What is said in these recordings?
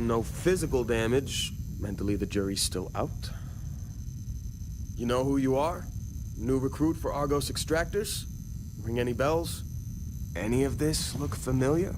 no physical damage, mentally the jury's still out. You know who you are? New recruit for Argos Extractors? Ring any bells? Any of this look familiar?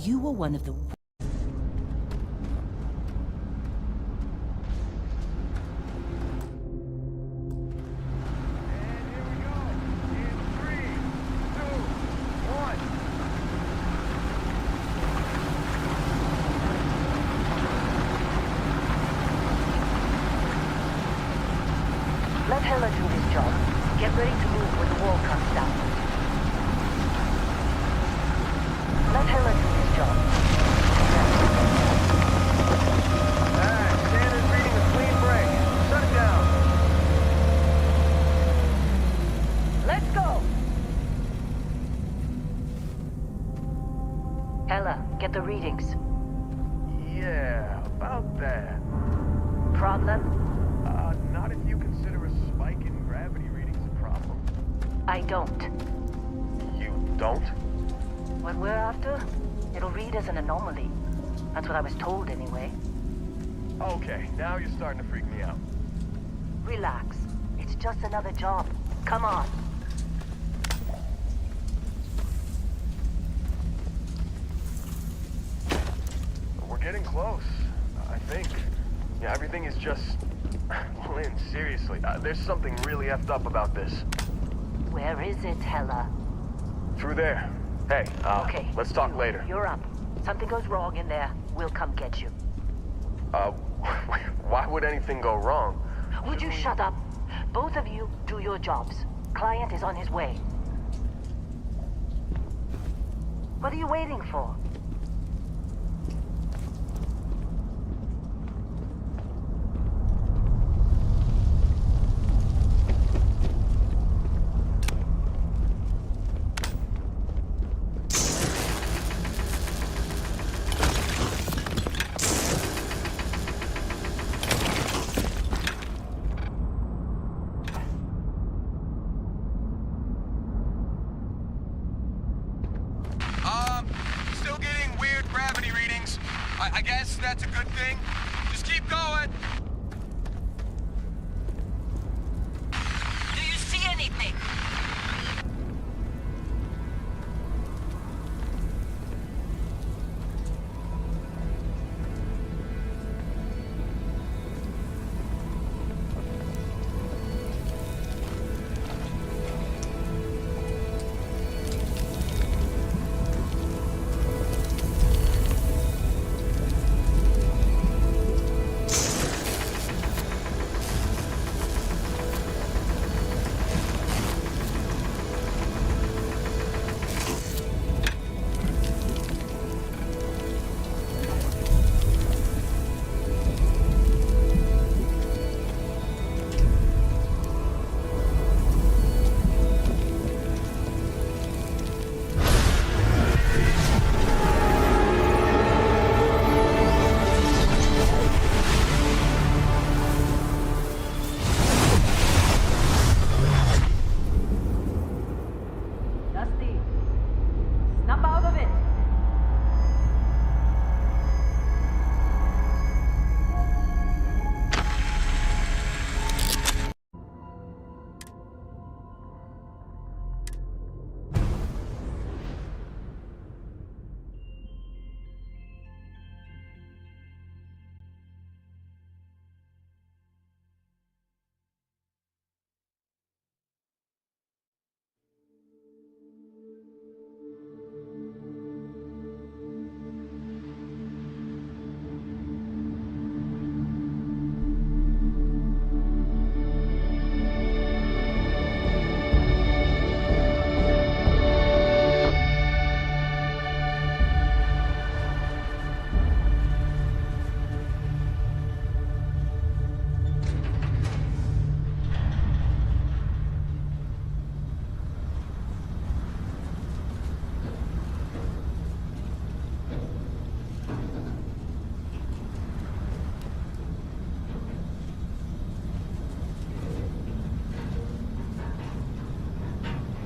You were one of the... Let Hela do his job. Get ready to move when the wall comes down. Let Hela do his job. Standard reading a clean break. Shut it down. Let's go! Hela, get the readings. Yeah, about that. Problem? Not if you consider a spike in gravity readings a problem. I don't. You don't? What we're after, it'll read as an anomaly. That's what I was told anyway. Okay, now you're starting to freak me out. Relax. It's just another job. Come on. We're getting close, I think. Yeah, everything is just... Lynn, seriously, there's something really effed up about this. Where is it, Hela? Through there. Hey, Okay. let's talk later. You're up. Something goes wrong in there, we'll come get you. Why would anything go wrong? Would you shut up? Both of you do your jobs. Client is on his way. What are you waiting for? Still getting weird gravity readings. I guess that's a good thing. Just keep going. Do you see anything?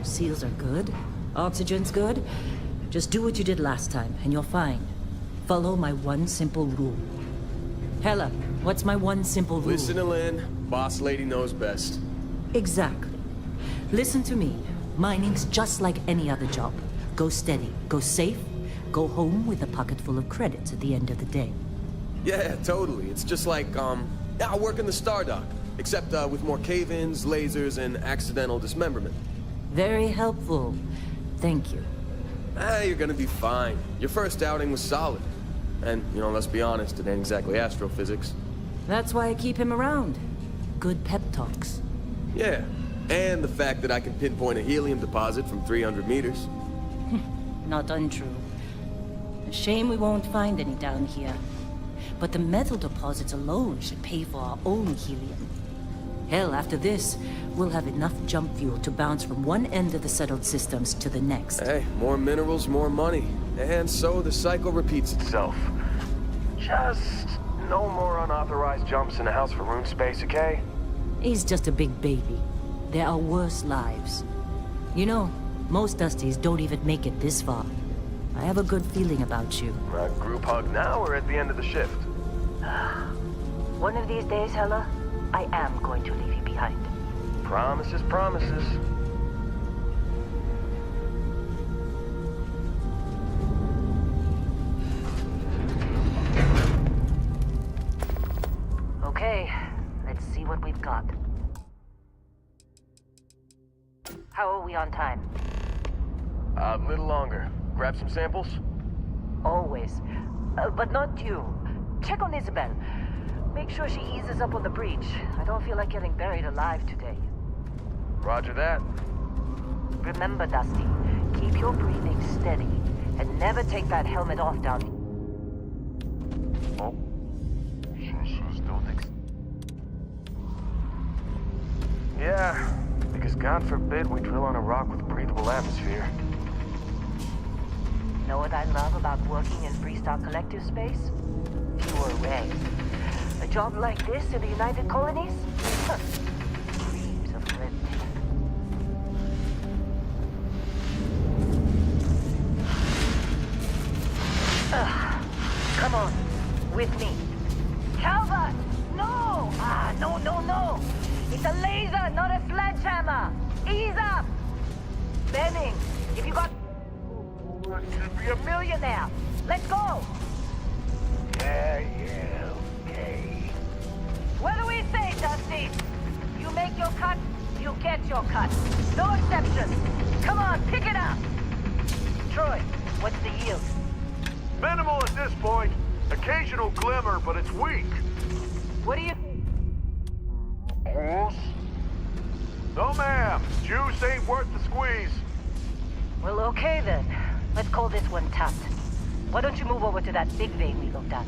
Seals are good. Oxygen's good. Just do what you did last time, and you're fine. Follow my one simple rule. Hela, what's my one simple rule? Listen to Lynn. Boss lady knows best. Exactly. Listen to me. Mining's just like any other job. Go steady, go safe, go home with a pocket full of credits at the end of the day. Yeah, totally. It's just like, yeah, I work in the Stardock, except with more cave-ins, lasers, and accidental dismemberment. Very helpful. Thank you. You're gonna be fine. Your first outing was solid. And, you know, let's be honest, it ain't exactly astrophysics. That's why I keep him around. Good pep talks. Yeah, and the fact that I can pinpoint a helium deposit from 300 meters. Not untrue. A shame we won't find any down here. But the metal deposits alone should pay for our own helium. Hell, after this, we'll have enough jump fuel to bounce from one end of the settled systems to the next. Hey, more minerals, more money. And so the cycle repeats itself. Just no more unauthorized jumps in the house for room space, okay? He's just a big baby. There are worse lives. You know, most Dusties don't even make it this far. I have a good feeling about you. Group hug now or at the end of the shift? One of these days, Hella, I am going to leave you behind. Promises, promises. Okay, let's see what we've got. How are we on time? A little longer. Grab some samples? Always. But not you. Check on Isabel. Make sure she eases up on the breach. I don't feel like getting buried alive today. Roger that. Remember, Dusty, keep your breathing steady and never take that helmet off down here. Oh. Don't think... Yeah, because God forbid we drill on a rock with breathable atmosphere. Know what I love about working in Freestar Collective space? Fewer regs. A job like this in the United Colonies? Huh. Dreams of living. Come on, with me. Calvert! No! No. It's a laser, not a sledgehammer. Ease up! Benning, if you got... You'd be a millionaire. Let's go! Yeah, okay. What do we say, Dusty? You make your cut, you get your cut. No exceptions. Come on, pick it up. Troy, what's the yield? Minimal at this point. Occasional glimmer, but it's weak. What do you... No, ma'am. Juice ain't worth the squeeze. Well, okay then. Let's call this one tapped. Why don't you move over to that big vein we looked at?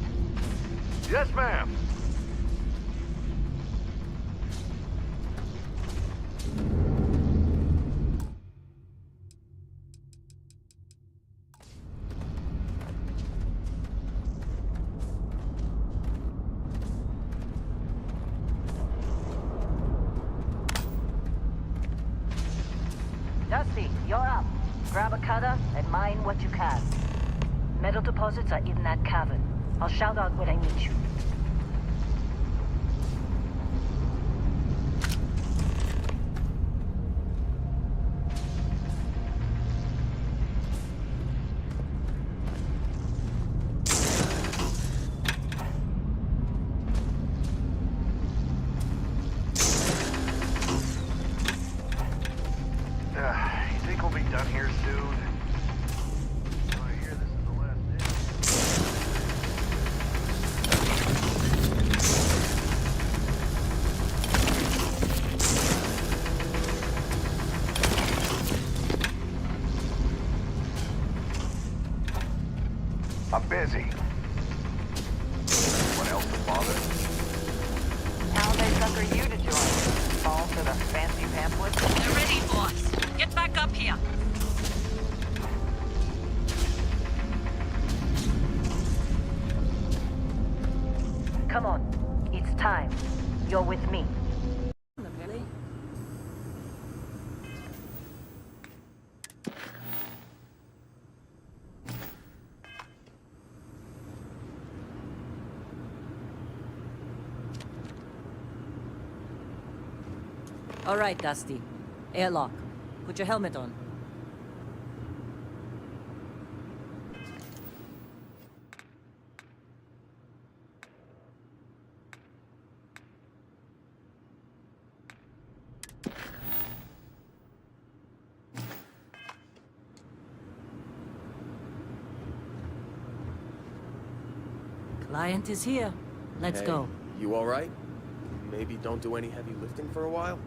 Yes, ma'am. Dusty, you're up. Grab a cutter and mine what you can. Metal deposits are in that cavern. I'll shout out when I meet you. You think we'll be done here soon? I hear this is the last day. I'm busy. What else to bother? How they sucker you to join? Fall for the fancy pamphlets? They're ready, boss. Get back up here. Come on. It's time. You're with me. All right, Dusty. Airlock. Put your helmet on. Client is here. Let's Hey, go. You all right? Maybe don't do any heavy lifting for a while?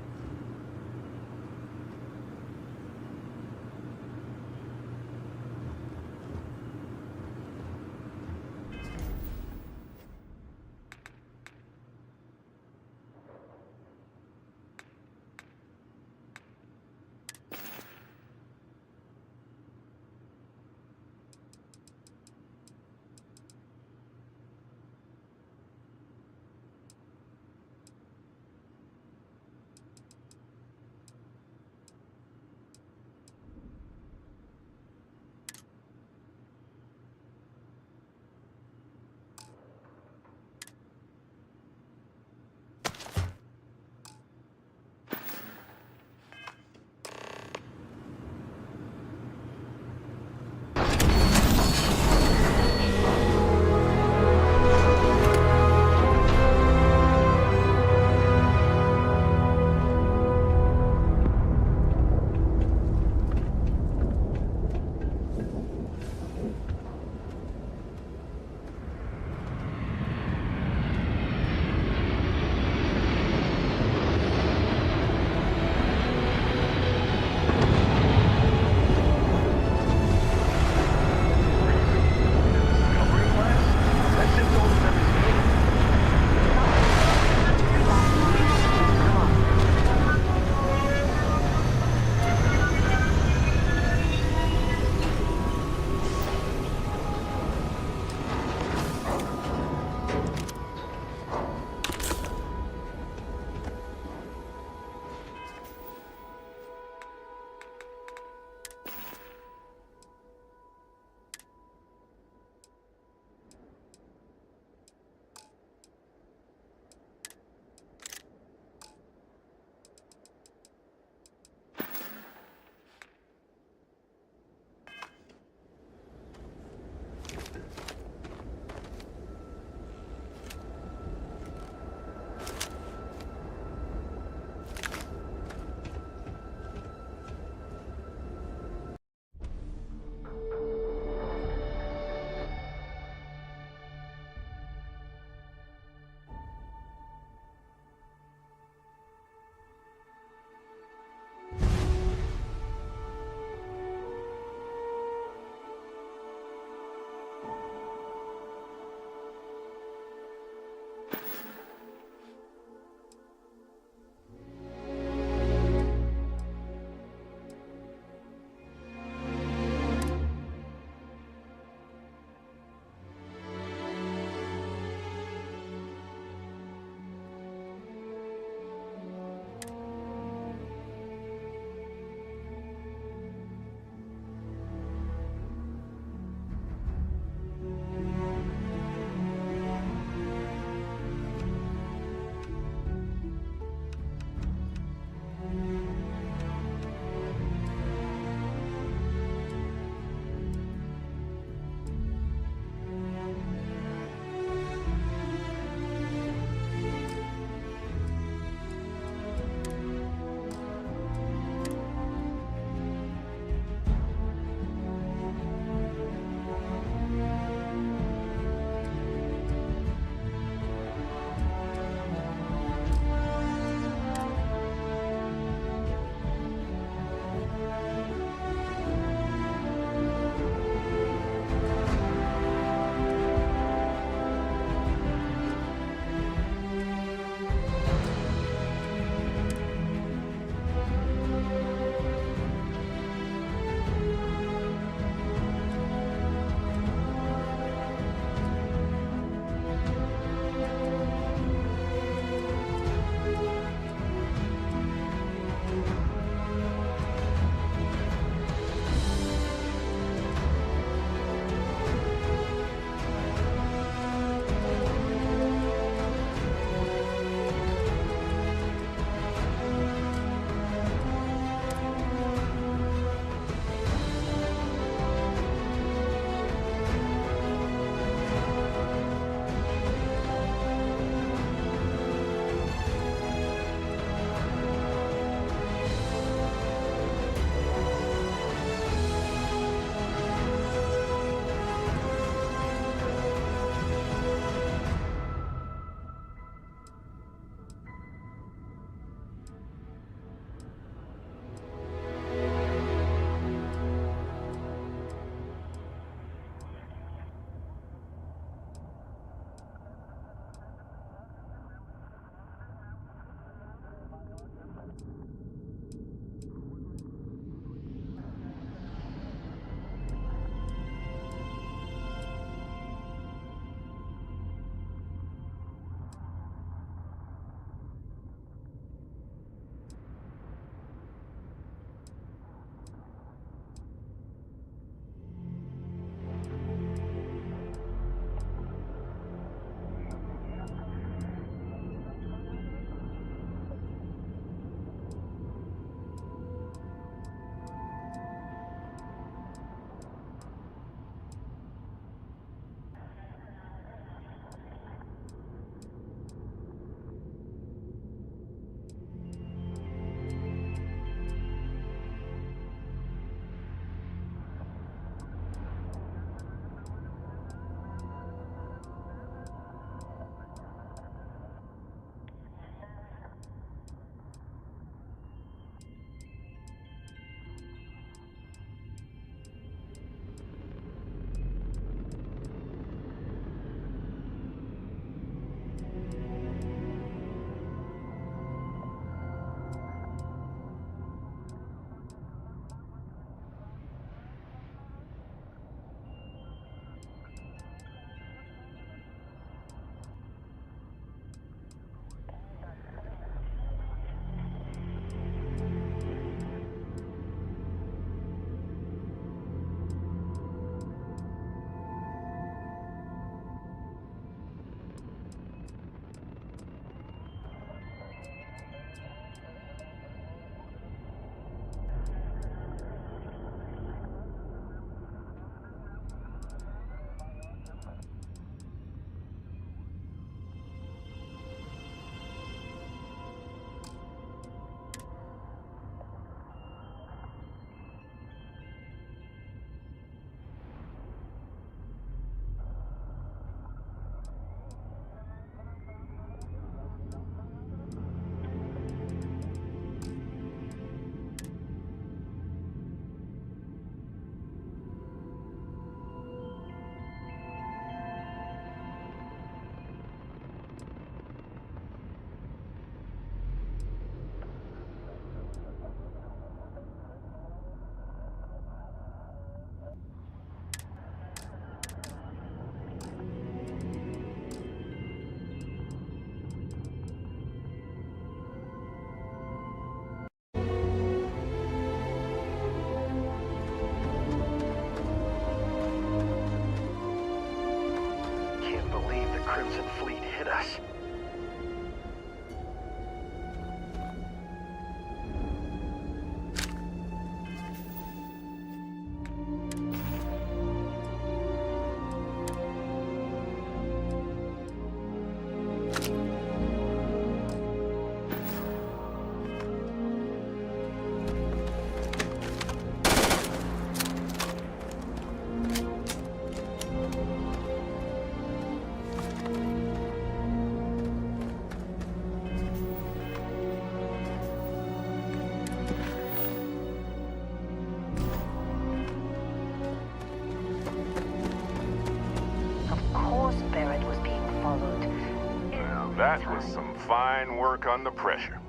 was some fine work under pressure.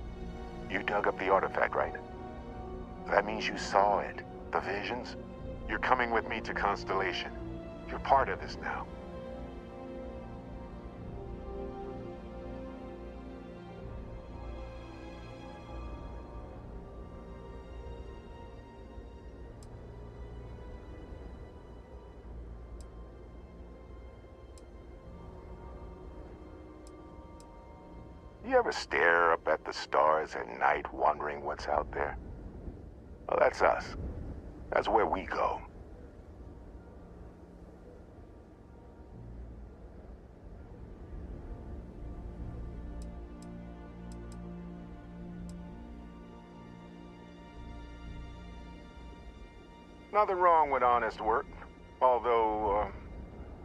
You dug up the artifact, right? That means you saw it. The visions? You're coming with me to Constellation. You're part of this now. You ever stare up at the stars at night wondering what's out there? Well, that's us. That's where we go. Nothing wrong with honest work. Although,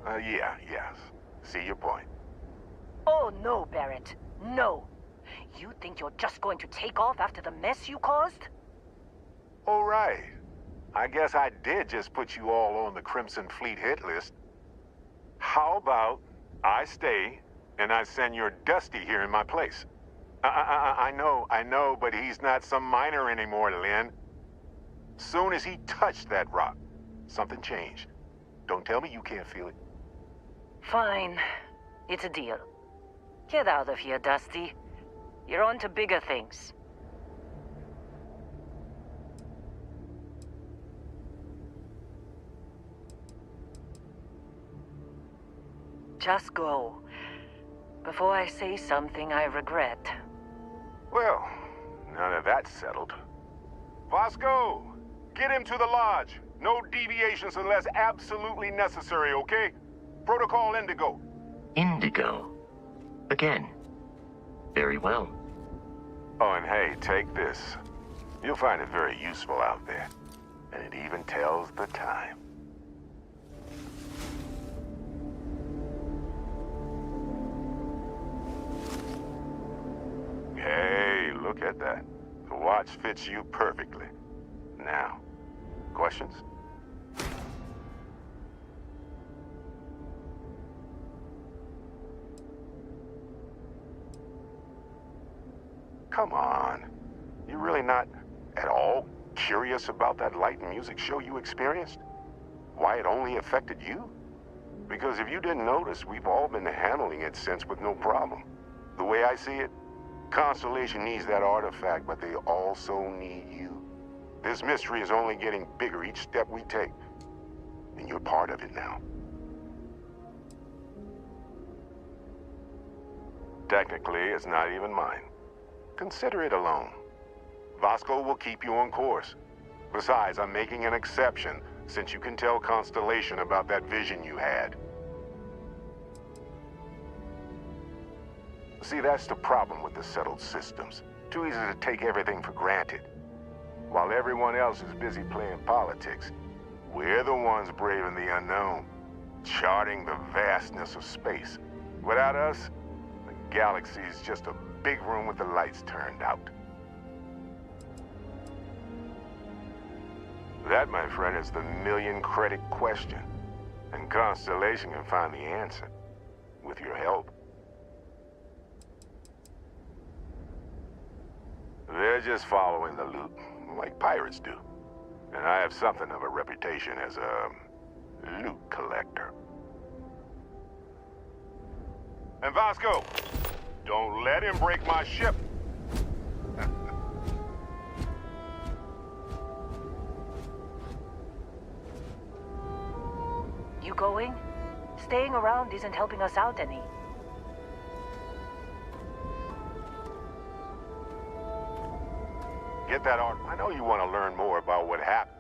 yes. See your point. Oh, no, Barrett. No. You think you're just going to take off after the mess you caused? All right. I guess I did just put you all on the Crimson Fleet hit list. How about I stay and I send your Dusty here in my place? I know, but he's not some miner anymore, Lynn. Soon as he touched that rock, something changed. Don't tell me you can't feel it. Fine. It's a deal. Get out of here, Dusty. You're on to bigger things. Just go. Before I say something I regret. Well, none of that's settled. Vasco, get him to the lodge. No deviations unless absolutely necessary, okay? Protocol Indigo. Indigo? Again. Very well. Oh, and hey, take this. You'll find it very useful out there. And it even tells the time. Hey, look at that. The watch fits you perfectly. Now, questions? Come on. You really not at all curious about that light and music show you experienced? Why it only affected you? Because if you didn't notice, we've all been handling it since with no problem. The way I see it, Constellation needs that artifact, but they also need you. This mystery is only getting bigger each step we take. And you're part of it now. Technically, it's not even mine. Consider it alone. Vasco will keep you on course. Besides, I'm making an exception, since you can tell Constellation about that vision you had. See, that's the problem with the settled systems. Too easy to take everything for granted. While everyone else is busy playing politics, we're the ones braving the unknown, charting the vastness of space. Without us, the galaxy is just a big room with the lights turned out. That, my friend, is the million-credit question. And Constellation can find the answer, with your help. They're just following the loot, like pirates do. And I have something of a reputation as a loot collector. And Vasco, don't let him break my ship. You going? Staying around isn't helping us out any. Get that art. I know you want to learn more about what happened.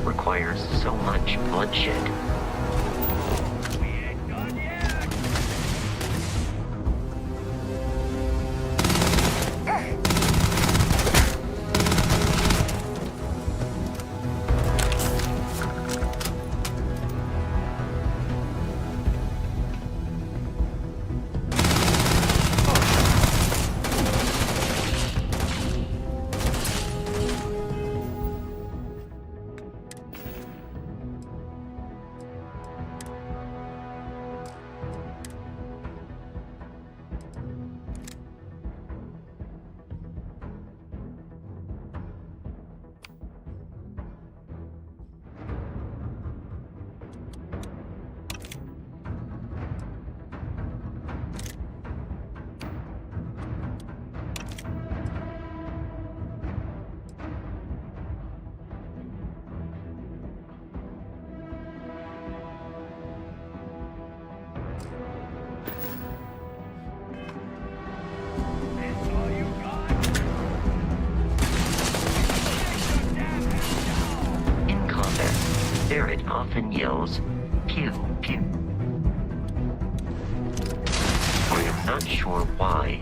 requires so much bloodshed. We ain't done yet! In combat, Barrett often yells, pew, pew. I am not sure why.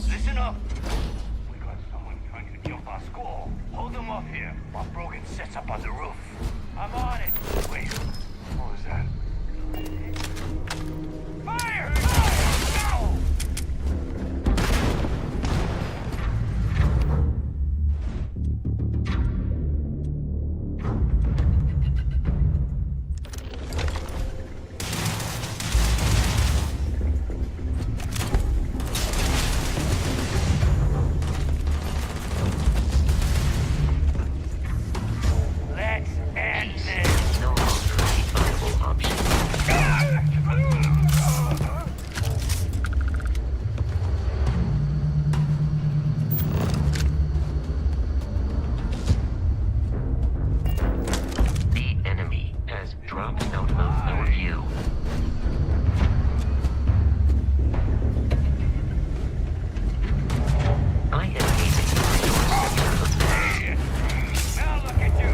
Listen up! We got someone trying to jump our school. Hold them off here while Brogan sets up on the roof. I'm on it. Wait, what was that? Fire! Fire! No! Let's end this! No longer a viable option. The enemy has dropped out of our view. I am aiming for your center of mass. Now look at you!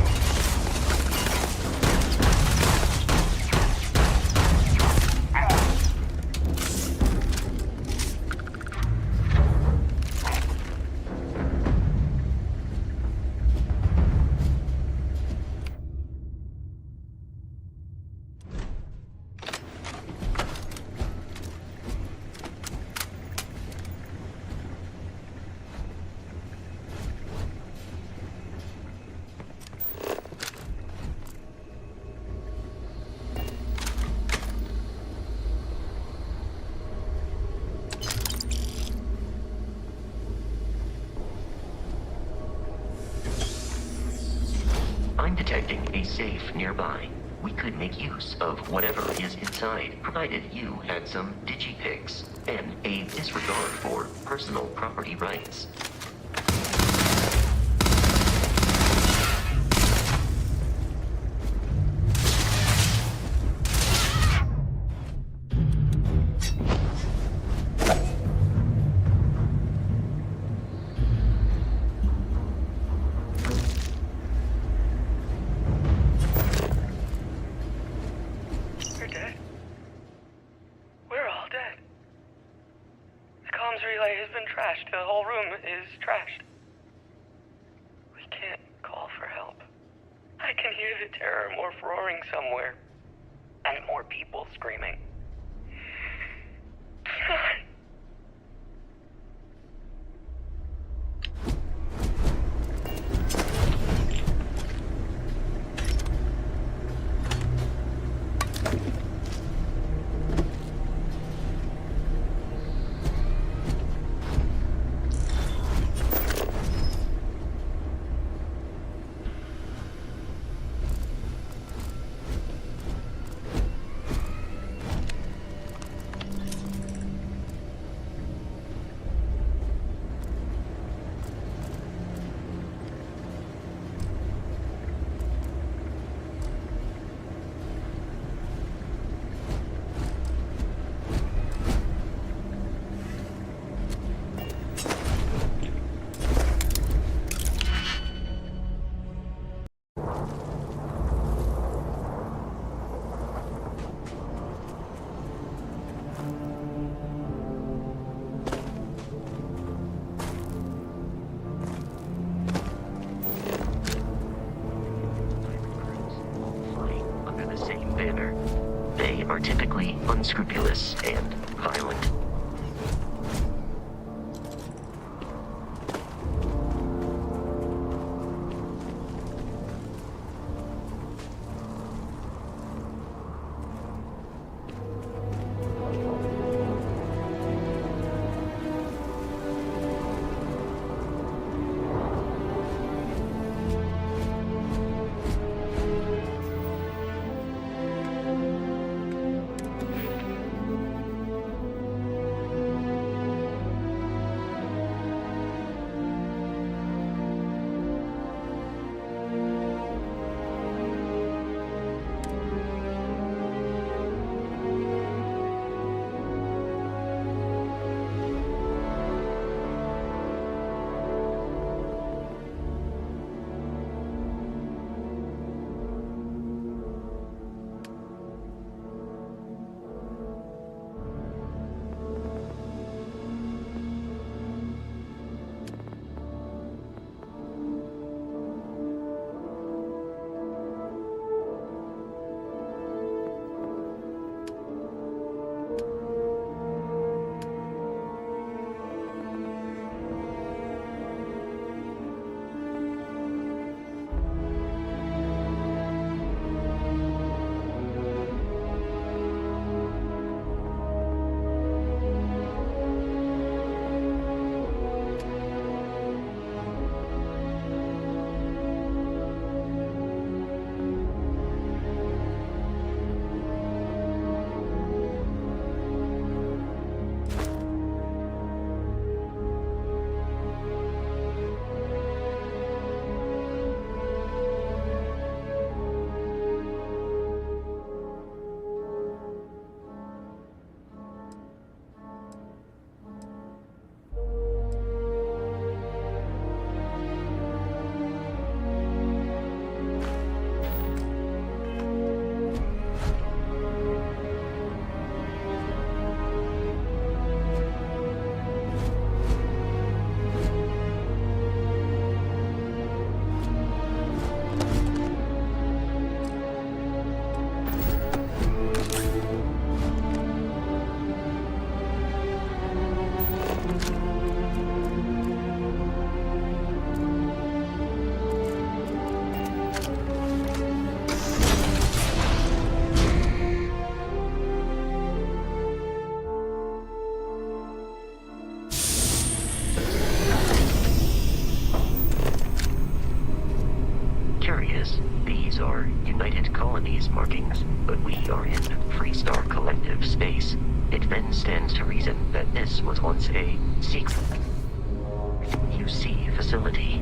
I'm detecting a safe nearby. We could make use of whatever is inside, provided you had some digipics and a disregard for personal property rights. trashed. The whole room is trashed. We can't call for help. I can hear the terror morph roaring somewhere. And more people screaming. God. They are typically unscrupulous and violent. These are United Colonies markings, but we are in Freestar Collective space. It then stands to reason that this was once a secret UC facility.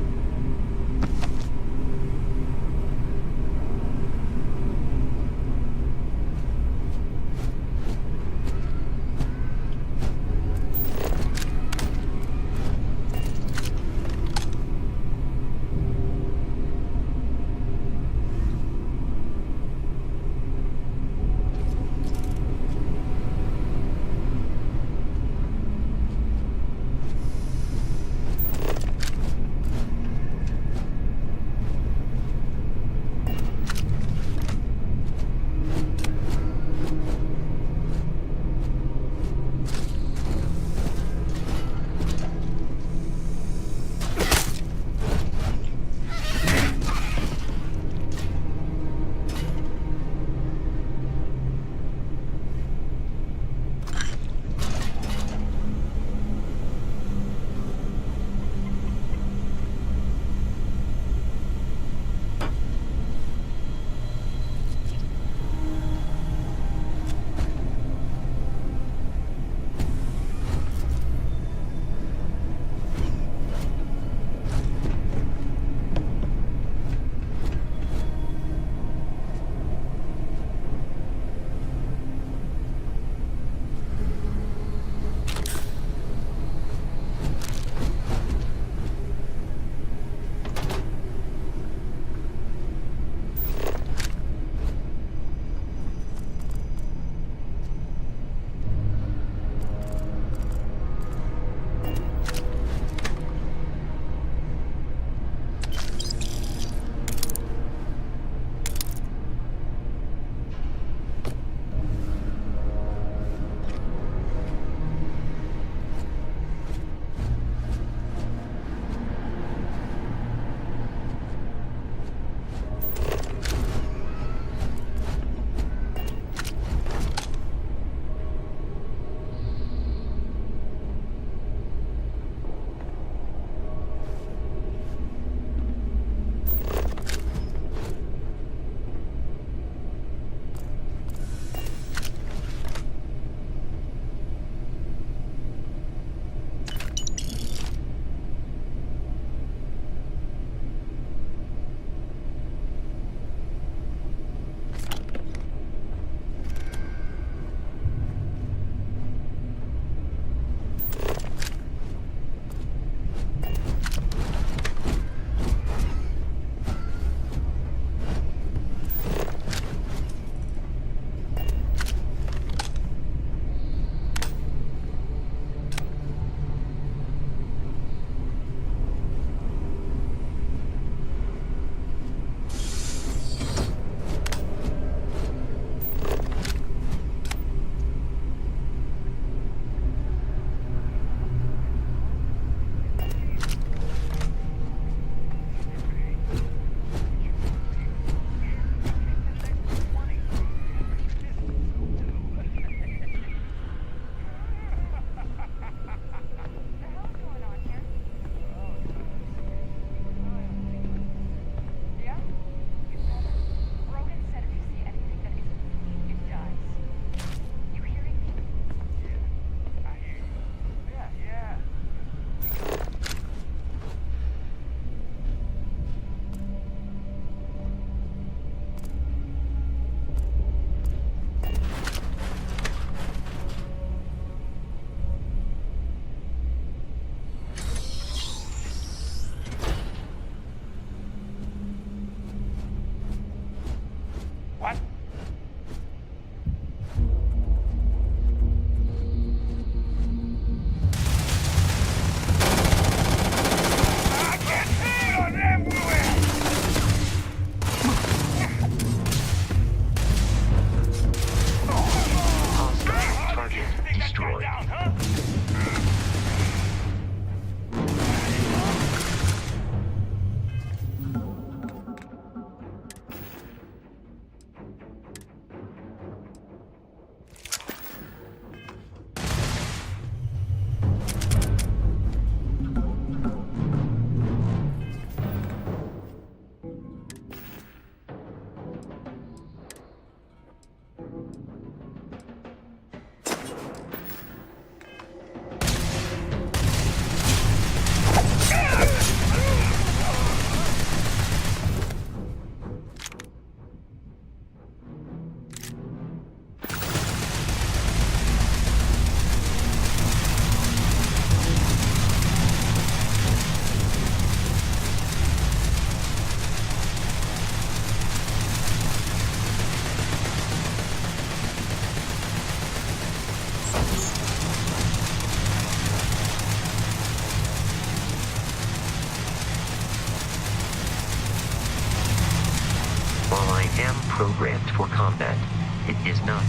programmed for combat. It is not.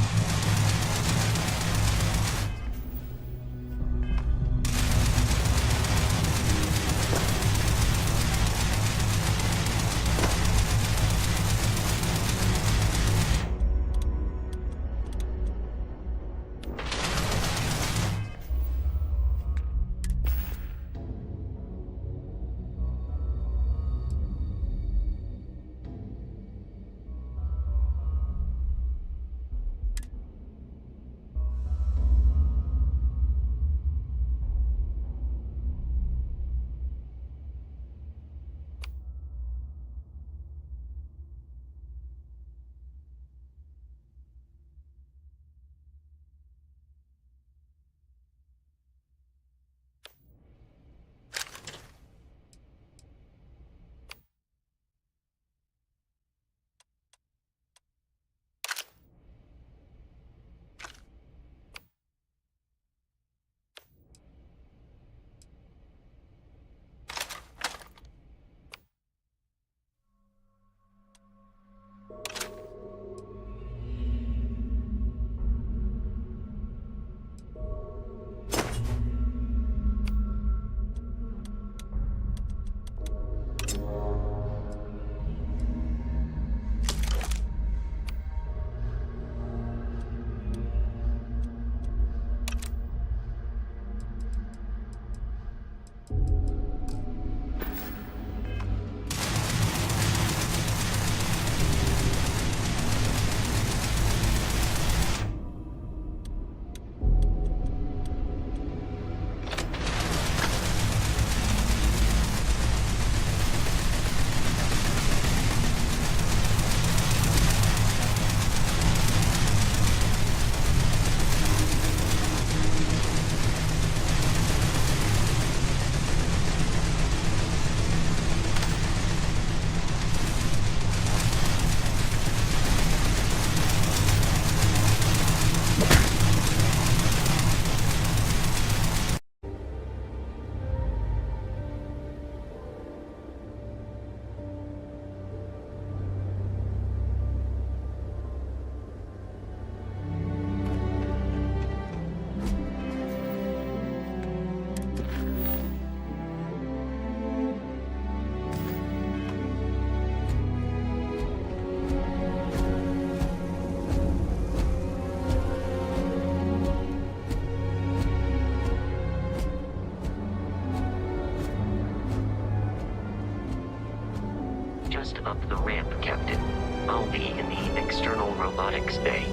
Just up the ramp, Captain. I'll be in the external robotics bay.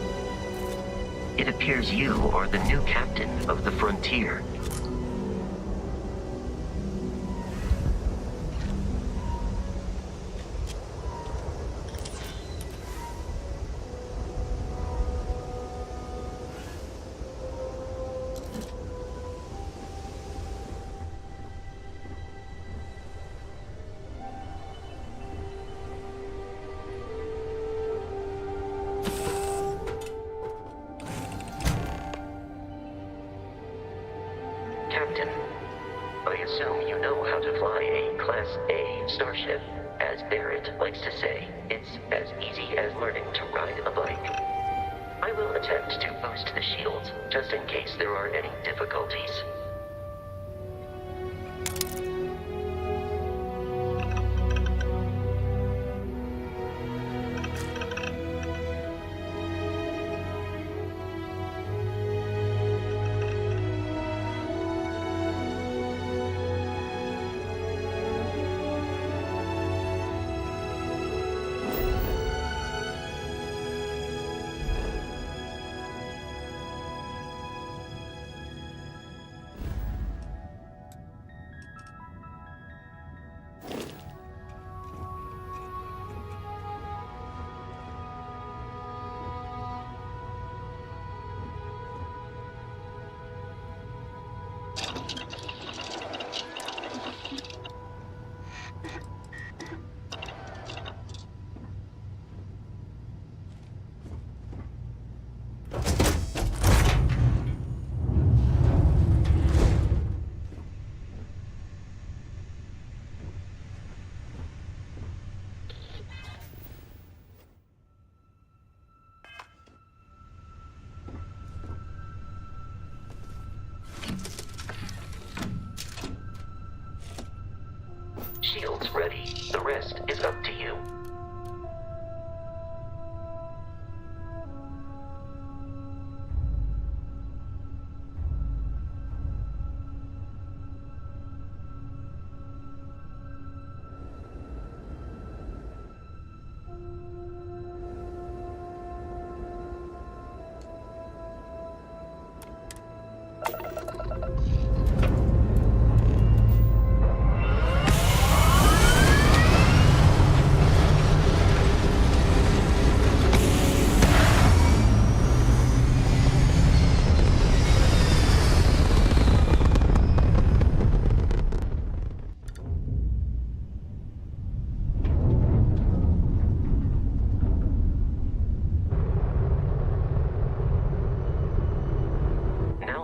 It appears you are the new captain of the Frontier. Captain, I assume you know how to fly a Class A starship. As Barrett likes to say, it's as easy as learning to ride a bike. I will attempt to boost the shields, just in case there are any difficulties.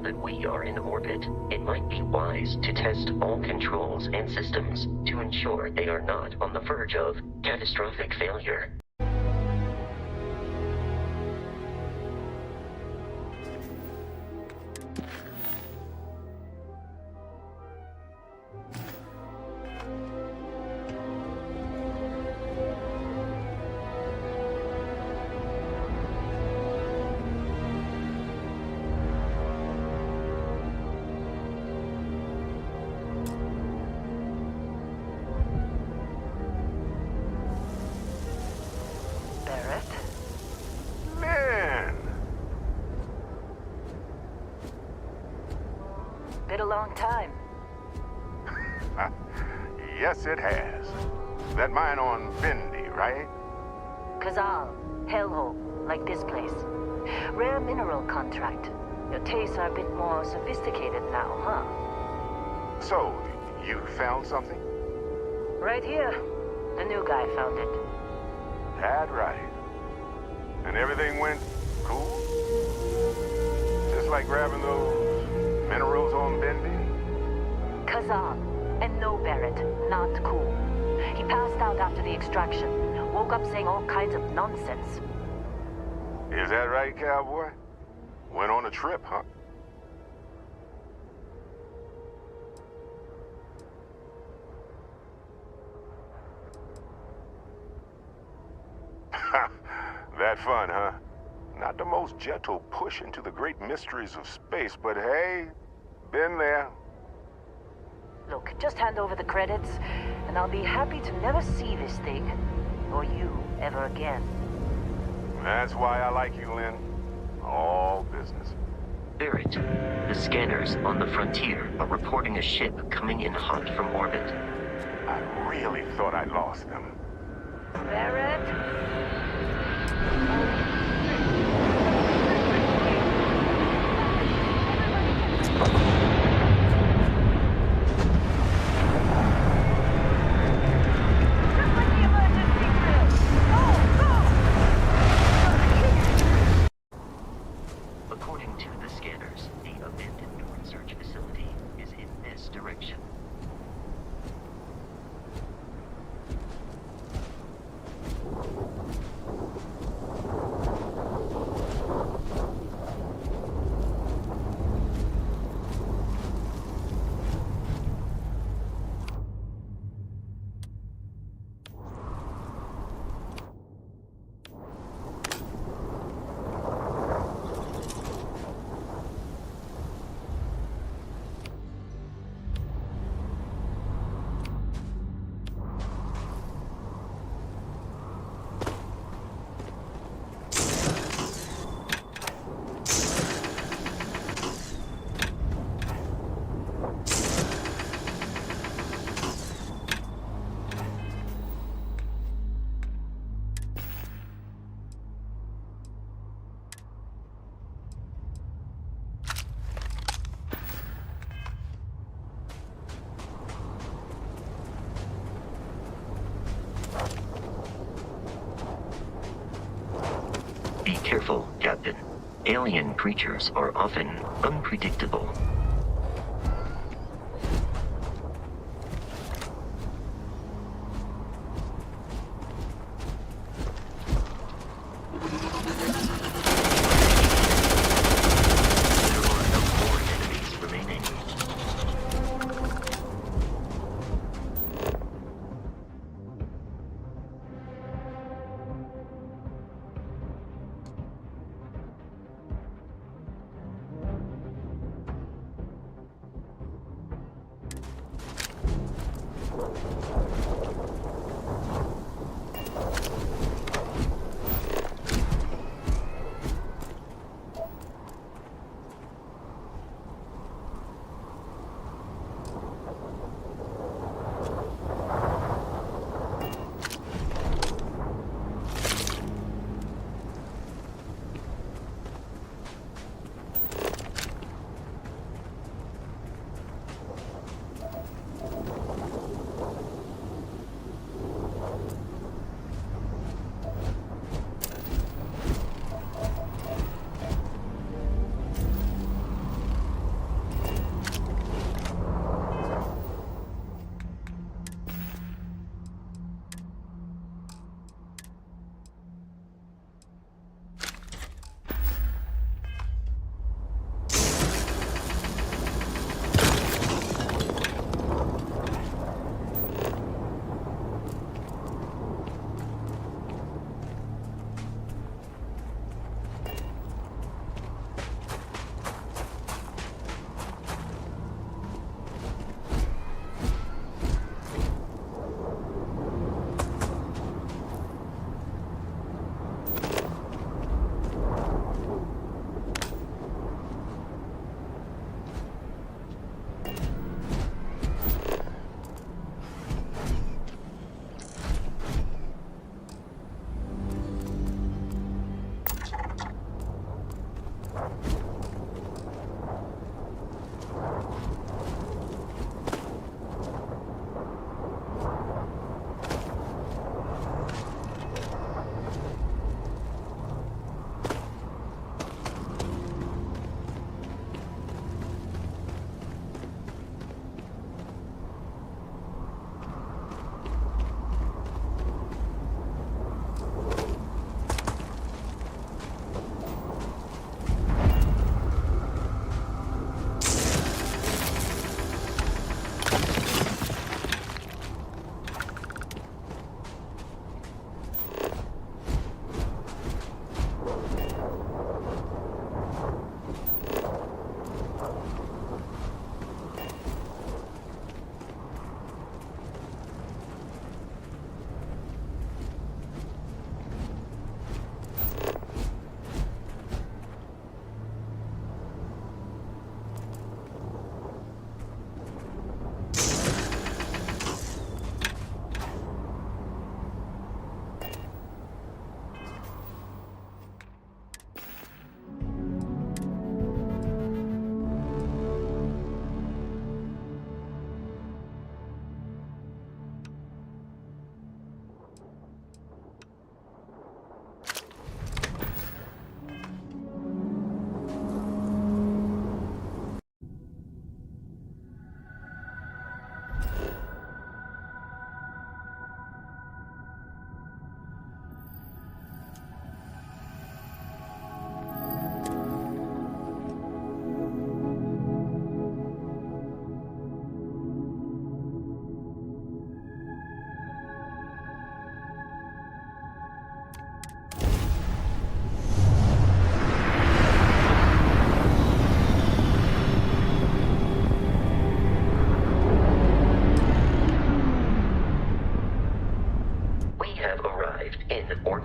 that we are in orbit, it might be wise to test all controls and systems to ensure they are not on the verge of catastrophic failure. Barrett? Man! Been a long time. Yes, it has. That mine on Bendy, right? Kazal, hellhole, like this place. Rare mineral contract. Your tastes are a bit more sophisticated now, huh? So, you found something? Right here. The new guy found it. That right. And everything went cool? Just like grabbing those minerals on Bendy? Kazal. And no, Barrett, not cool. He passed out after the extraction. Woke up saying all kinds of nonsense. Is that right, cowboy? Went on a trip, huh? That fun, huh? Not the most gentle push into the great mysteries of space, but hey, been there. Look, just hand over the credits, and I'll be happy to never see this thing, or you, ever again. That's why I like you, Lynn. All business. Barrett, the scanners on the frontier are reporting a ship coming in hot from orbit. I really thought I lost them. Barrett? According to the scanners, the abandoned research facility is in this direction. Be careful, Captain. Alien creatures are often unpredictable. There are no more enemies remaining.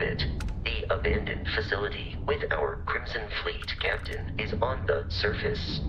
orbit. The abandoned facility with our Crimson Fleet captain is on the surface.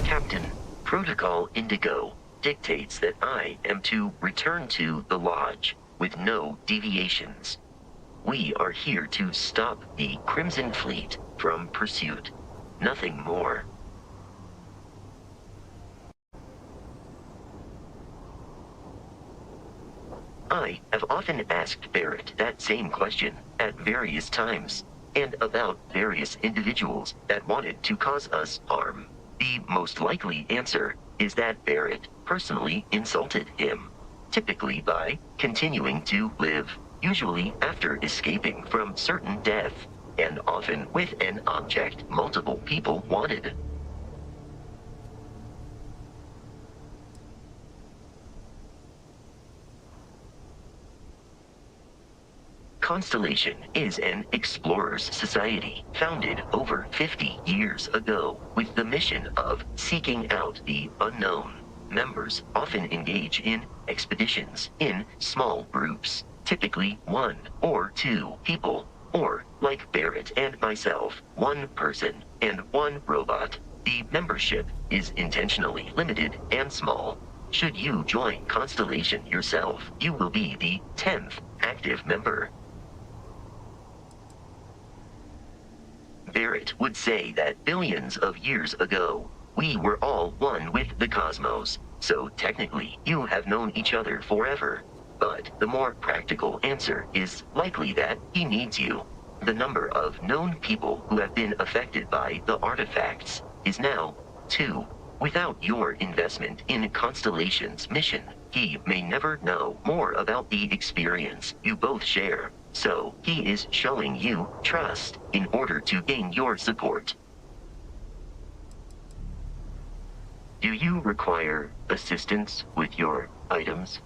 Captain, Protocol Indigo dictates that I am to return to the Lodge with no deviations. We are here to stop the Crimson Fleet from pursuit. Nothing more. I have often asked Barrett that same question at various times, and about various individuals that wanted to cause us harm. The most likely answer is that Barrett personally insulted him, typically by continuing to live, usually after escaping from certain death, and often with an object multiple people wanted. Constellation is an explorers society founded over 50 years ago with the mission of seeking out the unknown. Members often engage in expeditions in small groups, typically 1 or 2 people, or, like Barrett and myself, 1 person and 1 robot. The membership is intentionally limited and small. Should you join Constellation yourself, you will be the 10th active member. Barrett would say that billions of years ago, we were all one with the cosmos, so technically you have known each other forever. But the more practical answer is likely that he needs you. The number of known people who have been affected by the artifacts is now 2. Without your investment in Constellation's mission, he may never know more about the experience you both share. So, he is showing you trust in order to gain your support. Do you require assistance with your items?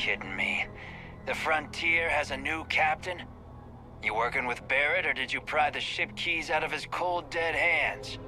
kidding me? The Frontier has a new captain? You working with Barrett, or did you pry the ship keys out of his cold, dead hands?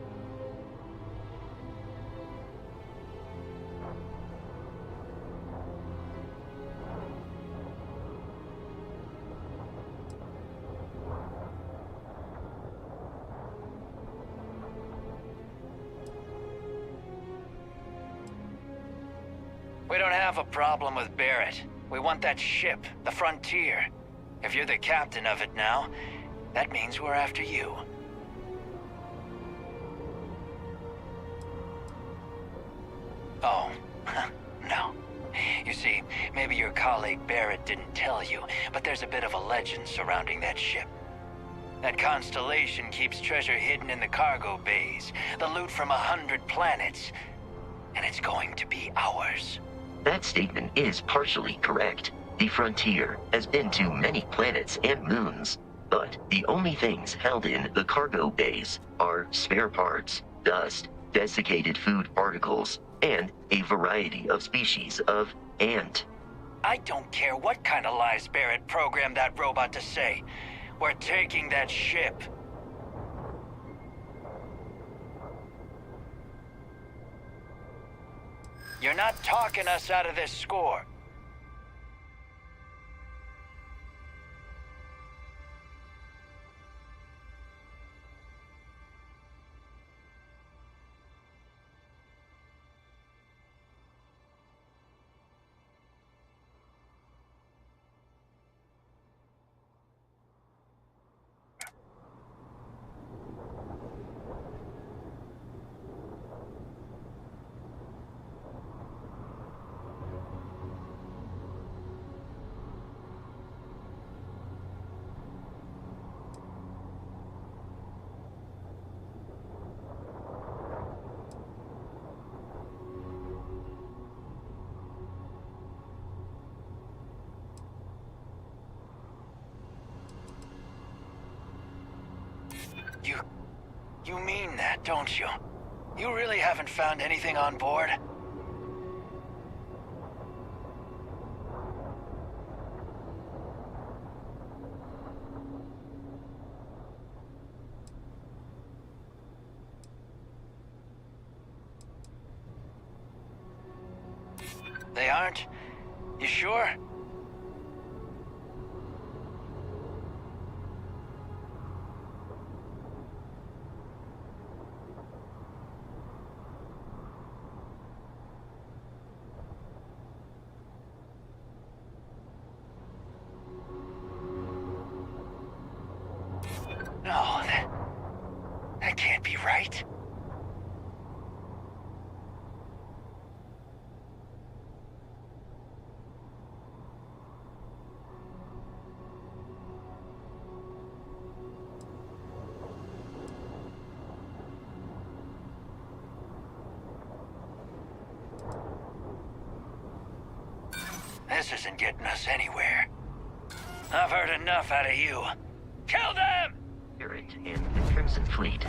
We don't have a problem with Barrett. We want that ship, the Frontier. If you're the captain of it now, that means we're after you. Oh, no. You see, maybe your colleague Barrett didn't tell you, but there's a bit of a legend surrounding that ship. That constellation keeps treasure hidden in the cargo bays, the loot from 100 planets, and it's going to be ours. That statement is partially correct. The Frontier has been to many planets and moons, but the only things held in the cargo bays are spare parts, dust, desiccated food particles, and a variety of species of ant. I don't care what kind of lies Barrett programmed that robot to say. We're taking that ship. You're not talking us out of this score. You mean that, don't you? You really haven't found anything on board? They aren't? You sure? No, that can't be right. This isn't getting us anywhere. I've heard enough out of you. Kill them! Barrett and the Crimson Fleet.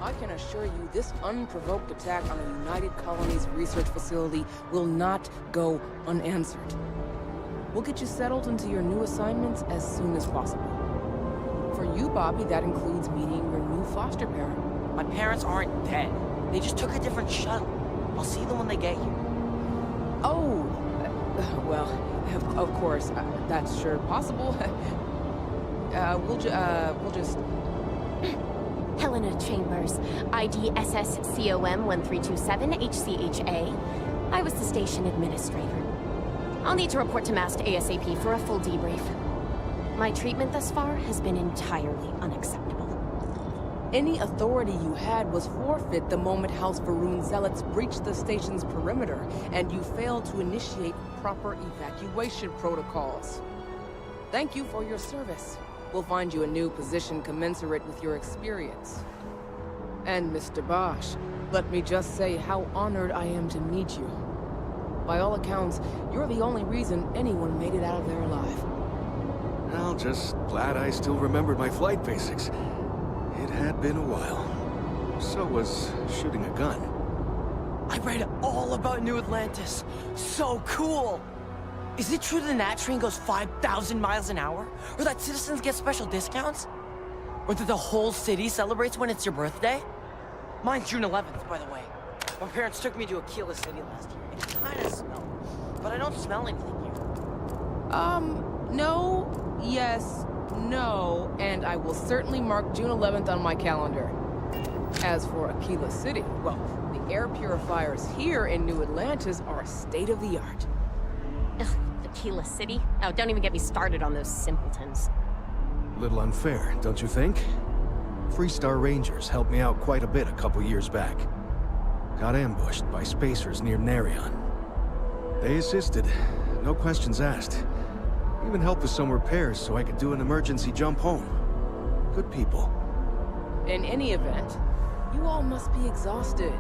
I can assure you this unprovoked attack on a United Colonies research facility will not go unanswered. We'll get you settled into your new assignments as soon as possible. For you, Bobby, that includes meeting your new foster parent. My parents aren't dead. They just took a different shuttle. I'll see them when they get here. Oh, well, of course, that's sure possible. We'll just... Helena Chambers, ID SSCOM 1327 HCHA. I was the station administrator. I'll need to report to MAST ASAP for a full debrief. My treatment thus far has been entirely unacceptable. Any authority you had was forfeit the moment House Varun zealots breached the station's perimeter, and you failed to initiate proper evacuation protocols. Thank you for your service. We'll find you a new position commensurate with your experience. And Mr. Bosch, let me just say how honored I am to meet you. By all accounts, you're the only reason anyone made it out of there alive. Well, just glad I still remembered my flight basics. It had been a while. So was shooting a gun. I read all about New Atlantis. So cool! Is it true the Nat train goes 5,000 miles an hour? Or that citizens get special discounts? Or that the whole city celebrates when it's your birthday? Mine's June 11th, by the way. My parents took me to Aquila City last year. It kinda smelled, but I don't smell anything here. No, yes, no, and I will certainly mark June 11th on my calendar. As for Aquila City, well, the air purifiers here in New Atlantis are state-of-the-art. Ugh, Aquila City? Oh, don't even get me started on those simpletons. Little unfair, don't you think? Freestar Rangers helped me out quite a bit a couple years back. Got ambushed by spacers near Narion. They assisted, no questions asked. Even helped with some repairs so I could do an emergency jump home. Good people. In any event, you all must be exhausted.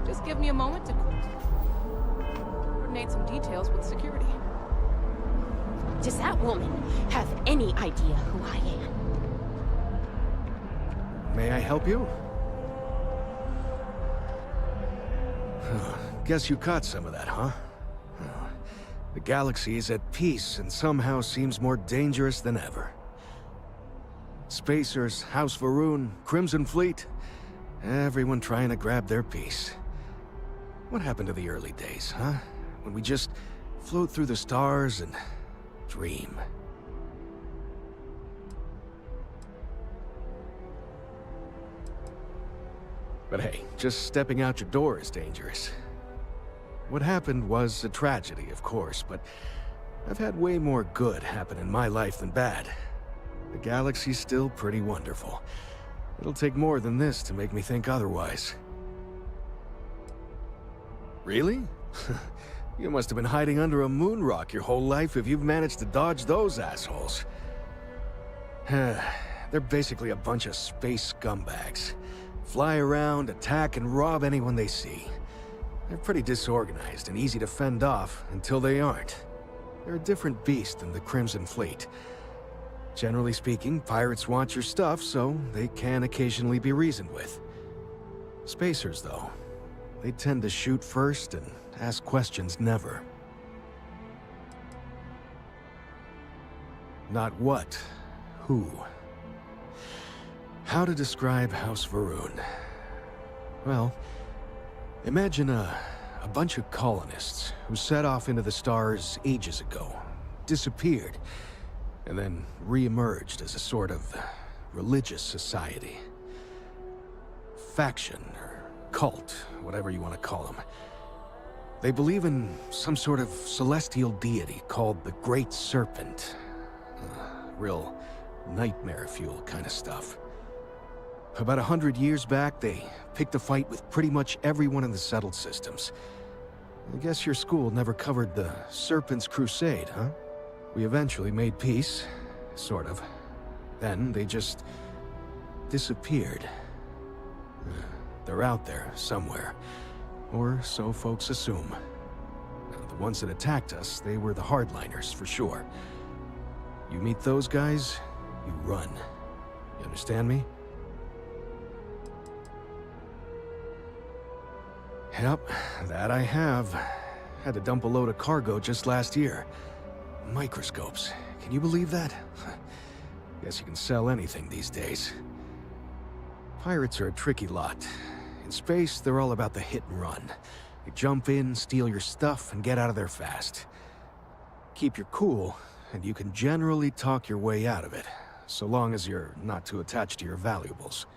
Just give me a moment to coordinate some details with security. Does that woman have any idea who I am? May I help you? Guess you caught some of that, huh? The galaxy is at peace and somehow seems more dangerous than ever. Spacers, House Varun, Crimson Fleet, everyone trying to grab their piece. What happened to the early days, huh? When we just float through the stars and dream. But hey, just stepping out your door is dangerous. What happened was a tragedy, of course, but I've had way more good happen in my life than bad. The galaxy's still pretty wonderful. It'll take more than this to make me think otherwise. Really? You must have been hiding under a moon rock your whole life if you've managed to dodge those assholes. They're basically a bunch of space scumbags. Fly around, attack, and rob anyone they see. They're pretty disorganized and easy to fend off until they aren't. They're a different beast than the Crimson Fleet. Generally speaking, pirates want your stuff, so they can occasionally be reasoned with. Spacers, though, they tend to shoot first and ask questions never. Not what, who. How to describe House Varun? Well, imagine a bunch of colonists who set off into the stars ages ago, disappeared, and then re-emerged as a sort of religious society. Faction, or cult, whatever you want to call them. They believe in some sort of celestial deity called the Great Serpent. Real nightmare fuel kind of stuff. About 100 years back, they picked a fight with pretty much everyone in the settled systems. I guess your school never covered the Serpent's Crusade, huh? We eventually made peace, sort of. Then they just disappeared. They're out there somewhere, or so folks assume. The ones that attacked us, they were the hardliners, for sure. You meet those guys, you run. You understand me? Yep, that I have. Had to dump a load of cargo just last year. Microscopes. Can you believe that? Guess you can sell anything these days. Pirates are a tricky lot. In space, they're all about the hit and run. They jump in, steal your stuff, and get out of there fast. Keep your cool, and you can generally talk your way out of it, so long as you're not too attached to your valuables.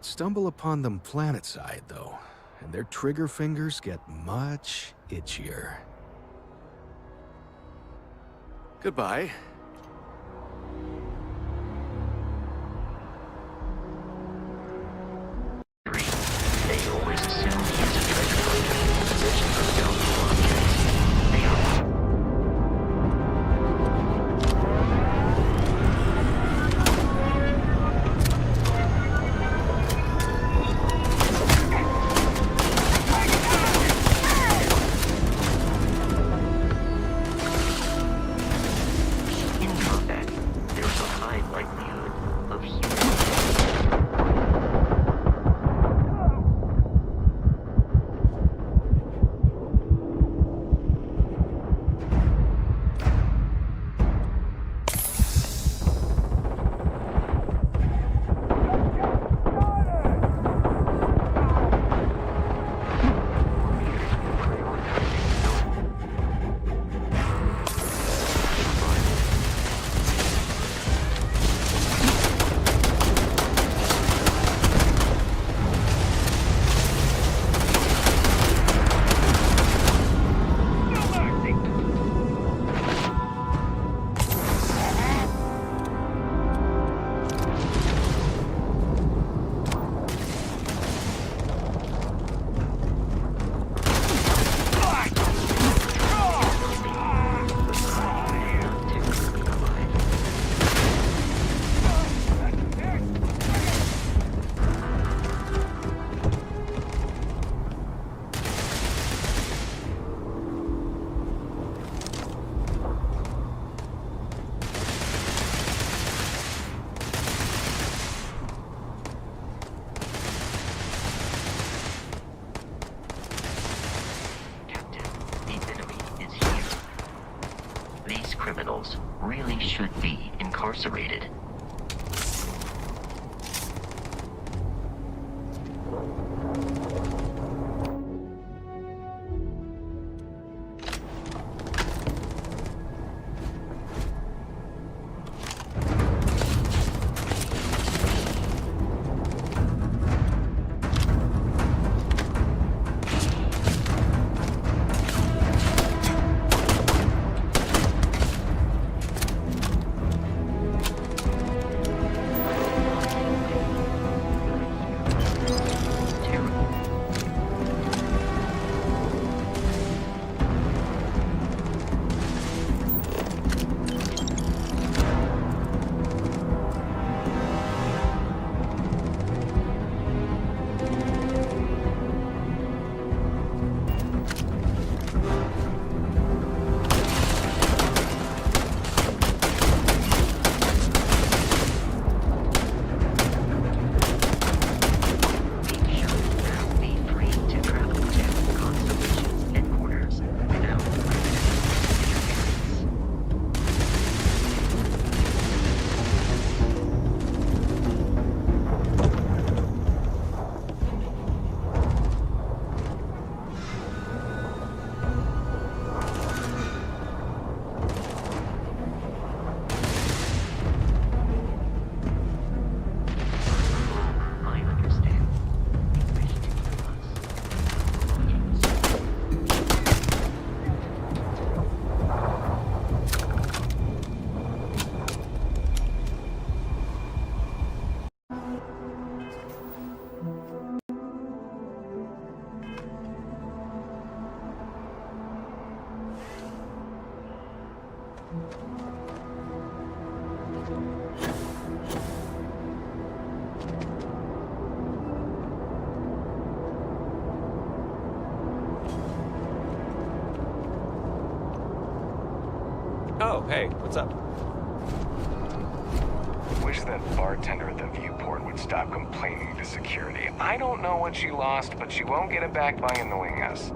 Stumble upon them planetside, though, and their trigger fingers get much itchier. Goodbye. They always assume he's a treasure hunter in possession of valuable objects. They are. criminals really should be incarcerated. Oh, hey, what's up? Wish that bartender at the viewport would stop complaining to security. I don't know what she lost, but she won't get it back by annoying us.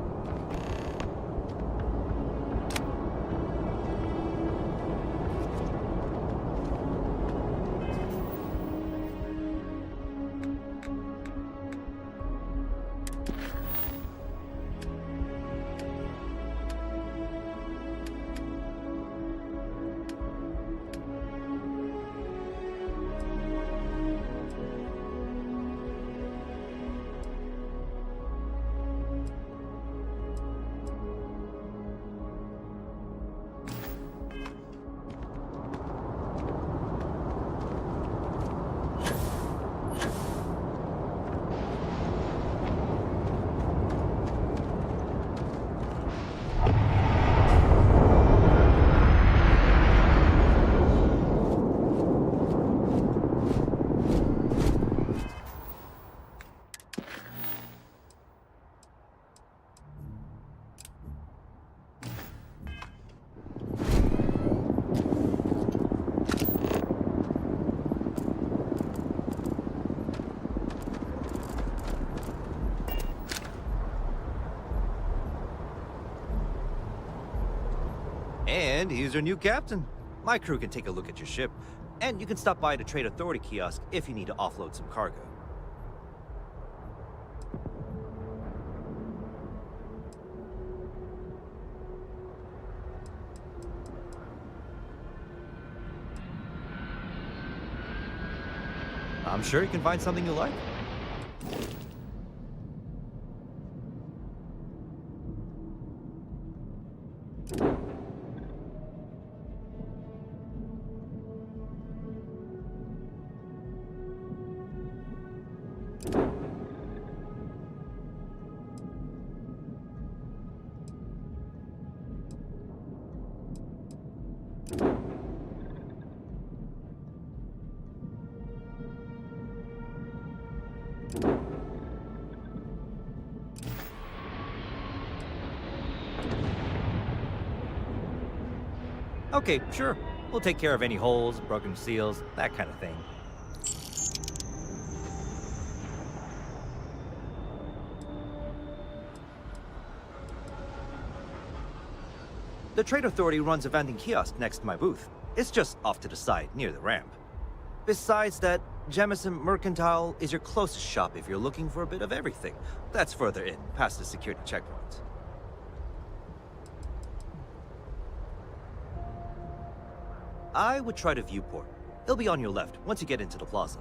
And he's your new captain. My crew can take a look at your ship, and you can stop by the Trade Authority kiosk if you need to offload some cargo. I'm sure you can find something you like. Okay, sure. We'll take care of any holes, broken seals, that kind of thing. The Trade Authority runs a vending kiosk next to my booth. It's just off to the side, near the ramp. Besides that, Jemison Mercantile is your closest shop if you're looking for a bit of everything. That's further in, past the security checkpoint. I would try the viewport. It'll be on your left, once you get into the plaza.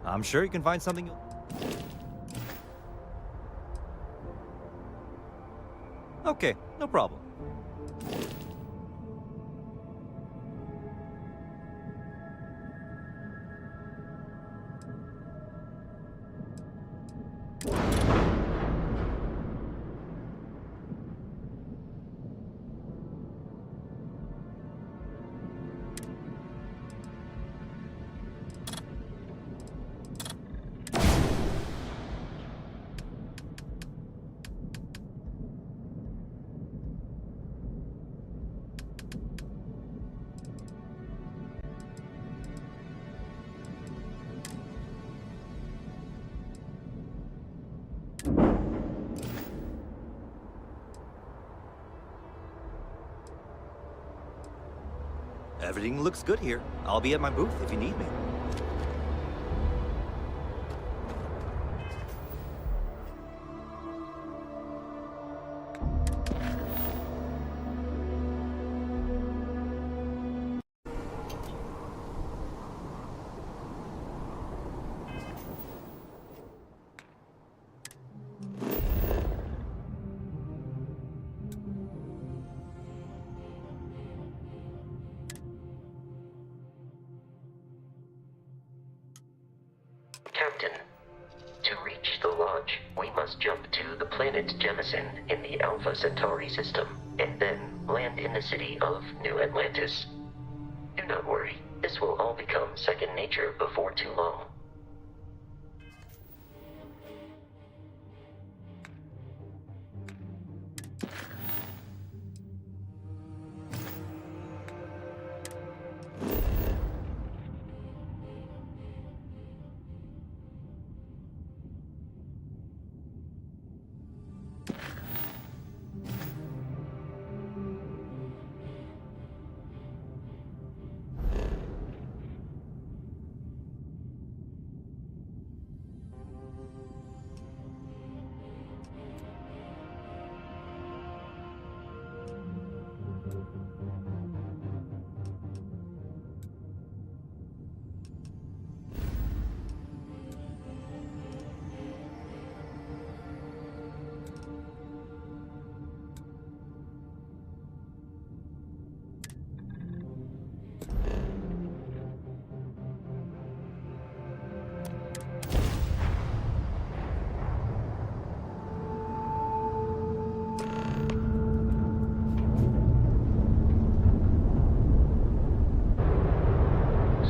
I'm sure you can find something you'll... Okay, no problem. Everything looks good here. I'll be at my booth if you need me. Captain, to reach the lodge, we must jump to the planet Jemison in the Alpha Centauri system, and then land in the city of New Atlantis. Do not worry, this will all become second nature before too long.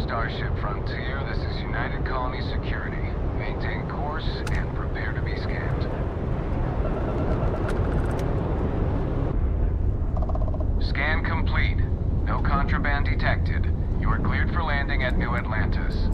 Starship Frontier, this is United Colony Security. Maintain course and prepare to be scanned. Scan complete. No contraband detected. You are cleared for landing at New Atlantis.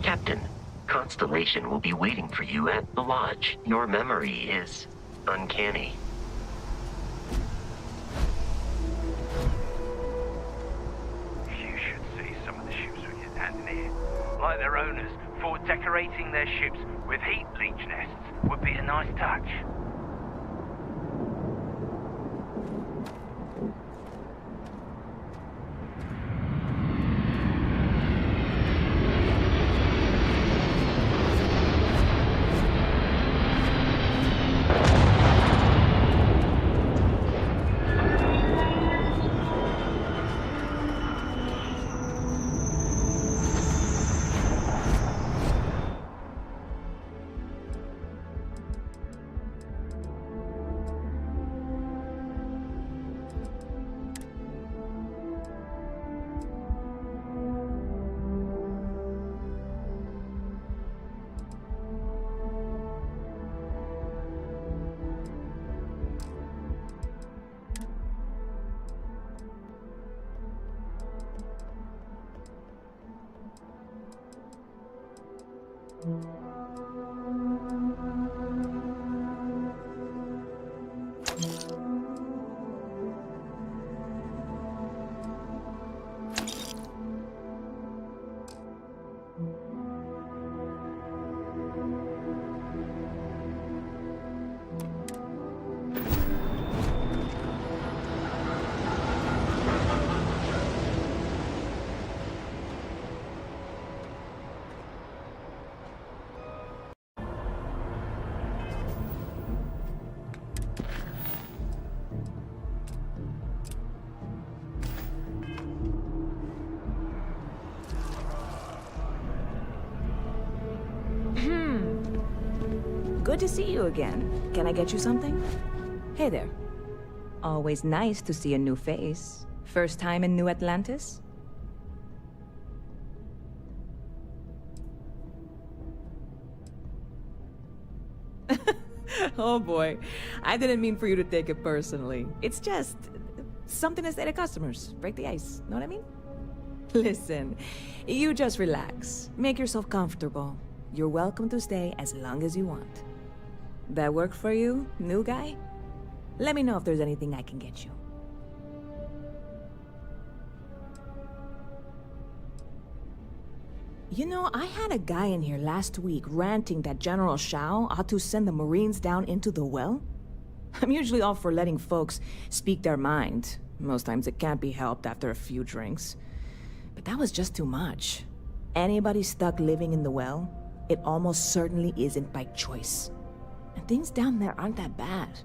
Captain, Constellation will be waiting for you at the lodge. Your memory is uncanny. You should see some of the ships when you're standing here. Like their owners thought decorating their ships with heat leech nests would be a nice touch. Good to see you again. Can I get you something? Hey there. Always nice to see a new face. First time in New Atlantis? Oh boy. I didn't mean for you to take it personally. It's just something to say to customers. Break the ice. Know what I mean? Listen, you just relax. Make yourself comfortable. You're welcome to stay as long as you want. That work for you, new guy? Let me know if there's anything I can get you. You know, I had a guy in here last week ranting that General Shao ought to send the Marines down into the well. I'm usually all for letting folks speak their mind. Most times it can't be helped after a few drinks. But that was just too much. Anybody stuck living in the well, it almost certainly isn't by choice. And things down there aren't that bad.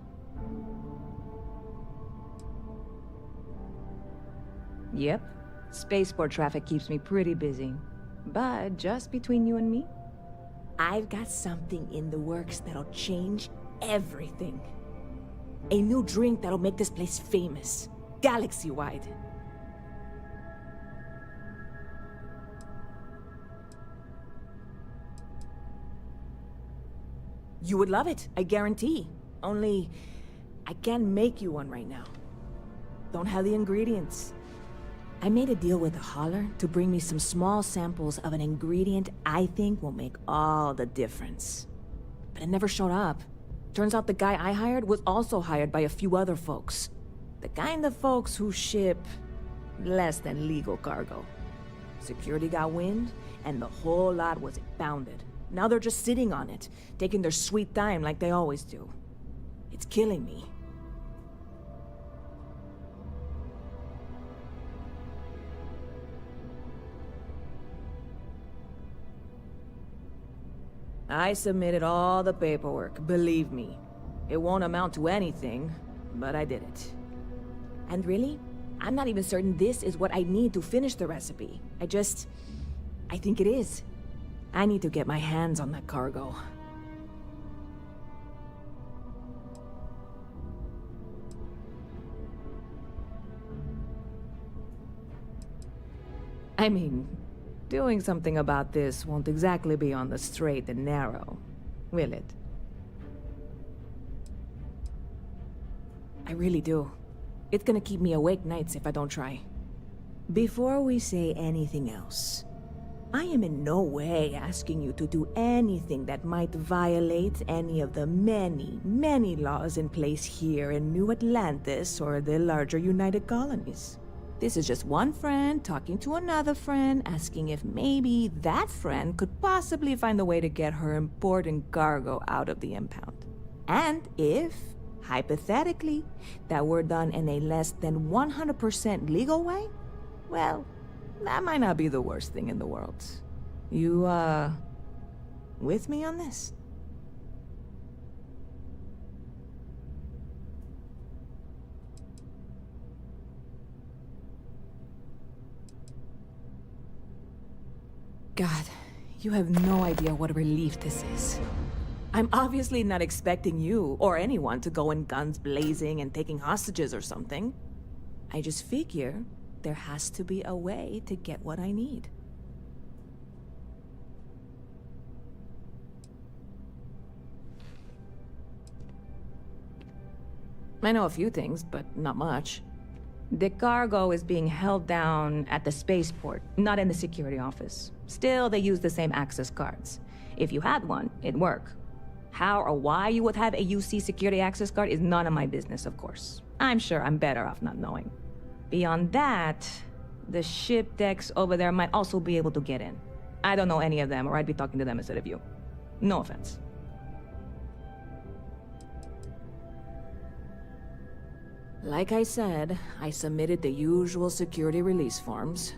Yep. Spaceport traffic keeps me pretty busy. But just between you and me, I've got something in the works that'll change everything. A new drink that'll make this place famous, galaxy-wide. You would love it, I guarantee. Only, I can't make you one right now. Don't have the ingredients. I made a deal with a hauler to bring me some small samples of an ingredient I think will make all the difference. But it never showed up. Turns out the guy I hired was also hired by a few other folks. The kind of folks who ship less than legal cargo. Security got wind, and the whole lot was impounded. Now they're just sitting on it, taking their sweet time like they always do. It's killing me. I submitted all the paperwork, believe me. It won't amount to anything, but I did it. And really, I'm not even certain this is what I need to finish the recipe. I think it is. I need to get my hands on that cargo. I mean, doing something about this won't exactly be on the straight and narrow, will it? I really do. It's gonna keep me awake nights if I don't try. Before we say anything else, I am in no way asking you to do anything that might violate any of the many, many laws in place here in New Atlantis or the larger United Colonies. This is just one friend talking to another friend, asking if maybe that friend could possibly find a way to get her important cargo out of the impound. And if, hypothetically, that were done in a less than 100% legal way, well, that might not be the worst thing in the world. You, with me on this? God, you have no idea what a relief this is. I'm obviously not expecting you or anyone to go in guns blazing and taking hostages or something. I just figure there has to be a way to get what I need. I know a few things, but not much. The cargo is being held down at the spaceport, not in the security office. Still, they use the same access cards. If you had one, it'd work. How or why you would have a UC security access card is none of my business, of course. I'm sure I'm better off not knowing. Beyond that, the ship decks over there might also be able to get in. I don't know any of them, or I'd be talking to them instead of you. No offense. Like I said, I submitted the usual security release forms.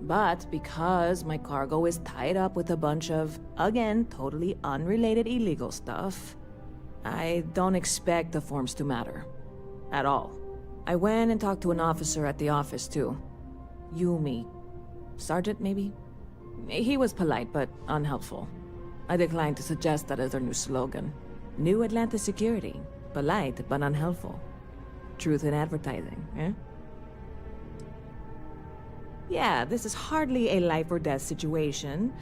But because my cargo is tied up with a bunch of, again, totally unrelated illegal stuff, I don't expect the forms to matter. At all. I went and talked to an officer at the office, too. Yumi. Sergeant, maybe? He was polite, but unhelpful. I declined to suggest that as their new slogan. New Atlantis Security. Polite, but unhelpful. Truth in advertising, eh? Yeah, this is hardly a life or death situation.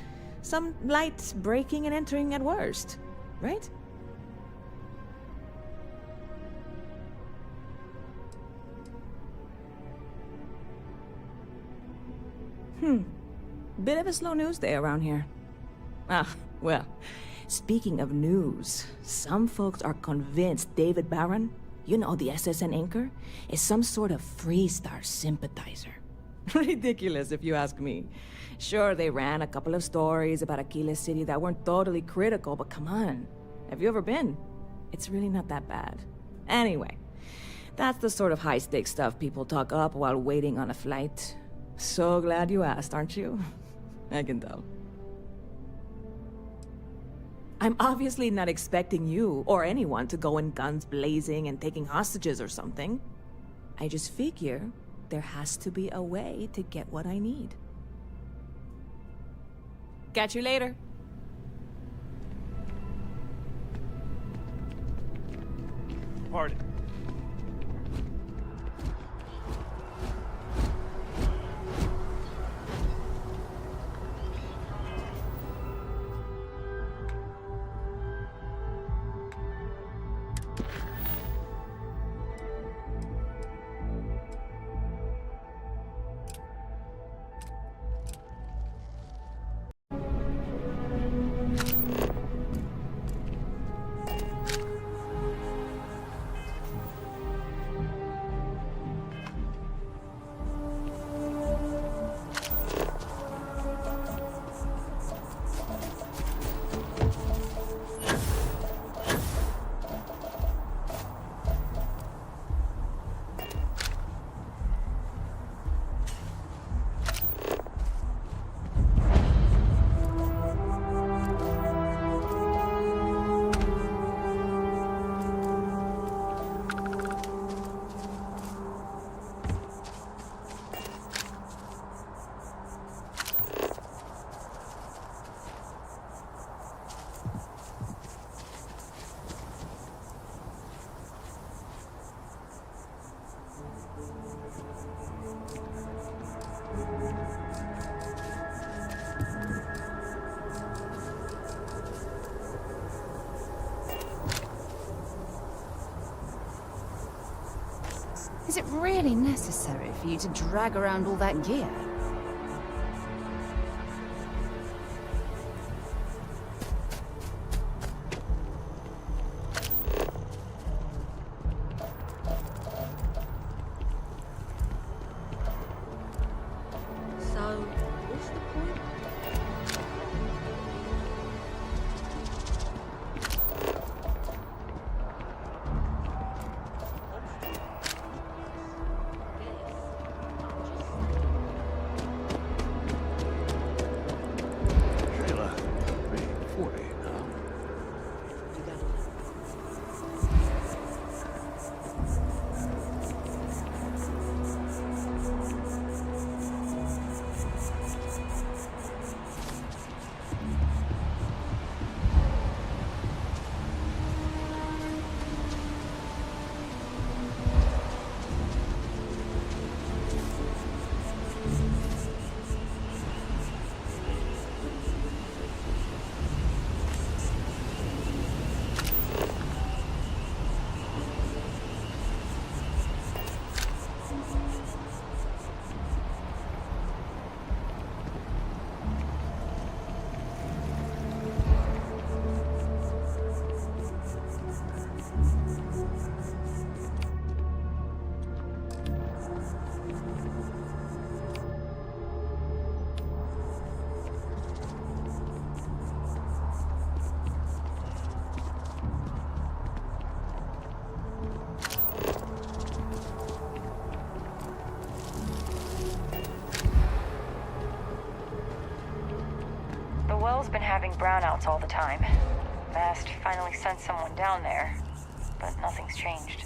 Some light breaking and entering at worst, right? Bit of a slow news day around here. Ah, well, speaking of news, some folks are convinced David Barron, you know, the SSN anchor, is some sort of Freestar sympathizer. Ridiculous, if you ask me. Sure, they ran a couple of stories about Aquila City that weren't totally critical, but come on. Have you ever been? It's really not that bad. Anyway, that's the sort of high-stakes stuff people talk up while waiting on a flight. So glad you asked, aren't you? I can tell. I'm obviously not expecting you or anyone to go in guns blazing and taking hostages or something. I just figure there has to be a way to get what I need. Catch you later. Pardon. Is it really necessary for you to drag around all that gear? So, what's the point? The well's been having brownouts all the time. Mast finally sent someone down there, but nothing's changed.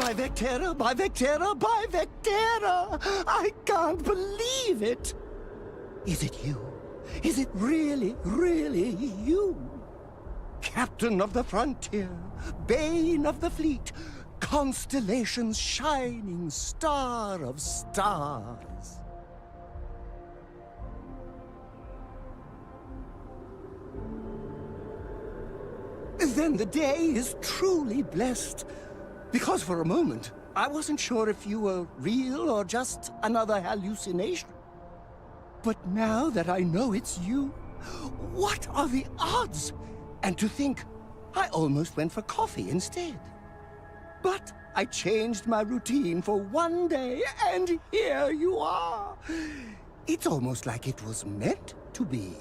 By Vectera, by Vectera, by Vectera! I can't believe it! Is it you? Is it really, really you? Captain of the frontier, bane of the fleet, constellation's shining star of stars. Then the day is truly blessed. Because for a moment, I wasn't sure if you were real or just another hallucination. But now that I know it's you, what are the odds? And to think, I almost went for coffee instead. But I changed my routine for one day, and here you are. It's almost like it was meant to be.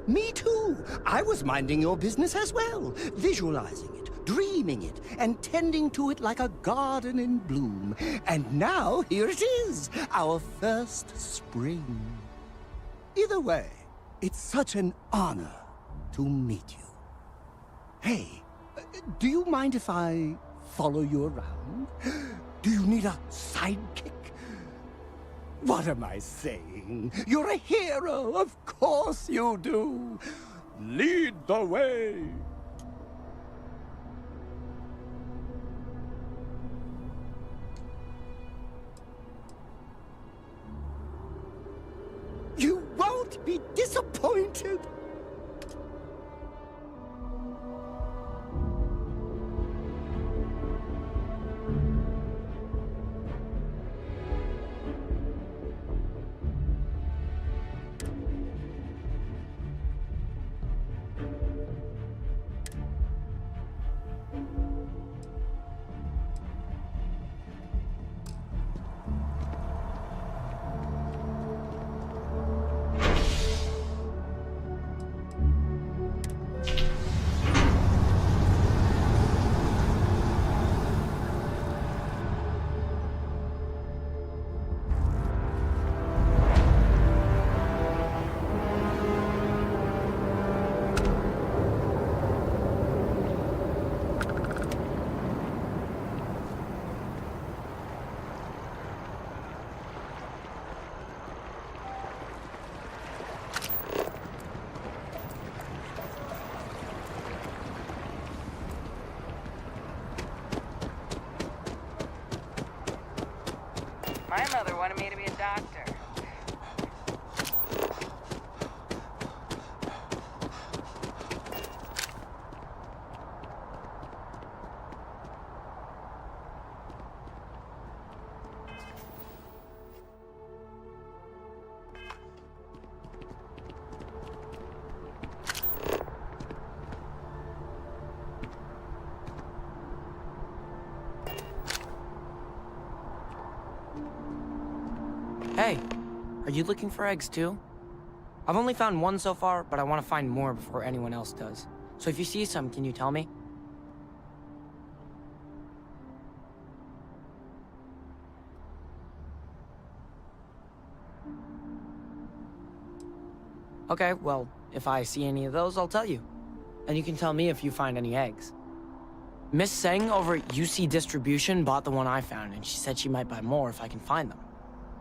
Me too. I was minding your business as well, visualizing it, dreaming it, and tending to it like a garden in bloom. And now, here it is, our first spring. Either way, it's such an honor to meet you. Hey, do you mind if I follow you around? Do you need a sidekick? What am I saying? You're a hero, of course you do. Lead the way. You won't be disappointed. My mother wanted me to be a doctor. Hey, are you looking for eggs too? I've only found one so far, but I want to find more before anyone else does. So if you see some, can you tell me? Okay, well, if I see any of those, I'll tell you. And you can tell me if you find any eggs. Miss Seng over at UC Distribution bought the one I found, and she said she might buy more if I can find them.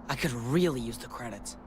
I could really use the credits.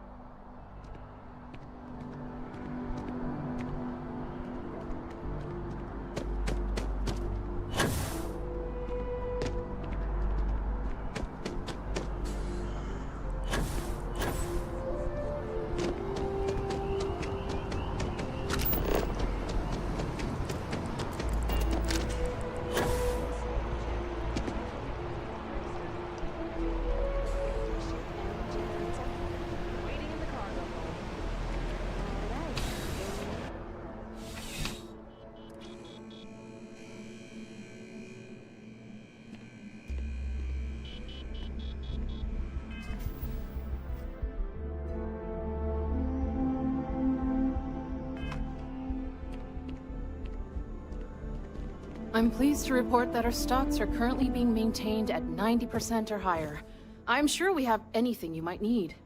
I'm pleased to report that our stocks are currently being maintained at 90% or higher. I'm sure we have anything you might need.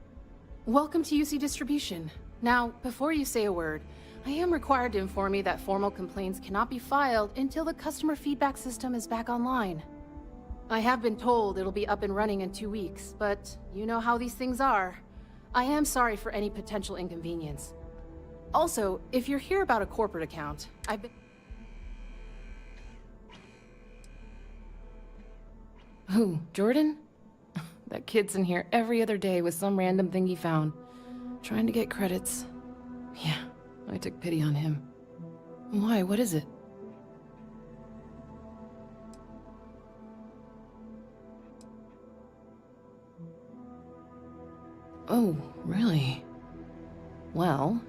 Welcome to UC Distribution. Now, before you say a word, I am required to inform you that formal complaints cannot be filed until the customer feedback system is back online. I have been told it'll be up and running in 2 weeks, but you know how these things are. I am sorry for any potential inconvenience. Also, if you're here about a corporate account, I've been... Who, Jordan? That kid's in here every other day with some random thing he found, trying to get credits. Yeah, I took pity on him. Why, what is it? Oh, really? Well,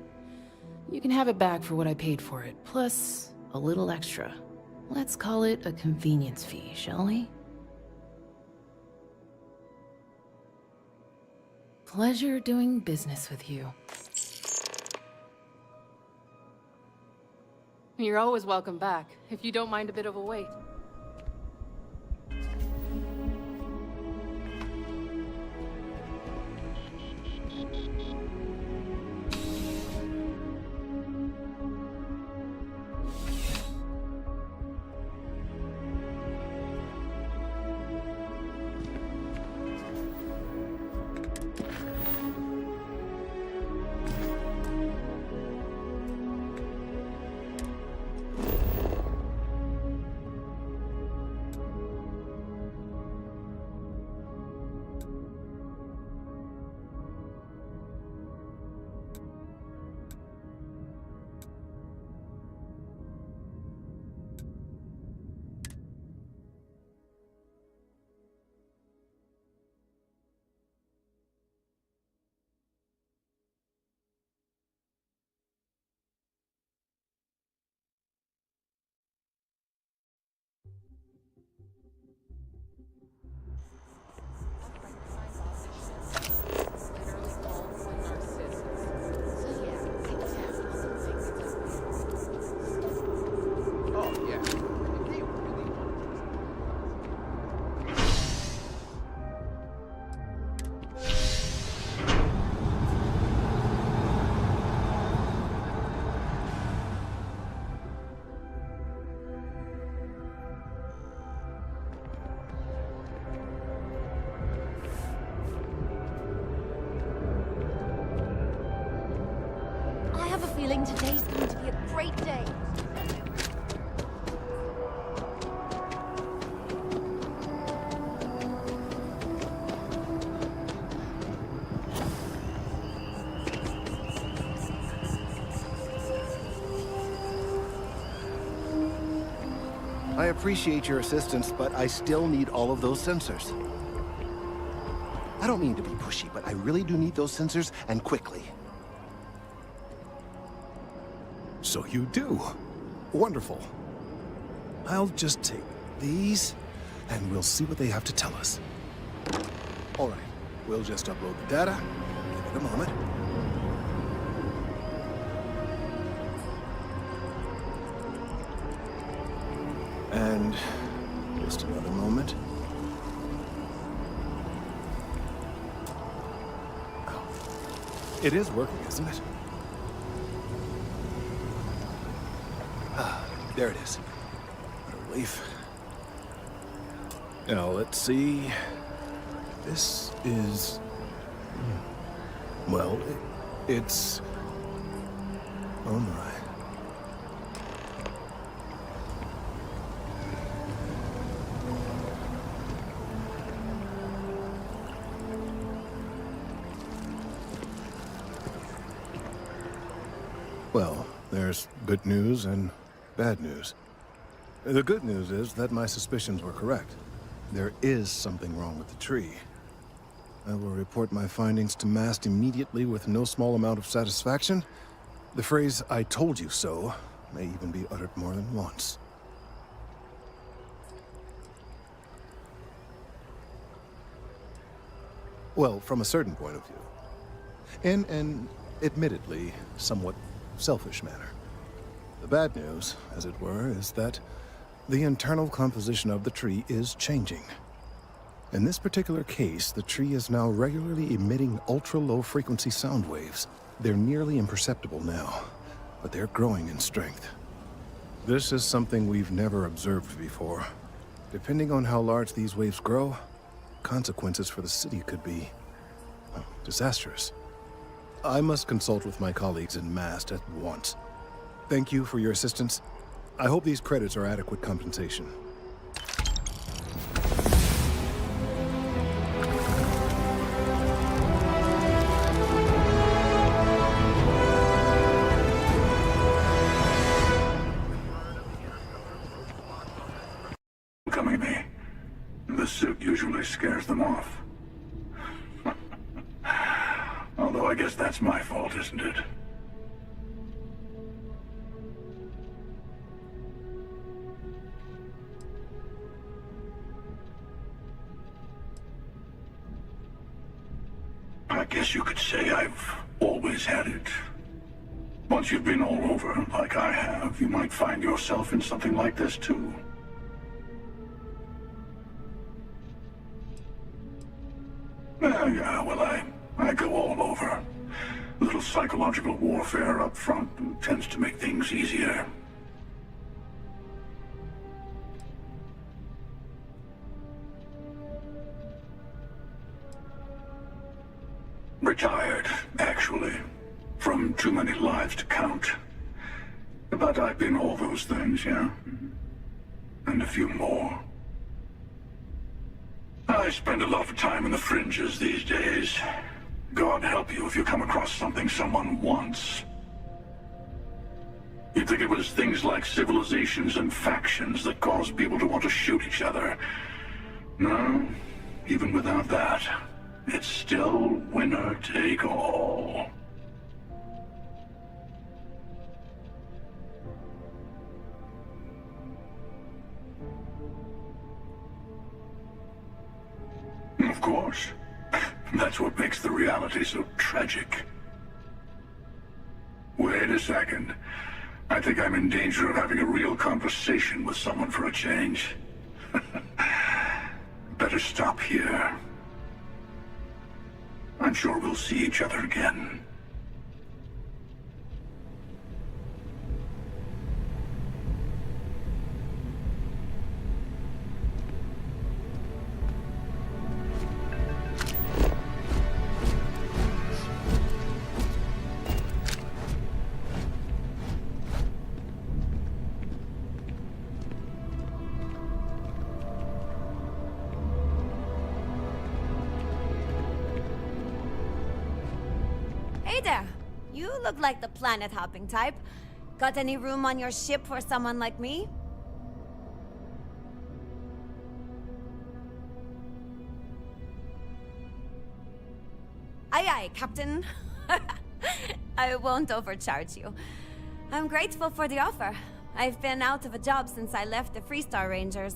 you can have it back for what I paid for it, plus a little extra. Let's call it a convenience fee, shall we? Pleasure doing business with you. You're always welcome back, if you don't mind a bit of a wait. Feeling today's going to be a great day. I appreciate your assistance, but I still need all of those sensors. I don't mean to be pushy, but I really do need those sensors, and quickly. So you do. Wonderful. I'll just take these, and we'll see what they have to tell us. All right, we'll just upload the data. Give it a moment. And just another moment. Oh. It is working, isn't it? There it is. What a relief. Now, let's see. This is... Well, it's... Oh my. Well, there's good news and bad news. The good news is that my suspicions were correct. There is something wrong with the tree. I will report my findings to MAST immediately with no small amount of satisfaction. The phrase, "I told you so," may even be uttered more than once. Well, from a certain point of view. In an, admittedly, somewhat selfish manner. The bad news, as it were, is that the internal composition of the tree is changing. In this particular case, the tree is now regularly emitting ultra-low frequency sound waves. They're nearly imperceptible now, but they're growing in strength. This is something we've never observed before. Depending on how large these waves grow, consequences for the city could be, well, disastrous. I must consult with my colleagues in MAST at once. Thank you for your assistance. I hope these credits are adequate compensation. Coming me. The suit usually scares them off. Although I guess that's my fault, isn't it? I guess you could say I've always had it. Once you've been all over, like I have, you might find yourself in something like this too. Yeah, well, I go all over. A little psychological warfare up front tends to make things easier. Retired, actually. From too many lives to count. But I've been all those things, yeah? And a few more. I spend a lot of time in the fringes these days. God help you if you come across something someone wants. You'd think it was things like civilizations and factions that cause people to want to shoot each other. No, even without that, it's still winner take all. Of course. That's what makes the reality so tragic. Wait a second. I think I'm in danger of having a real conversation with someone for a change. Better stop here. I'm sure we'll see each other again. Hey there. You look like the planet-hopping type. Got any room on your ship for someone like me? Aye, aye, Captain. I won't overcharge you. I'm grateful for the offer. I've been out of a job since I left the Freestar Rangers.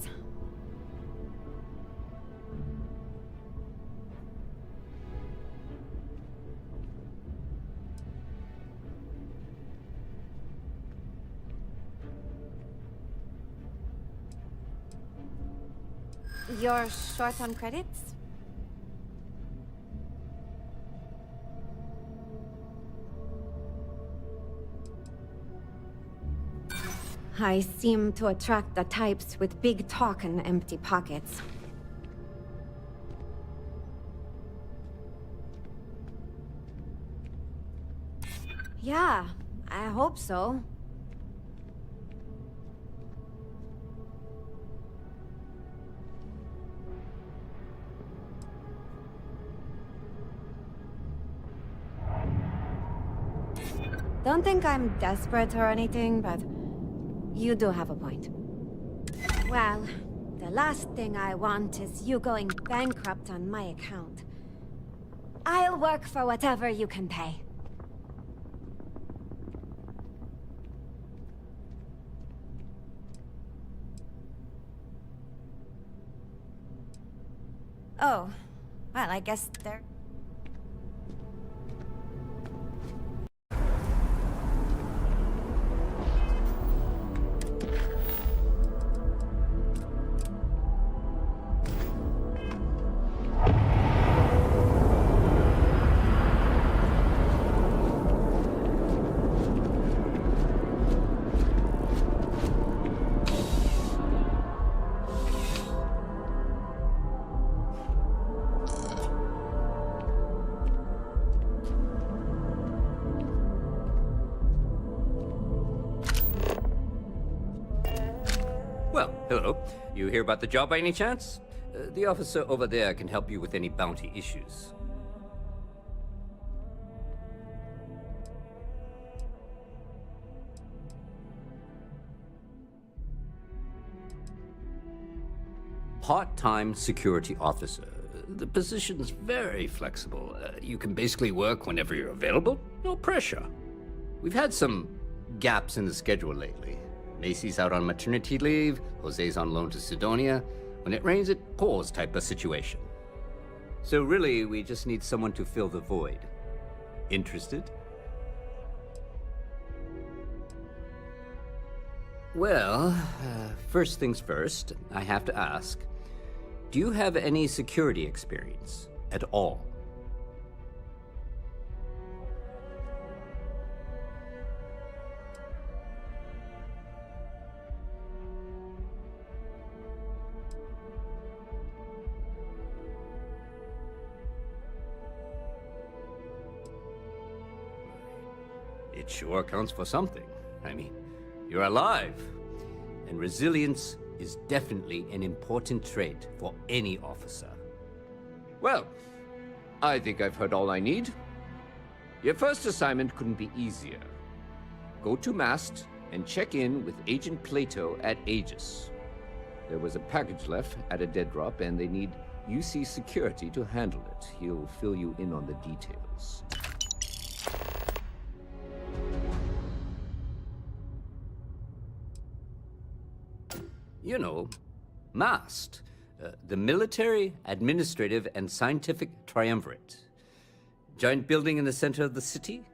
You're short on credits? I seem to attract the types with big talk and empty pockets. Yeah, I hope so. Don't think I'm desperate or anything, but you do have a point. Well, the last thing I want is you going bankrupt on my account. I'll work for whatever you can pay. Oh, well, I guess there... Hello. You hear about the job by any chance? The officer over there can help you with any bounty issues. Part-time security officer. The position's very flexible. You can basically work whenever you're available. No pressure. We've had some gaps in the schedule lately. Macy's out on maternity leave, Jose's on loan to Sidonia. When it rains, it pours type of situation. So really, we just need someone to fill the void. Interested? Well, first things first, I have to ask, do you have any security experience at all? It sure counts for something. I mean, you're alive. And resilience is definitely an important trait for any officer. Well, I think I've heard all I need. Your first assignment couldn't be easier. Go to Mast and check in with Agent Plato at Aegis. There was a package left at a dead drop, and they need UC security to handle it. He'll fill you in on the details. You know, MAST, the Military, Administrative, and Scientific Triumvirate. Giant building in the center of the city?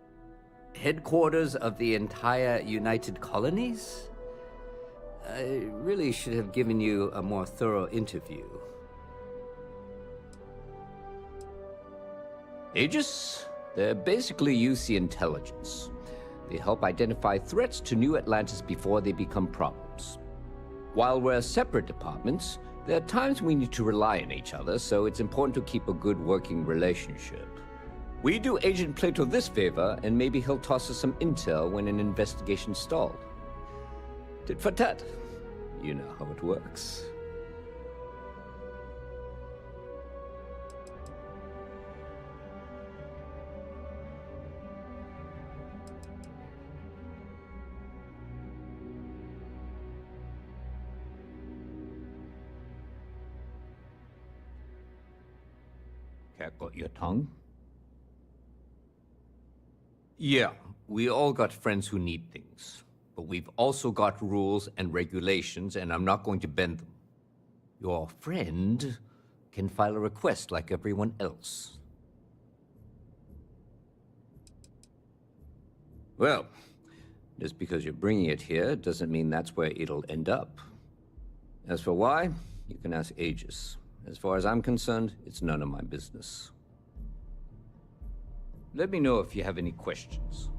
Headquarters of the entire United Colonies? I really should have given you a more thorough interview. Aegis? They're basically UC intelligence. They help identify threats to New Atlantis before they become problems. While we're separate departments, there are times we need to rely on each other, so it's important to keep a good working relationship. We do Agent Plato this favor, and maybe he'll toss us some intel when an investigation stalled. Tit for tat. You know how it works. Cat got your tongue? Yeah, we all got friends who need things. But we've also got rules and regulations, and I'm not going to bend them. Your friend can file a request like everyone else. Well, just because you're bringing it here doesn't mean that's where it'll end up. As for why, you can ask Aegis. As far as I'm concerned, it's none of my business. Let me know if you have any questions.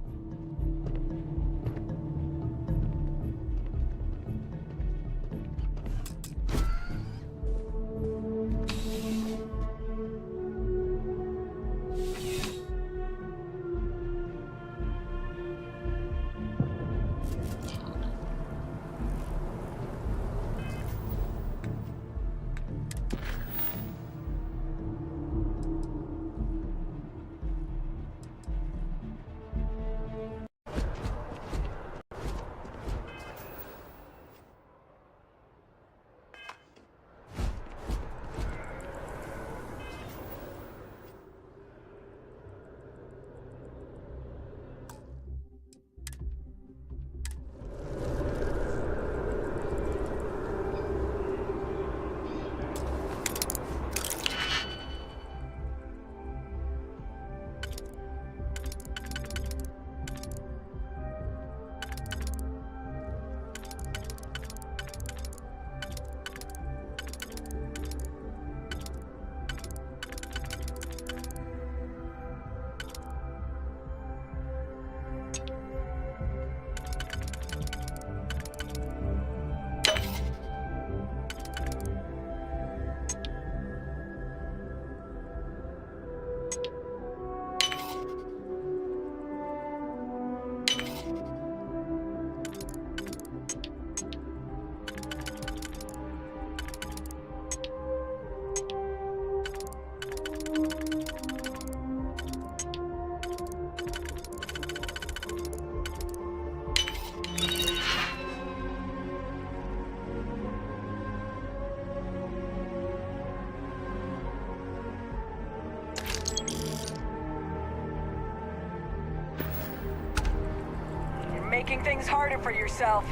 making things harder for yourself.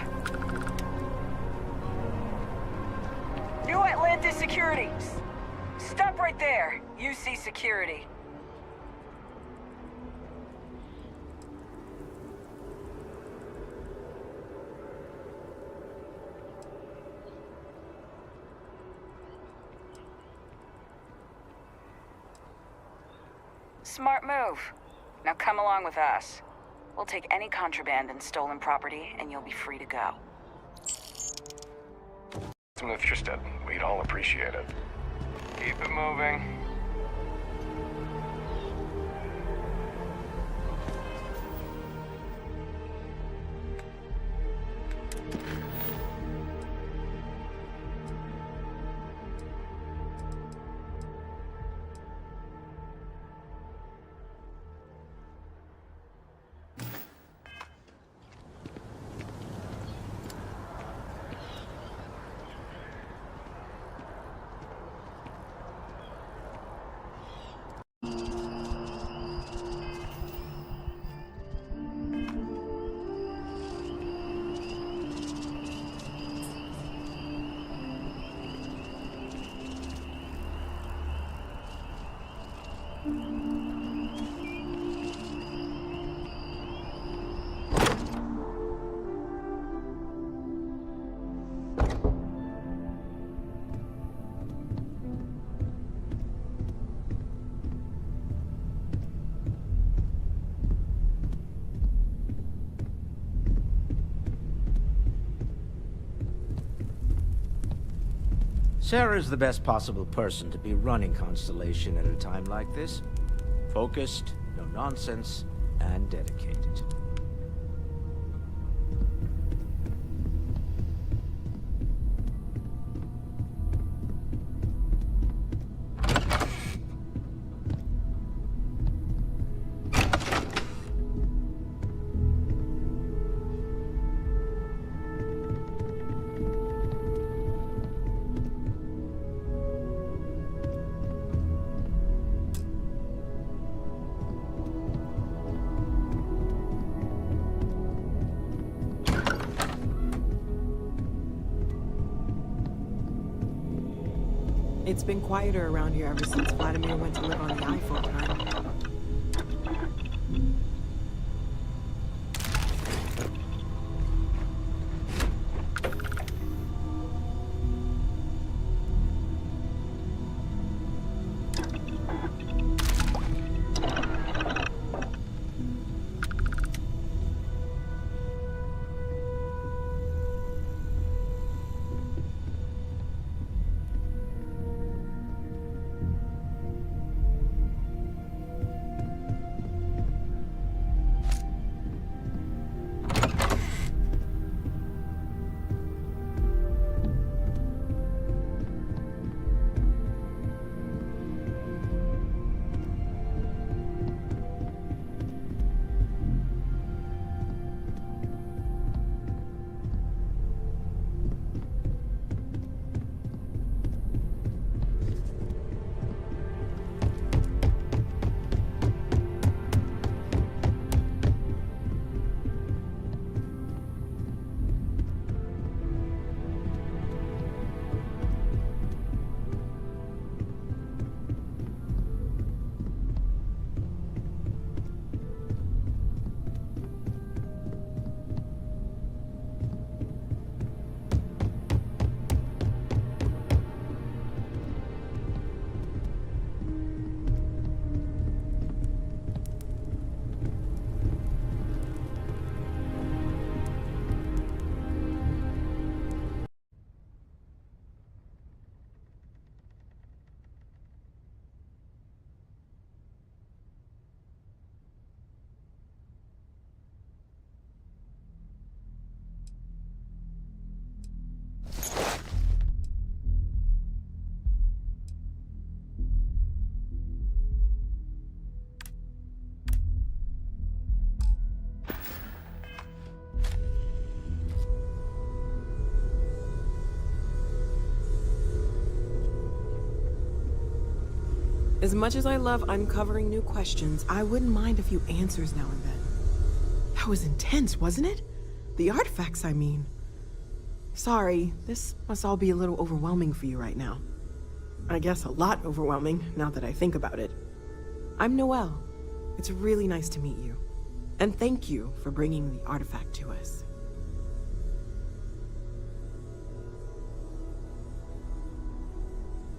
New Atlantis Security. Stop right there. UC Security. Smart move. Now come along with us. We'll take any contraband and stolen property, and you'll be free to go. I'm interested. We'd all appreciate it. Keep it moving. Sarah's the best possible person to be running Constellation at a time like this. Focused, no nonsense, and dedicated. It's been quieter around here ever since Vladimir went to live on the iPhone, huh? As much as I love uncovering new questions, I wouldn't mind a few answers now and then. That was intense, wasn't it? The artifacts, I mean. Sorry, this must all be a little overwhelming for you right now. I guess a lot overwhelming, now that I think about it. I'm Noelle. It's really nice to meet you. And thank you for bringing the artifact to us.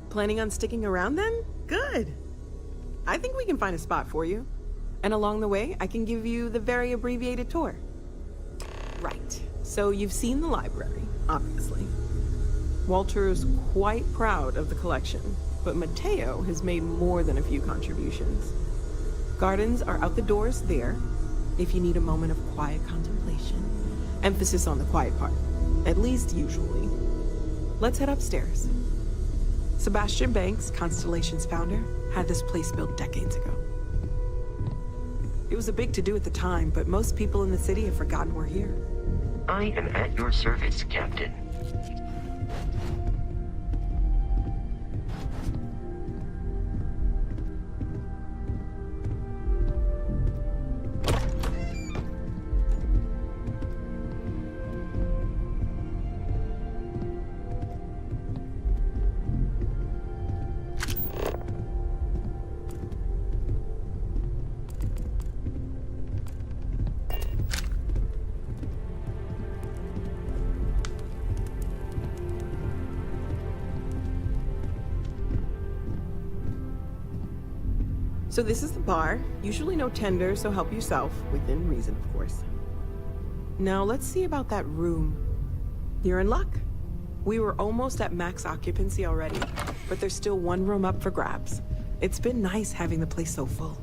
Planning on sticking around then? Good. I think we can find a spot for you. And along the way, I can give you the very abbreviated tour. Right. So you've seen the library, obviously. Walter's quite proud of the collection, but Mateo has made more than a few contributions. Gardens are out the doors there, if you need a moment of quiet contemplation. Emphasis on the quiet part, at least usually. Let's head upstairs. Sebastian Banks, Constellation's founder, had this place built decades ago. It was a big to-do at the time, but most people in the city have forgotten we're here. I am at your service, Captain. So this is the bar. Usually no tender, so help yourself, within reason, of course. Now let's see about that room. You're in luck. We were almost at max occupancy already, but there's still one room up for grabs. It's been nice having the place so full.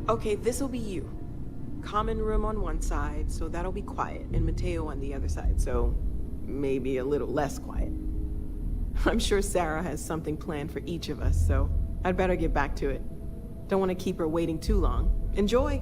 Okay, this'll be you. Common room on one side, so that'll be quiet, and Mateo on the other side, so maybe a little less quiet. I'm sure Sarah has something planned for each of us, so I'd better get back to it. Don't want to keep her waiting too long. Enjoy!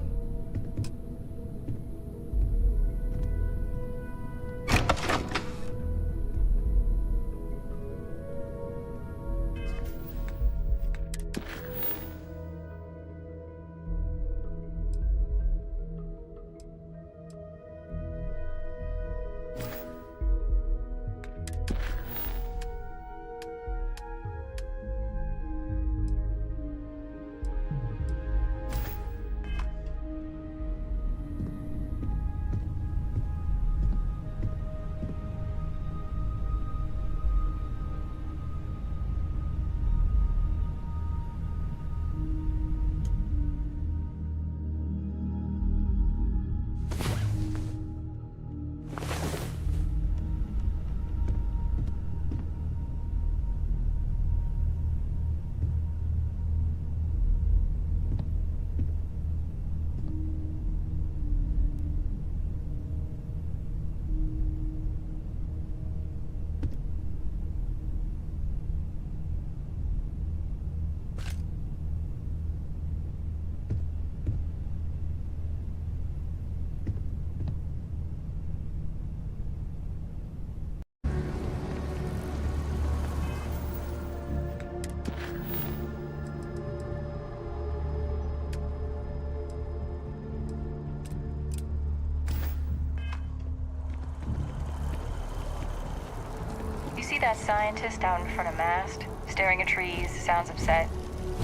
See that scientist out in front of mast? Staring at trees, sounds upset.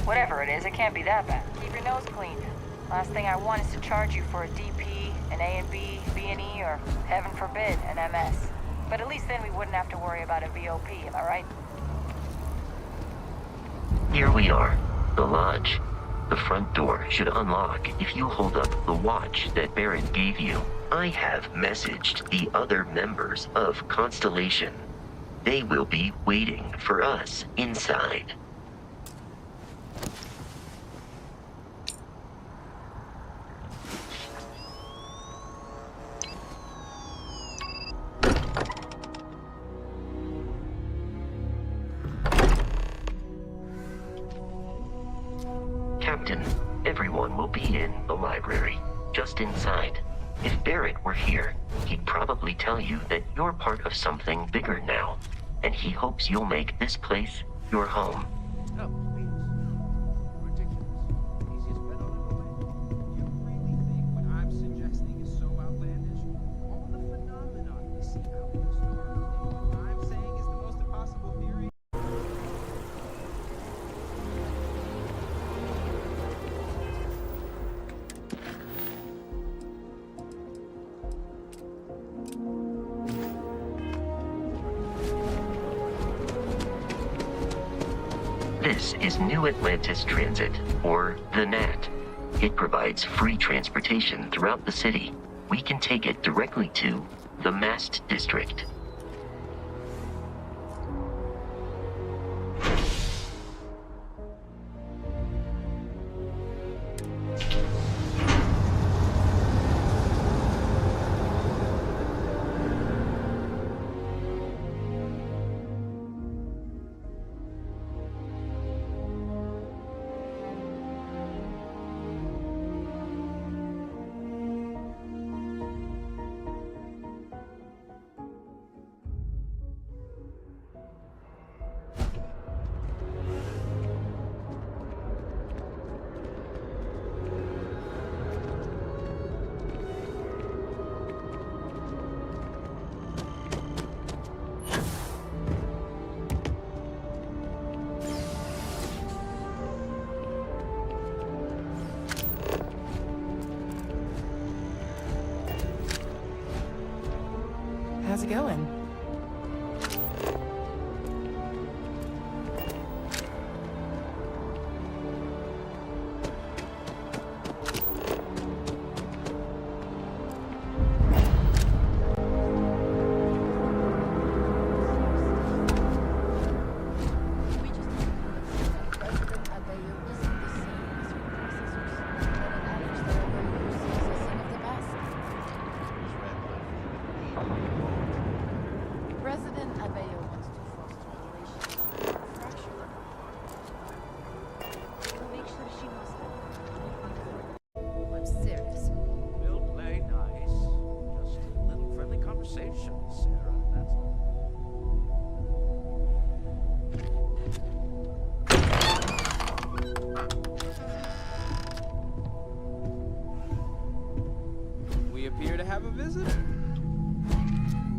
Whatever it is, it can't be that bad. Keep your nose clean. Last thing I want is to charge you for a DP, an A and B, B&E, or heaven forbid, an MS. But at least then we wouldn't have to worry about a VOP, am I right? Here we are, the lodge. The front door should unlock if you hold up the watch that Barrett gave you. I have messaged the other members of Constellation. They will be waiting for us inside. Captain. Everyone will be in the library, just inside. If Barrett were here, he'd probably tell you that you're part of something bigger now, and he hopes you'll make this place your home. Oh, please. Ridiculous. Easiest bet on the way. You really think what I'm suggesting is so outlandish? All the phenomenon we see out in the stars, what I'm saying is the most impossible theory. This is New Atlantis Transit, or the NAT. It provides free transportation throughout the city. We can take it directly to the Mast District. How's it going?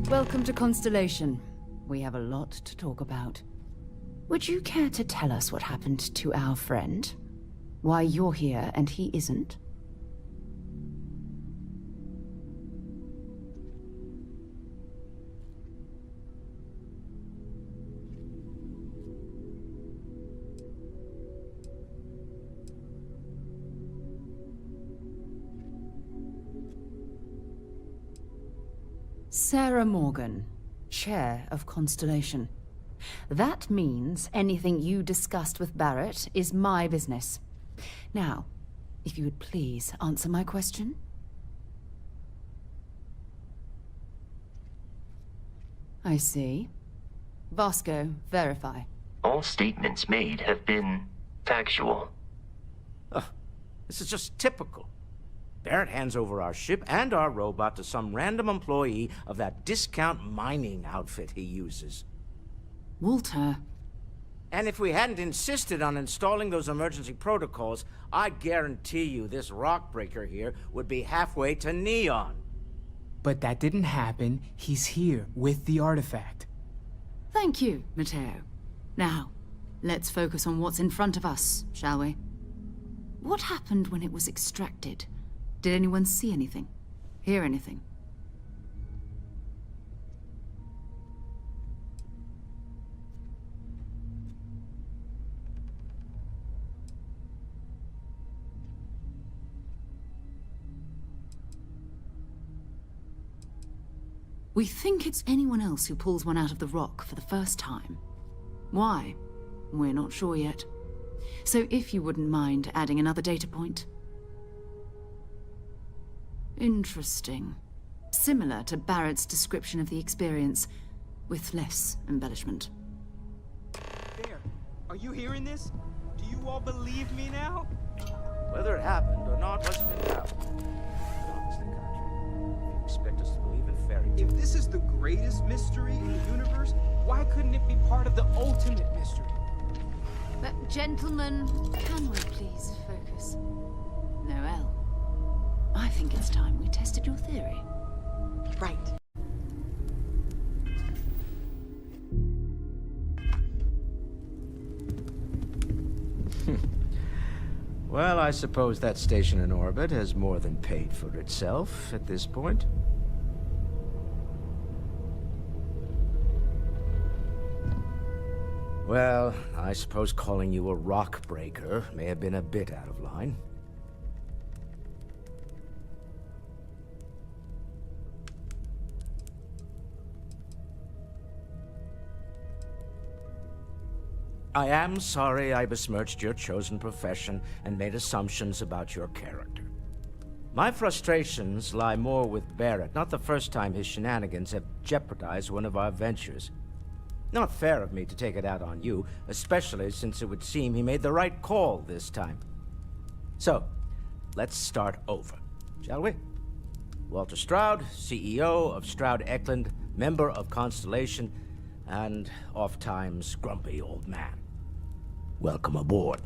Welcome to Constellation. We have a lot to talk about. Would you care to tell us what happened to our friend? Why you're here and he isn't? Sarah Morgan, Chair of Constellation. That means anything you discussed with Barrett is my business. Now, if you would please answer my question. I see. Vasco, verify. All statements made have been factual. This is just typical. Barrett hands over our ship and our robot to some random employee of that discount mining outfit he uses. Walter. And if we hadn't insisted on installing those emergency protocols, I guarantee you this rock breaker here would be halfway to Neon. But that didn't happen. He's here with the artifact. Thank you, Matteo. Now, let's focus on what's in front of us, shall we? What happened when it was extracted? Did anyone see anything? Hear anything? We think it's anyone else who pulls one out of the rock for the first time. Why? We're not sure yet. So if you wouldn't mind adding another data point. Interesting. Similar to Barrett's description of the experience, with less embellishment. There. Are you hearing this? Do you all believe me now? Whether it happened or not wasn't in doubt. But honestly, Katjaa, if you expect us to believe in fairy tales... If this is the greatest mystery in the universe, why couldn't it be part of the ultimate mystery? But gentlemen, can we please focus? Noel, I think it's time we tested your theory. Right. Well, I suppose that station in orbit has more than paid for itself at this point. Well, I suppose calling you a rock breaker may have been a bit out of line. I am sorry I besmirched your chosen profession and made assumptions about your character. My frustrations lie more with Barrett, not the first time his shenanigans have jeopardized one of our ventures. Not fair of me to take it out on you, especially since it would seem he made the right call this time. So, let's start over, shall we? Walter Stroud, CEO of Stroud-Eklund, member of Constellation, and oft-times grumpy old man. Welcome aboard.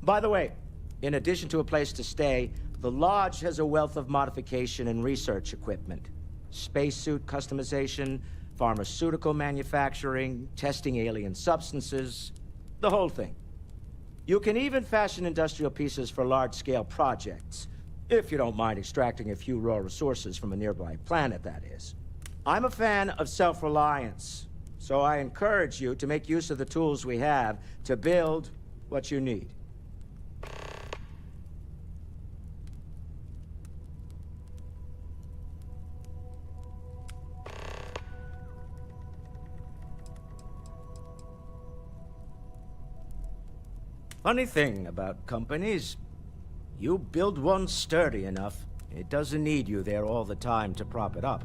By the way, in addition to a place to stay, the Lodge has a wealth of modification and research equipment. Spacesuit customization, pharmaceutical manufacturing, testing alien substances, the whole thing. You can even fashion industrial pieces for large-scale projects, if you don't mind extracting a few raw resources from a nearby planet, that is. I'm a fan of self-reliance, so I encourage you to make use of the tools we have to build what you need. Funny thing about companies, you build one sturdy enough, it doesn't need you there all the time to prop it up.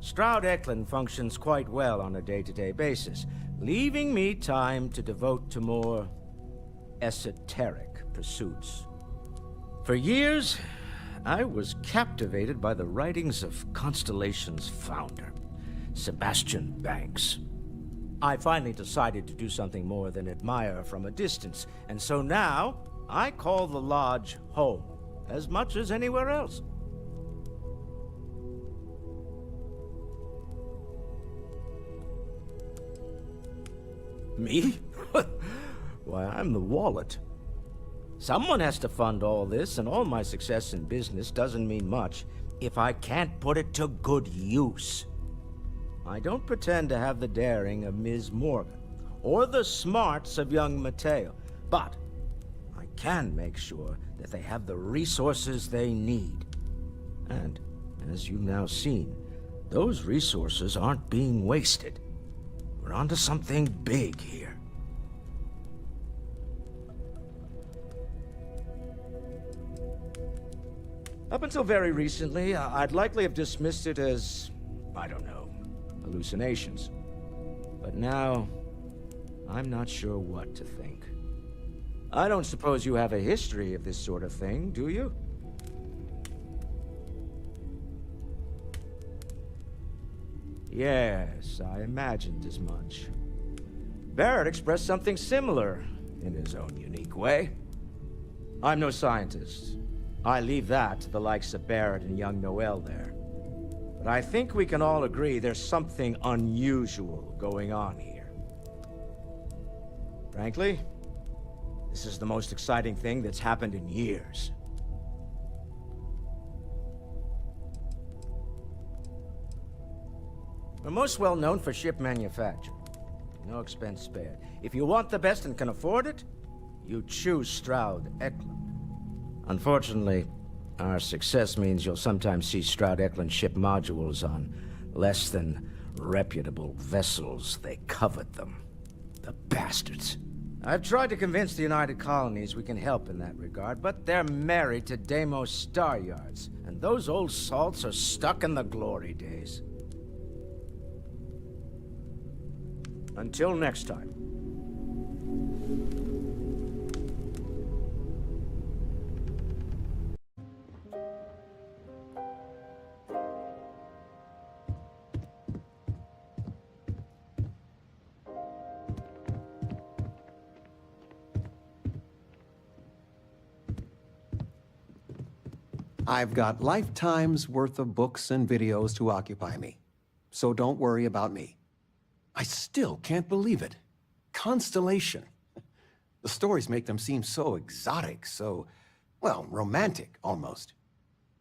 Stroud-Eklund functions quite well on a day-to-day basis, leaving me time to devote to more esoteric pursuits. For years, I was captivated by the writings of Constellation's founder, Sebastian Banks. I finally decided to do something more than admire from a distance, and so now I call the Lodge home, as much as anywhere else. Me? Why, I'm the wallet. Someone has to fund all this, and all my success in business doesn't mean much if I can't put it to good use. I don't pretend to have the daring of Ms. Morgan, or the smarts of young Mateo, but I can make sure that they have the resources they need. And, as you've now seen, those resources aren't being wasted. We're onto something big here. Up until very recently, I'd likely have dismissed it as, I don't know, hallucinations. But now, I'm not sure what to think. I don't suppose you have a history of this sort of thing, do you? Yes, I imagined as much. Barrett expressed something similar, in his own unique way. I'm no scientist. I leave that to the likes of Barrett and young Noel there. But I think we can all agree there's something unusual going on here. Frankly, this is the most exciting thing that's happened in years. We're most well known for ship manufacture. No expense spared. If you want the best and can afford it, you choose Stroud-Eklund. Unfortunately, our success means you'll sometimes see Stroud-Eklund ship modules on less than reputable vessels. They covet them. The bastards. I've tried to convince the United Colonies we can help in that regard, but they're married to Deimos Star Yards, and those old salts are stuck in the glory days. Until next time. I've got lifetimes worth of books and videos to occupy me, so don't worry about me. I still can't believe it. Constellation. The stories make them seem so exotic, so, well, romantic, almost.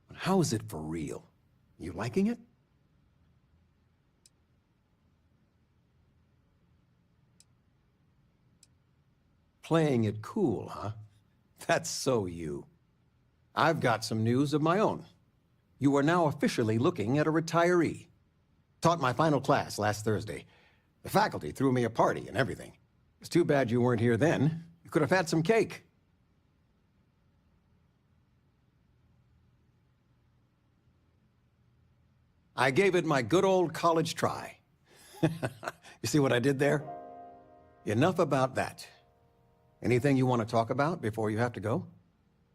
But how is it for real? You liking it? Playing it cool, huh? That's so you. I've got some news of my own. You are now officially looking at a retiree. Taught my final class last Thursday. The faculty threw me a party and everything. It's too bad you weren't here then. You could have had some cake. I gave it my good old college try. You see what I did there? Enough about that. Anything you want to talk about before you have to go?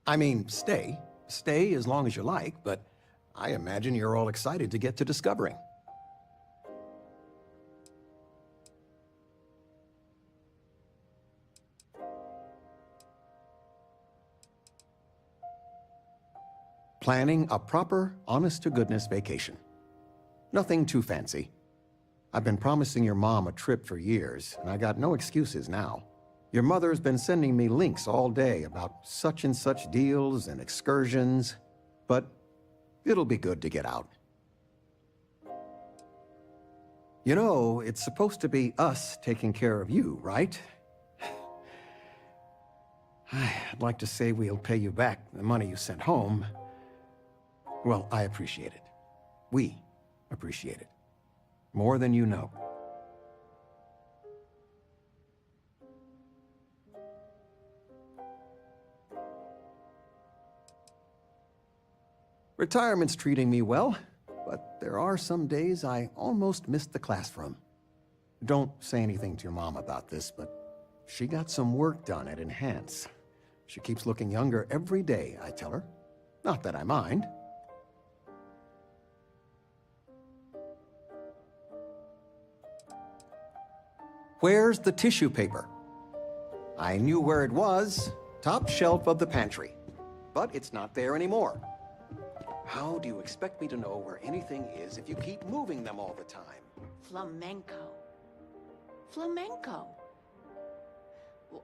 I mean, stay. Stay as long as you like, but I imagine you're all excited to get to discovering. Planning a proper, honest-to-goodness vacation. Nothing too fancy. I've been promising your mom a trip for years, and I got no excuses now. Your mother's been sending me links all day about such and such deals and excursions, but it'll be good to get out. You know, it's supposed to be us taking care of you, right? I'd like to say we'll pay you back the money you sent home. Well, I appreciate it. We appreciate it. More than you know. Retirement's treating me well, but there are some days I almost missed the classroom. Don't say anything to your mom about this, but she got some work done at Enhance. She keeps looking younger every day, I tell her. Not that I mind. Where's the tissue paper? I knew where it was, top shelf of the pantry, but it's not there anymore. How do you expect me to know where anything is if you keep moving them all the time? Flamenco. Flamenco.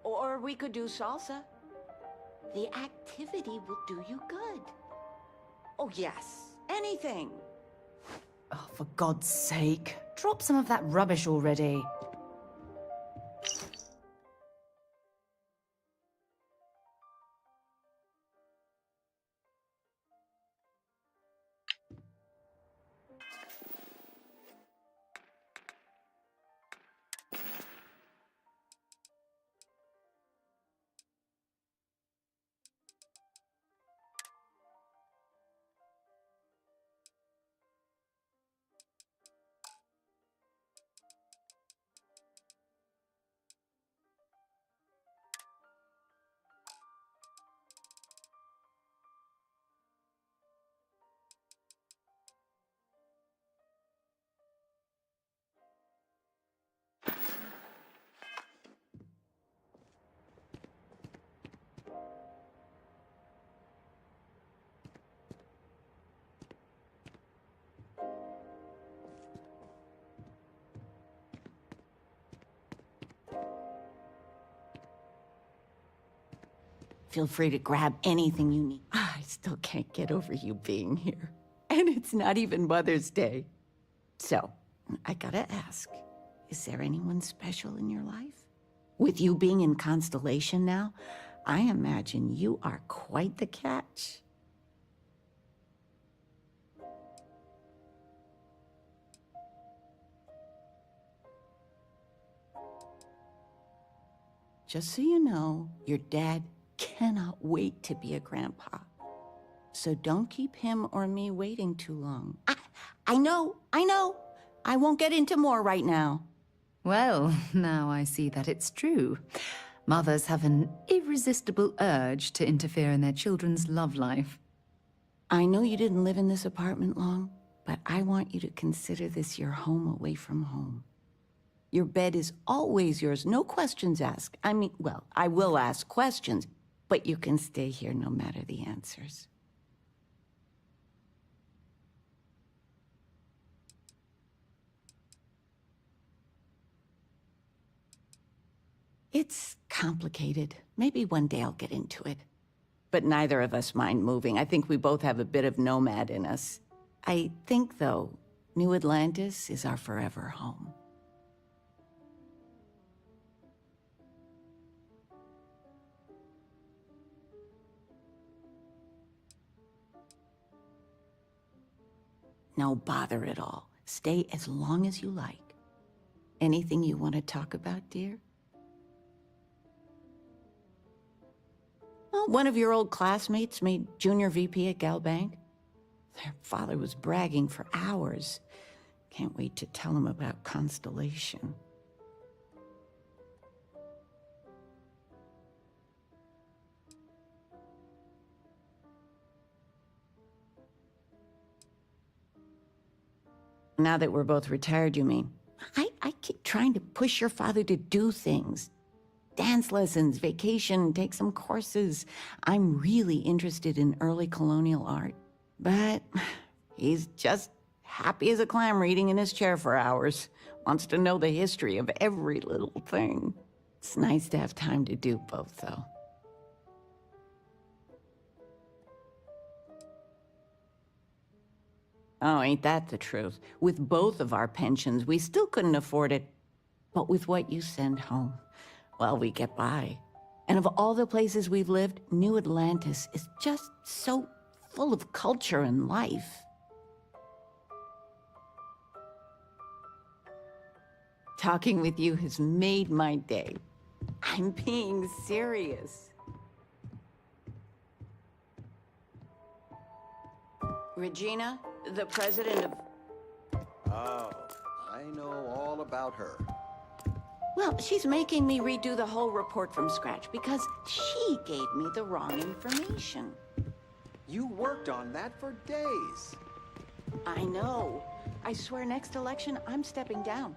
Or we could do salsa. The activity will do you good. Oh, yes. Anything. Oh, for God's sake. Drop some of that rubbish already. Feel free to grab anything you need. I still can't get over you being here. And it's not even Mother's Day. So, I gotta ask, is there anyone special in your life? With you being in Constellation now, I imagine you are quite the catch. Just so you know, your dad cannot wait to be a grandpa. So don't keep him or me waiting too long. I know. I won't get into more right now. Well, now I see that it's true. Mothers have an irresistible urge to interfere in their children's love life. I know you didn't live in this apartment long, but I want you to consider this your home away from home. Your bed is always yours, no questions asked. I mean, well, I will ask questions, but you can stay here no matter the answers. It's complicated. Maybe one day I'll get into it. But neither of us mind moving. I think we both have a bit of nomad in us. I think, though, New Atlantis is our forever home. No bother at all. Stay as long as you like. Anything you want to talk about, dear? Well, one of your old classmates made junior VP at Gal Bank. Their father was bragging for hours. Can't wait to tell him about Constellation. Now that we're both retired, you mean? I keep trying to push your father to do things. Dance lessons, vacation, take some courses. I'm really interested in early colonial art. But he's just happy as a clam reading in his chair for hours. Wants to know the history of every little thing. It's nice to have time to do both, though. Oh, ain't that the truth? With both of our pensions, we still couldn't afford it. But with what you send home, well, we get by. And of all the places we've lived, New Atlantis is just so full of culture and life. Talking with you has made my day. I'm being serious. Regina, the president of... Oh, I know all about her. Well, she's making me redo the whole report from scratch because she gave me the wrong information. You worked on that for days. I know. I swear next election, I'm stepping down.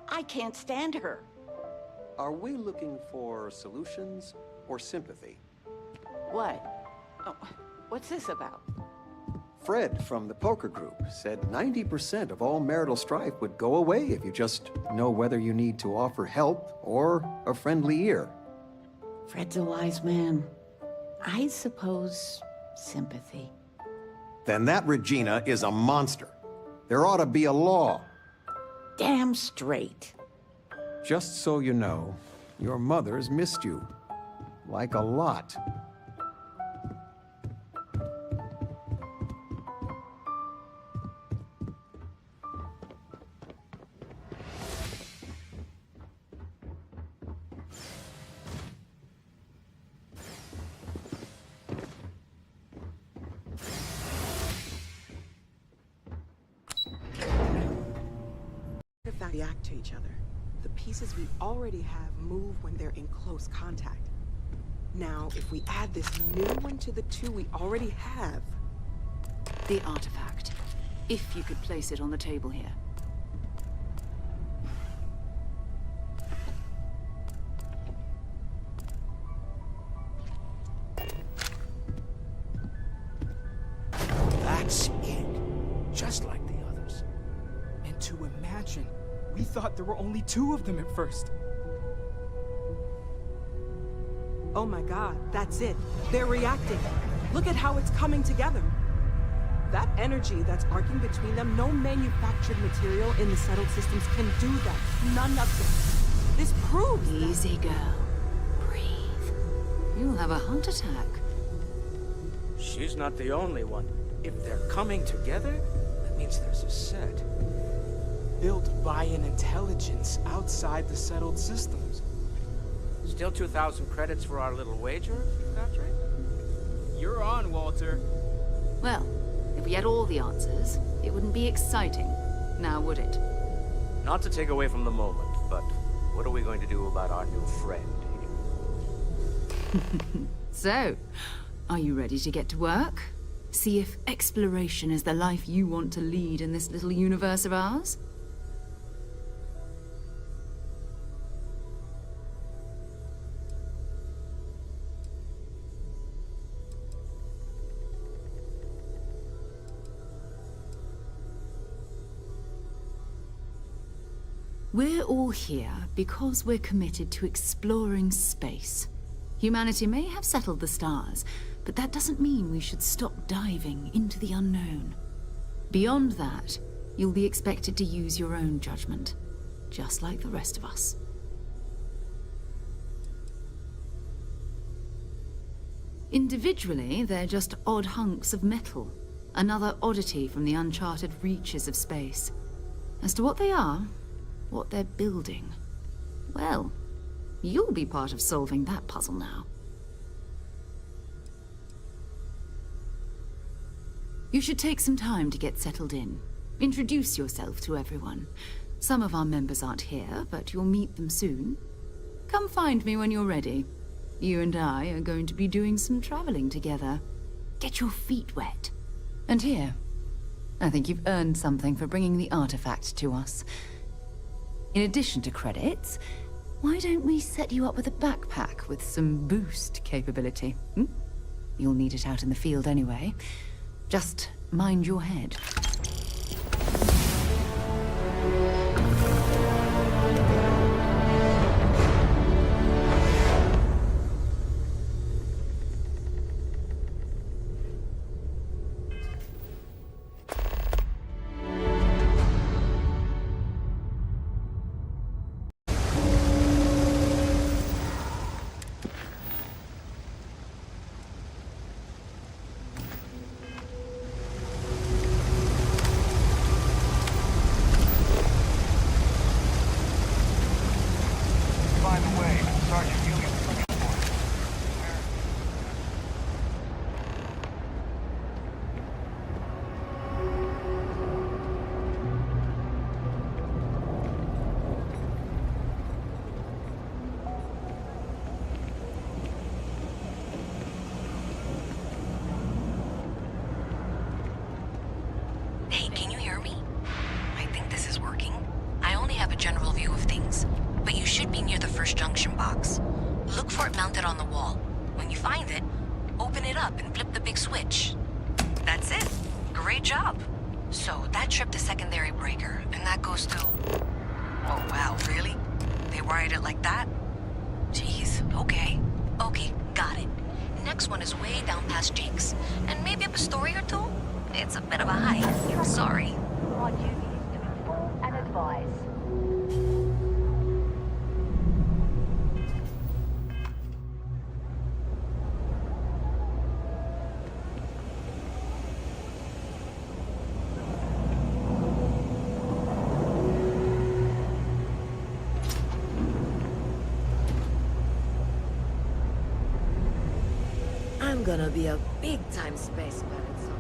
I can't stand her. Are we looking for solutions or sympathy? What? Oh, what's this about? Fred from the poker group said 90% of all marital strife would go away if you just know whether you need to offer help or a friendly ear. Fred's a wise man. I suppose sympathy. Then that Regina is a monster. There ought to be a law. Damn straight. Just so you know, your mother's missed you. Like a lot. React to each other. The pieces we already have move when they're in close contact. Now, if we add this new one to the two we already have... The artifact. If you could place it on the table here. That's it. Just like the others. And to imagine, we thought there were only 2 of them at first. Oh my god, that's it. They're reacting. Look at how it's coming together. That energy that's arcing between them, no manufactured material in the settled systems can do that. None of them. This proves Easy, girl. Breathe. You'll have a heart attack. She's not the only one. If they're coming together, that means there's a set. Built by an intelligence outside the settled systems. Still 2,000 credits for our little wager, Patrick? You're on, Walter. Well, if we had all the answers, it wouldn't be exciting, now would it? Not to take away from the moment, but what are we going to do about our new friend here? So, are you ready to get to work? See if exploration is the life you want to lead in this little universe of ours? We're all here because we're committed to exploring space. Humanity may have settled the stars, but that doesn't mean we should stop diving into the unknown. Beyond that, you'll be expected to use your own judgment, just like the rest of us. Individually, they're just odd hunks of metal, another oddity from the uncharted reaches of space. As to what they are, what they're building, well, you'll be part of solving that puzzle now. You should take some time to get settled in. Introduce yourself to everyone. Some of our members aren't here, but you'll meet them soon. Come find me when you're ready. You and I are going to be doing some traveling together. Get your feet wet. And here, I think you've earned something for bringing the artifact to us. In addition to credits, why don't we set you up with a backpack with some boost capability? You'll need it out in the field anyway. Just mind your head. Hey, can you hear me? I think this is working. I only have a general view of things, but you should be near the first junction box. Look for it mounted on the wall. When you find it, open it up and flip the big switch. That's it. Great job. So that tripped the secondary breaker, and that goes to... Oh wow, really? They wired it like that? Jeez, okay. Okay, got it. Next one is way down past Jake's, and maybe up a story or two? It's a bit of a hike. Sorry. Our duty is to inform and advise. I'm gonna be a big-time space pirate someday.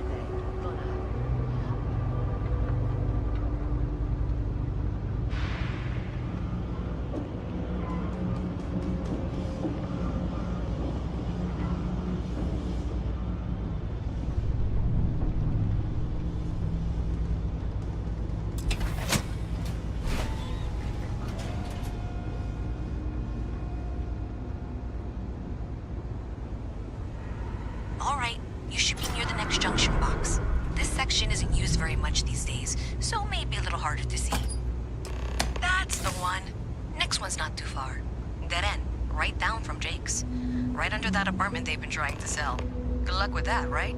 All right, you should be near the next junction box. This section isn't used very much these days, so maybe a little harder to see. That's the one. Next one's not too far. Dead end, right down from Jake's. Right under that apartment they've been trying to sell. Good luck with that, right?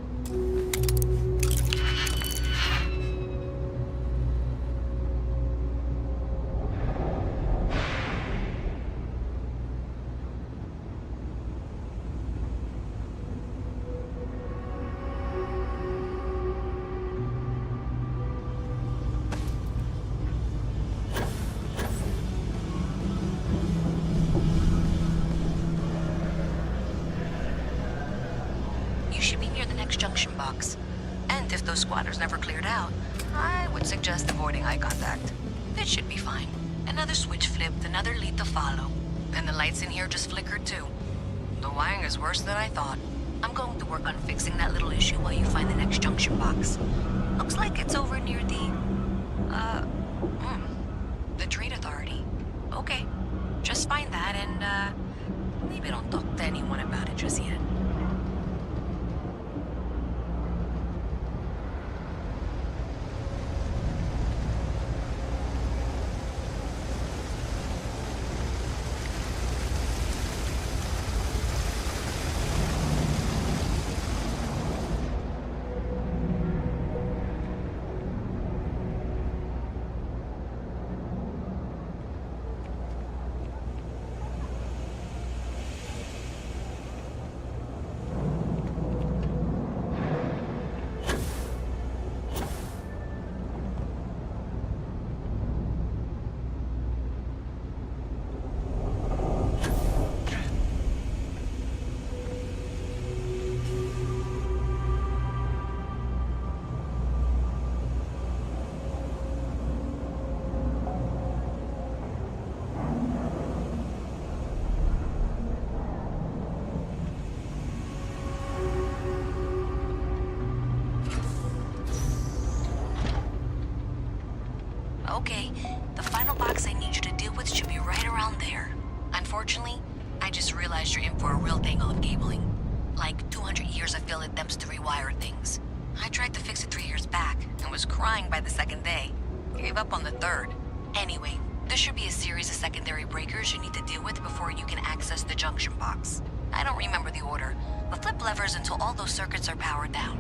Should be near the next junction box. And if those squatters never cleared out, I would suggest avoiding eye contact. It should be fine. Another switch flipped, another lead to follow. And the lights in here just flickered too. The wiring is worse than I thought. I'm going to work on fixing that little issue while you find the next junction box. Looks like it's over near the Trade Authority. Okay, just find that and, maybe don't talk to anyone about it just yet. Okay, the final box I need you to deal with should be right around there. Unfortunately, I just realized you're in for a real tangle of cabling. Like 200 years of field attempts to rewire things. I tried to fix it 3 years back and was crying by the second day. Gave up on the third. Anyway, there should be a series of secondary breakers you need to deal with before you can access the junction box. I don't remember the order, but flip levers until all those circuits are powered down.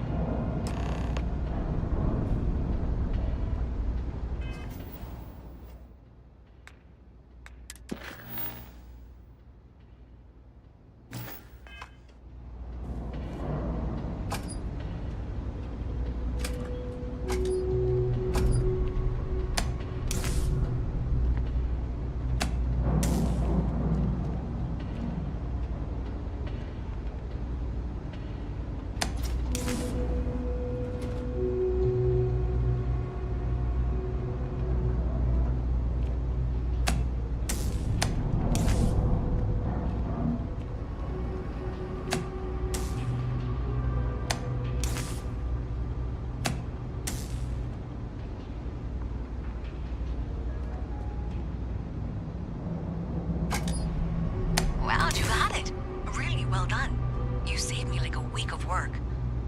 Wow, you got it. Really well done. You saved me like a week of work.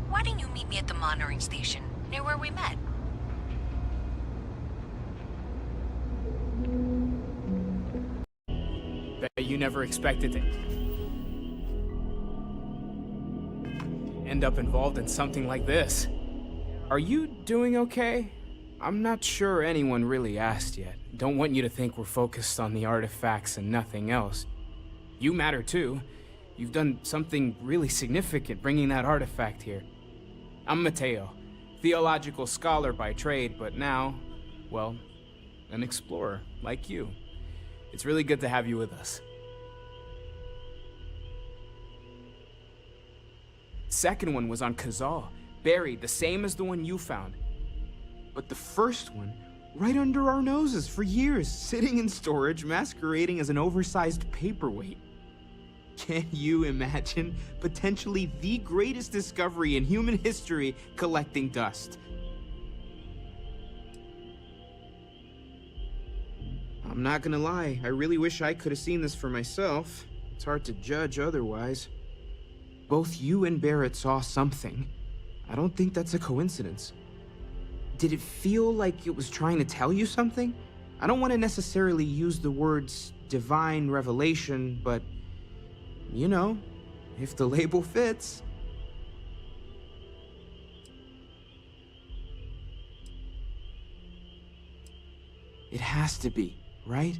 Why didn't you meet me at the monitoring station, near where we met? Bet you never expected to end up involved in something like this. Are you doing okay? I'm not sure anyone really asked yet. Don't want you to think we're focused on the artifacts and nothing else. You matter too. You've done something really significant bringing that artifact here. I'm Mateo, theological scholar by trade, but now, well, an explorer like you. It's really good to have you with us. Second one was on Kazal, buried, the same as the one you found. But the first one, right under our noses for years, sitting in storage, masquerading as an oversized paperweight. Can you imagine potentially the greatest discovery in human history collecting dust? I'm not gonna lie, I really wish I could have seen this for myself. It's hard to judge otherwise. Both you and Barrett saw something. I don't think that's a coincidence. Did it feel like it was trying to tell you something? I don't want to necessarily use the words divine revelation, but you know, if the label fits. It has to be, right?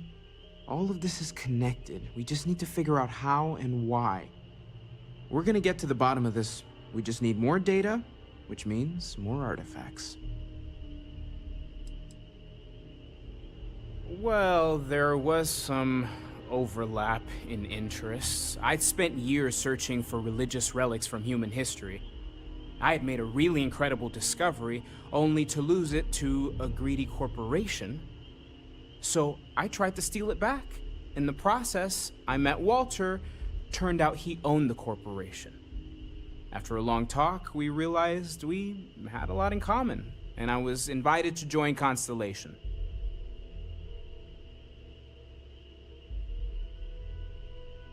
All of this is connected. We just need to figure out how and why. We're gonna get to the bottom of this. We just need more data, which means more artifacts. Well, there was some overlap in interests. I'd spent years searching for religious relics from human history. I had made a really incredible discovery, only to lose it to a greedy corporation. So I tried to steal it back. In the process, I met Walter. Turned out he owned the corporation. After a long talk, we realized we had a lot in common, and I was invited to join Constellation.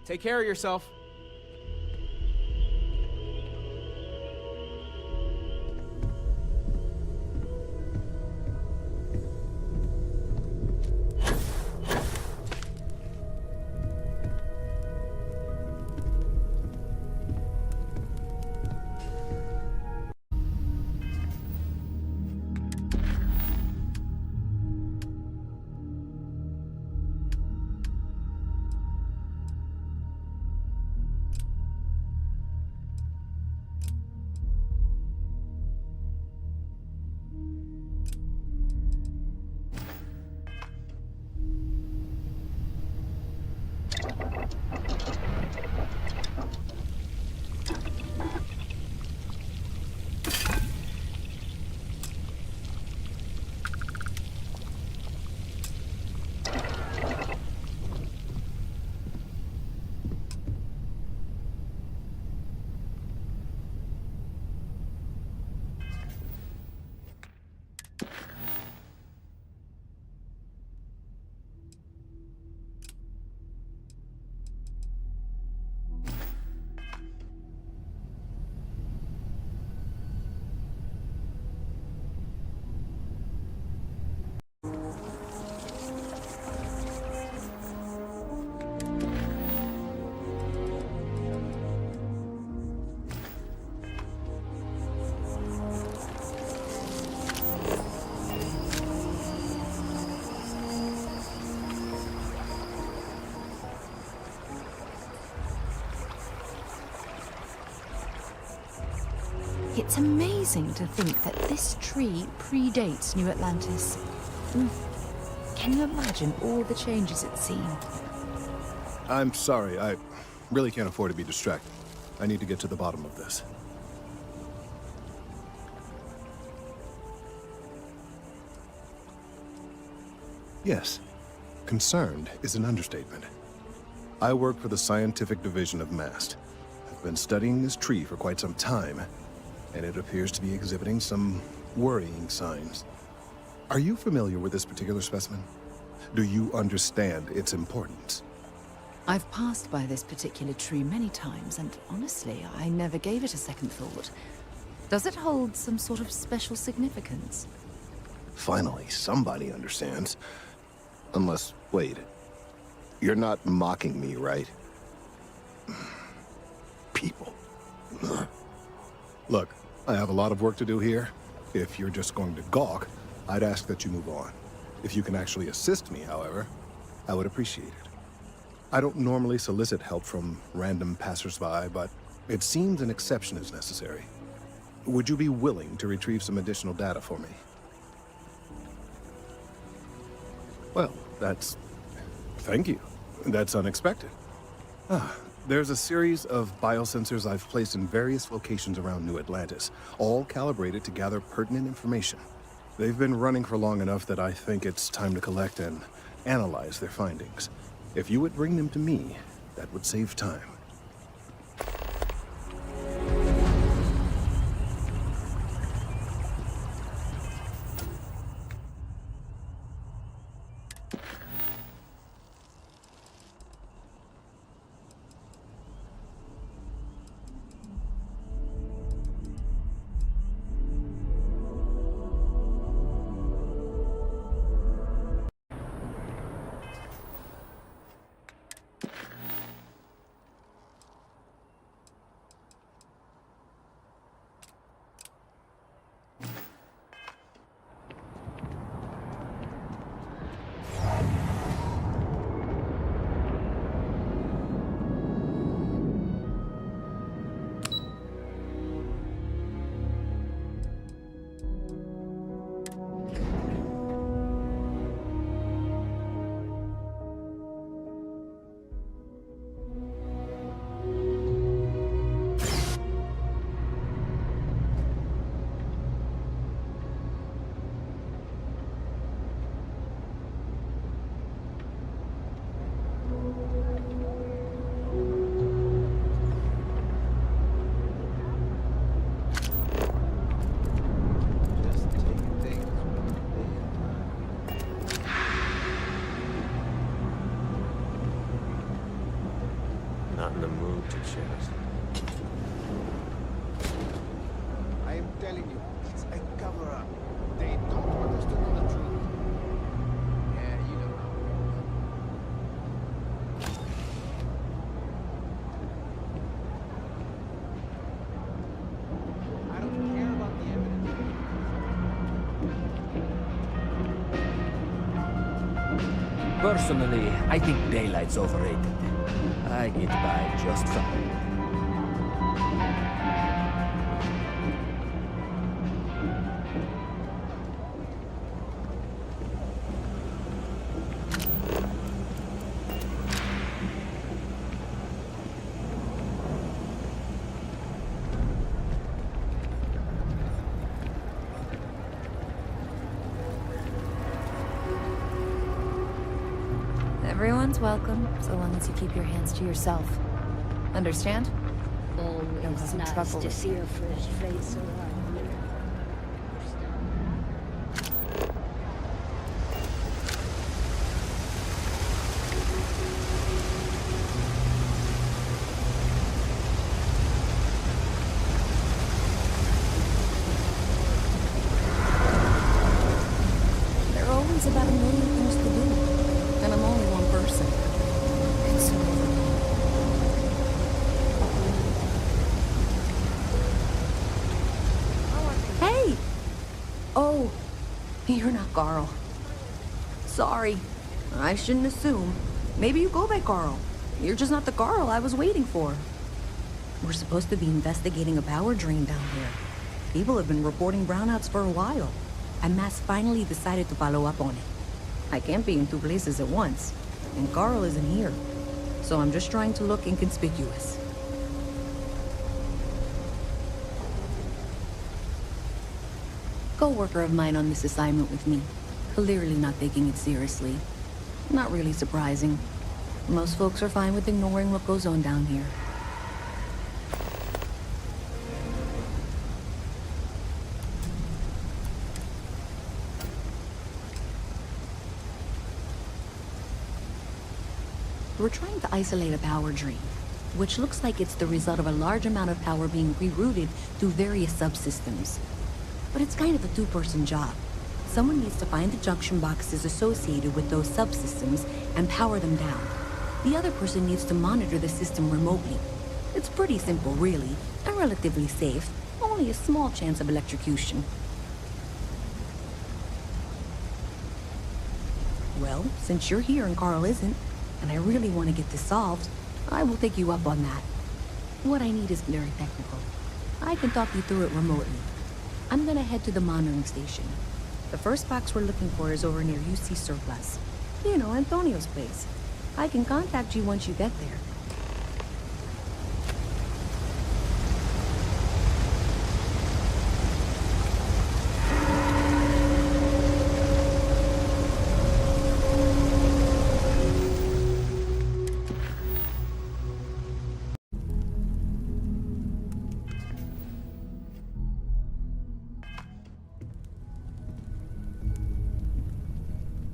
Take care of yourself. It's amazing to think that this tree predates New Atlantis. Can you imagine all the changes it's seen? I'm sorry, I really can't afford to be distracted. I need to get to the bottom of this. Yes, concerned is an understatement. I work for the scientific division of MAST. I've been studying this tree for quite some time, and it appears to be exhibiting some worrying signs. Are you familiar with this particular specimen? Do you understand its importance? I've passed by this particular tree many times, and honestly, I never gave it a second thought. Does it hold some sort of special significance? Finally, somebody understands. Unless, wait. You're not mocking me, right? People. Look, I have a lot of work to do here. If you're just going to gawk, I'd ask that you move on. If you can actually assist me, however, I would appreciate it. I don't normally solicit help from random passersby, but it seems an exception is necessary. Would you be willing to retrieve some additional data for me? Well, thank you. That's unexpected. There's a series of biosensors I've placed in various locations around New Atlantis, all calibrated to gather pertinent information. They've been running for long enough that I think it's time to collect and analyze their findings. If you would bring them to me, that would save time. haunted shares. I am telling you, it's a cover-up. They don't want us to know the truth. Yeah, you know how I don't care about the evidence. Personally, I think daylight's overrated. I get by just fine. Everyone's welcome, so long as you keep your hands to yourself. Understand? Always nice to see a fresh face around here. There are always about a million things to do, and I'm only one person. It's so Hey! Oh, you're not Carl. Sorry. I shouldn't assume. Maybe you go by Carl. You're just not the Carl I was waiting for. We're supposed to be investigating a power drain down here. People have been reporting brownouts for a while, and Mass finally decided to follow up on it. I can't be in two places at once, and Carl isn't here. So I'm just trying to look inconspicuous. Coworker of mine on this assignment with me. Clearly not taking it seriously. Not really surprising. Most folks are fine with ignoring what goes on down here. We're trying to isolate a power drain, which looks like it's the result of a large amount of power being rerouted through various subsystems. But it's kind of a two-person job. Someone needs to find the junction boxes associated with those subsystems and power them down. The other person needs to monitor the system remotely. It's pretty simple, really, and relatively safe. Only a small chance of electrocution. Well, since you're here and Carl isn't, and I really want to get this solved, I will take you up on that. What I need is very technical. I can talk you through it remotely. I'm gonna head to the monitoring station. The first box we're looking for is over near UC Surplus. You know, Antonio's place. I can contact you once you get there.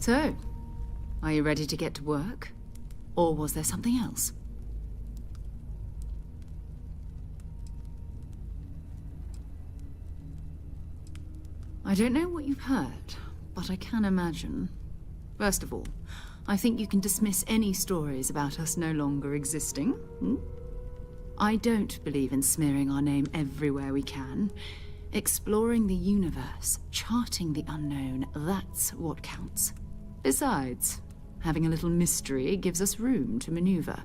So, are you ready to get to work? Or was there something else? I don't know what you've heard, but I can imagine. First of all, I think you can dismiss any stories about us no longer existing. I don't believe in smearing our name everywhere we can. Exploring the universe, charting the unknown, that's what counts. Besides, having a little mystery gives us room to maneuver.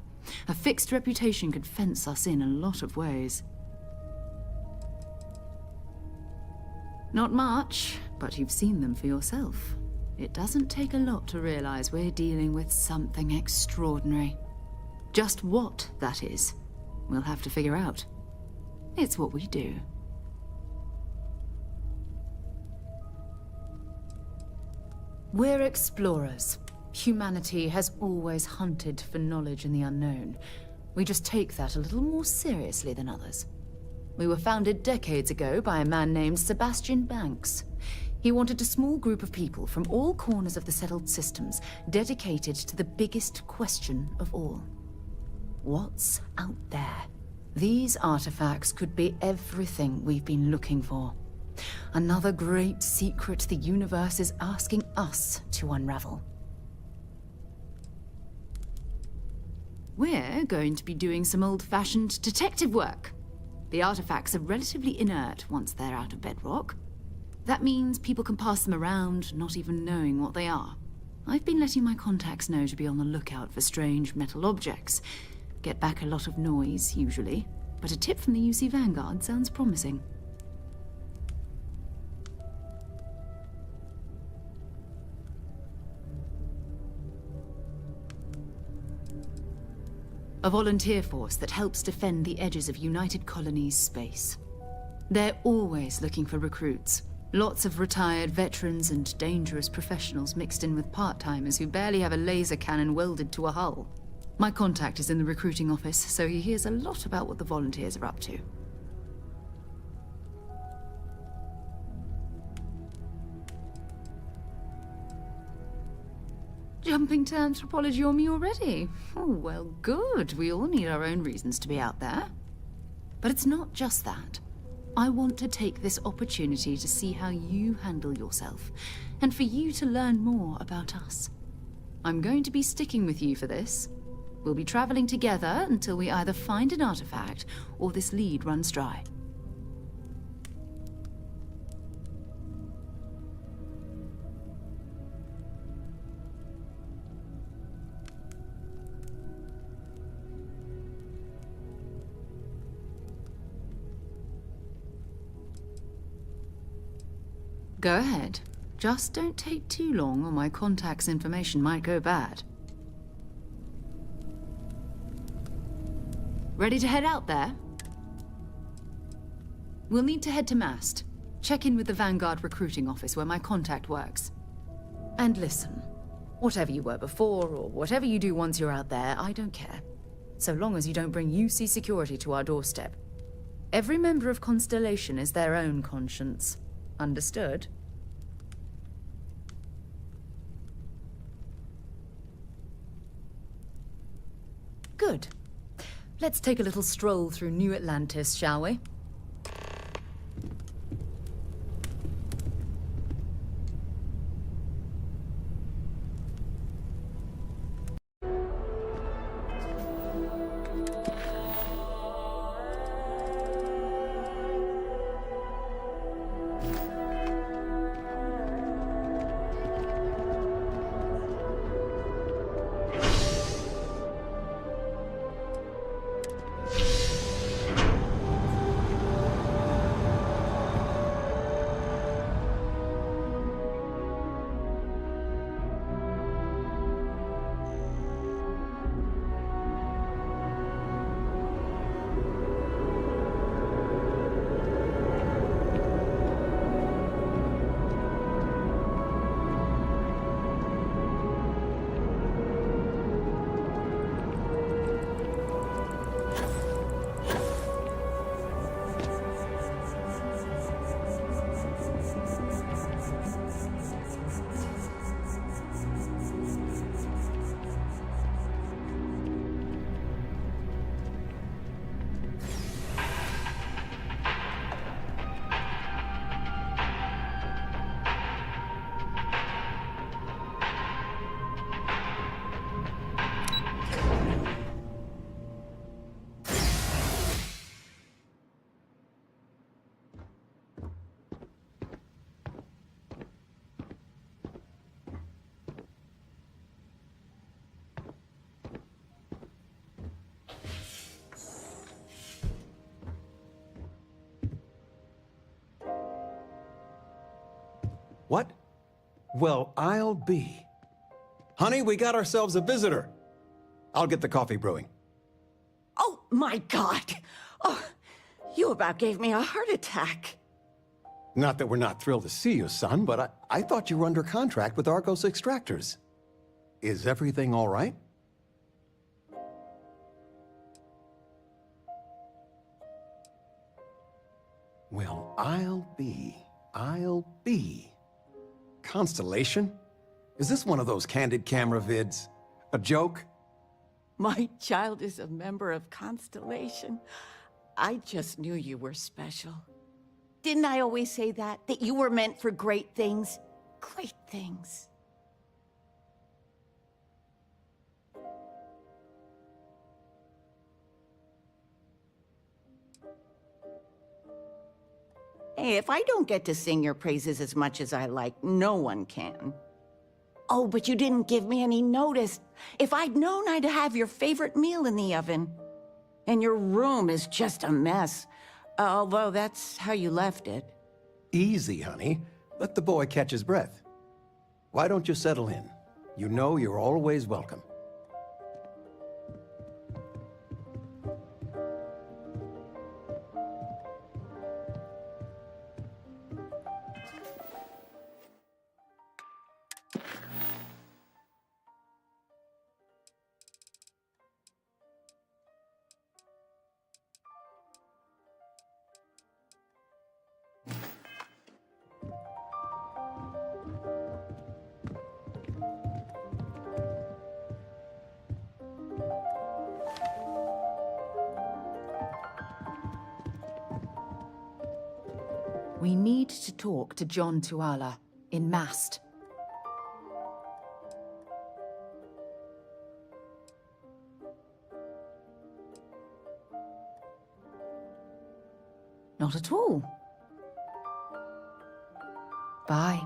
A fixed reputation could fence us in a lot of ways. Not much, but you've seen them for yourself. It doesn't take a lot to realize we're dealing with something extraordinary. Just what that is, we'll have to figure out. It's what we do. We're explorers. Humanity has always hunted for knowledge in the unknown. We just take that a little more seriously than others. We were founded decades ago by a man named Sebastian Banks. He wanted a small group of people from all corners of the settled systems dedicated to the biggest question of all. What's out there? These artifacts could be everything we've been looking for. Another great secret the universe is asking us to unravel. We're going to be doing some old-fashioned detective work. The artifacts are relatively inert once they're out of bedrock. That means people can pass them around, not even knowing what they are. I've been letting my contacts know to be on the lookout for strange metal objects. Get back a lot of noise, usually, but a tip from the UC Vanguard sounds promising. A volunteer force that helps defend the edges of United Colonies space. They're always looking for recruits. Lots of retired veterans and dangerous professionals mixed in with part-timers who barely have a laser cannon welded to a hull. My contact is in the recruiting office, so he hears a lot about what the volunteers are up to. Jumping to anthropology on me already? Oh, well, good. We all need our own reasons to be out there. But it's not just that. I want to take this opportunity to see how you handle yourself, and for you to learn more about us. I'm going to be sticking with you for this. We'll be traveling together until we either find an artifact or this lead runs dry. Go ahead. Just don't take too long or my contact's information might go bad. Ready to head out there? We'll need to head to Mast. Check in with the Vanguard recruiting office where my contact works. And listen, whatever you were before or whatever you do once you're out there, I don't care. So long as you don't bring UC security to our doorstep. Every member of Constellation is their own conscience. Understood? Good. Let's take a little stroll through New Atlantis, shall we? What? Well, I'll be. Honey, we got ourselves a visitor. I'll get the coffee brewing. Oh, my God. Oh, you about gave me a heart attack. Not that we're not thrilled to see you, son, but I thought you were under contract with Argos Extractors. Is everything all right? Well, I'll be. Constellation? Is this one of those candid camera vids? A joke? My child is a member of Constellation. I just knew you were special. Didn't I always say that? That you were meant for great things? Great things. Hey, if I don't get to sing your praises as much as I like, no one can. Oh, but you didn't give me any notice. If I'd known, I'd have your favorite meal in the oven. And your room is just a mess. Although that's how you left it. Easy, honey. Let the boy catch his breath. Why don't you settle in? You know you're always welcome. We need to talk to John Tuala in Mast. Not at all. Bye.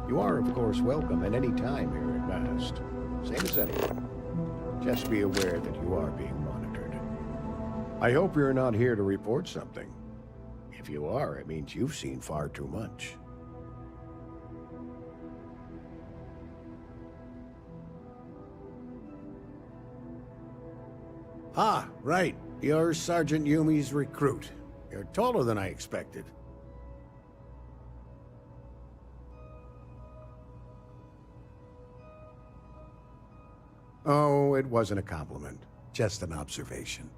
You are, of course, welcome at any time here at Mast. Same as anyone. Just be aware that you are being monitored. I hope you're not here to report something. If you are, it means you've seen far too much. Ah, right. You're Sergeant Yumi's recruit. You're taller than I expected. Oh, it wasn't a compliment. Just an observation.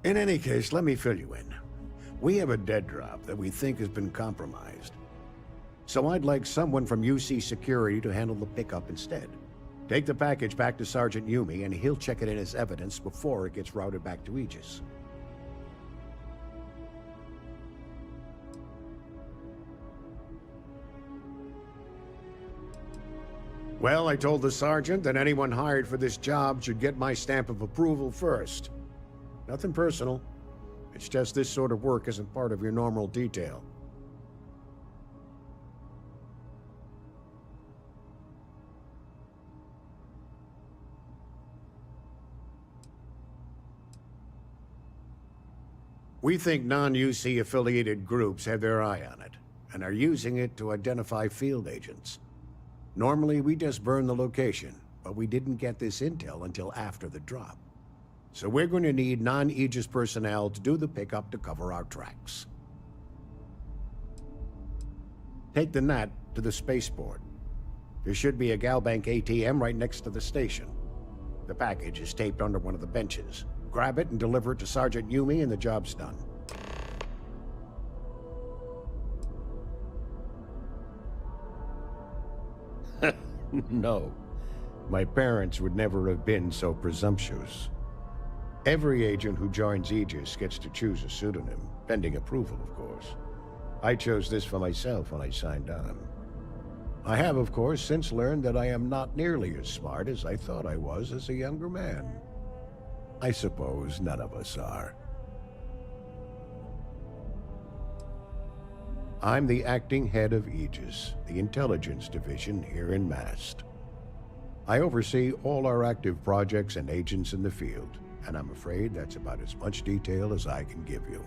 In any case, let me fill you in. We have a dead drop that we think has been compromised. So I'd like someone from UC Security to handle the pickup instead. Take the package back to Sergeant Yumi, and he'll check it in as evidence before it gets routed back to Aegis. Well, I told the sergeant that anyone hired for this job should get my stamp of approval first. Nothing personal. It's just this sort of work isn't part of your normal detail. We think non-UC affiliated groups have their eye on it, and are using it to identify field agents. Normally, we just burn the location, but we didn't get this intel until after the drop. So we're going to need non-Aegis personnel to do the pickup to cover our tracks. Take the Nat to the spaceport. There should be a Galbank ATM right next to the station. The package is taped under one of the benches. Grab it and deliver it to Sergeant Yumi and the job's done. No. My parents would never have been so presumptuous. Every agent who joins Aegis gets to choose a pseudonym, pending approval, of course. I chose this for myself when I signed on. I have, of course, since learned that I am not nearly as smart as I thought I was as a younger man. I suppose none of us are. I'm the acting head of Aegis, the intelligence division here in Mast. I oversee all our active projects and agents in the field, and I'm afraid that's about as much detail as I can give you.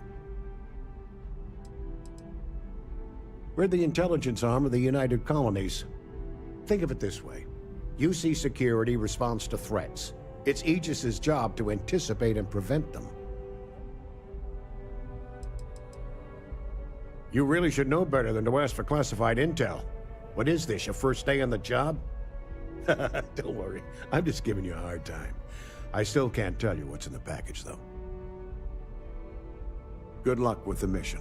We're the intelligence arm of the United Colonies. Think of it this way. UC Security responds to threats. It's Aegis's job to anticipate and prevent them. You really should know better than to ask for classified intel. What is this, your first day on the job? Don't worry, I'm just giving you a hard time. I still can't tell you what's in the package, though. Good luck with the mission.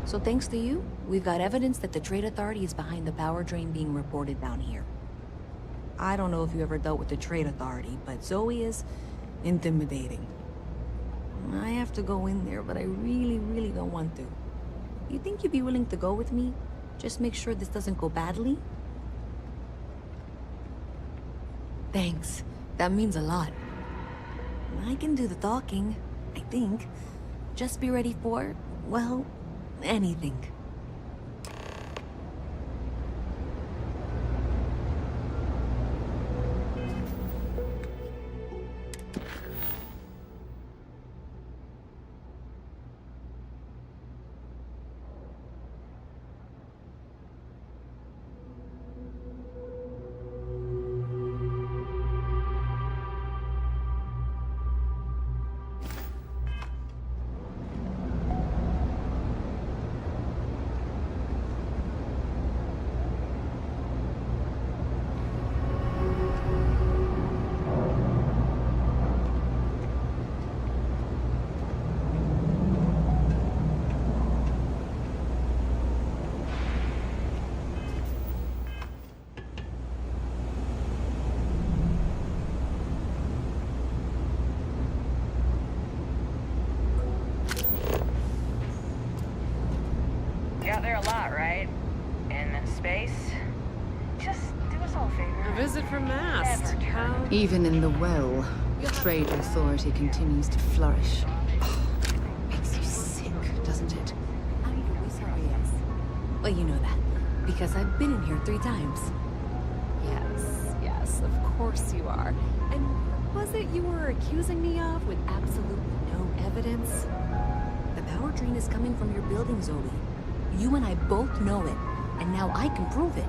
So thanks to you, we've got evidence that the Trade Authority is behind the power drain being reported down here. I don't know if you ever dealt with the Trade Authority, but Zoe is intimidating. I have to go in there, but I really don't want to. You think you'd be willing to go with me? Just make sure this doesn't go badly? Thanks. That means a lot. I can do the talking, I think. Just be ready for, well, anything. Even in the well, trade authority continues to flourish. Makes you sick, doesn't it? I'm Luis Arias. Well, you know that, because I've been in here 3 times. Yes, of course you are. And what was it you were accusing me of with absolutely no evidence? The power drain is coming from your building, Zoe. You and I both know it, and now I can prove it.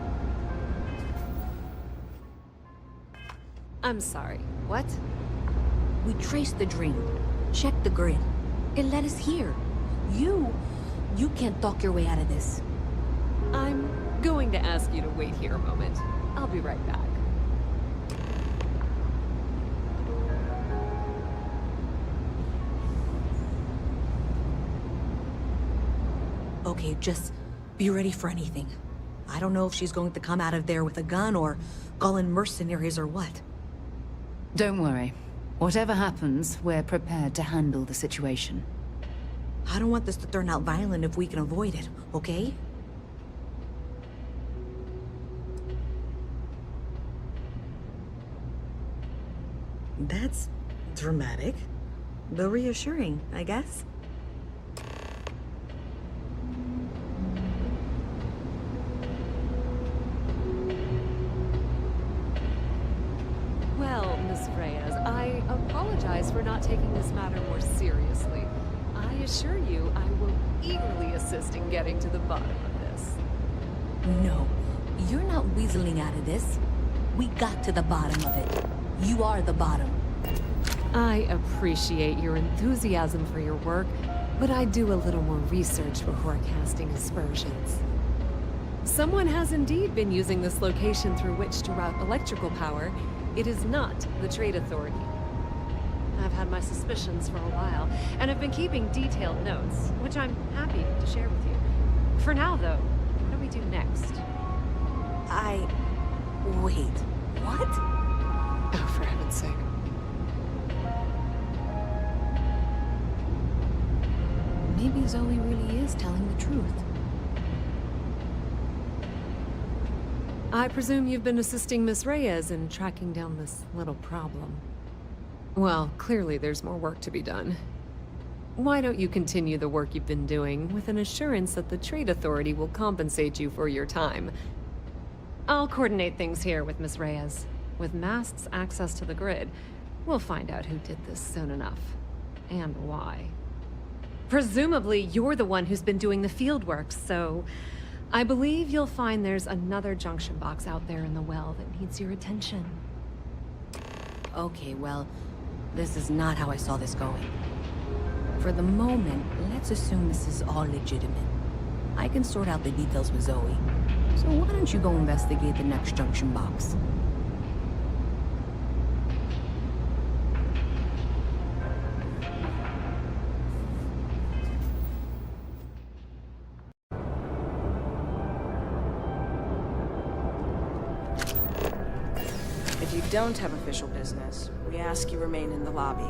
I'm sorry, what? We traced the drain, checked the grid. It led us here. You can't talk your way out of this. I'm going to ask you to wait here a moment. I'll be right back. Okay, just be ready for anything. I don't know if she's going to come out of there with a gun or call in mercenaries or what. Don't worry. Whatever happens, we're prepared to handle the situation. I don't want this to turn out violent if we can avoid it, okay? That's dramatic, but reassuring, I guess. Well, Miss Reyes, I apologize for not taking this matter more seriously. I assure you I will eagerly assist in getting to the bottom of this. No, you're not weaseling out of this. We got to the bottom of it. You are the bottom. I appreciate your enthusiasm for your work, but I do a little more research before casting aspersions. Someone has indeed been using this location through which to route electrical power. It is not the Trade Authority. I've had my suspicions for a while, and have been keeping detailed notes, which I'm happy to share with you. For now, though, what do we do next? Wait, what? Oh, for heaven's sake. Maybe Zoe really is telling the truth. I presume you've been assisting Miss Reyes in tracking down this little problem. Well, clearly there's more work to be done. Why don't you continue the work you've been doing with an assurance that the Trade Authority will compensate you for your time? I'll coordinate things here with Miss Reyes. With Mast's access to the grid, we'll find out who did this soon enough. And why. Presumably, you're the one who's been doing the field work, so I believe you'll find there's another junction box out there in the well that needs your attention. Okay, well, this is not how I saw this going. For the moment, let's assume this is all legitimate. I can sort out the details with Zoe. So why don't you go investigate the next junction box? If you don't have official business, we ask you remain in the lobby.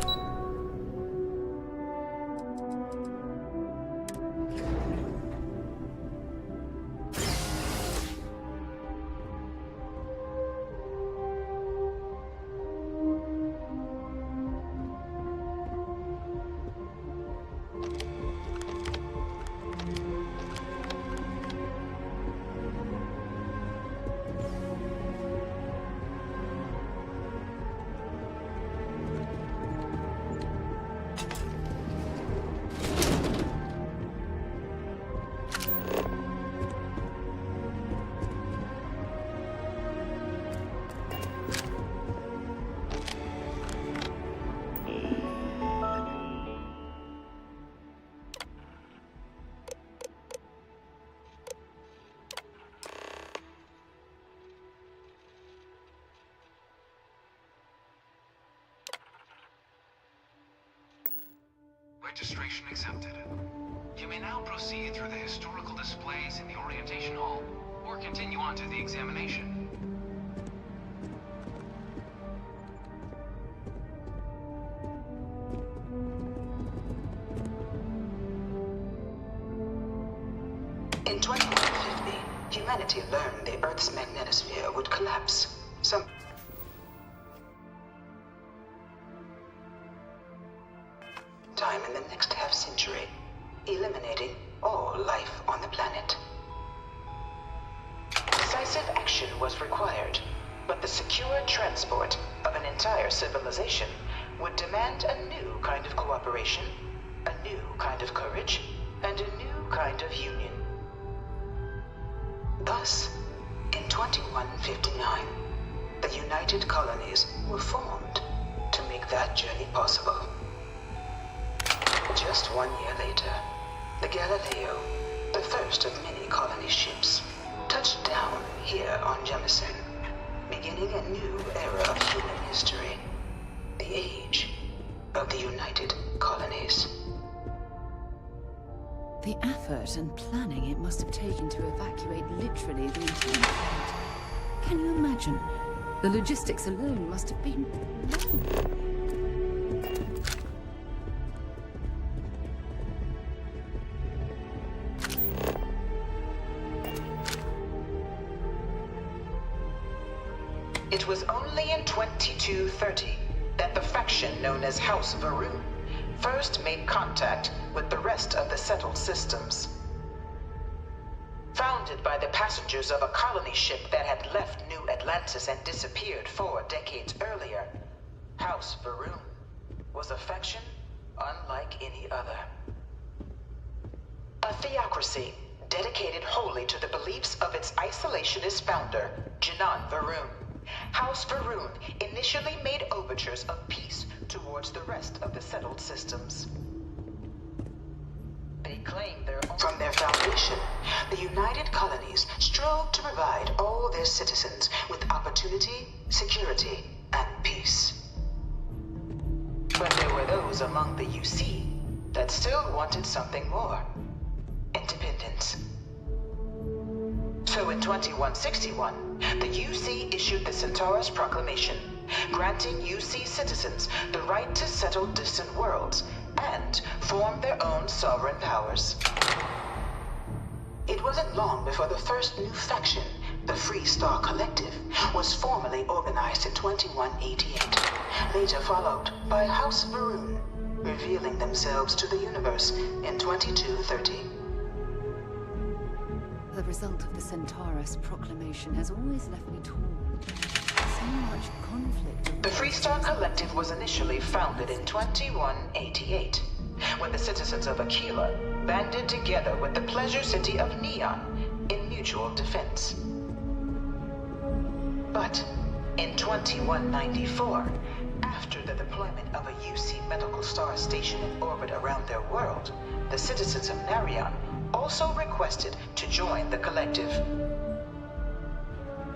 Registration accepted. You may now proceed through the historical displays in the orientation hall, or continue on to the examination. In 2150, humanity learned the Earth's magnetosphere would collapse. sometime in the next half-century, eliminating all life on the planet. Decisive action was required, but the secure transport of an entire civilization would demand a new kind of cooperation, a new kind of courage, and a new kind of union. Thus, in 2159, the United Colonies were formed to make that journey possible. Just 1 year later, the Galileo, the first of many colony ships, touched down here on Jemison, beginning a new era of human history, the age of the United Colonies. The effort and planning it must have taken to evacuate literally the entire planet. Can you imagine? The logistics alone must have been long. It was only in 2230 that the faction known as House Varun first made contact with the rest of the settled systems. Founded by the passengers of a colony ship that had left New Atlantis and disappeared 4 decades earlier, House Varun was a faction unlike any other. A theocracy dedicated wholly to the beliefs of its isolationist founder, Janan Varun. House Varun initially made overtures of peace towards the rest of the settled systems. They claimed from their foundation, the United Colonies strove to provide all their citizens with opportunity, security, and peace. But there were those among the UC that still wanted something more: independence. So in 2161, the UC issued the Centaurus Proclamation, granting UC citizens the right to settle distant worlds and form their own sovereign powers. It wasn't long before the first new faction, the Free Star Collective, was formally organized in 2188, later followed by House Varun, revealing themselves to the universe in 2230. The result of the Centaurus Proclamation has always left me torn. So much conflict. The Free Star Collective was initially founded in 2188, when the citizens of Aquila banded together with the pleasure city of Neon in mutual defense. But in 2194, after the deployment of a UC medical star station in orbit around their world, the citizens of Narion also requested to join the collective.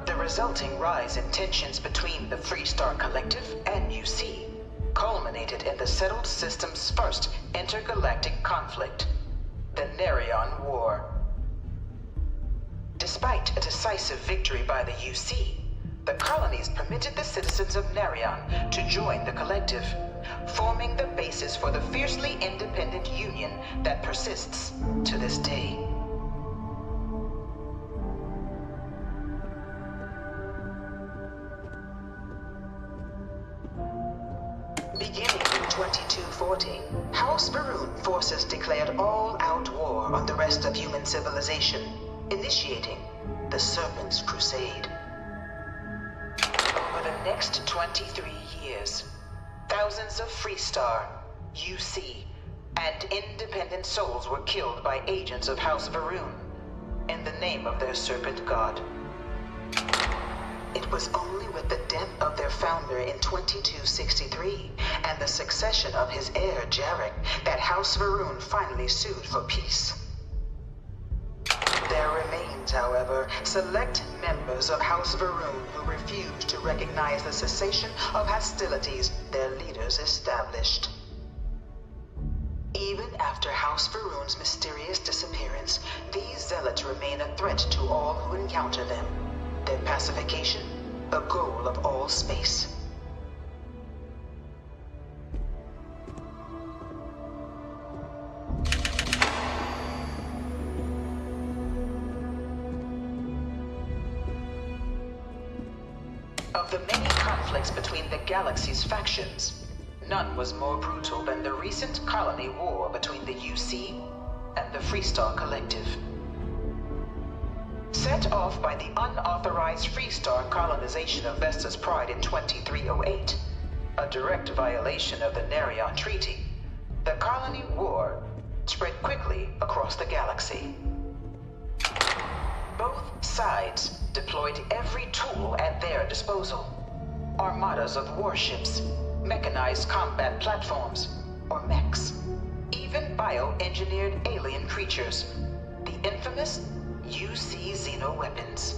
The resulting rise in tensions between the Free Star Collective and UC culminated in the settled system's first intergalactic conflict, the Narion War. Despite a decisive victory by the UC, the colonies permitted the citizens of Narion to join the collective, forming the basis for the fiercely independent union that persists to this day. Beginning in 2240, House Varun forces declared all-out war on the rest of human civilization, initiating the Serpent's Crusade. Over the next 23 years, thousands of Free Star, UC, and independent souls were killed by agents of House Varun in the name of their serpent god. It was only with the death of their founder in 2263 and the succession of his heir, Jarek, that House Varun finally sued for peace. There remains, however, select members of House Varun who refuse to recognize the cessation of hostilities their leaders established. Even after House Varun's mysterious disappearance, these zealots remain a threat to all who encounter them. Their pacification, a goal of all space. Of the many conflicts between the galaxy's factions, none was more brutal than the recent colony war between the UC and the Freestar Collective. Set off by the unauthorized Freestar colonization of Vesta's Pride in 2308, a direct violation of the Nerion Treaty, the colony war spread quickly across the galaxy. Both sides deployed every tool at their disposal. Armadas of warships, mechanized combat platforms, or mechs, even bioengineered alien creatures, the infamous UC xenoweapons.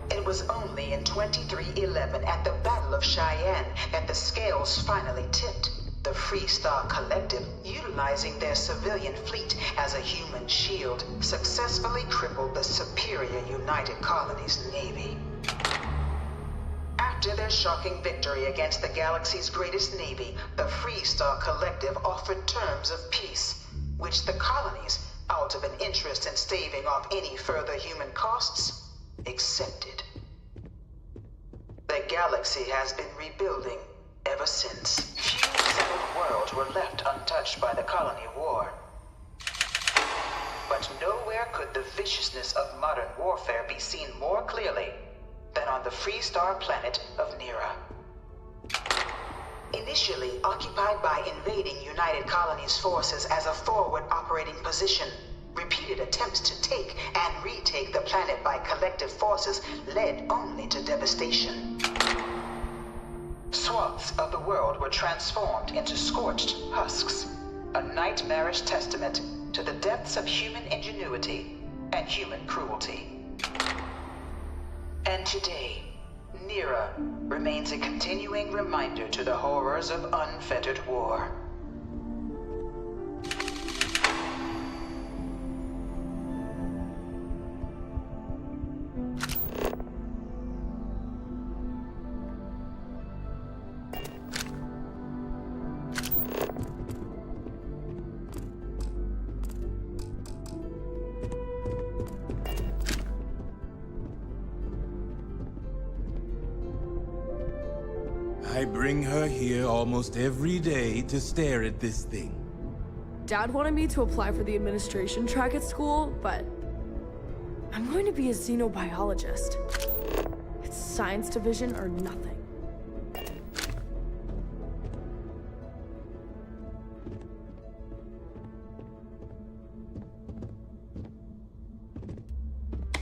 It was only in 2311 at the Battle of Cheyenne that the scales finally tipped. The Freestar Collective, utilizing their civilian fleet as a human shield, successfully crippled the superior United Colonies Navy. After their shocking victory against the galaxy's greatest navy, the Freestar Collective offered terms of peace, which the colonies, out of an interest in staving off any further human costs, accepted. The galaxy has been rebuilding ever since. Few settled worlds were left untouched by the colony war. But nowhere could the viciousness of modern warfare be seen more clearly than on the Freestar planet of Nera. Initially occupied by invading United Colonies forces as a forward operating position, repeated attempts to take and retake the planet by collective forces led only to devastation. Swaths of the world were transformed into scorched husks, a nightmarish testament to the depths of human ingenuity and human cruelty. And today, Nera remains a continuing reminder to the horrors of unfettered war. I bring her here almost every day to stare at this thing. Dad wanted me to apply for the administration track at school, but I'm going to be a xenobiologist. It's science division or nothing.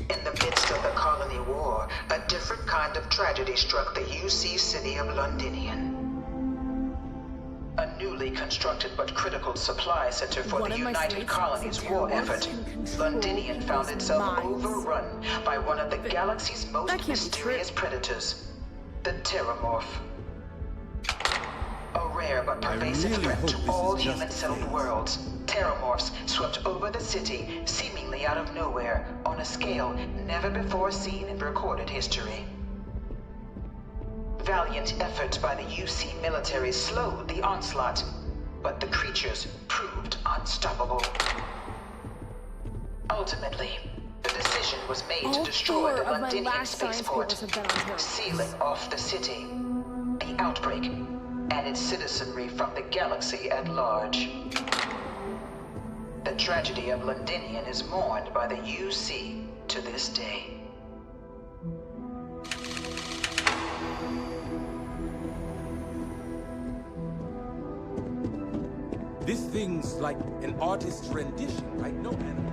In the midst of the colony war, a different kind of tragedy struck the UC city of Londinian. A newly constructed but critical supply center for the United Colonies war effort, Londinian found itself overrun by one of the galaxy's most mysterious predators, the Terramorph. A rare but pervasive threat to all human-settled worlds, Terramorphs swept over the city, seemingly out of nowhere, on a scale never before seen in recorded history. Valiant efforts by the UC military slowed the onslaught, but the creatures proved unstoppable. Ultimately, the decision was made to destroy the Londinian spaceport, sealing off the city, the outbreak, and its citizenry from the galaxy at large. The tragedy of Londinian is mourned by the UC to this day. This thing's like an artist's rendition, right? No animal.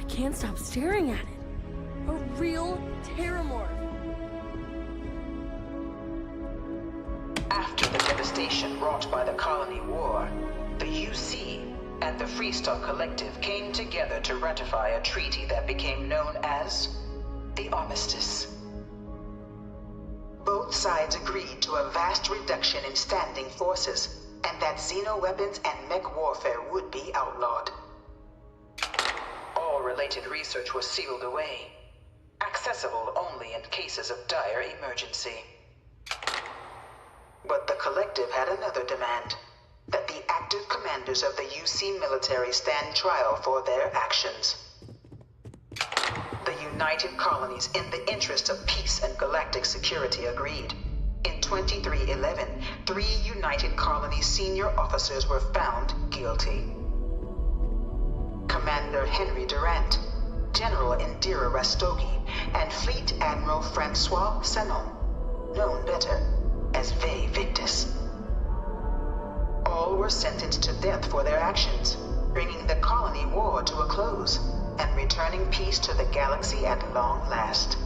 Can't stop staring at it. A real Terramorph. After the devastation wrought by the colony war, the UC and the Freestar Collective came together to ratify a treaty that became known as the Armistice. Both sides agreed to a vast reduction in standing forces, and that xeno weapons and mech warfare would be outlawed. All related research was sealed away, accessible only in cases of dire emergency. But the Collective had another demand, that the active commanders of the UC military stand trial for their actions. The United Colonies, in the interest of peace and galactic security, agreed. In 2311, 3 United Colonies senior officers were found guilty. Commander Henry Durant, General Indira Rastogi, and Fleet Admiral Francois Sanon, known better as Ve Victus. All were sentenced to death for their actions, bringing the colony war to a close and returning peace to the galaxy at long last.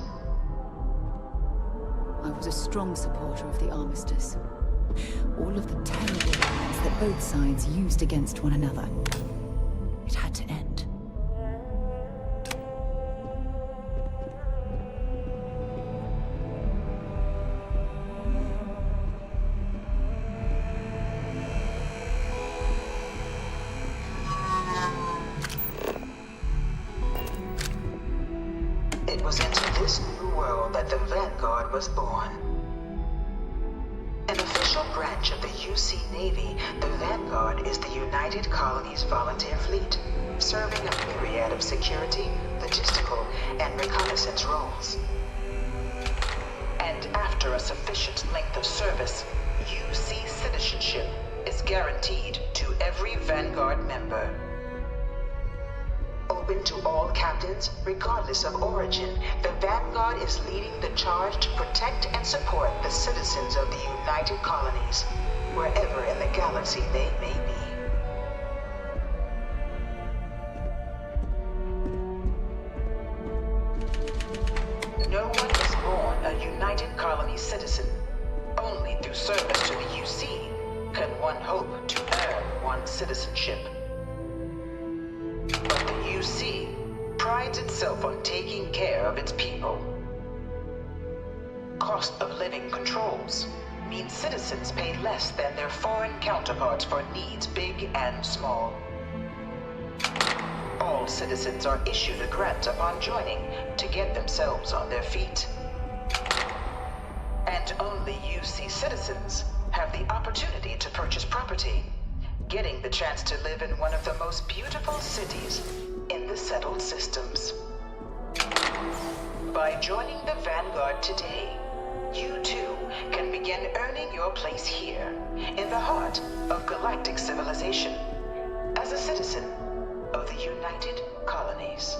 I was a strong supporter of the armistice. All of the terrible plans that both sides used against one another. It had to end. It was into this new world that the Vanguard was born. An official branch of the UC Navy, the Vanguard is the United Colonies Volunteer Fleet, serving a myriad of security, logistical, and reconnaissance roles. And after a sufficient length of service, UC citizenship is guaranteed to every Vanguard member. Open to all captains, regardless of origin, the Vanguard is leading the charge to protect and support the citizens of the United Colonies, wherever in the galaxy they may be. No one is born a United Colonies citizen. Only through service to the UC can one hope to earn one's citizenship. But the UC prides itself on taking care of its people. Cost of living controls mean citizens pay less than their foreign counterparts for needs big and small. All citizens are issued a grant upon joining to get themselves on their feet. And only UC citizens have the opportunity to purchase property, getting the chance to live in one of the most beautiful cities in the settled systems. By joining the Vanguard today, you too can begin earning your place here, in the heart of galactic civilization, as a citizen of the United Colonies.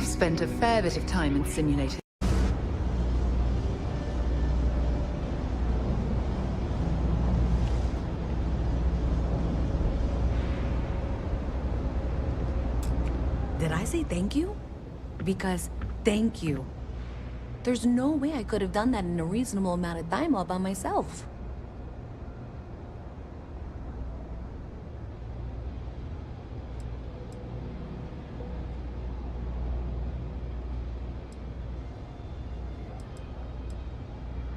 Spent a fair bit of time in simulators. Did I say thank you? Because thank you. There's no way I could have done that in a reasonable amount of time all by myself.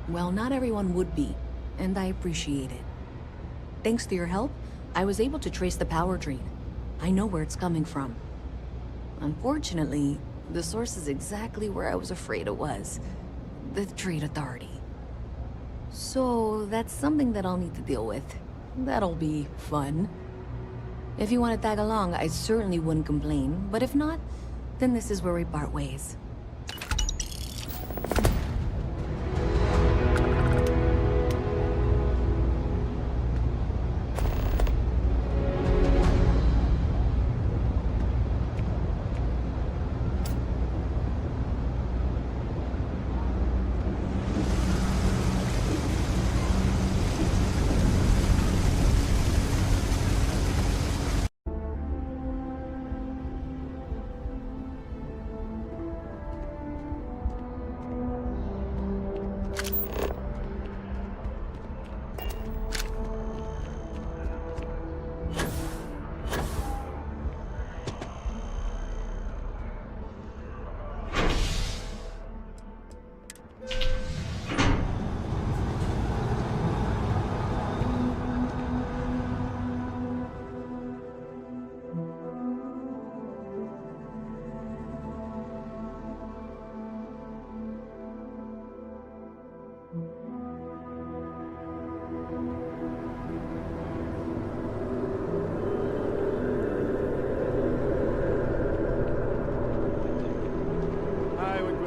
Well, not everyone would be, and I appreciate it. Thanks to your help, I was able to trace the power drain. I know where it's coming from. Unfortunately, the source is exactly where I was afraid it was. The Trade Authority. So, that's something that I'll need to deal with. That'll be fun. If you want to tag along, I certainly wouldn't complain, but if not, then this is where we part ways.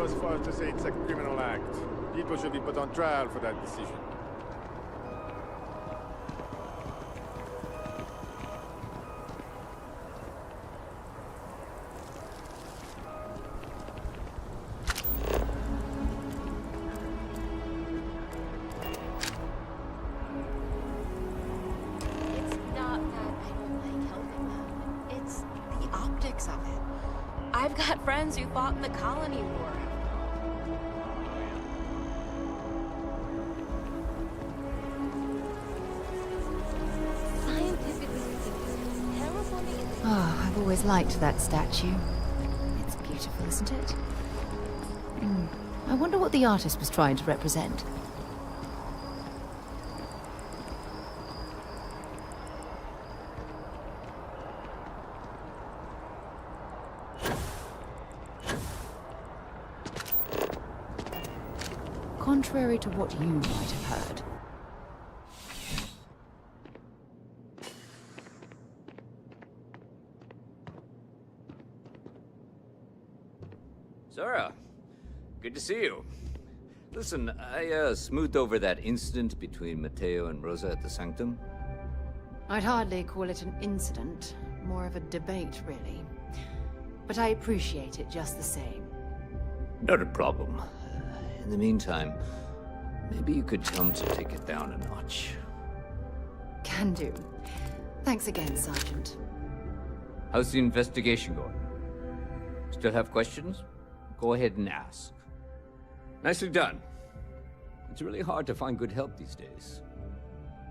go as far as to say it's a criminal act. People should be put on trial for that decision. It's not that I don't like helping them. It's the optics of it. I've got friends who fought in the colony war. Oh, I've always liked that statue. It's beautiful, isn't it? I wonder what the artist was trying to represent. Contrary to what you might have heard. Sarah, good to see you. Listen, I smoothed over that incident between Matteo and Rosa at the Sanctum. I'd hardly call it an incident, more of a debate, really. But I appreciate it just the same. Not a problem. In the meantime, maybe you could tell him to take it down a notch. Can do. Thanks again, Sergeant. How's the investigation going? Still have questions? Go ahead and ask. Nicely done. It's really hard to find good help these days.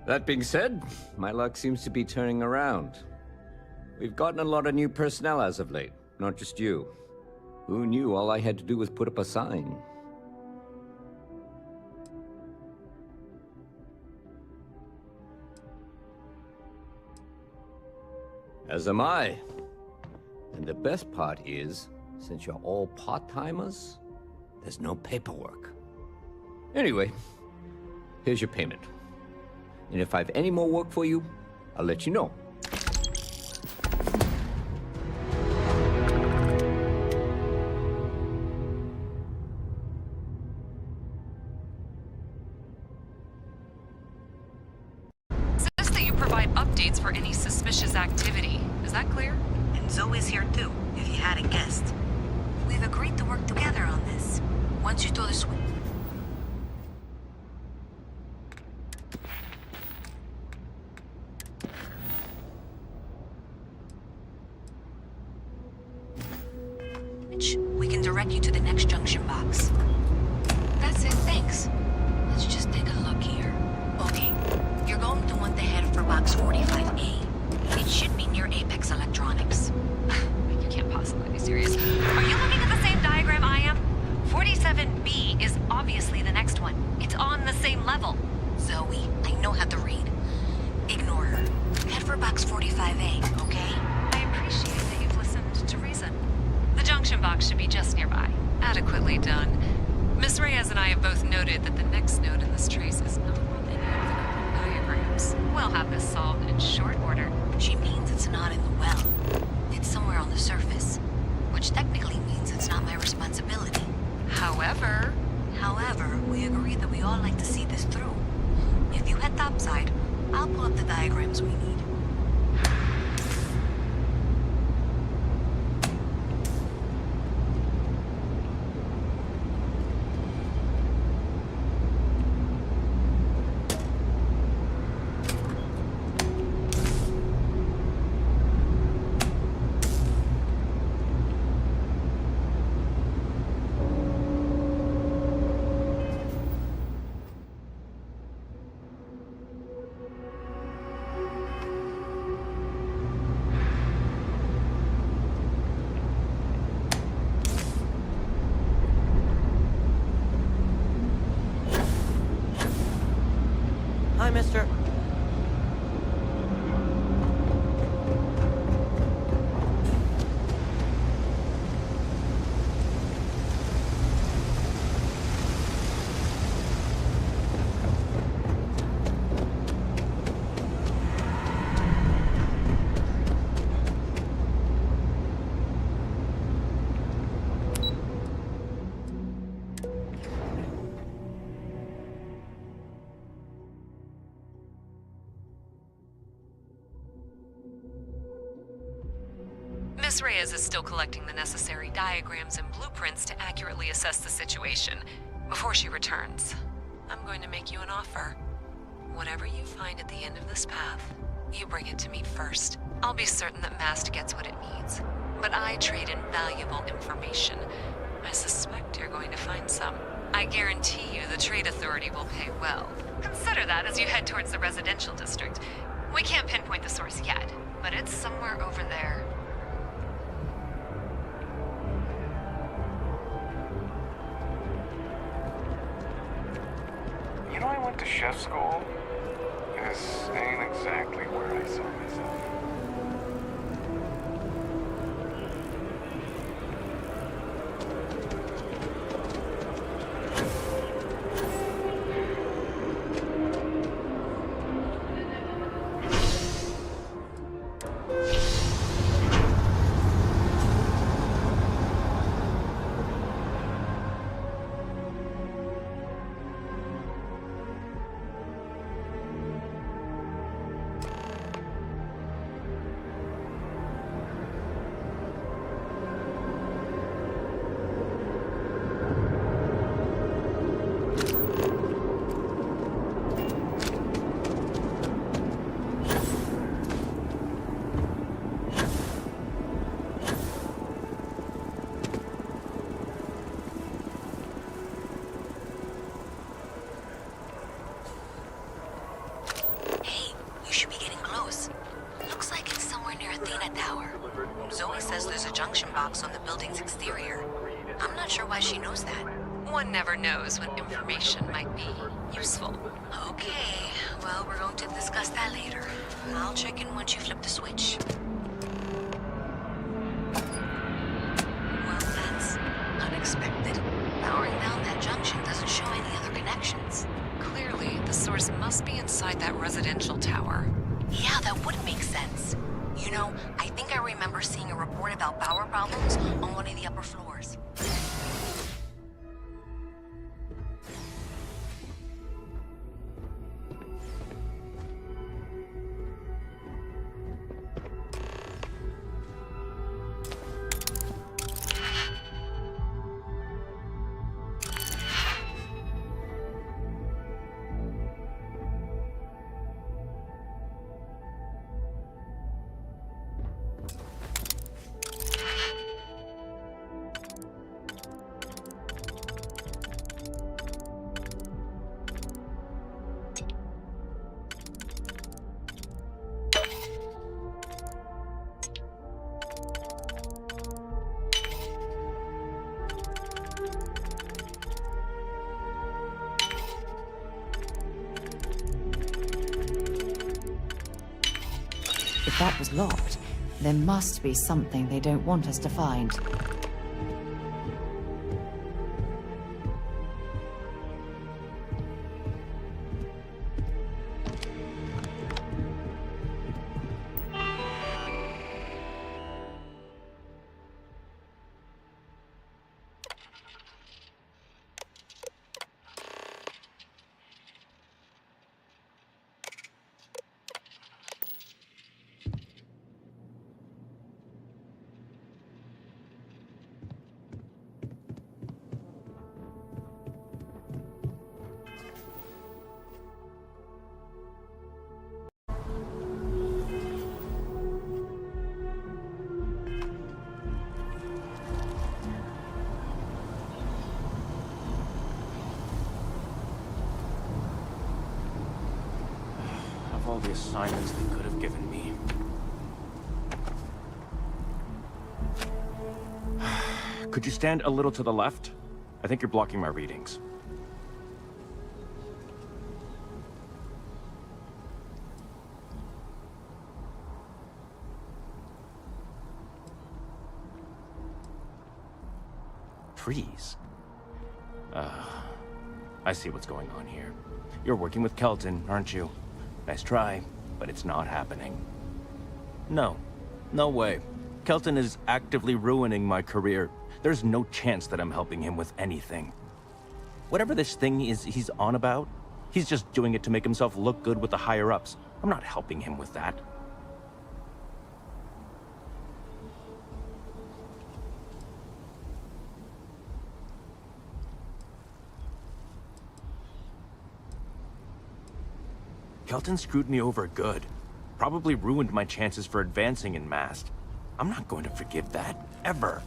That being said, my luck seems to be turning around. We've gotten a lot of new personnel as of late, not just you. Who knew all I had to do was put up a sign? As am I. And the best part is, since you're all part-timers, there's no paperwork. Anyway, here's your payment. And if I have any more work for you, I'll let you know. Says that you provide updates for any suspicious activity. Is that clear? And Zoe's here too, if you hadn't guessed. We've agreed to work together on this. Once you throw the switch. We can direct you to the next junction box. That's it, thanks. Let's just take a look here. Okay, you're going to want to head for box 45A. It should be near Apex Electronics. You can't possibly be serious. Are you looking at the same diagram I am? 47B is obviously the next one. It's on the same level. Zoe, I know how to read. Ignore her. Head for box 45A, okay? I appreciate that you've listened to reason. The junction box should be just nearby. Adequately done. Miss Reyes and I have both noted that the next node in this trace is not on any of the current diagrams. We'll have this solved in short order. She means it's not in the well. It's somewhere on the surface. Which technically means it's not my responsibility. However, we agree that we all like to see this through. If you head topside, I'll pull up the diagrams we need. Hi, mister. Miss Reyes is still collecting the necessary diagrams and blueprints to accurately assess the situation. Before she returns, I'm going to make you an offer. Whatever you find at the end of this path, you bring it to me first. I'll be certain that Mast gets what it needs. But I trade in valuable information. I suspect you're going to find some. I guarantee you the Trade Authority will pay well. Consider that as you head towards the residential district. We can't pinpoint the source yet, but it's somewhere over there. You know, I went to chef school. This ain't exactly where I saw myself. box on the building's exterior. I'm not sure why she knows that. One never knows when information might be useful. Okay, well, we're going to discuss that later. I'll check in once you flip the switch. Well, that's unexpected. Powering down that junction doesn't show any other connections. Clearly, the source must be inside that residential tower. Yeah, that would make sense. You know, I think I remember seeing a report about power problems on one of the upper floors. If that was locked, there must be something they don't want us to find. All the assignments they could have given me. Could you stand a little to the left? I think you're blocking my readings. Trees? I see what's going on here. You're working with Kelton, aren't you? Nice try, but it's not happening. No. No way. Kelton is actively ruining my career. There's no chance that I'm helping him with anything. Whatever this thing is he's on about, he's just doing it to make himself look good with the higher-ups. I'm not helping him with that. Kelton screwed me over good. Probably ruined my chances for advancing in Mast. I'm not going to forgive that, ever.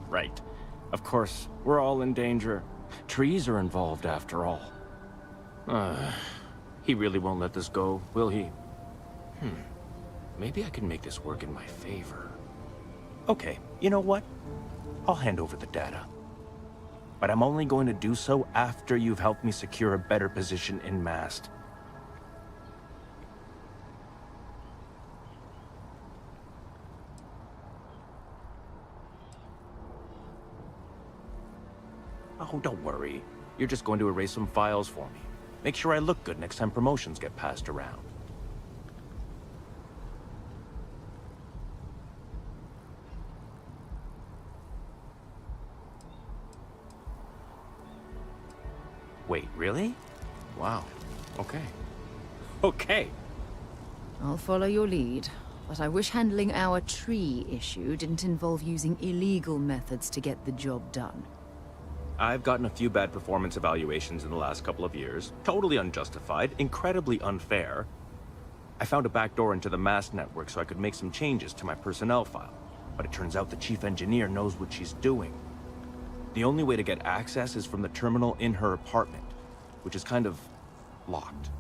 Right. Of course, we're all in danger. Trees are involved after all. He really won't let this go, will he? Maybe I can make this work in my favor. Okay, you know what? I'll hand over the data. But I'm only going to do so after you've helped me secure a better position in Mast. Oh, don't worry. You're just going to erase some files for me. Make sure I look good next time promotions get passed around. Wait, really? Wow. Okay. Okay. I'll follow your lead, but I wish handling our tree issue didn't involve using illegal methods to get the job done. I've gotten a few bad performance evaluations in the last couple of years. Totally unjustified, incredibly unfair. I found a backdoor into the Mast network so I could make some changes to my personnel file. But it turns out the chief engineer knows what she's doing. The only way to get access is from the terminal in her apartment, which is kind of locked.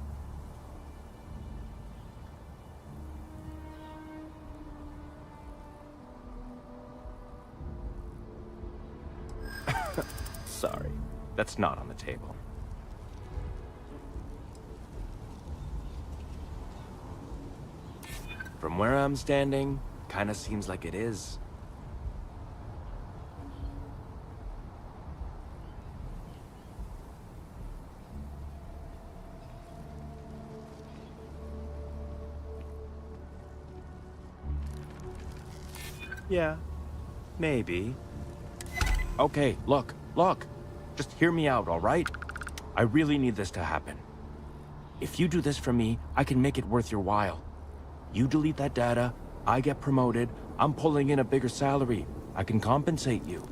Sorry, that's not on the table. From where I'm standing, kinda seems like it is. Yeah, maybe. Okay, look. Just hear me out, all right? I really need this to happen. If you do this for me, I can make it worth your while. You delete that data, I get promoted, I'm pulling in a bigger salary. I can compensate you.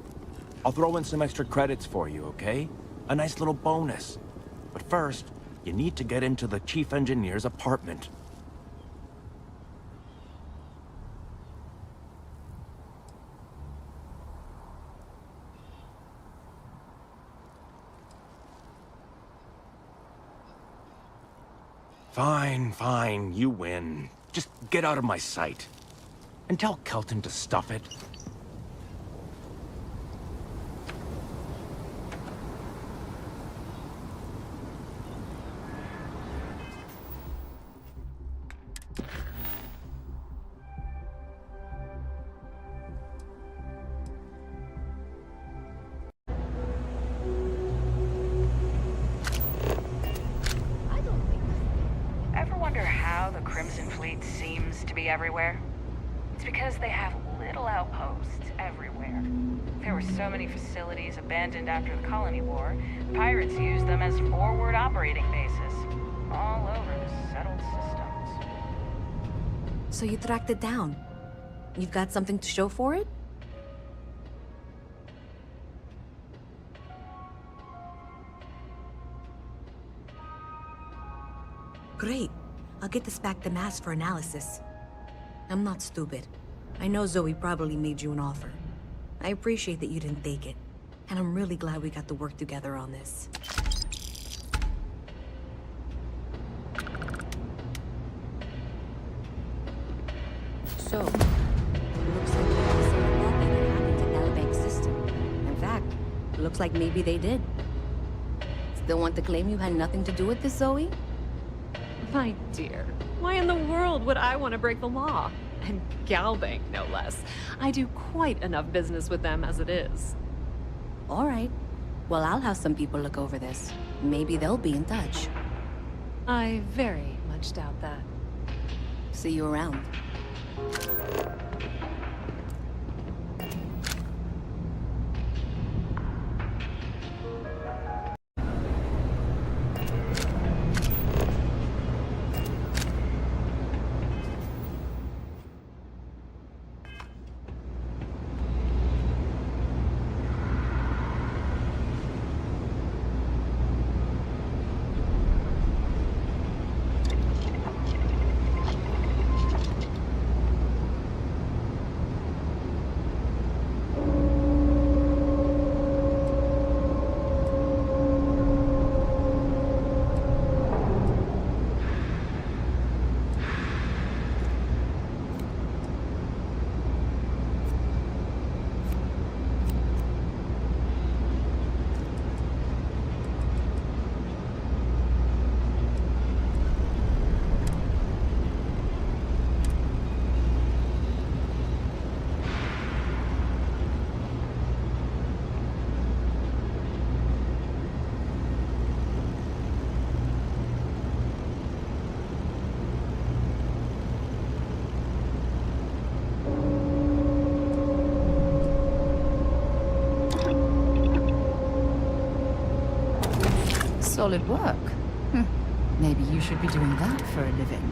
I'll throw in some extra credits for you, okay? A nice little bonus. But first, you need to get into the chief engineer's apartment. Fine, you win. Just get out of my sight. And tell Kelton to stuff it. Ever wonder how the Crimson Fleet seems to be everywhere? It's because they have little outposts everywhere. There were so many facilities abandoned after the Colony War, pirates used them as forward operating bases, all over the settled systems. So you tracked it down. You've got something to show for it? Great. I'll get this back to Mass for analysis. I'm not stupid. I know Zoe probably made you an offer. I appreciate that you didn't take it. And I'm really glad we got to work together on this. So, looks like they decided that they happened to Elbeck's system. In fact, looks like maybe they did. Still want to claim you had nothing to do with this, Zoe? My dear, why in the world would I want to break the law? And Galbank, no less. I do quite enough business with them as it is. All right. Well, I'll have some people look over this. Maybe they'll be in touch. I very much doubt that. See you around. Solid work. Maybe you should be doing that for a living.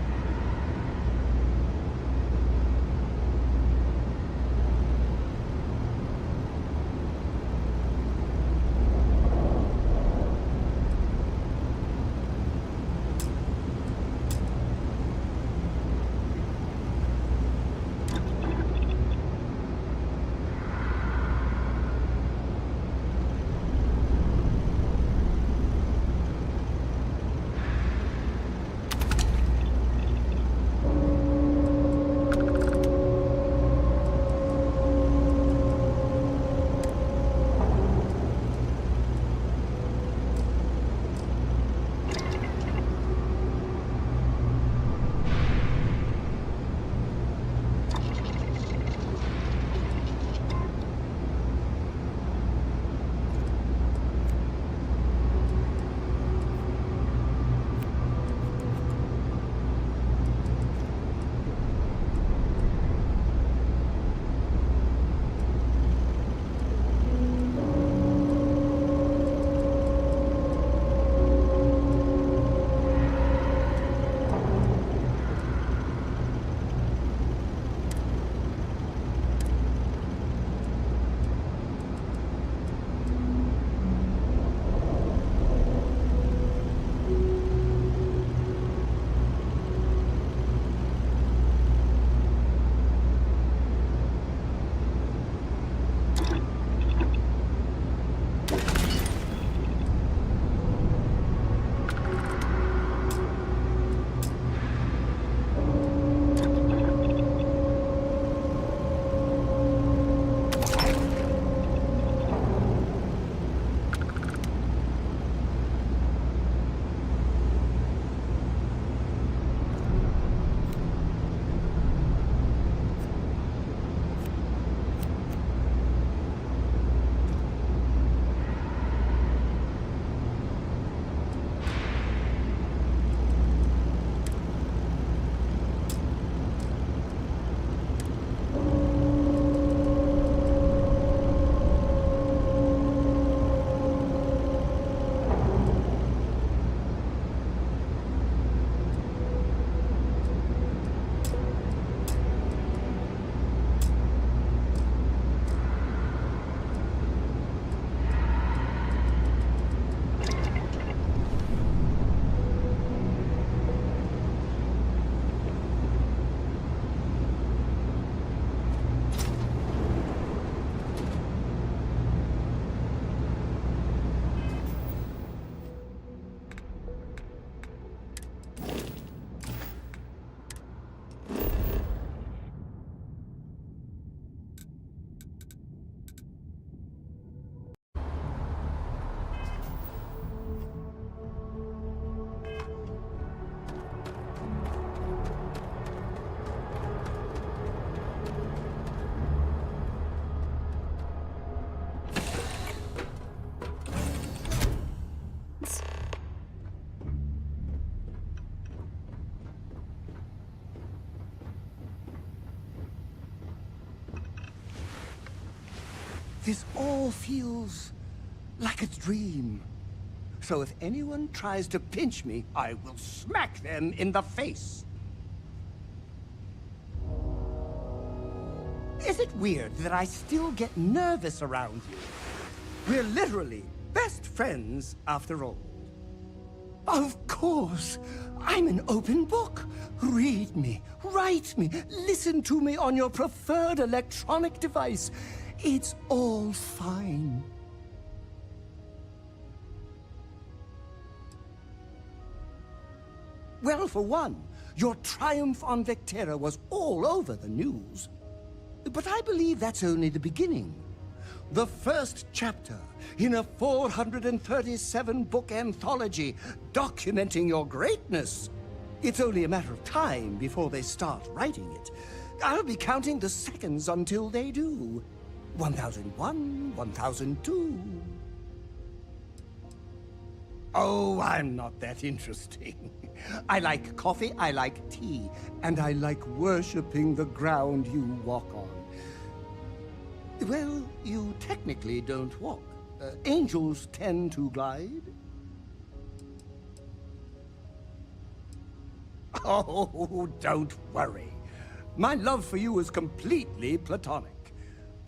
This all feels like a dream. So if anyone tries to pinch me, I will smack them in the face. Is it weird that I still get nervous around you? We're literally best friends after all. Of course. I'm an open book. Read me, write me, listen to me on your preferred electronic device. It's all fine. Well, for one, your triumph on Vectera was all over the news. But I believe that's only the beginning. The first chapter in a 437-book anthology documenting your greatness. It's only a matter of time before they start writing it. I'll be counting the seconds until they do. 1001, 1002. Oh, I'm not that interesting. I like coffee, I like tea, and I like worshipping the ground you walk on. Well, you technically don't walk. Angels tend to glide. Oh, don't worry. My love for you is completely platonic.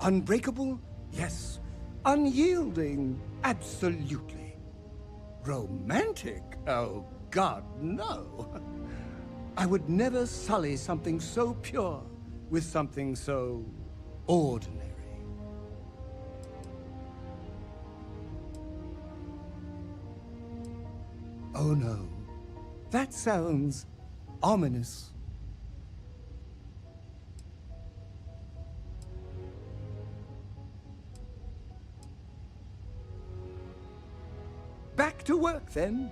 Unbreakable? Yes. Unyielding? Absolutely. Romantic? Oh, God, no. I would never sully something so pure with something so ordinary. Oh no, that sounds ominous. Back to work then.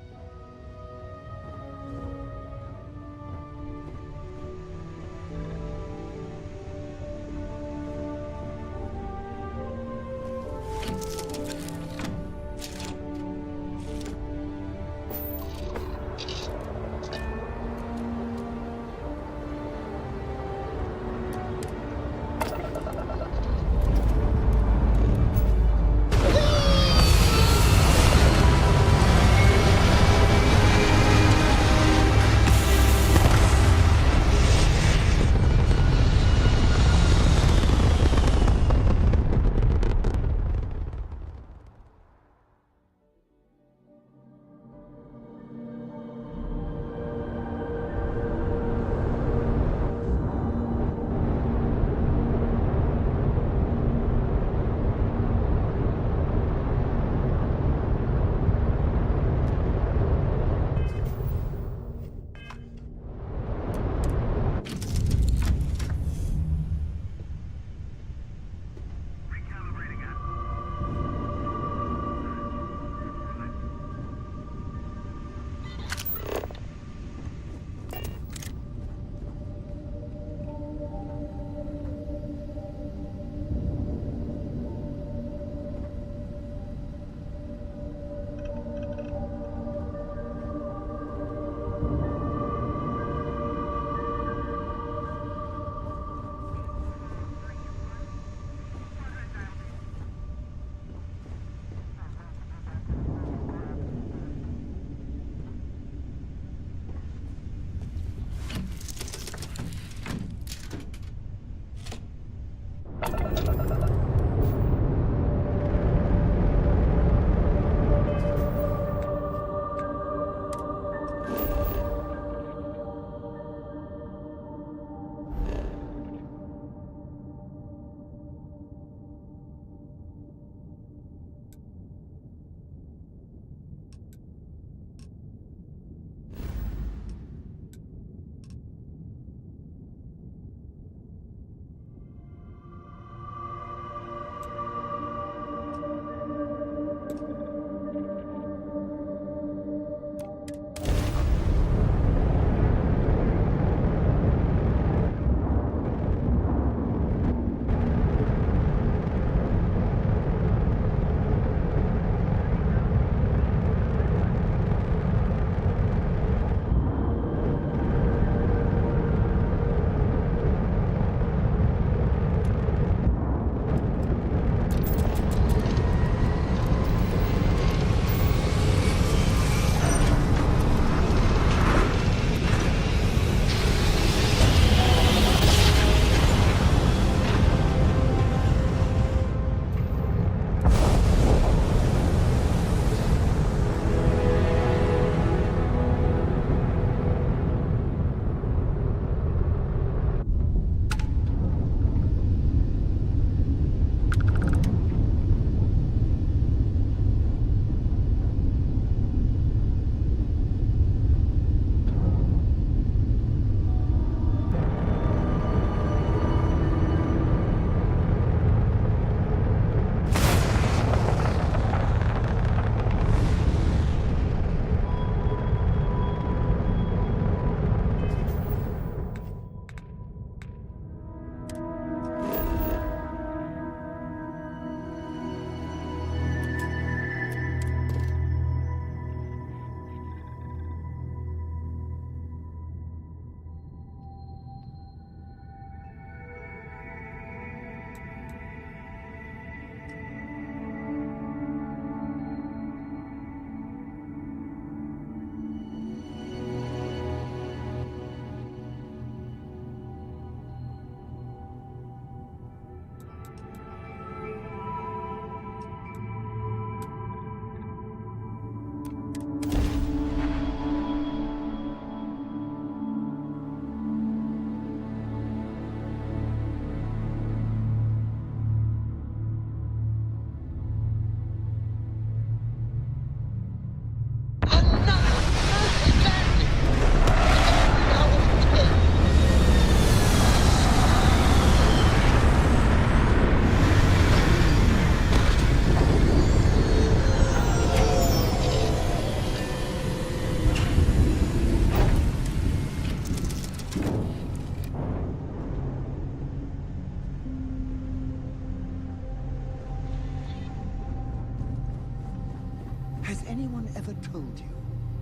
anyone ever told you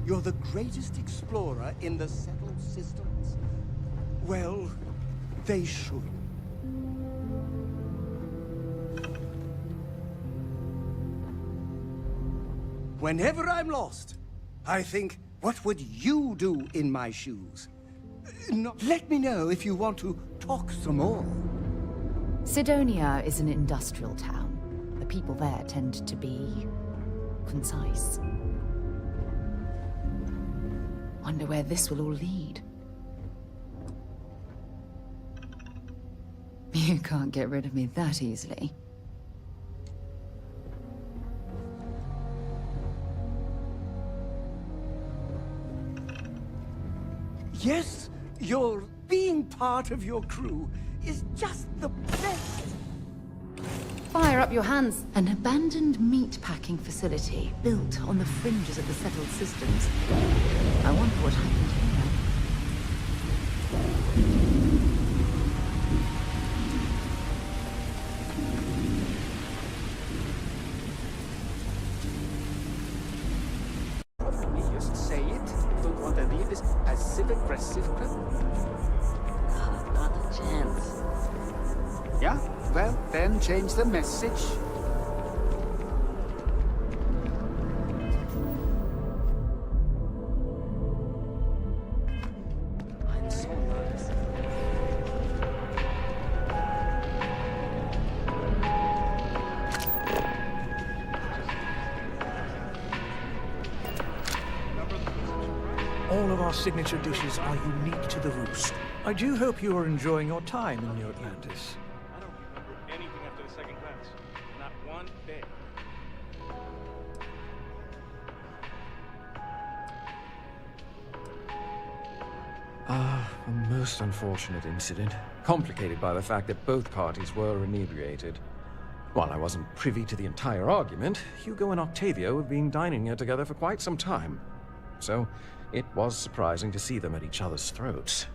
you're the greatest explorer in the settled systems? Well, they should. Whenever I'm lost, I think, what would you do in my shoes? Let me know if you want to talk some more. Sidonia is an industrial town. The people there tend to be concise. Wonder where this will all lead. You can't get rid of me that easily. Yes, being part of your crew is just the best. Fire up your hands. An abandoned meat-packing facility built on the fringes of the settled systems. I wonder what happened here. Just say it. Don't want to leave this passive-aggressive crap. Not a chance. Yeah? Well, then change the message. I'm so nervous. All of our signature dishes are unique to the Roost. I do hope you are enjoying your time in New Atlantis. I don't remember anything after the second class. Not one bit. A most unfortunate incident, complicated by the fact that both parties were inebriated. While I wasn't privy to the entire argument, Hugo and Octavio have been dining here together for quite some time. So, it was surprising to see them at each other's throats.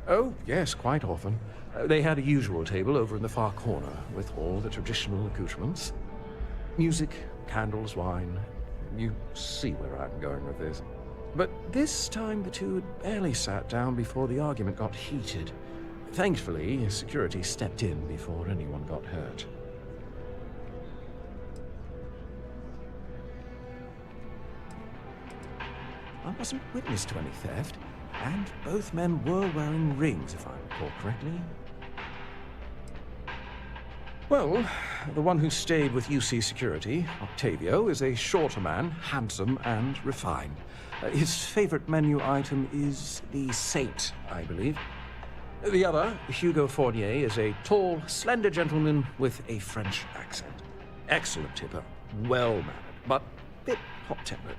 Oh, yes, quite often. They had a usual table over in the far corner, with all the traditional accoutrements. Music, candles, wine. You see where I'm going with this. But this time the two had barely sat down before the argument got heated. Thankfully, security stepped in before anyone got hurt. I wasn't witness to any theft, and both men were wearing rings, if I recall correctly. Well, the one who stayed with UC Security, Octavio, is a shorter man, handsome and refined. His favorite menu item is the Saint, I believe. The other, Hugo Fournier, is a tall, slender gentleman with a French accent. Excellent tipper, well-mannered, but a bit hot-tempered.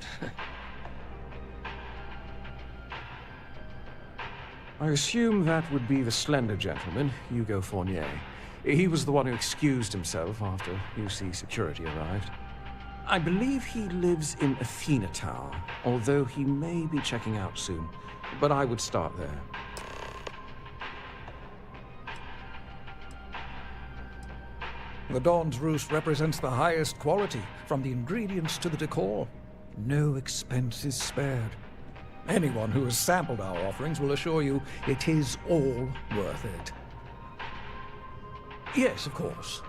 I assume that would be the slender gentleman, Hugo Fournier. He was the one who excused himself after UC Security arrived. I believe he lives in Athena Tower, although he may be checking out soon. But I would start there. The Dawn's Roost represents the highest quality, from the ingredients to the decor. No expense is spared. Anyone who has sampled our offerings will assure you it is all worth it. Yes, of course.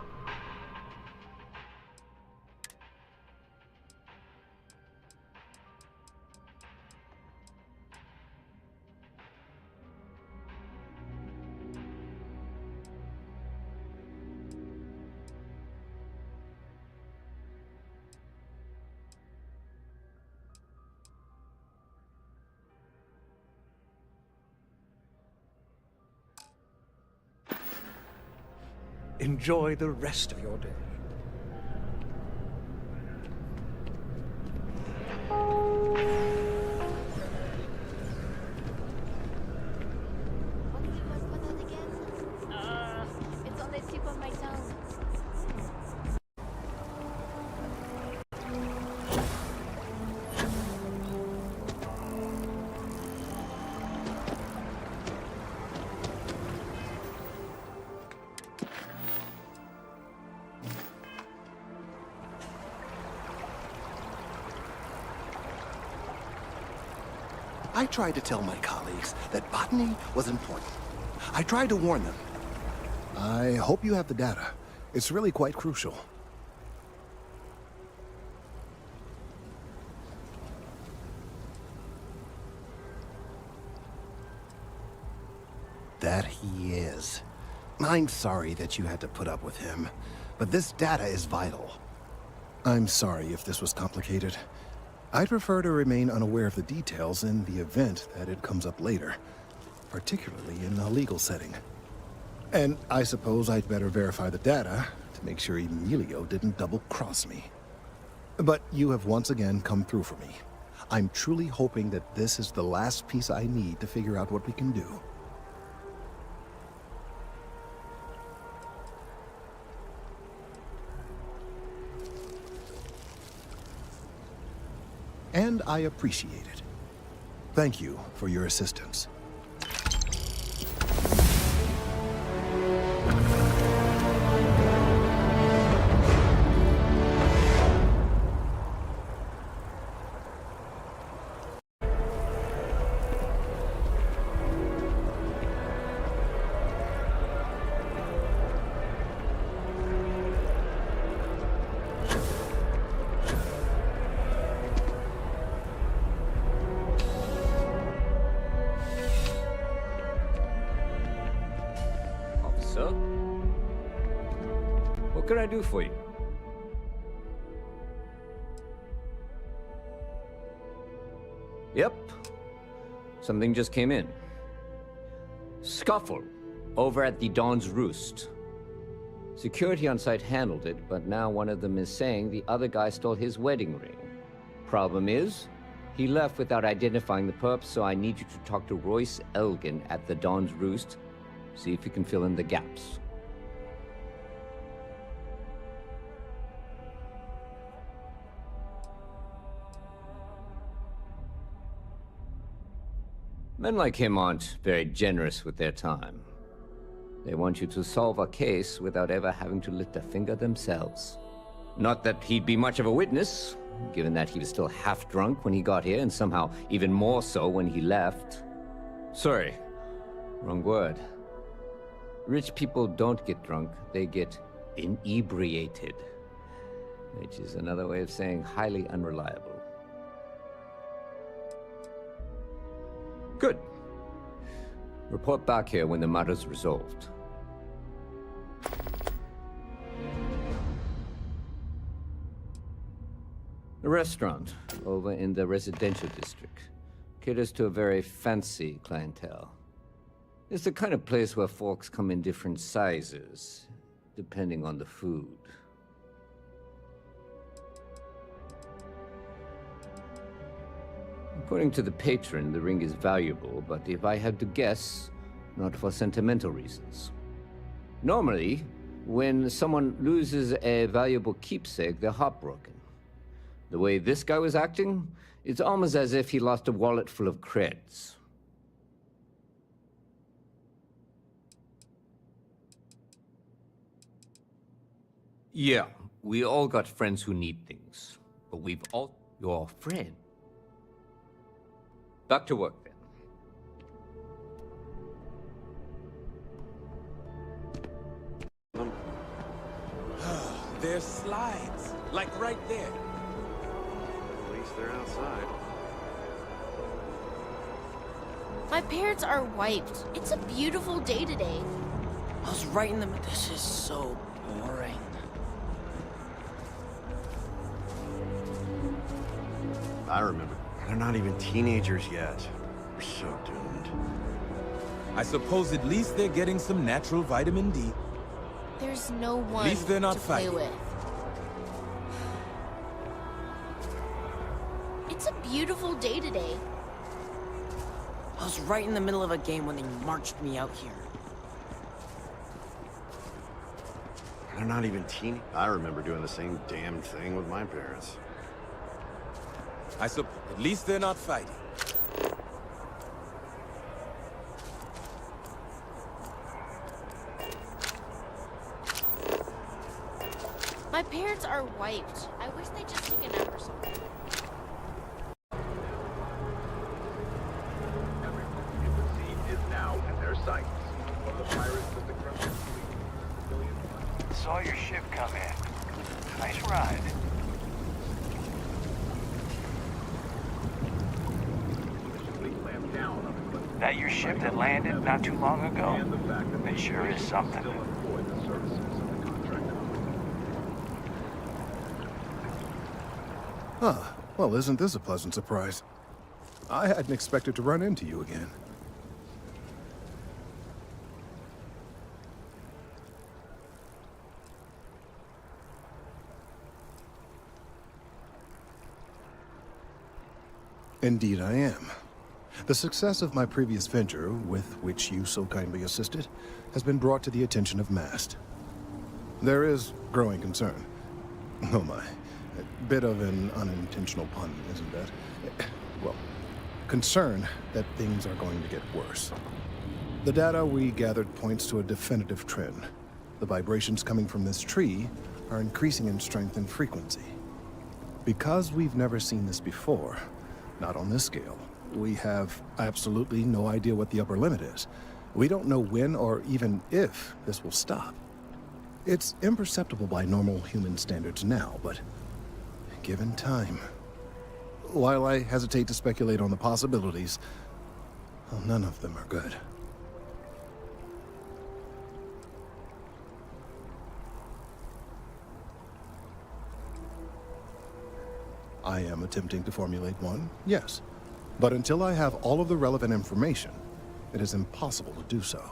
Enjoy the rest of your day. It's on the tip of my tongue. I tried to tell my colleagues that botany was important. I tried to warn them. I hope you have the data. It's really quite crucial. That he is. I'm sorry that you had to put up with him, but this data is vital. I'm sorry if this was complicated. I'd prefer to remain unaware of the details in the event that it comes up later, particularly in a legal setting. And I suppose I'd better verify the data to make sure Emilio didn't double-cross me. But you have once again come through for me. I'm truly hoping that this is the last piece I need to figure out what we can do. And I appreciate it. Thank you for your assistance. What can I do for you? Yep. Something just came in. Scuffle over at the Dawn's Roost. Security on site handled it, but now one of them is saying the other guy stole his wedding ring. Problem is, he left without identifying the perp, so I need you to talk to Royce Elgin at the Dawn's Roost. See if you can fill in the gaps. Men like him aren't very generous with their time. They want you to solve a case without ever having to lift a finger themselves. Not that he'd be much of a witness, given that he was still half drunk when he got here, and somehow even more so when he left. Sorry, wrong word. Rich people don't get drunk, they get inebriated. Which is another way of saying highly unreliable. Good. Report back here when the matter's resolved. The restaurant, over in the residential district, caters to a very fancy clientele. It's the kind of place where forks come in different sizes, depending on the food. According to the patron, the ring is valuable, but if I had to guess, not for sentimental reasons. Normally, when someone loses a valuable keepsake, they're heartbroken. The way this guy was acting, it's almost as if he lost a wallet full of creds. Yeah, we all got friends who need things, but we've all... Your friend? Back to work, then. There's slides, like right there. At least they're outside. My parents are wiped. It's a beautiful day today. I was right in the middle. This is so boring. I remember. They're not even teenagers yet. We're so doomed. I suppose at least they're getting some natural vitamin D. There's no one At least they're not to play fighting. with. It's a beautiful day today. I was right in the middle of a game when they marched me out here. They're not even teen. I remember doing the same damn thing with my parents. I suppose at least they're not fighting. My parents are wiped. I wish they'd just take a nap or something. Saw your ship come in. Nice ride. That your ship that landed not too long ago? It sure is something. Huh. Well, isn't this a pleasant surprise? I hadn't expected to run into you again. Indeed I am. The success of my previous venture, with which you so kindly assisted, has been brought to the attention of MAST. There is growing concern. Oh my. A bit of an unintentional pun, isn't that? Well, concern that things are going to get worse. The data we gathered points to a definitive trend. The vibrations coming from this tree are increasing in strength and frequency. Because we've never seen this before, not on this scale, we have absolutely no idea what the upper limit is. We don't know when or even if this will stop. It's imperceptible by normal human standards now, but given time. While I hesitate to speculate on the possibilities, well, none of them are good. I am attempting to formulate one, yes. But until I have all of the relevant information, it is impossible to do so.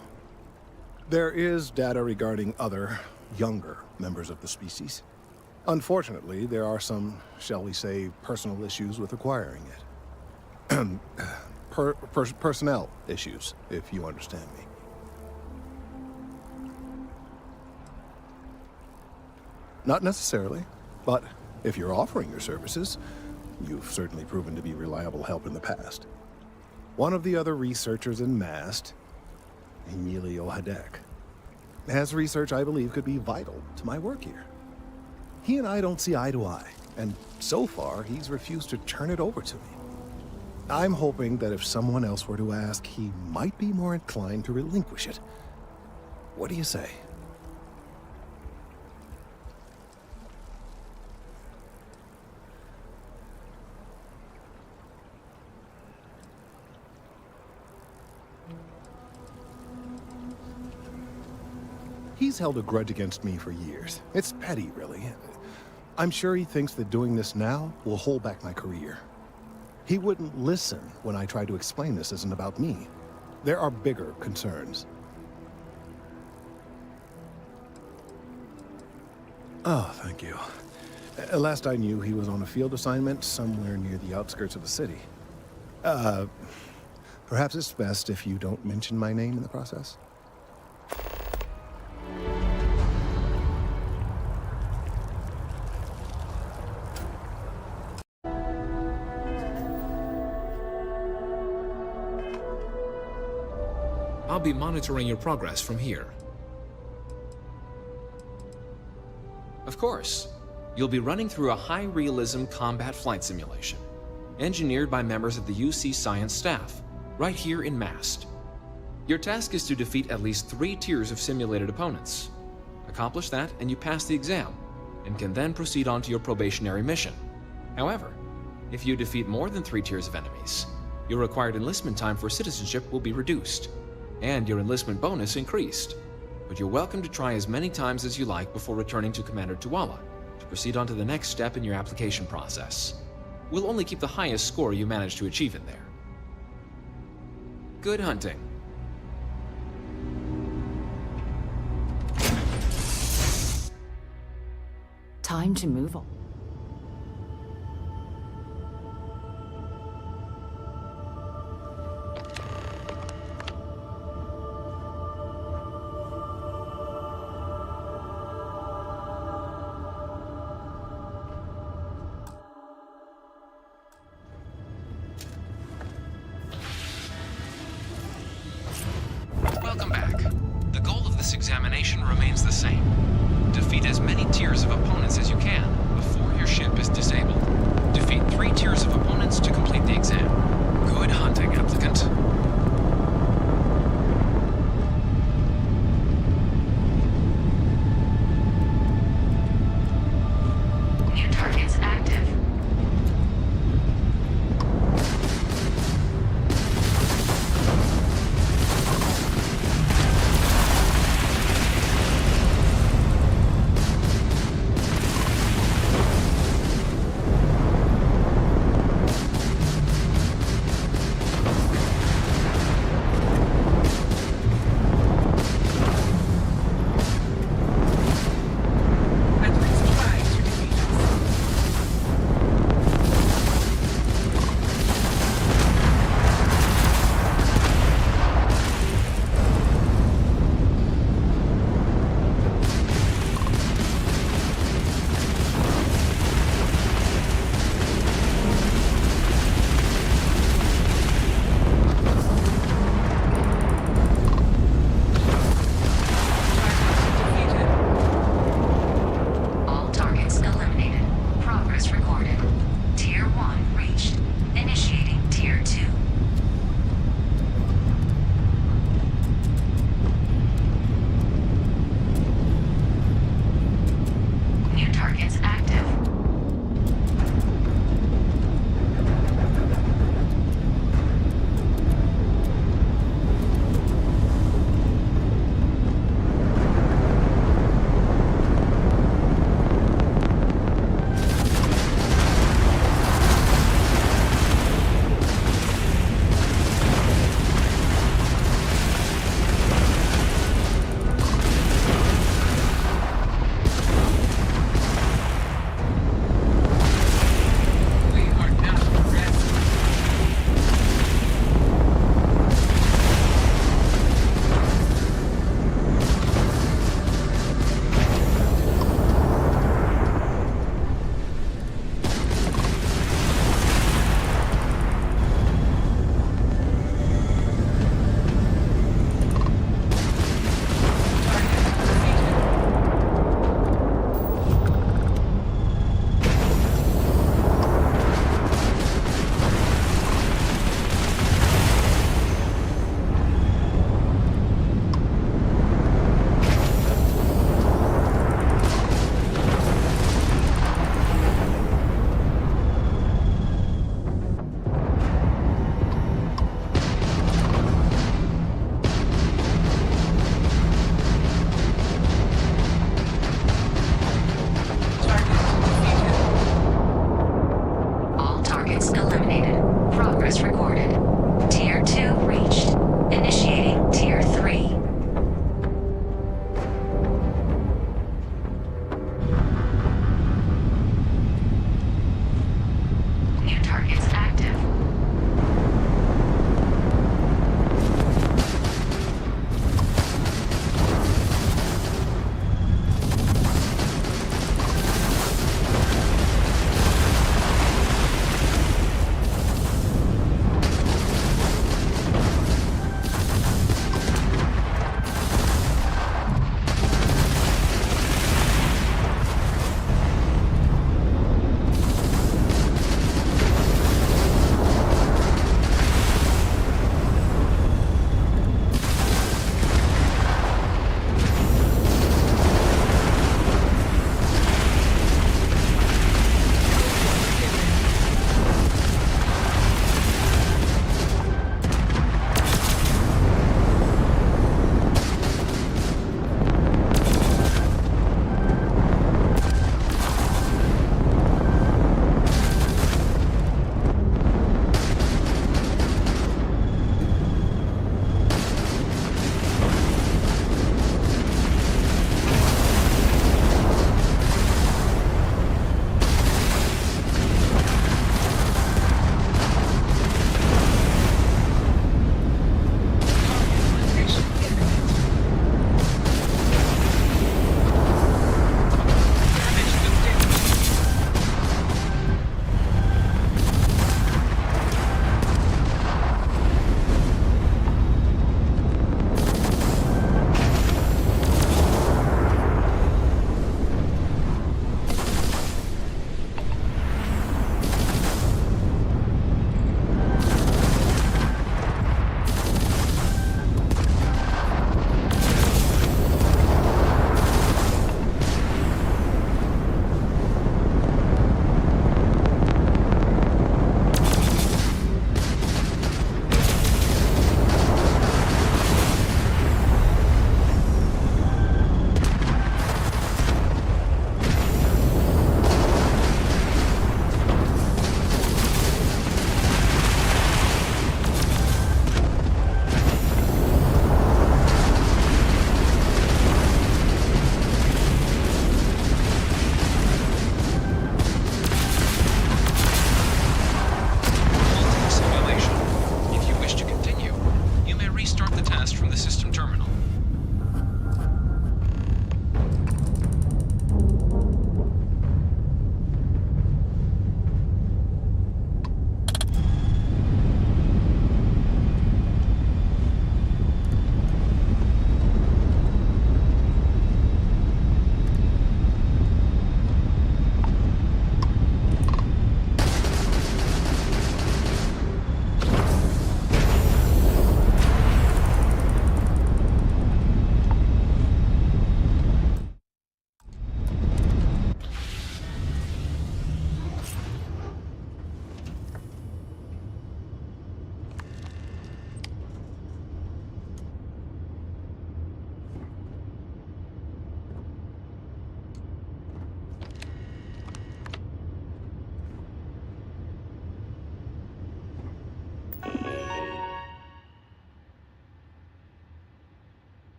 There is data regarding other, younger members of the species. Unfortunately, there are some, shall we say, personal issues with acquiring it. Personnel issues, if you understand me. Not necessarily, but if you're offering your services, you've certainly proven to be reliable help in the past. One of the other researchers in MAST, Emilio Hadek, has research I believe could be vital to my work here. He and I don't see eye to eye, and so far he's refused to turn it over to me. I'm hoping that if someone else were to ask, he might be more inclined to relinquish it. What do you say? He's held a grudge against me for years. It's petty, really. I'm sure he thinks that doing this now will hold back my career. He wouldn't listen when I tried to explain this isn't about me. There are bigger concerns. Oh, thank you. Last I knew, he was on a field assignment somewhere near the outskirts of the city. Perhaps it's best if you don't mention my name in the process? I'll be monitoring your progress from here. Of course, you'll be running through a high-realism combat flight simulation, engineered by members of the UC Science staff, right here in MAST. Your task is to defeat at least 3 tiers of simulated opponents. Accomplish that and you pass the exam, and can then proceed on to your probationary mission. However, if you defeat more than 3 tiers of enemies, your required enlistment time for citizenship will be reduced, and your enlistment bonus increased. But you're welcome to try as many times as you like before returning to Commander Tuala to proceed on to the next step in your application process. We'll only keep the highest score you manage to achieve in there. Good hunting. Time to move on. Welcome back. The goal of this examination remains the same. Defeat as many tiers of opponents as you can before your ship is disabled. Defeat 3 tiers of opponents to complete the exam. Good hunting, applicant.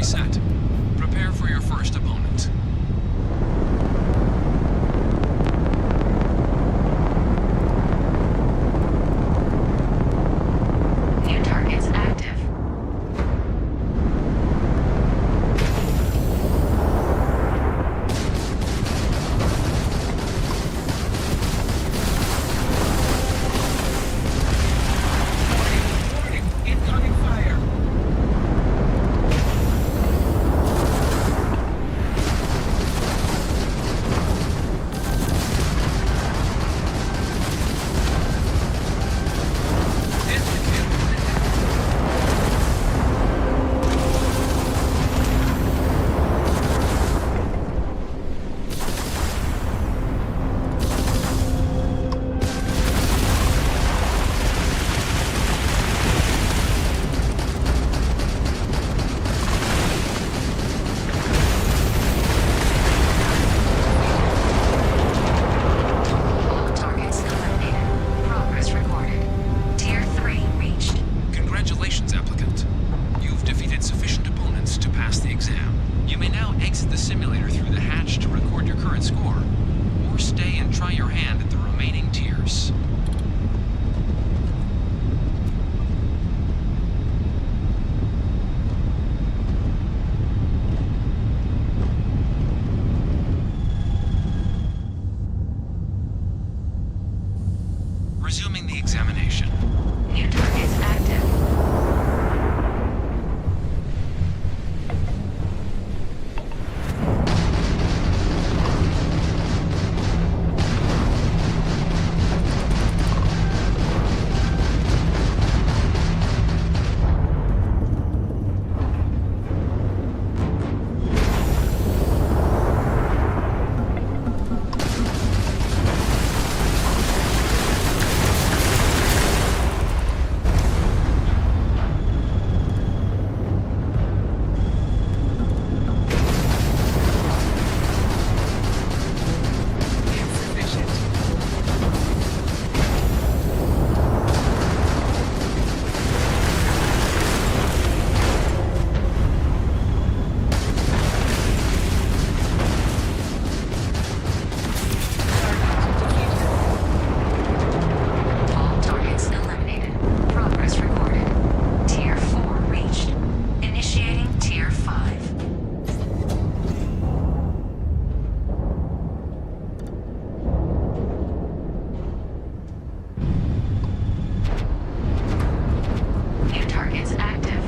set. Prepare for your first opponent. New targets active. Incoming fire! All targets eliminated. Progress recorded. Tier 3 reached. Congratulations, applicant. You've defeated sufficient opponents to pass the exam. You may now exit the simulator through the hatch to record your current score, or stay and try your hand at the remaining tiers. Resuming the examination. New targets active. All targets eliminated. Progress recorded. Tier 4 reached. Initiating Tier 5. New targets active.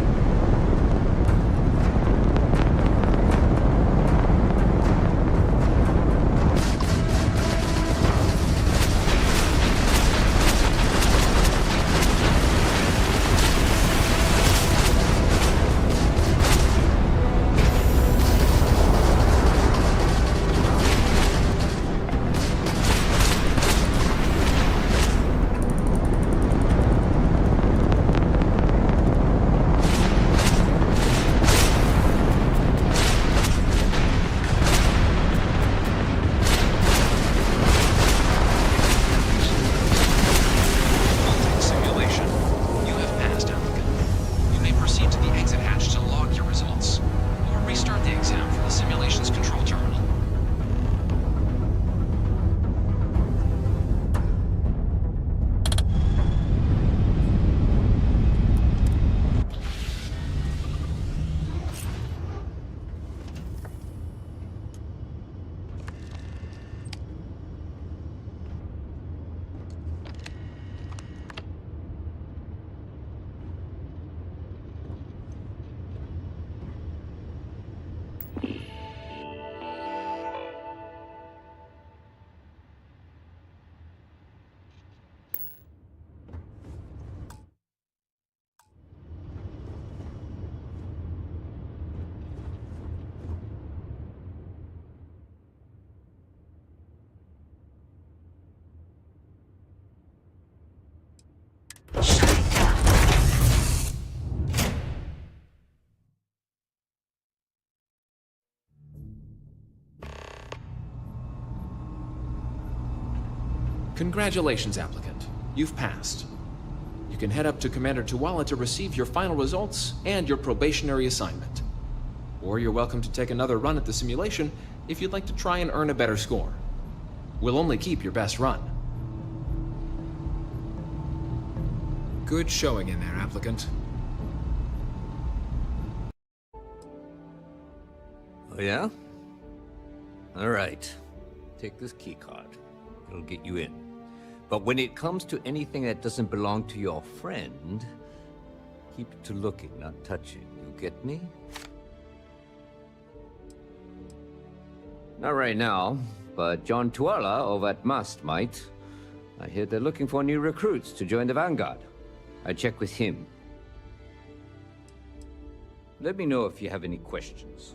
Simulation. You have passed, applicant. You may proceed to the exit hatch to log your results, or restart the exam from the simulation's control terminal. Congratulations, applicant. You've passed. You can head up to Commander Tuwala to receive your final results and your probationary assignment. or you're welcome to take another run at the simulation if you'd like to try and earn a better score. We'll only keep your best run. Good showing in there, applicant. Oh, yeah? All right. Take this key card. It'll get you in. But when it comes to anything that doesn't belong to your friend, keep it to looking, not touching. You get me? Not right now, but John Tuala over at Mast might. I hear they're looking for new recruits to join the Vanguard. I check with him. Let me know if you have any questions.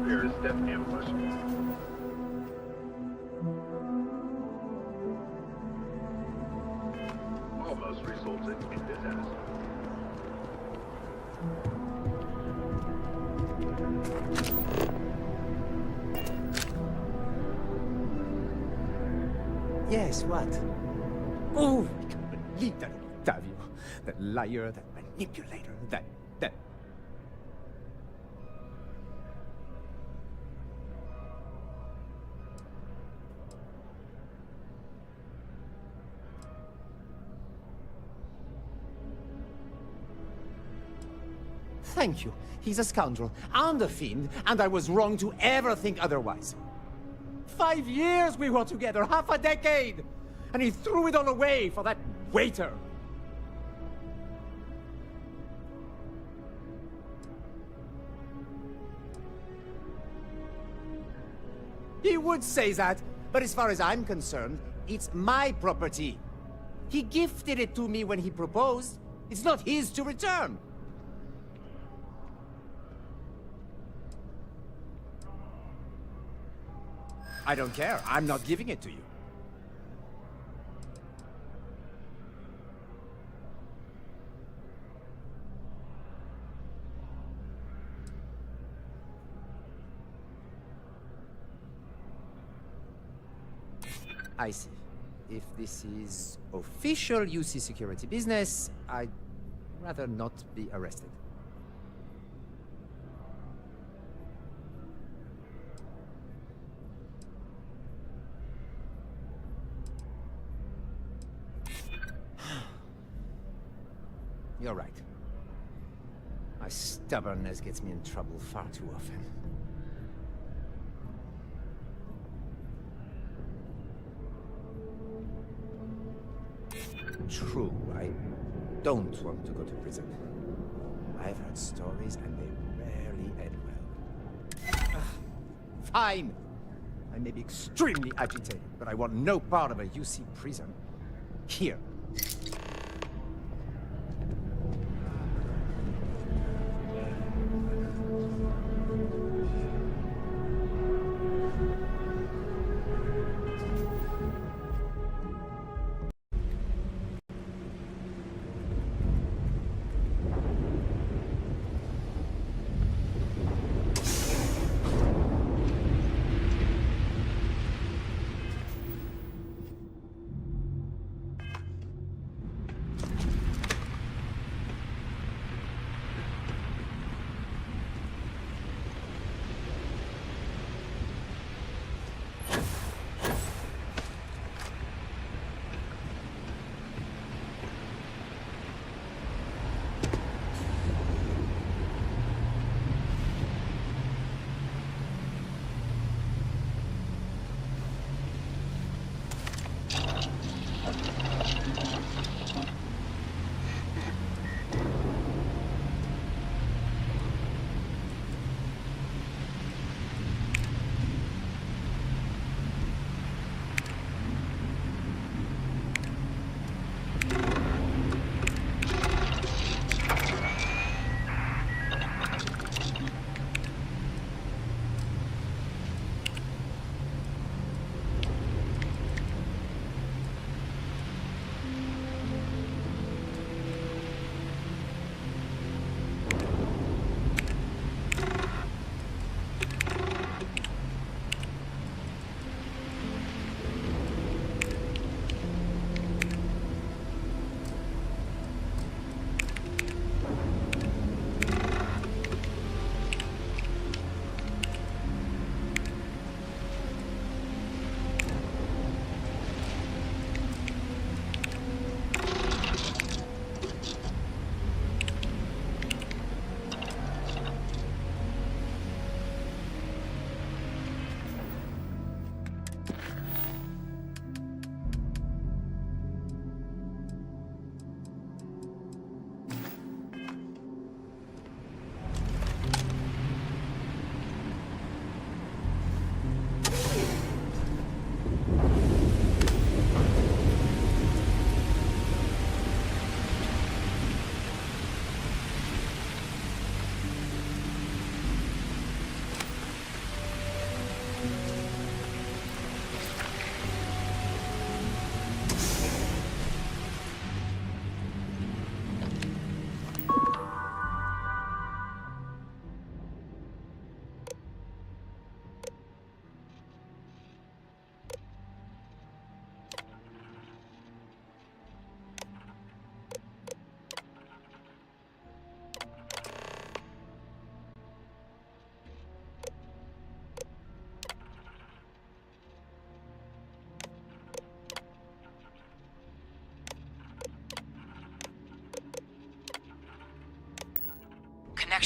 There is step ambush. Almost resulted in disaster. Yes, what? Oh, I can't believe that Octavio. That liar, that manipulator, that... Thank you. He's a scoundrel and a fiend, and I was wrong to ever think otherwise. 5 years we were together, half a decade! And he threw it all away for that waiter! He would say that, but as far as I'm concerned, it's my property. He gifted it to me when he proposed. It's not his to return. I don't care. I'm not giving it to you. I see. If this is official UC security business, I'd rather not be arrested. You're right. My stubbornness gets me in trouble far too often. True, I don't want to go to prison. I've heard stories and they rarely end well. Fine! I may be extremely agitated, but I want no part of a UC prison. Here.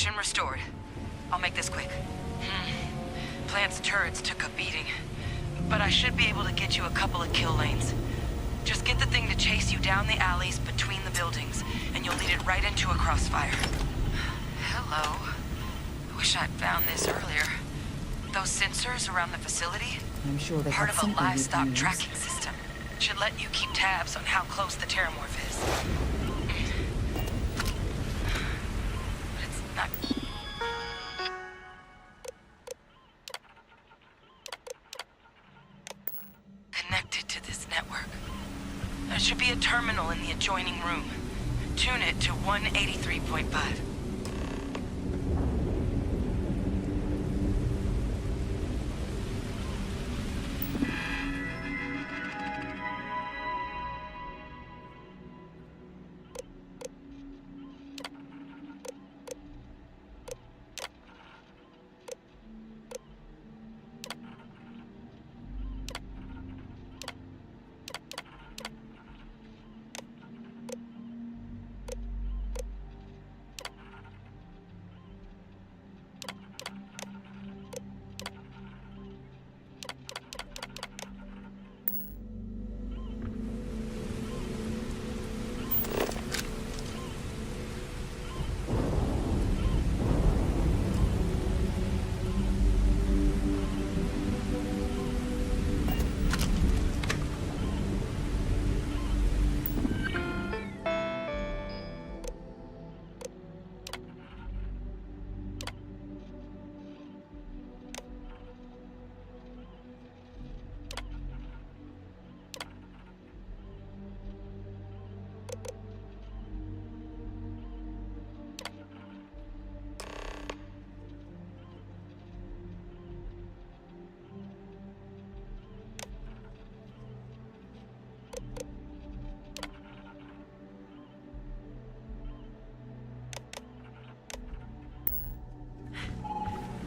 Connection restored. I'll make this quick. Plant's turrets took a beating, but I should be able to get you a couple of kill lanes. Just get the thing to chase you down the alleys between the buildings, and you'll lead it right into a crossfire. Hello. I wish I'd found this earlier. Those sensors around the facility? I'm sure they Part have of a something we livestock can use. tracking system. Should let you keep tabs on how close the terramorph is. But it's not... connected to this network. There should be a terminal in the adjoining room. Tune it to 183.5.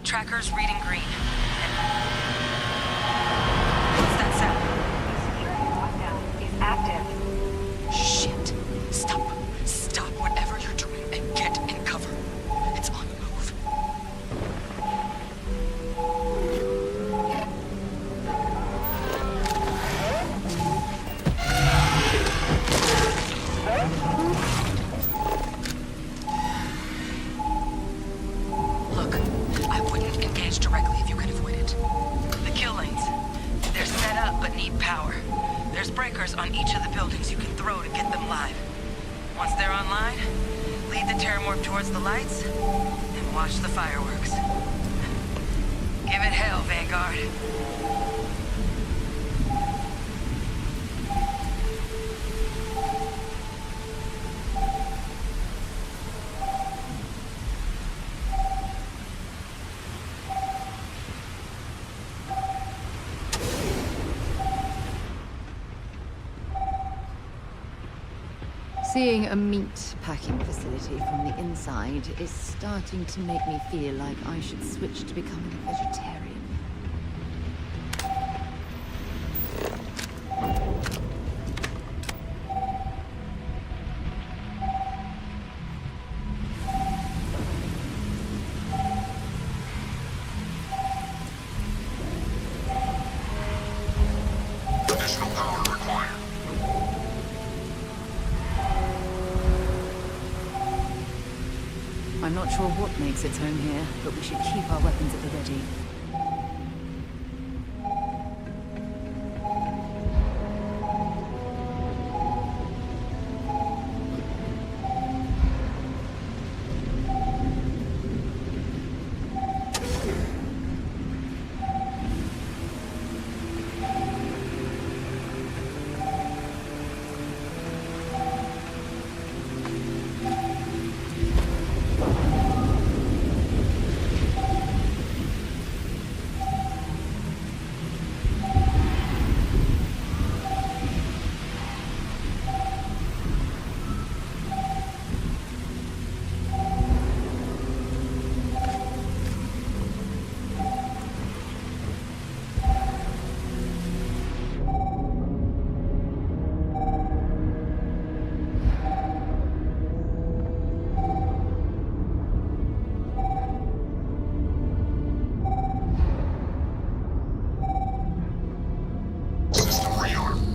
Tracker's reading green. What's that sound? Is active. Shit. Stop. Stop whatever you're doing and get in cover. It's on the move. Look, I wouldn't engage directly if you could avoid it. The kill lanes, they're set up but need power. There's breakers on each of the buildings you can throw to get them live. Once they're online, lead the terramorph towards the lights and watch the fireworks. Give it hell, Vanguard. Seeing a meat packing facility from the inside is starting to make me feel like I should switch to becoming a vegetarian. Additional power required. I'm not sure what makes its home here, but we should keep our weapons at the ready.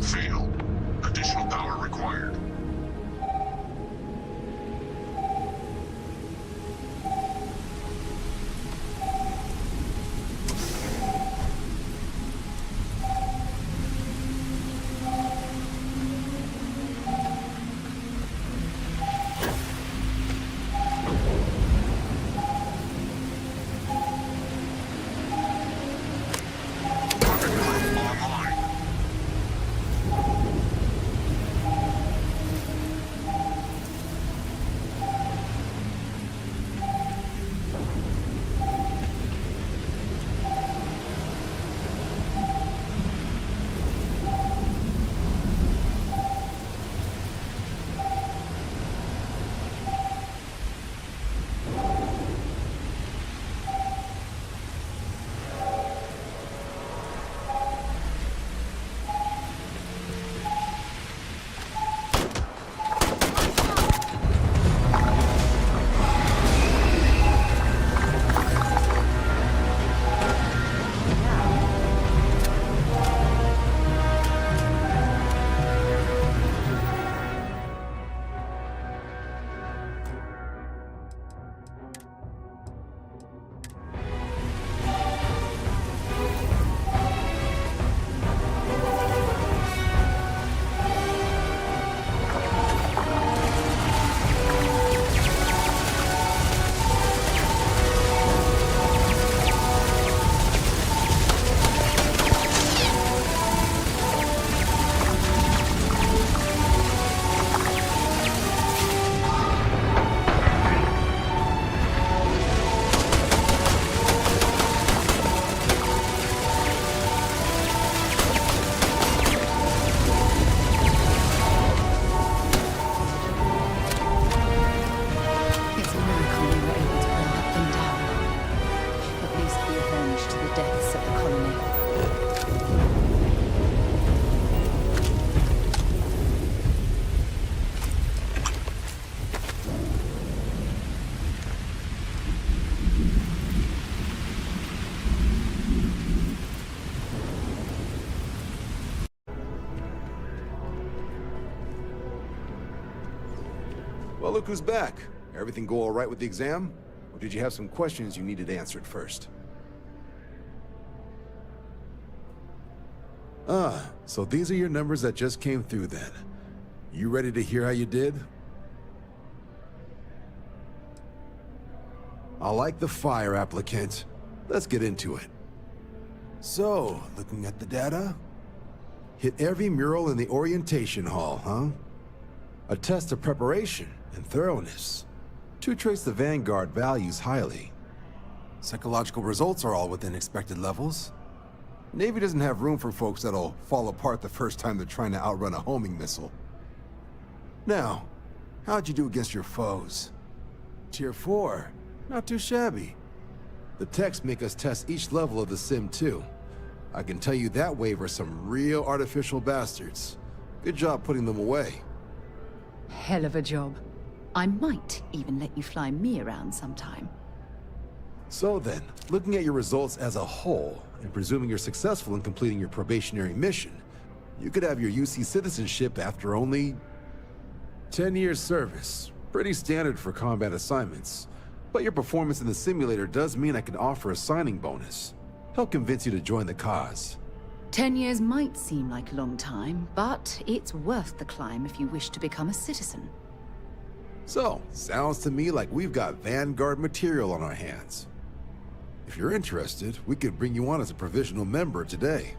Failed. Additional power required. Well, look who's back. Everything go all right with the exam? Or did you have some questions you needed answered first? Ah, so these are your numbers that just came through then. You ready to hear how you did? I like the fire, applicant. Let's get into it. So, looking at the data? Hit every mural in the orientation hall, huh? A test of preparation and thoroughness. To trace the Vanguard values highly. Psychological results are all within expected levels. Navy doesn't have room for folks that'll fall apart the first time they're trying to outrun a homing missile. Now, how'd you do against your foes? Tier 4, not too shabby. The techs make us test each level of the sim too. I can tell you that wave are some real artificial bastards. Good job putting them away. Hell of a job. I might even let you fly me around sometime. So then, looking at your results as a whole, and presuming you're successful in completing your probationary mission, you could have your UC citizenship after only 10 years service. Pretty standard for combat assignments. But your performance in the simulator does mean I can offer a signing bonus. Help convince you to join the cause. 10 years might seem like a long time, but it's worth the climb if you wish to become a citizen. So, sounds to me like we've got Vanguard material on our hands. If you're interested, we could bring you on as a provisional member today.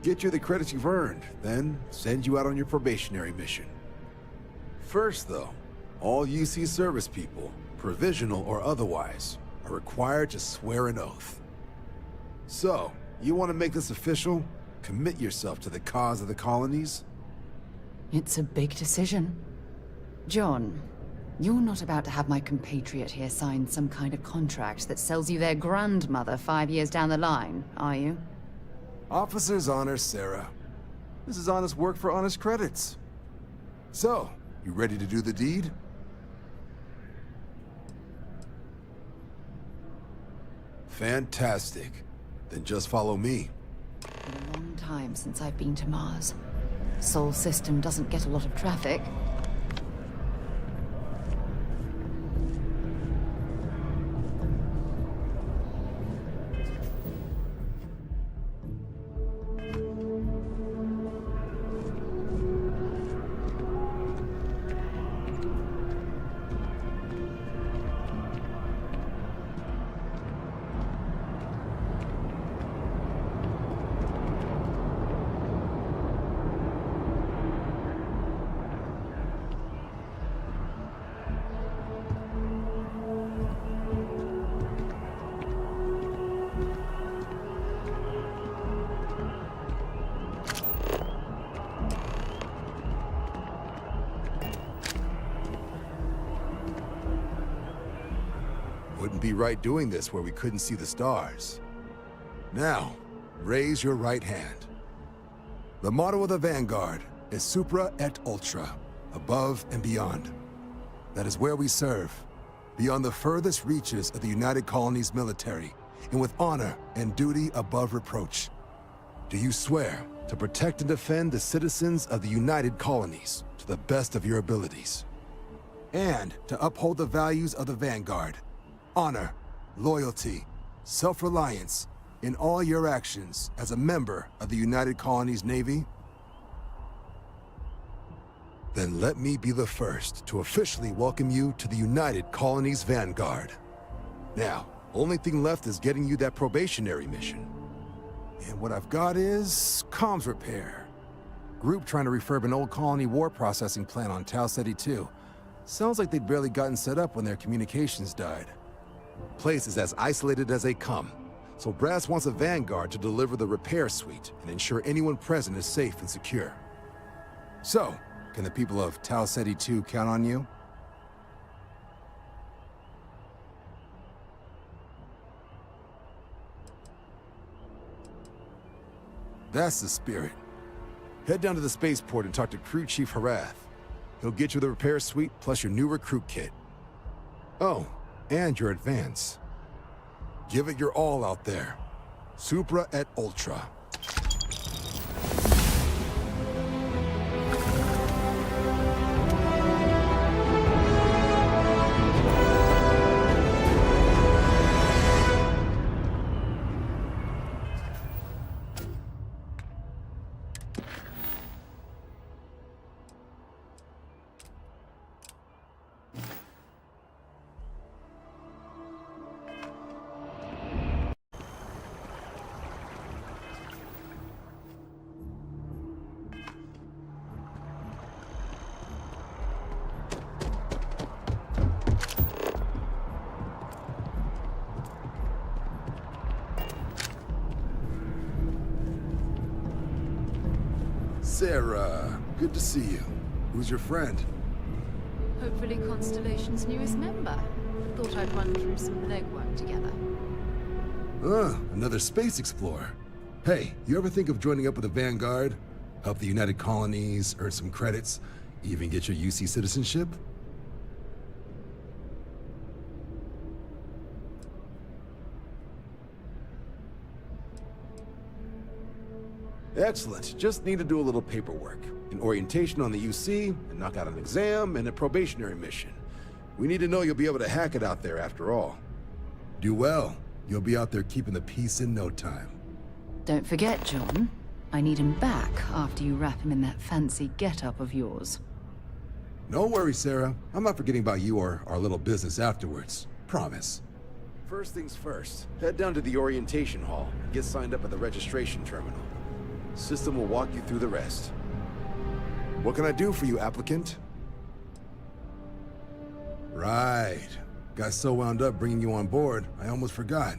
Get you the credits you've earned, then send you out on your probationary mission. First though, all UC service people, provisional or otherwise, are required to swear an oath. So, you want to make this official? Commit yourself to the cause of the colonies? It's a big decision. John, you're not about to have my compatriot here sign some kind of contract that sells you their grandmother 5 years down the line, are you? Officer's honor, Sarah. This is honest work for honest credits. So, you ready to do the deed? Fantastic. Then just follow me. It's been a long time since I've been to Mars. Sol system doesn't get a lot of traffic. Wouldn't be right doing this where we couldn't see the stars. Now, raise your right hand. The motto of the Vanguard is Supra et Ultra, above and beyond. That is where we serve, beyond the furthest reaches of the United Colonies military, and with honor and duty above reproach. Do you swear to protect and defend the citizens of the United Colonies to the best of your abilities? And to uphold the values of the Vanguard, honor, loyalty, self-reliance in all your actions as a member of the United Colonies Navy? Then let me be the first to officially welcome you to the United Colonies Vanguard. Now, only thing left is getting you that probationary mission. And what I've got is comms repair. Group trying to refurb an old colony war processing plant on Tau Ceti 2. Sounds like they'd barely gotten set up when their communications died. Place is as isolated as they come, so Brass wants a Vanguard to deliver the repair suite and ensure anyone present is safe and secure. So, can the people of Tau Ceti 2 count on you? That's the spirit. Head down to the spaceport and talk to Crew Chief Harath. He'll get you the repair suite plus your new recruit kit. Oh, and your advance. Give it your all out there. Supra et Ultra. Sarah, good to see you. Who's your friend? Hopefully Constellation's newest member. Thought I'd run through some legwork together. Another space explorer. Hey, you ever think of joining up with the Vanguard? Help the United Colonies, earn some credits, even get your UC citizenship? Excellent. Just need to do a little paperwork. An orientation on the UC, and knock out an exam, and a probationary mission. We need to know you'll be able to hack it out there after all. Do well. You'll be out there keeping the peace in no time. Don't forget, John. I need him back after you wrap him in that fancy get-up of yours. No worries, Sarah. I'm not forgetting about you or our little business afterwards. Promise. First things first, head down to the orientation hall and get signed up at the registration terminal. System will walk you through the rest. What can I do for you, applicant? Right. Got so wound up bringing you on board, I almost forgot.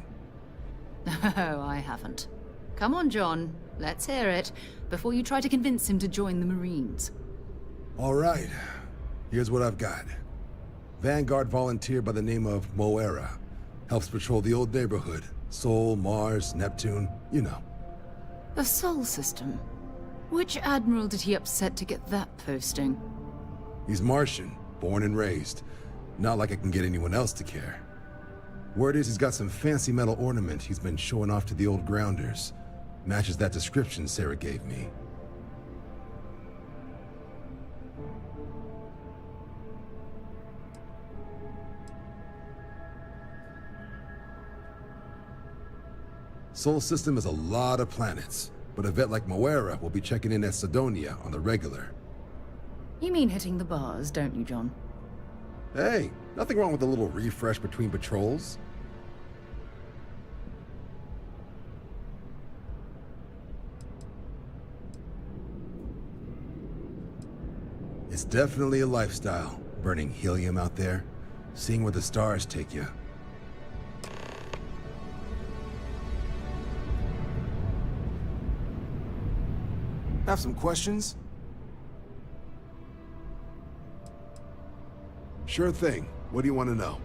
Oh, I haven't. Come on, John. Let's hear it, before you try to convince him to join the Marines. All right. Here's what I've got. Vanguard volunteer by the name of Moera. Helps patrol the old neighborhood. Sol, Mars, Neptune, you know. The Sol system? Which admiral did he upset to get that posting? He's Martian, born and raised. Not like I can get anyone else to care. Word is he's got some fancy metal ornament he's been showing off to the old grounders. Matches that description Sarah gave me. Sol system is a lot of planets, but a vet like Moira will be checking in at Sidonia on the regular. You mean hitting the bars, don't you, John? Hey, nothing wrong with a little refresh between patrols. It's definitely a lifestyle, burning helium out there, seeing where the stars take you. Have some questions? Sure thing. What do you want to know?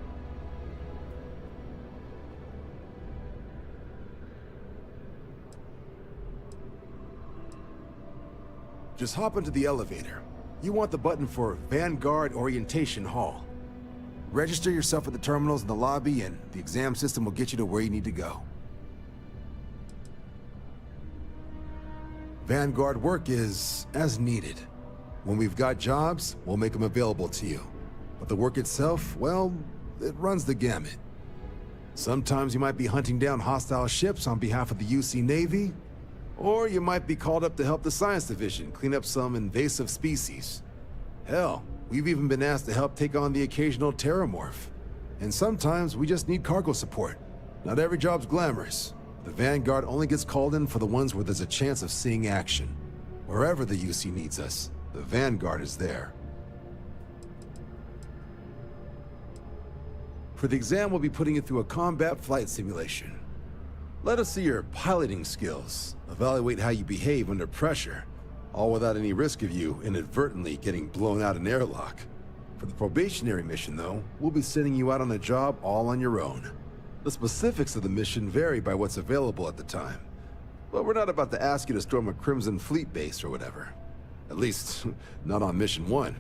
Just hop into the elevator. You want the button for Vanguard Orientation Hall. Register yourself at the terminals in the lobby, and the exam system will get you to where you need to go. Vanguard work is as needed. When we've got jobs, we'll make them available to you. But the work itself, well, it runs the gamut. Sometimes you might be hunting down hostile ships on behalf of the UC Navy, or you might be called up to help the Science Division clean up some invasive species. Hell, we've even been asked to help take on the occasional terramorph. And sometimes we just need cargo support. Not every job's glamorous. The Vanguard only gets called in for the ones where there's a chance of seeing action. Wherever the UC needs us, the Vanguard is there. For the exam, we'll be putting you through a combat flight simulation. Let us see your piloting skills, evaluate how you behave under pressure, all without any risk of you inadvertently getting blown out an airlock. For the probationary mission, though, we'll be sending you out on a job all on your own. The specifics of the mission vary by what's available at the time, but we're not about to ask you to storm a Crimson Fleet base or whatever. At least, not on Mission 1.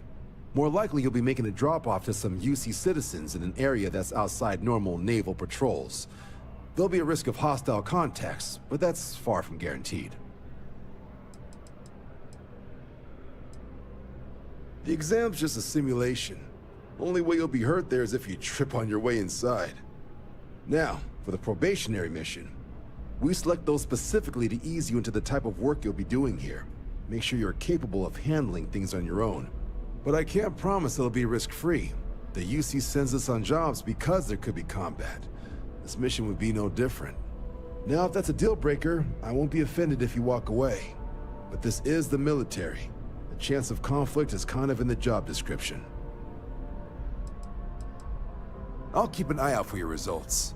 More likely, you'll be making a drop-off to some UC citizens in an area that's outside normal naval patrols. There'll be a risk of hostile contacts, but that's far from guaranteed. The exam's just a simulation. Only way you'll be hurt there is if you trip on your way inside. Now, for the probationary mission, we select those specifically to ease you into the type of work you'll be doing here. Make sure you're capable of handling things on your own. But I can't promise it'll be risk-free. The UC sends us on jobs because there could be combat. This mission would be no different. Now, if that's a deal breaker, I won't be offended if you walk away. But this is the military. The chance of conflict is kind of in the job description. I'll keep an eye out for your results.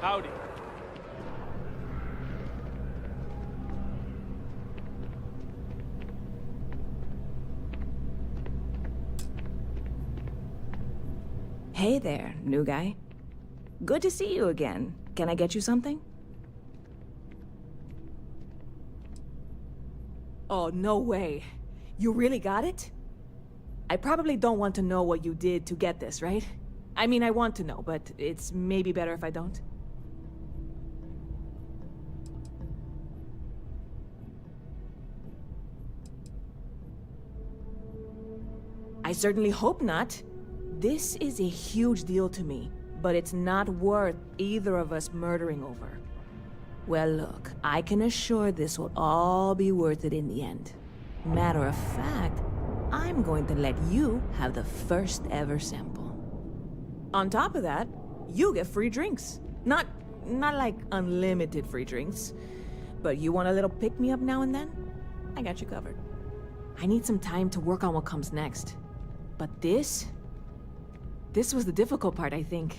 Howdy. Hey there, new guy. Good to see you again. Can I get you something? Oh, no way. You really got it? I probably don't want to know what you did to get this, right? I mean, I want to know, but it's maybe better if I don't. I certainly hope not. This is a huge deal to me, but it's not worth either of us murdering over. Well, look, I can assure this will all be worth it in the end. Matter of fact, I'm going to let you have the first ever sample. On top of that, you get free drinks. Not like unlimited free drinks, but you want a little pick-me-up now and then? I got you covered. I need some time to work on what comes next. But this was the difficult part, I think.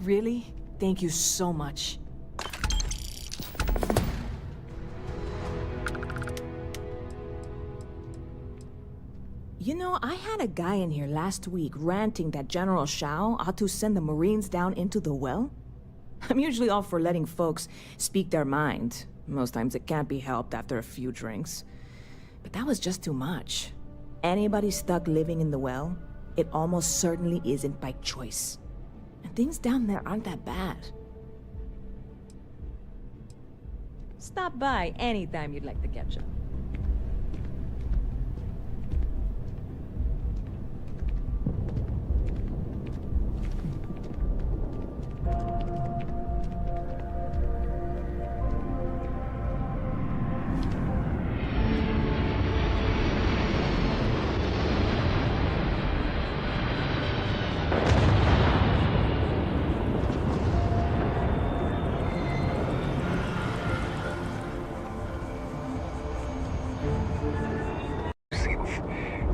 Really, thank you so much. You know, I had a guy in here last week ranting that General Shao ought to send the Marines down into the well. I'm usually all for letting folks speak their mind. Most times it can't be helped after a few drinks. But that was just too much. Anybody stuck living in the well, it almost certainly isn't by choice. And things down there aren't that bad. Stop by anytime you'd like to catch up.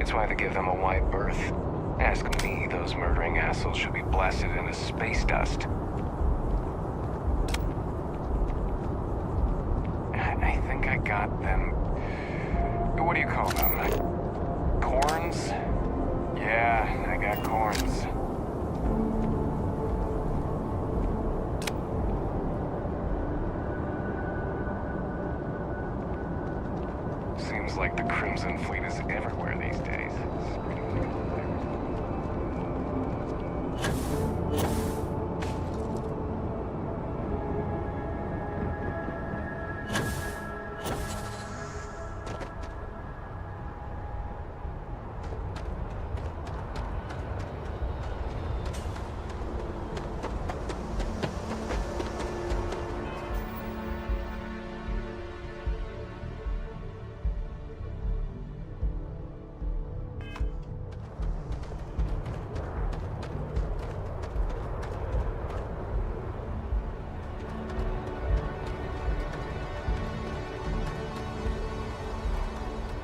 It's why they give them a wide berth. Ask me, those murdering assholes should be blasted into space dust. I think I got them... What do you call them? Corns? Yeah, I got corns. Seems like the Crimson Fleet is everywhere these days.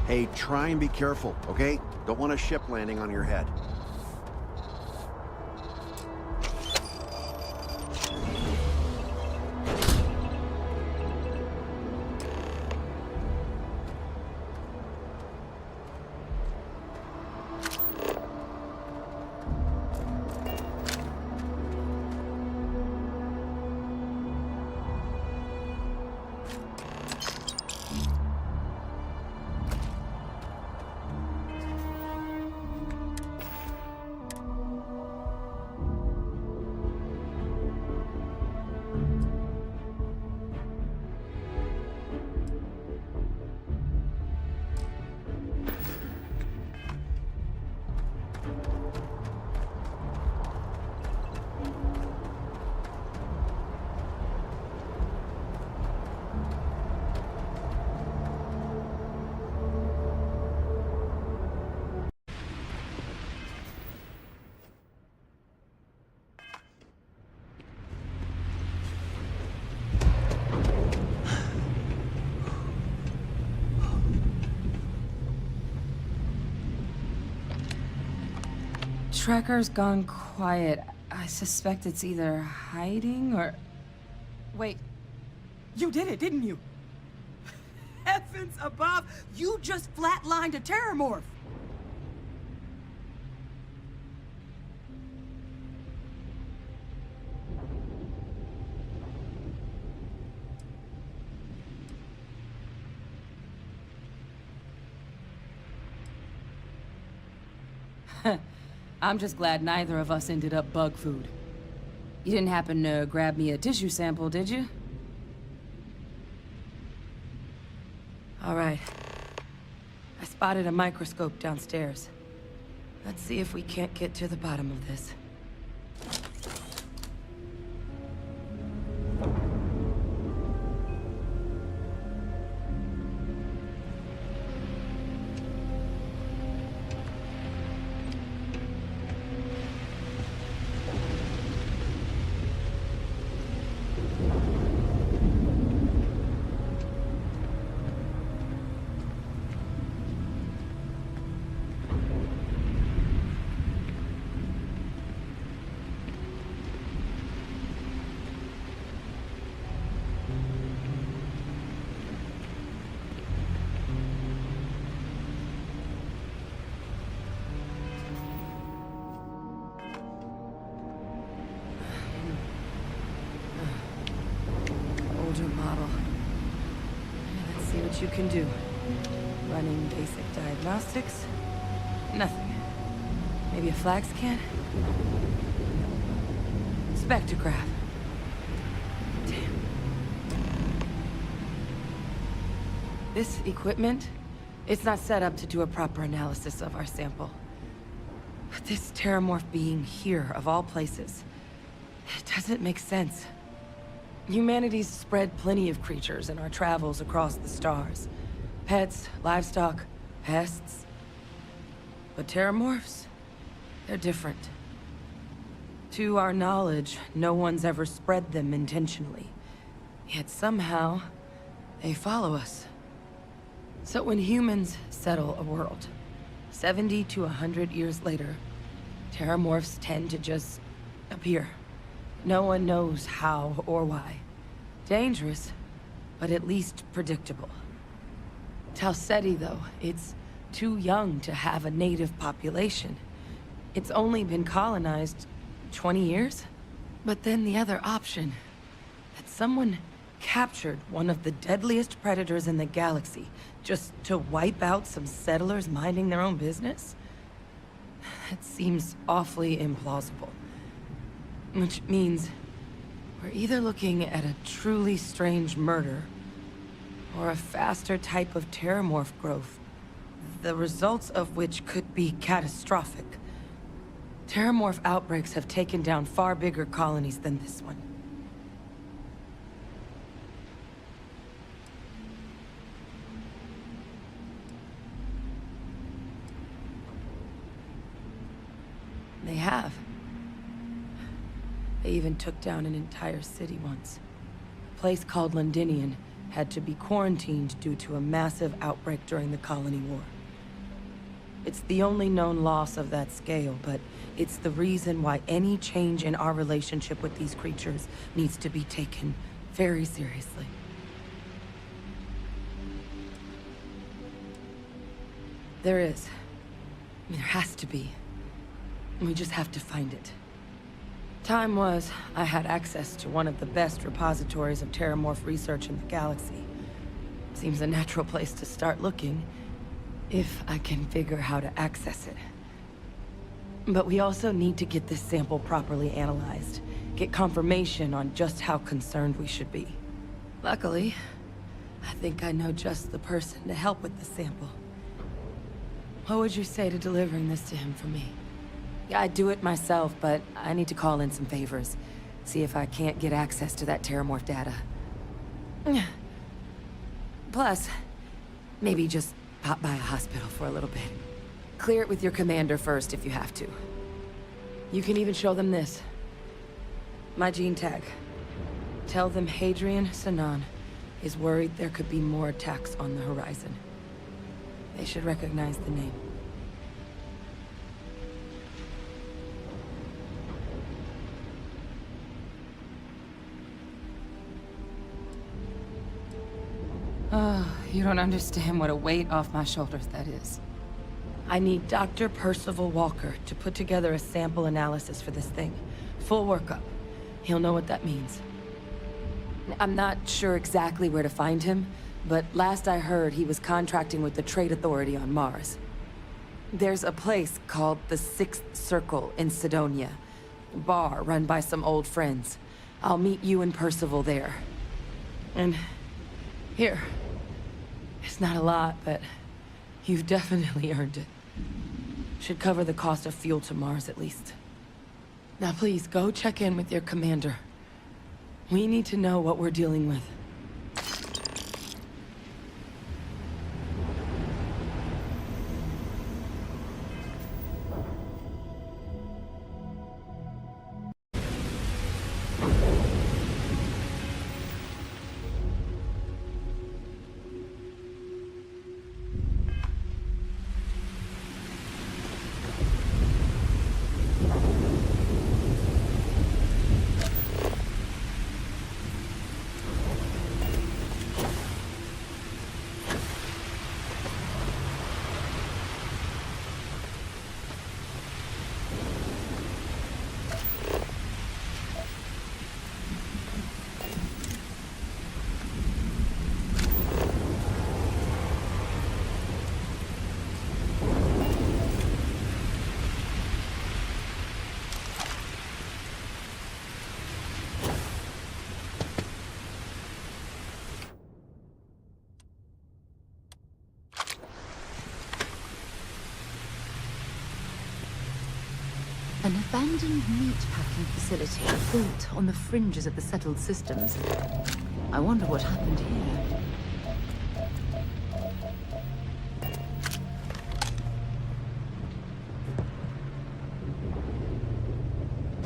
Hey, try and be careful, okay? Don't want a ship landing on your head. Tracker's gone quiet. I suspect it's either hiding or... Wait. You did it, didn't you? Heavens above! You just flatlined a terrormorph! I'm just glad neither of us ended up bug food. You didn't happen to grab me a tissue sample, did you? All right. I spotted a microscope downstairs. Let's see if we can't get to the bottom of this. model. Let's see what you can do. Running basic diagnostics. Nothing. Maybe a flag scan? Spectrograph. Damn. This equipment, it's not set up to do a proper analysis of our sample. But this terramorph being here, of all places, it doesn't make sense. Humanity's spread plenty of creatures in our travels across the stars. Pets, livestock, pests. But terramorphs? They're different. To our knowledge, no one's ever spread them intentionally. Yet somehow, they follow us. So when humans settle a world, 70 to 100 years later, terramorphs tend to just appear. No one knows how or why. Dangerous, but at least predictable. Talseti, though, it's too young to have a native population. It's only been colonized 20 years? But then the other option, that someone captured one of the deadliest predators in the galaxy just to wipe out some settlers minding their own business? That seems awfully implausible. Which means we're either looking at a truly strange murder or a faster type of terramorph growth, the results of which could be catastrophic. Terramorph outbreaks have taken down far bigger colonies than this one. They have. They even took down an entire city once. A place called Londinian had to be quarantined due to a massive outbreak during the Colony War. It's the only known loss of that scale, but it's the reason why any change in our relationship with these creatures needs to be taken very seriously. There is. There has to be. We just have to find it. Time was, I had access to one of the best repositories of terramorph research in the galaxy. Seems a natural place to start looking, if I can figure how to access it. But we also need to get this sample properly analyzed, get confirmation on just how concerned we should be. Luckily, I think I know just the person to help with the sample. What would you say to delivering this to him for me? I'd do it myself, but I need to call in some favors. See if I can't get access to that terramorph data. Plus, maybe just pop by a hospital for a little bit. Clear it with your commander first if you have to. You can even show them this. My gene tag. Tell them Hadrian Sanan is worried there could be more attacks on the horizon. They should recognize the name. Oh, you don't understand what a weight off my shoulders that is. I need Dr. Percival Walker to put together a sample analysis for this thing. Full workup. He'll know what that means. I'm not sure exactly where to find him, but last I heard he was contracting with the Trade Authority on Mars. There's a place called the Sixth Circle in Sidonia. A bar run by some old friends. I'll meet you and Percival there. And here. It's not a lot, but you've definitely earned it. Should cover the cost of fuel to Mars at least. Now please, go check in with your commander. We need to know what we're dealing with. An abandoned meat-packing facility built on the fringes of the settled systems. I wonder what happened here.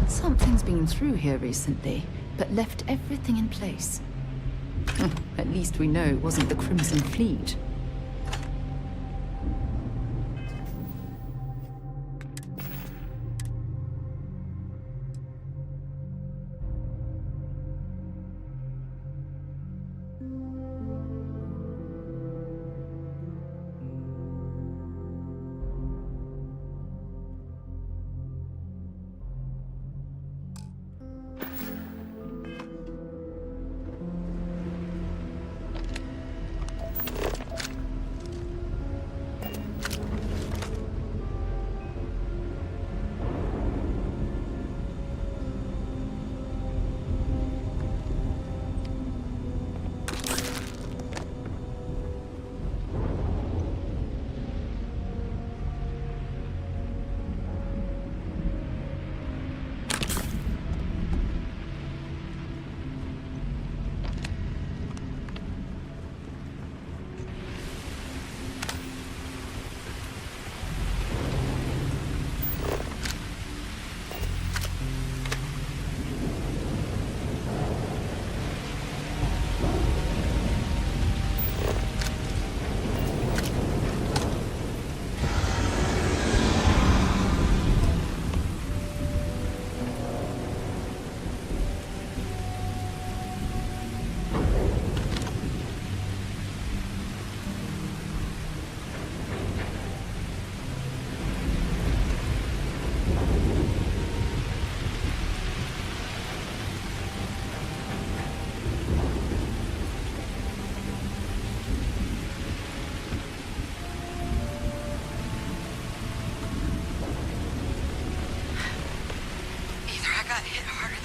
Something's been through here recently, but left everything in place. At least we know it wasn't the Crimson Fleet.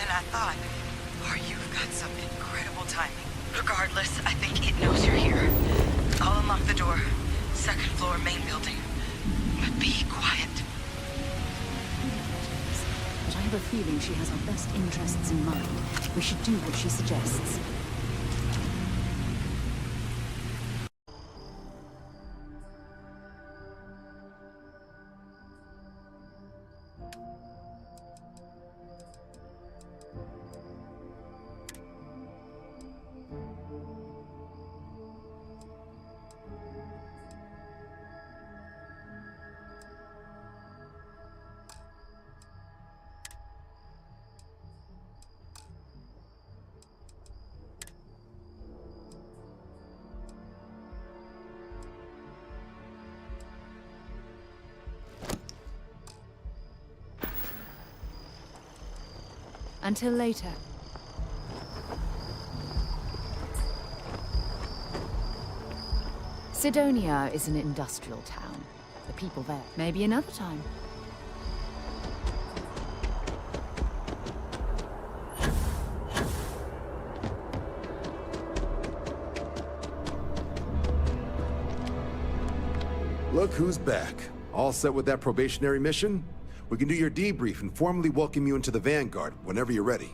I thought. Or you've got some incredible timing. Regardless, I think it knows you're here. I'll unlock the door. Second floor, main building. But be quiet. But I have a feeling she has our best interests in mind. We should do what she suggests. Until later. Sidonia is an industrial town. The people there. Maybe another time. Look who's back. All set with that probationary mission? We can do your debrief and formally welcome you into the Vanguard whenever you're ready.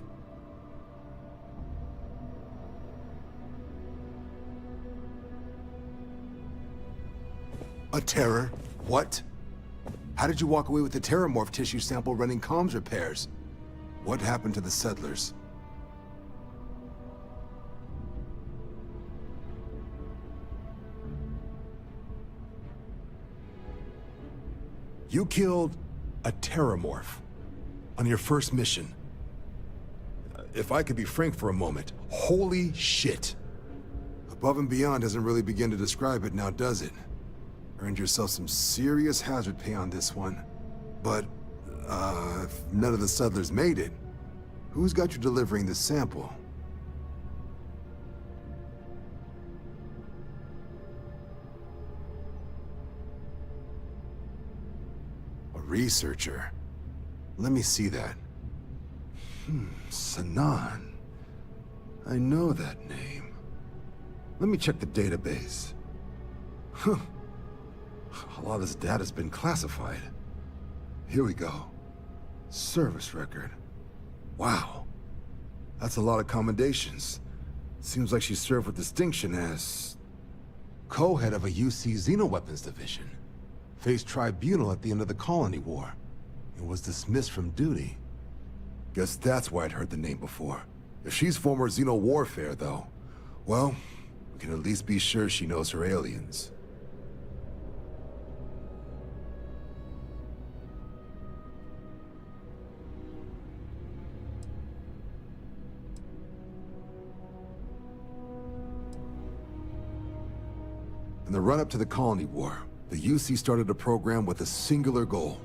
A terror? What? How did you walk away with the terramorph tissue sample running comms repairs? What happened to the settlers? You killed a terramorph on your first mission. If I could be frank for a moment, holy shit. Above and beyond doesn't really begin to describe it now, does it? Earned yourself some serious hazard pay on this one. But, if none of the settlers made it, who's got you delivering this sample? A researcher. Let me see that. Sanan. I know that name. Let me check the database. Huh. A lot of this data's been classified. Here we go. Service record. Wow. That's a lot of commendations. Seems like she served with distinction as co-head of a UC Xenoweapons division. Faced tribunal at the end of the Colony War, and was dismissed from duty. Guess that's why I'd heard the name before. If she's former Xeno warfare, though, well, we can at least be sure she knows her aliens. In the run-up to the Colony War, the UC started a program with a singular goal.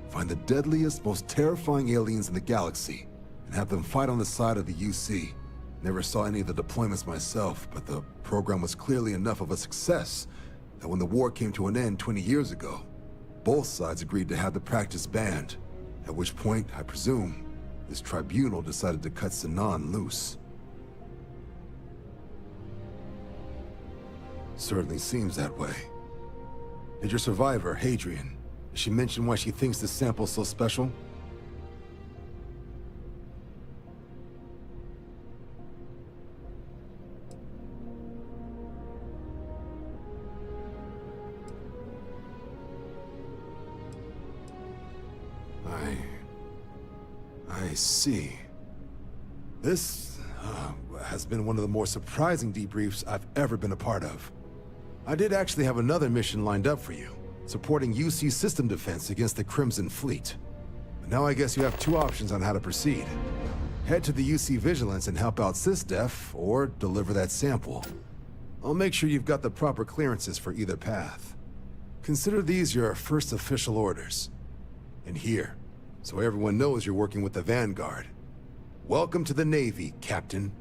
Find the deadliest, most terrifying aliens in the galaxy, and have them fight on the side of the UC. Never saw any of the deployments myself, but the program was clearly enough of a success that when the war came to an end 20 years ago, both sides agreed to have the practice banned, at which point, I presume, this tribunal decided to cut Sinan loose. Certainly seems that way. Did your survivor, Hadrian, did she mention why she thinks this sample's so special? I see. This has been one of the more surprising debriefs I've ever been a part of. I did actually have another mission lined up for you, supporting UC system defense against the Crimson Fleet. But now I guess you have two options on how to proceed. Head to the UC Vigilance and help out SysDef, or deliver that sample. I'll make sure you've got the proper clearances for either path. Consider these your first official orders. And here, so everyone knows you're working with the Vanguard. Welcome to the Navy, Captain.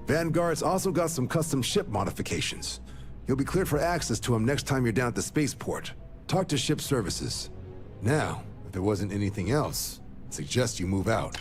Vanguard's also got some custom ship modifications. You'll be cleared for access to them next time you're down at the spaceport. Talk to ship services. Now, if there wasn't anything else, I'd suggest you move out.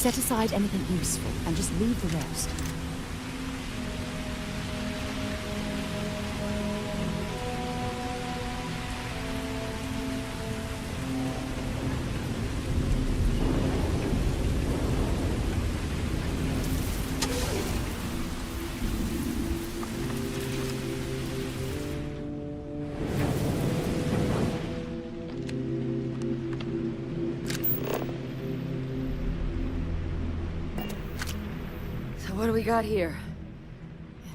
Set aside anything useful and just leave the rest. What do we got here?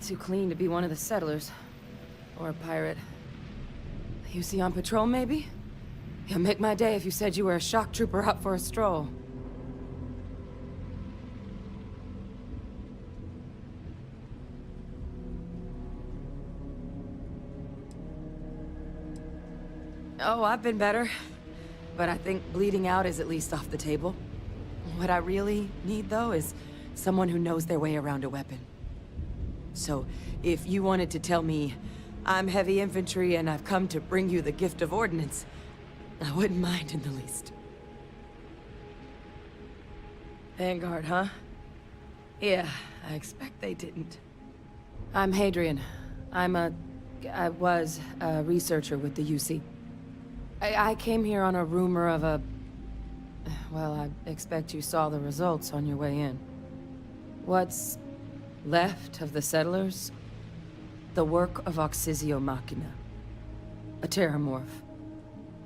Too clean to be one of the settlers. Or a pirate. You see on patrol, maybe? You'll make my day if you said you were a shock trooper out for a stroll. Oh, I've been better. But I think bleeding out is at least off the table. What I really need, though, is someone who knows their way around a weapon. So, if you wanted to tell me, I'm heavy infantry and I've come to bring you the gift of ordnance, I wouldn't mind in the least. Vanguard, huh? Yeah, I expect they didn't. I'm Hadrian. I was a researcher with the UC. I came here on a rumor of a... Well, I expect you saw the results on your way in. What's left of the settlers? The work of Oxysio Machina. A terramorph.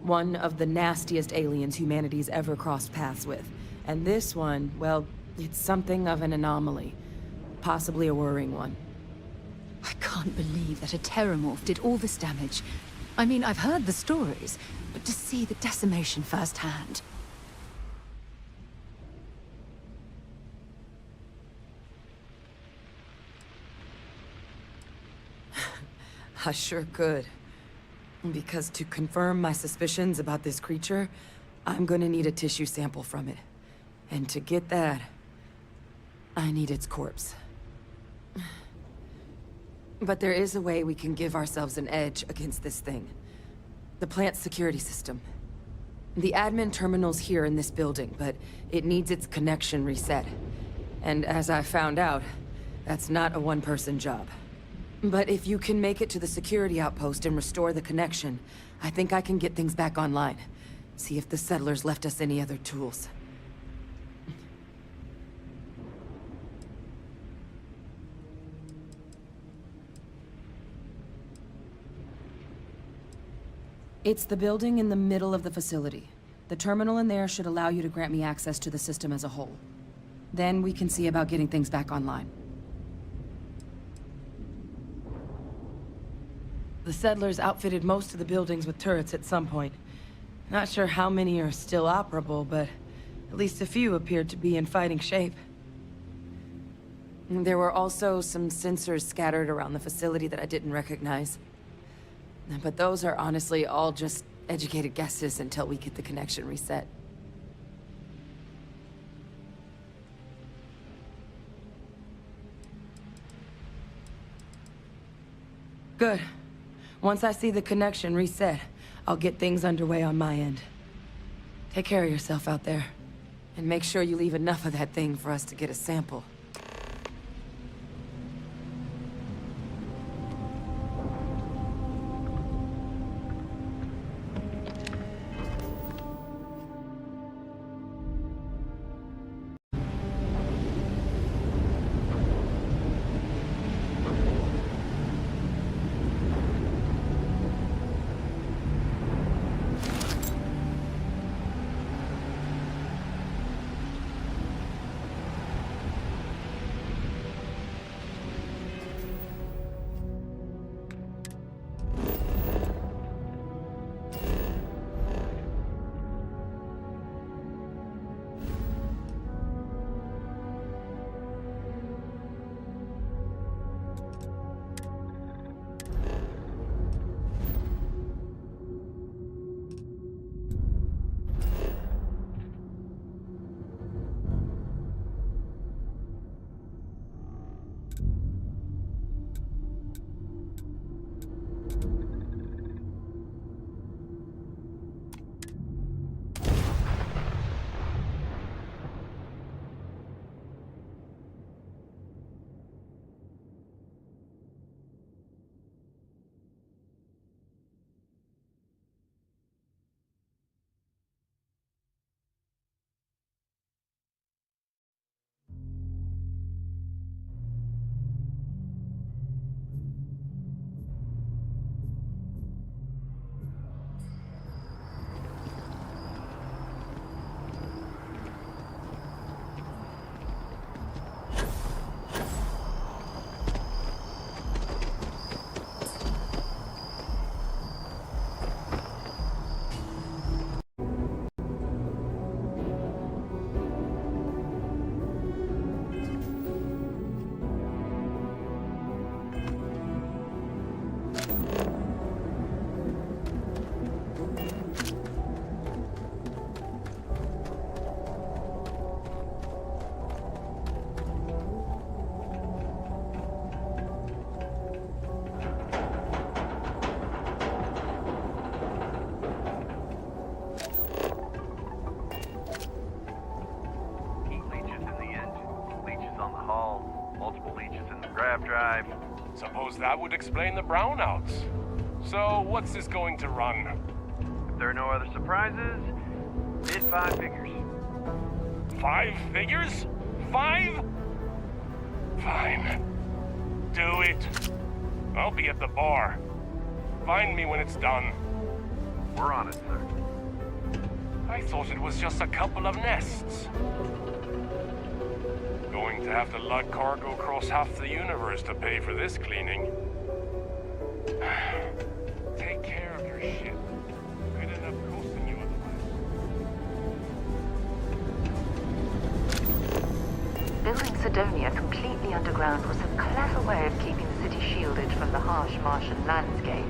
One of the nastiest aliens humanity's ever crossed paths with. And this one, well, it's something of an anomaly. possibly a worrying one. I can't believe that a Terramorph did all this damage. I mean, I've heard the stories, but to see the decimation firsthand... I sure could. Because to confirm my suspicions about this creature, I'm gonna need a tissue sample from it. And to get that, I need its corpse. But there is a way we can give ourselves an edge against this thing. The plant's security system. The admin terminal's here in this building, but it needs its connection reset. And as I found out, that's not a one-person job. But if you can make it to the security outpost and restore the connection, I think I can get things back online. See if the settlers left us any other tools. It's the building in the middle of the facility. The terminal in there should allow you to grant me access to the system as a whole. Then we can see about getting things back online. The settlers outfitted most of the buildings with turrets at some point. Not sure how many are still operable, but at least a few appeared to be in fighting shape. There were also some sensors scattered around the facility that I didn't recognize. But those are honestly all just educated guesses until we get the connection reset. Good. Once I see the connection reset, I'll get things underway on my end. Take care of yourself out there. And make sure you leave enough of that thing for us to get a sample. Drive. Suppose that would explain the brownouts. So, what's this going to run? If there are no other surprises, bid 5 figures. 5 figures? 5? Fine. Do it. I'll be at the bar. Find me when it's done. We're on it, sir. I thought it was just a couple of nests. Going to have to lug cargo across half the universe to pay for this cleaning. Take care of your ship. Could end up costing you otherwise. Building Sidonia completely underground was a clever way of keeping the city shielded from the harsh Martian landscape.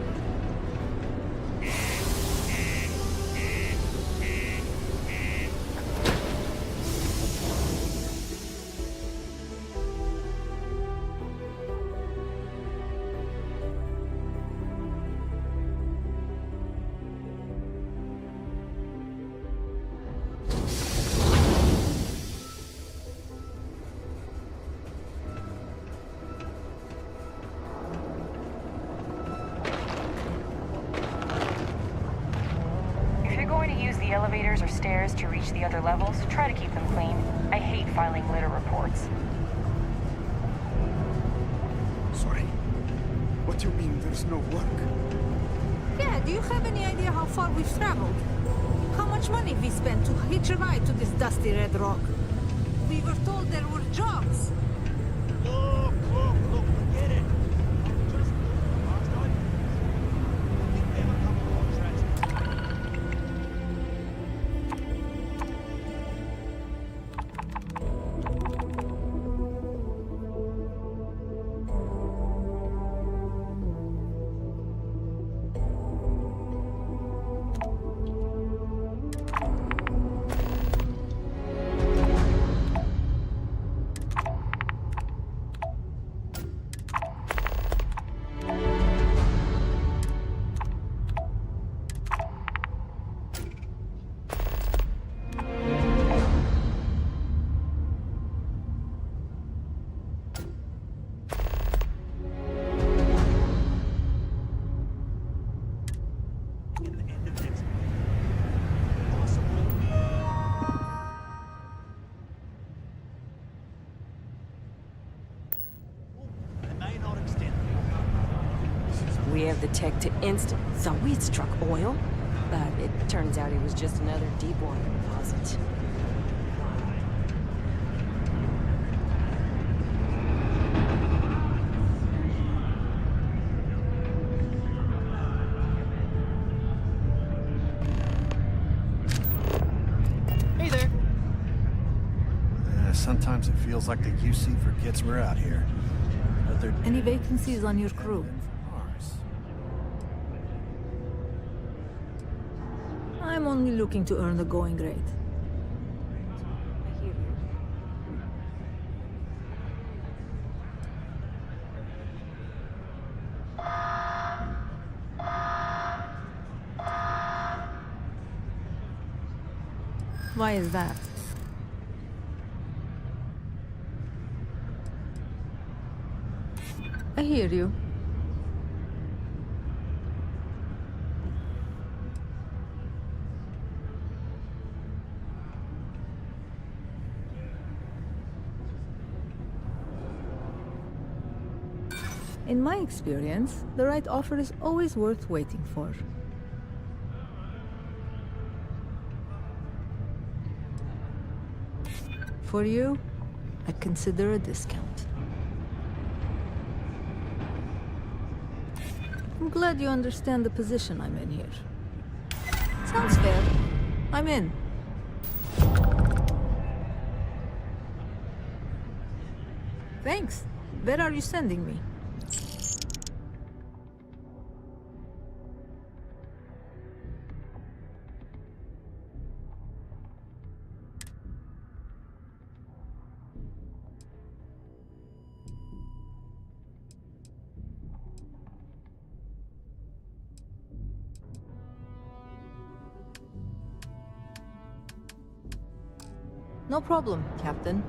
Elevators or stairs to reach the other levels, try to keep them clean. I hate filing litter reports. Sorry. What do you mean there's no work? Yeah, do you have any idea how far we've traveled? How much money we spent to hitch a ride to this dusty red rock? We were told there were jobs. Look, forget it. We have the tech to so we had struck oil, but it turns out it was just another deep water deposit. Hey there. Sometimes it feels like the UC forgets we're out here. But they're... Any vacancies on your crew? I'm only looking to earn the going rate. Why is that? I hear you. In my experience, the right offer is always worth waiting for. For you, I'd consider a discount. I'm glad you understand the position I'm in here. Sounds fair. I'm in. Thanks. Where are you sending me? No problem, Captain.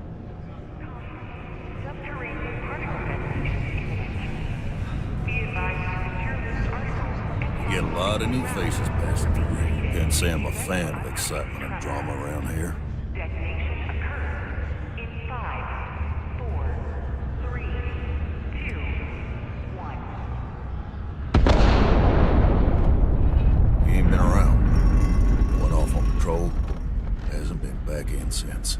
You get a lot of new faces passing through. Can't say I'm a fan of excitement and drama around here. He ain't been around. Went off on patrol. Hasn't been back in since.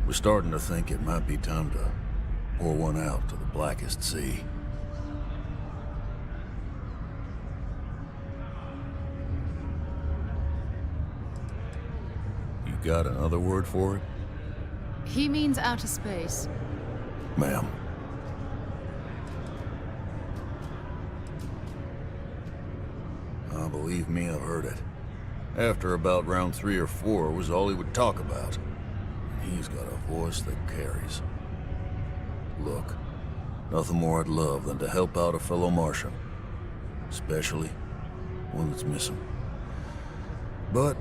We're starting to think it might be time to pour one out to the blackest sea. You got another word for it? He means outer space. Ma'am. Believe me, I've heard it. After about round 3 or 4 was all he would talk about. He's got a voice that carries. Look, nothing more I'd love than to help out a fellow Martian. Especially one that's missing. But,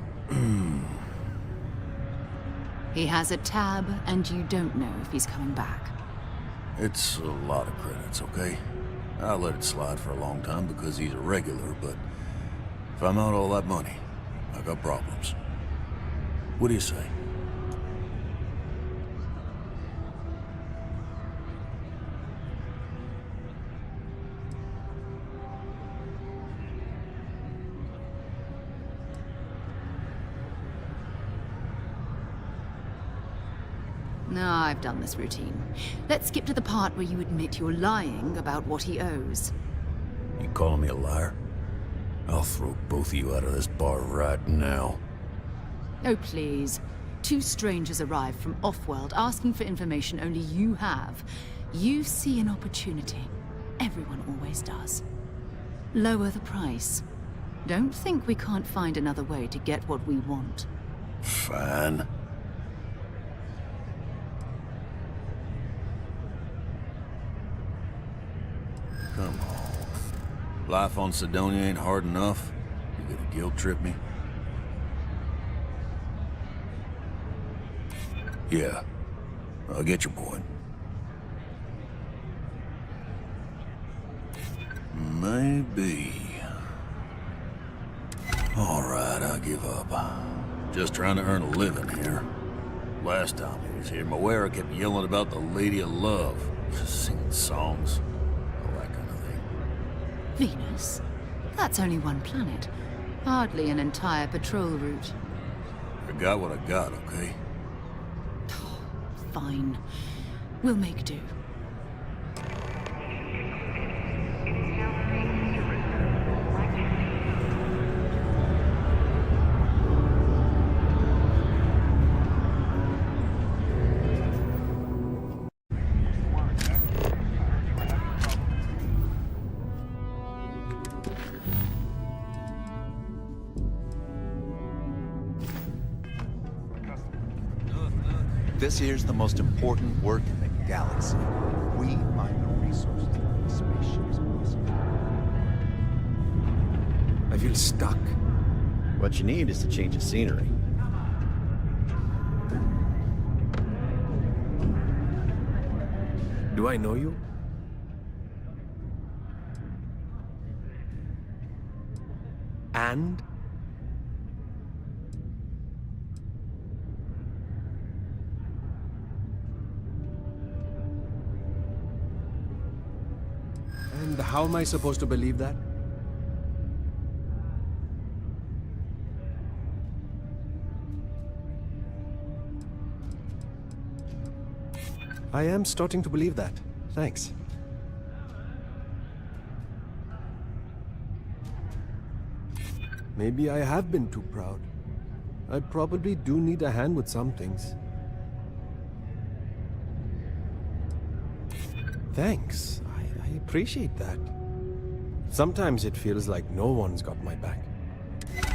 He has a tab, and you don't know if he's coming back. it's a lot of credits, okay? I let it slide for a long time because he's a regular, but if I'm out all that money, I got problems. What do you say? No, I've done this routine. Let's skip to the part where you admit you're lying about what he owes. You calling me a liar? I'll throw both of you out of this bar right now. Oh, please. 2 strangers arrive from off-world asking for information only you have. You see an opportunity. Everyone always does. Lower the price. Don't think we can't find another way to get what we want. Fine. Come on. Life on Sidonia ain't hard enough. You gonna guilt trip me? Yeah, I get your point. Maybe. All right, I give up. Just trying to earn a living here. Last time he was here, Moira kept yelling about the Lady of Love, singing songs, all that kind of thing. Venus? That's only one planet. Hardly an entire patrol route. I got what I got, okay? Fine. We'll make do. This here's the most important work in the galaxy. We find the resources that the spaceship is possible. I feel stuck. What you need is to change the scenery. Do I know you? And? And how am I supposed to believe that? I am starting to believe that. Thanks. Maybe I have been too proud. I probably do need a hand with some things. Thanks. I appreciate that. Sometimes it feels like no one's got my back.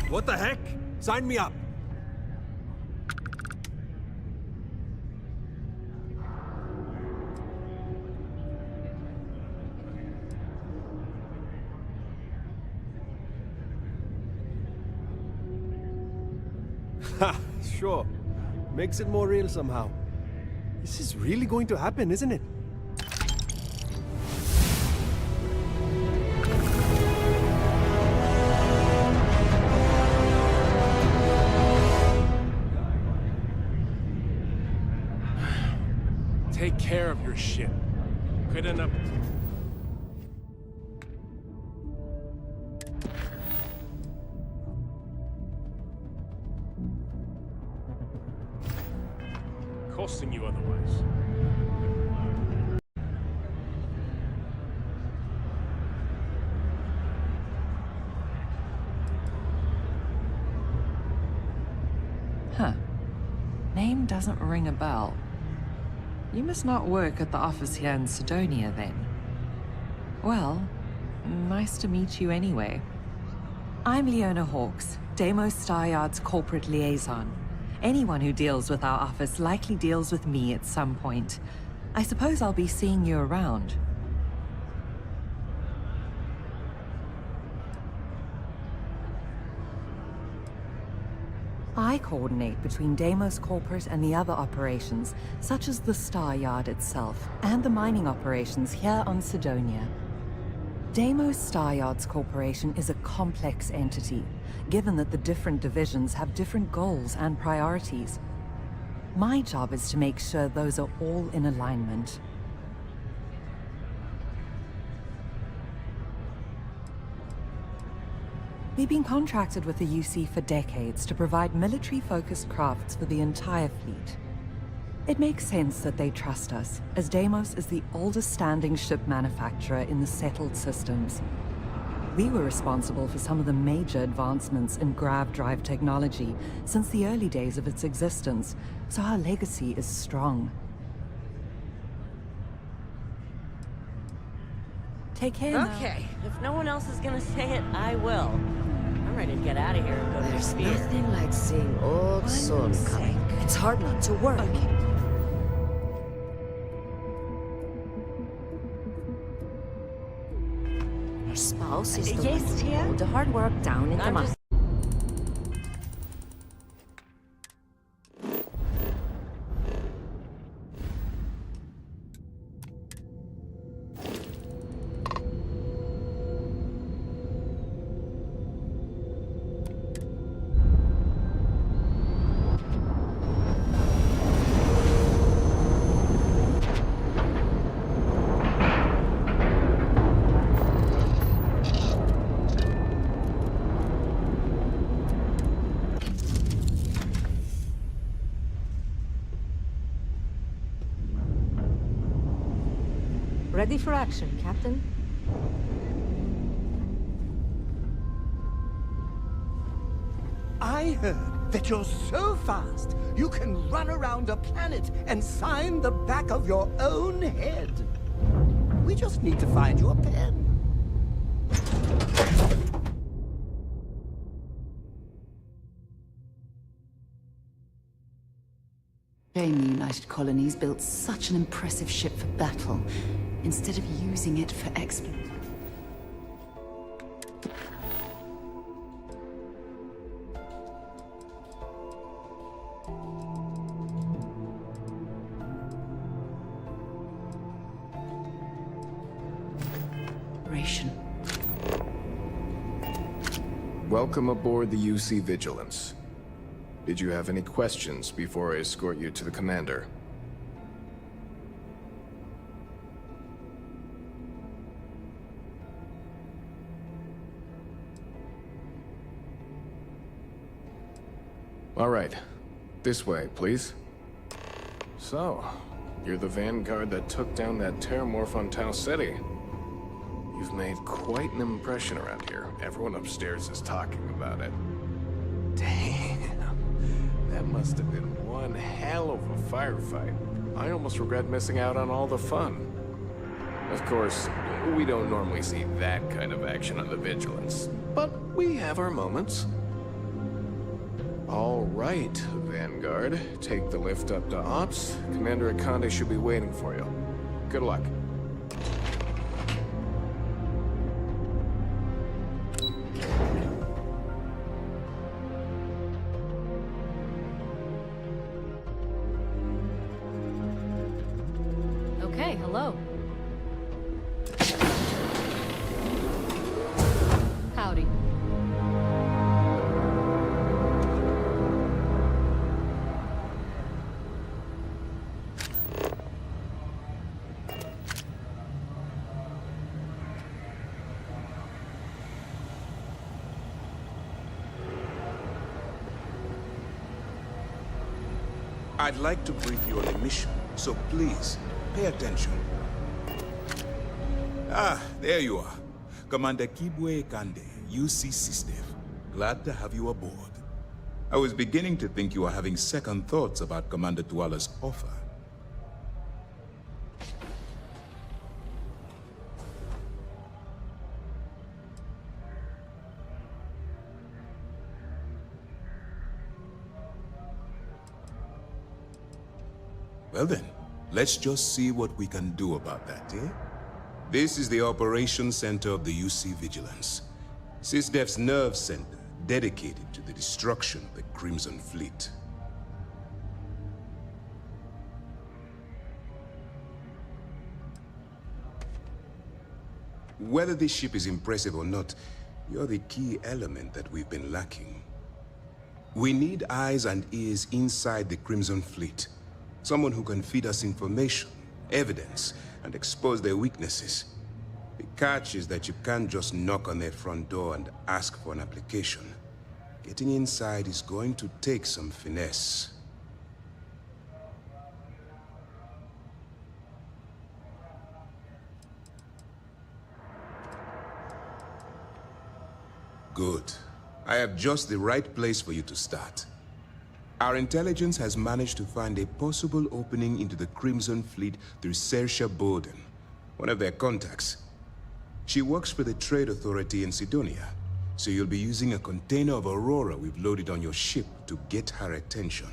What the heck? Sign me up! Ha! Sure. Makes it more real somehow. This is really going to happen, isn't it? Take care of your ship. Could end up... accosting you otherwise. Huh. Name doesn't ring a bell. You must not work at the office here in Sidonia, then. Well, nice to meet you anyway. I'm Leona Hawks, Deimos Staryard's corporate liaison. Anyone who deals with our office likely deals with me at some point. I suppose I'll be seeing you around. I coordinate between Deimos Corporate and the other operations, such as the Staryard itself, and the mining operations here on Sidonia. Deimos Staryard's corporation is a complex entity, given that the different divisions have different goals and priorities. My job is to make sure those are all in alignment. We've been contracted with the UC for decades to provide military-focused crafts for the entire fleet. It makes sense that they trust us, as Deimos is the oldest standing ship manufacturer in the settled systems. We were responsible for some of the major advancements in grav drive technology since the early days of its existence, so our legacy is strong. Take care now. Okay, if no one else is gonna say it, I will. I'm ready to get out of here and go to the There's sphere. nothing like seeing old sun coming. It's hard not to worry. Your spouse is the Yes, one to Tia? put the hard work down into I'm my... just- Ready for action, Captain. I heard that you're so fast, you can run around a planet and sign the back of your own head. We just need to find you a pen. Shame the United Colonies built such an impressive ship for battle, instead of using it for exploration. Welcome aboard the UC Vigilance. Did you have any questions before I escort you to the commander? All right. This way, please. So, you're the vanguard that took down that terramorph on Tau Ceti. You've made quite an impression around here. Everyone upstairs is talking about it. Damn. That must have been one hell of a firefight. I almost regret missing out on all the fun. Of course, we don't normally see that kind of action on the Vigilance, but we have our moments. All right, Vanguard. Take the lift up to Ops. Commander Akande should be waiting for you. Good luck. Okay, hello. Howdy. I'd like to brief you on the mission, so please, pay attention. Ah, there you are. Commander Kibwe Kande, UC SysDef. Glad to have you aboard. I was beginning to think you were having second thoughts about Commander Tuala's offer. Well then, let's just see what we can do about that, eh? This is the operations center of the UC Vigilance. SysDef's nerve center, dedicated to the destruction of the Crimson Fleet. Whether this ship is impressive or not, you're the key element that we've been lacking. We need eyes and ears inside the Crimson Fleet. Someone who can feed us information, evidence, and expose their weaknesses. The catch is that you can't just knock on their front door and ask for an application. Getting inside is going to take some finesse. Good. I have just the right place for you to start. Our intelligence has managed to find a possible opening into the Crimson Fleet through Saoirse Bowden, one of their contacts. She works for the Trade Authority in Sidonia, so you'll be using a container of Aurora we've loaded on your ship to get her attention.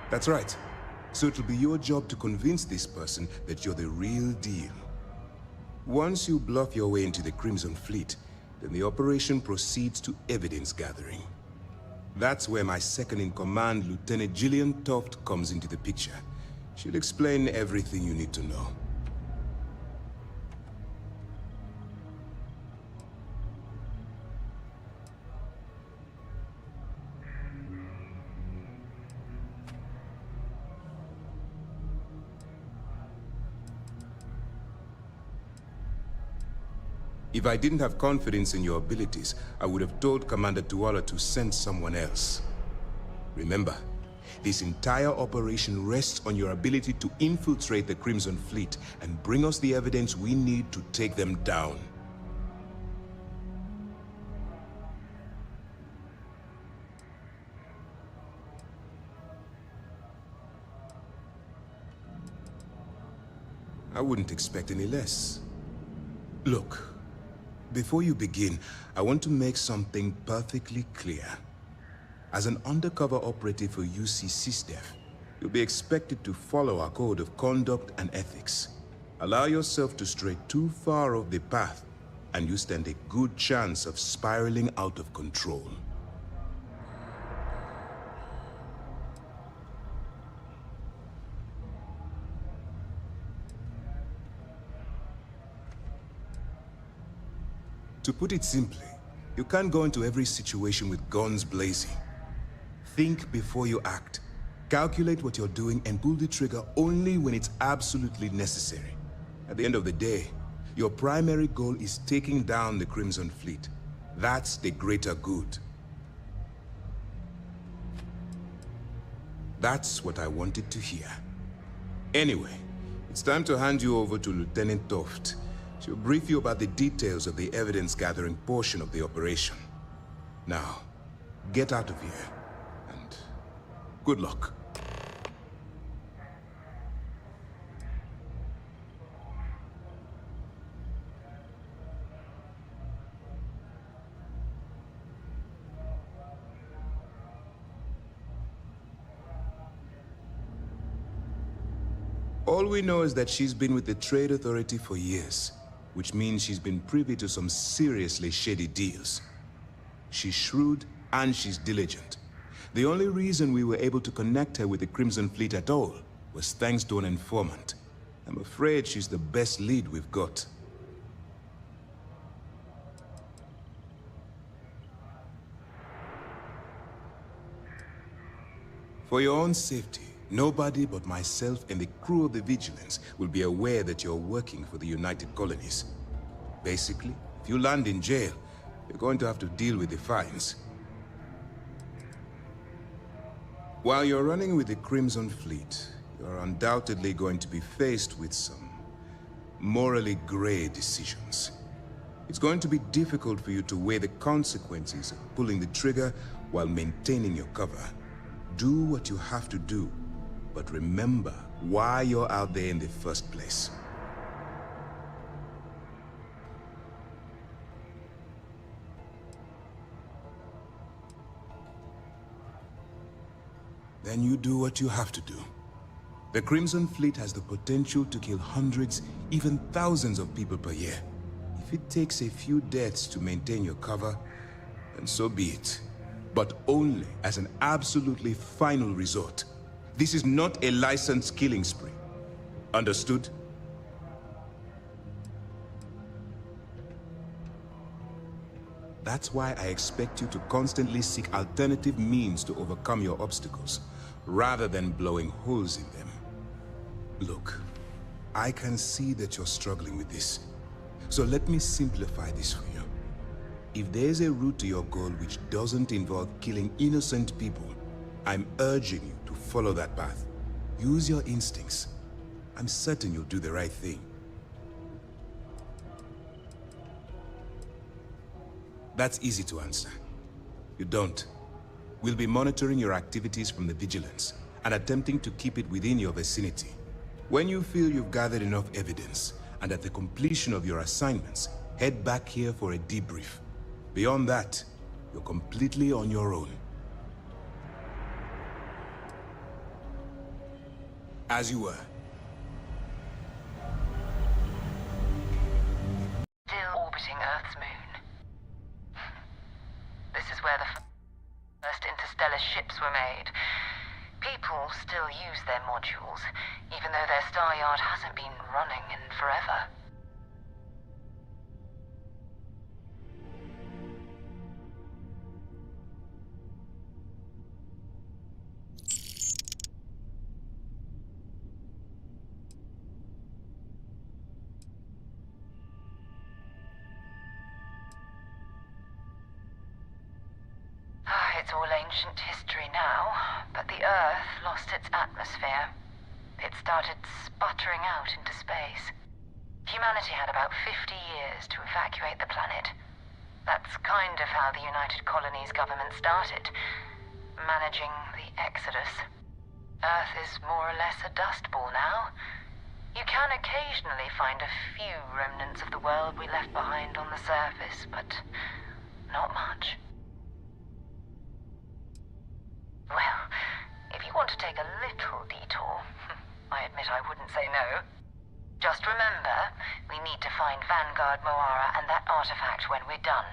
That's right. So it'll be your job to convince this person that you're the real deal. Once you bluff your way into the Crimson Fleet, then the operation proceeds to evidence gathering. That's where my second-in-command, Lieutenant Gillian Toft, comes into the picture. She'll explain everything you need to know. If I didn't have confidence in your abilities, I would have told Commander Tuala to send someone else. Remember, this entire operation rests on your ability to infiltrate the Crimson Fleet and bring us the evidence we need to take them down. I wouldn't expect any less. Look. Before you begin, I want to make something perfectly clear. As an undercover operative for UC SysDef, you'll be expected to follow our code of conduct and ethics. Allow yourself to stray too far off the path, and you stand a good chance of spiraling out of control. To put it simply, you can't go into every situation with guns blazing. Think before you act. Calculate what you're doing and pull the trigger only when it's absolutely necessary. At the end of the day, your primary goal is taking down the Crimson Fleet. That's the greater good. That's what I wanted to hear. Anyway, it's time to hand you over to Lieutenant Toft. She'll brief you about the details of the evidence-gathering portion of the operation. Now, get out of here, and good luck. All we know is that she's been with the Trade Authority for years, which means she's been privy to some seriously shady deals. She's shrewd and she's diligent. The only reason we were able to connect her with the Crimson Fleet at all was thanks to an informant. I'm afraid she's the best lead we've got. For your own safety, Nobody but myself and the crew of the Vigilance will be aware that you're working for the United Colonies. Basically, if you land in jail, you're going to have to deal with the fines. While you're running with the Crimson Fleet, you're undoubtedly going to be faced with some morally gray decisions. It's going to be difficult for you to weigh the consequences of pulling the trigger while maintaining your cover. Do what you have to do, but remember why you're out there in the first place. Then you do what you have to do. The Crimson Fleet has the potential to kill hundreds, even thousands of people per year. If it takes a few deaths to maintain your cover, then so be it. But only as an absolutely final resort. This is not a licensed killing spree. Understood? That's why I expect you to constantly seek alternative means to overcome your obstacles, rather than blowing holes in them. Look, I can see that you're struggling with this. So let me simplify this for you. If there's a route to your goal which doesn't involve killing innocent people, I'm urging you to follow that path. Use your instincts. I'm certain you'll do the right thing. That's easy to answer. You don't. We'll be monitoring your activities from the Vigilance and attempting to keep it within your vicinity. When you feel you've gathered enough evidence, and at the completion of your assignments, head back here for a debrief. Beyond that, you're completely on your own. As you were. Still orbiting Earth's moon. This is where the first interstellar ships were made. People still use their modules, even though their star yard hasn't been running in forever. It's all ancient history now, but the Earth lost its atmosphere. It started sputtering out into space. Humanity had about 50 years to evacuate the planet. That's kind of how the United Colonies government started, managing the exodus. Earth is more or less a dust ball now. You can occasionally find a few remnants of the world we left behind on the surface, but not much. Well, if you want to take a little detour, I admit I wouldn't say no. Just remember, we need to find Vanguard Moara and that artifact when we're done.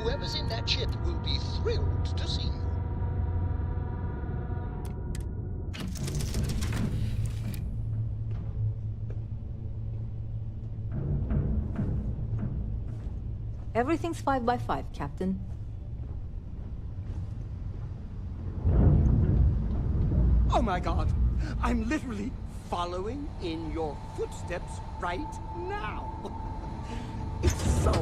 whoever's in that ship will be thrilled to see you. Everything's 5 by 5, Captain. Oh my god! I'm literally following in your footsteps right now! It's so...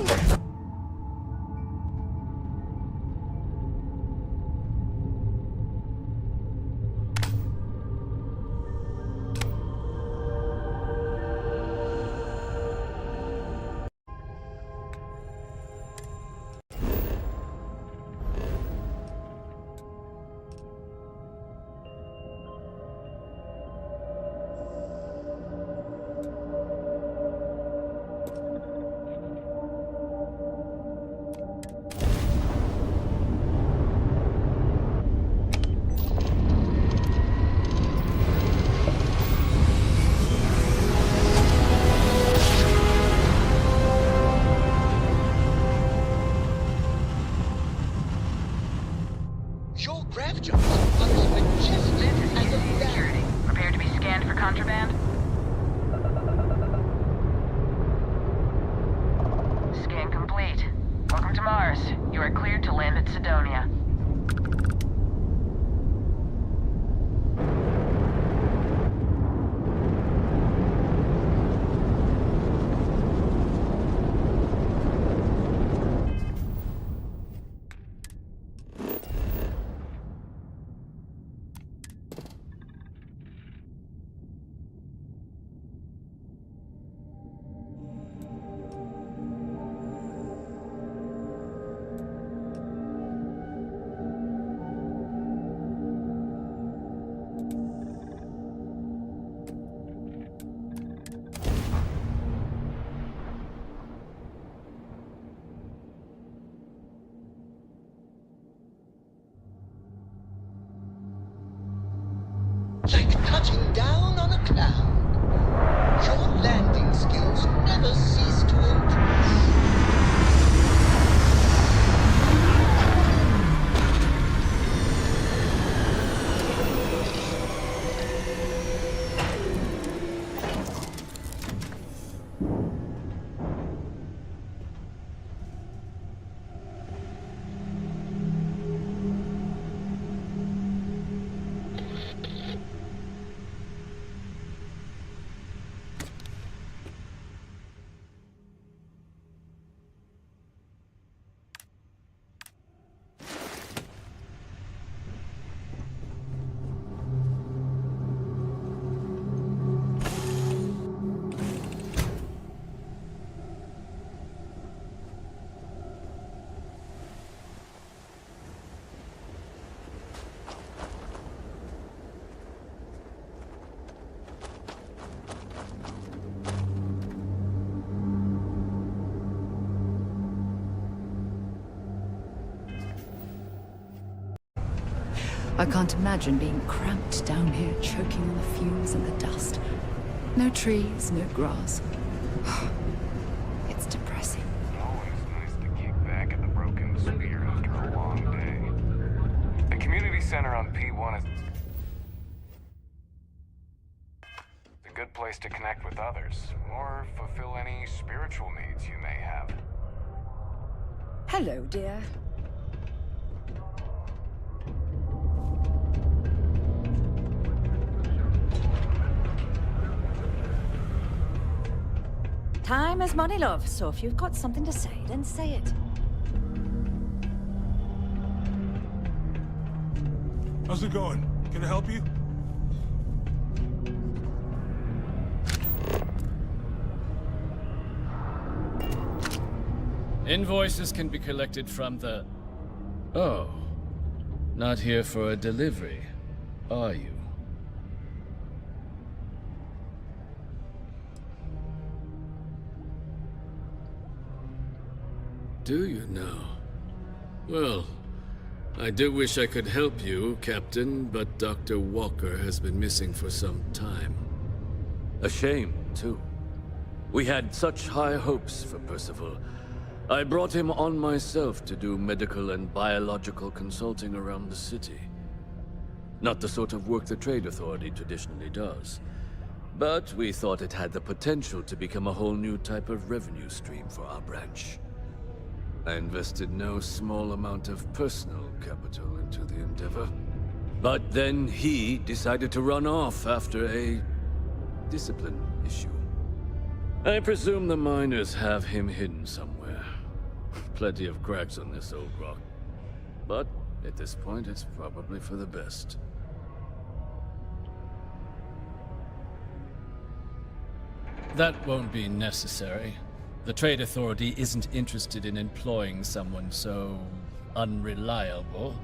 Your grav jumps are as majestic as a Security. Prepare to be scanned for contraband. Scan complete. Welcome to Mars. You are cleared to land at Sidonia. like touching down on a cloud. Your landing skills never cease to impress. I can't imagine being cramped down here, choking on the fumes and the dust. No trees, no grass. It's depressing. Always nice to kick back at the broken spear after a long day. The community center on P1 is a good place to connect with others, or fulfill any spiritual needs you may have. Hello, dear. Time is money, love, so if you've got something to say, then say it. How's it going? Can I help you? Invoices can be collected from the... Oh. Not here for a delivery, are you? Do you now? Well, I do wish I could help you, Captain, but Dr. Walker has been missing for some time. A shame, too. We had such high hopes for Percival, I brought him on myself to do medical and biological consulting around the city. Not the sort of work the Trade Authority traditionally does. But we thought it had the potential to become a whole new type of revenue stream for our branch. I invested no small amount of personal capital into the endeavor. But then he decided to run off after a discipline issue. I presume the miners have him hidden somewhere. Plenty of cracks on this old rock. But at this point, it's probably for the best. That won't be necessary. The Trade Authority isn't interested in employing someone so unreliable.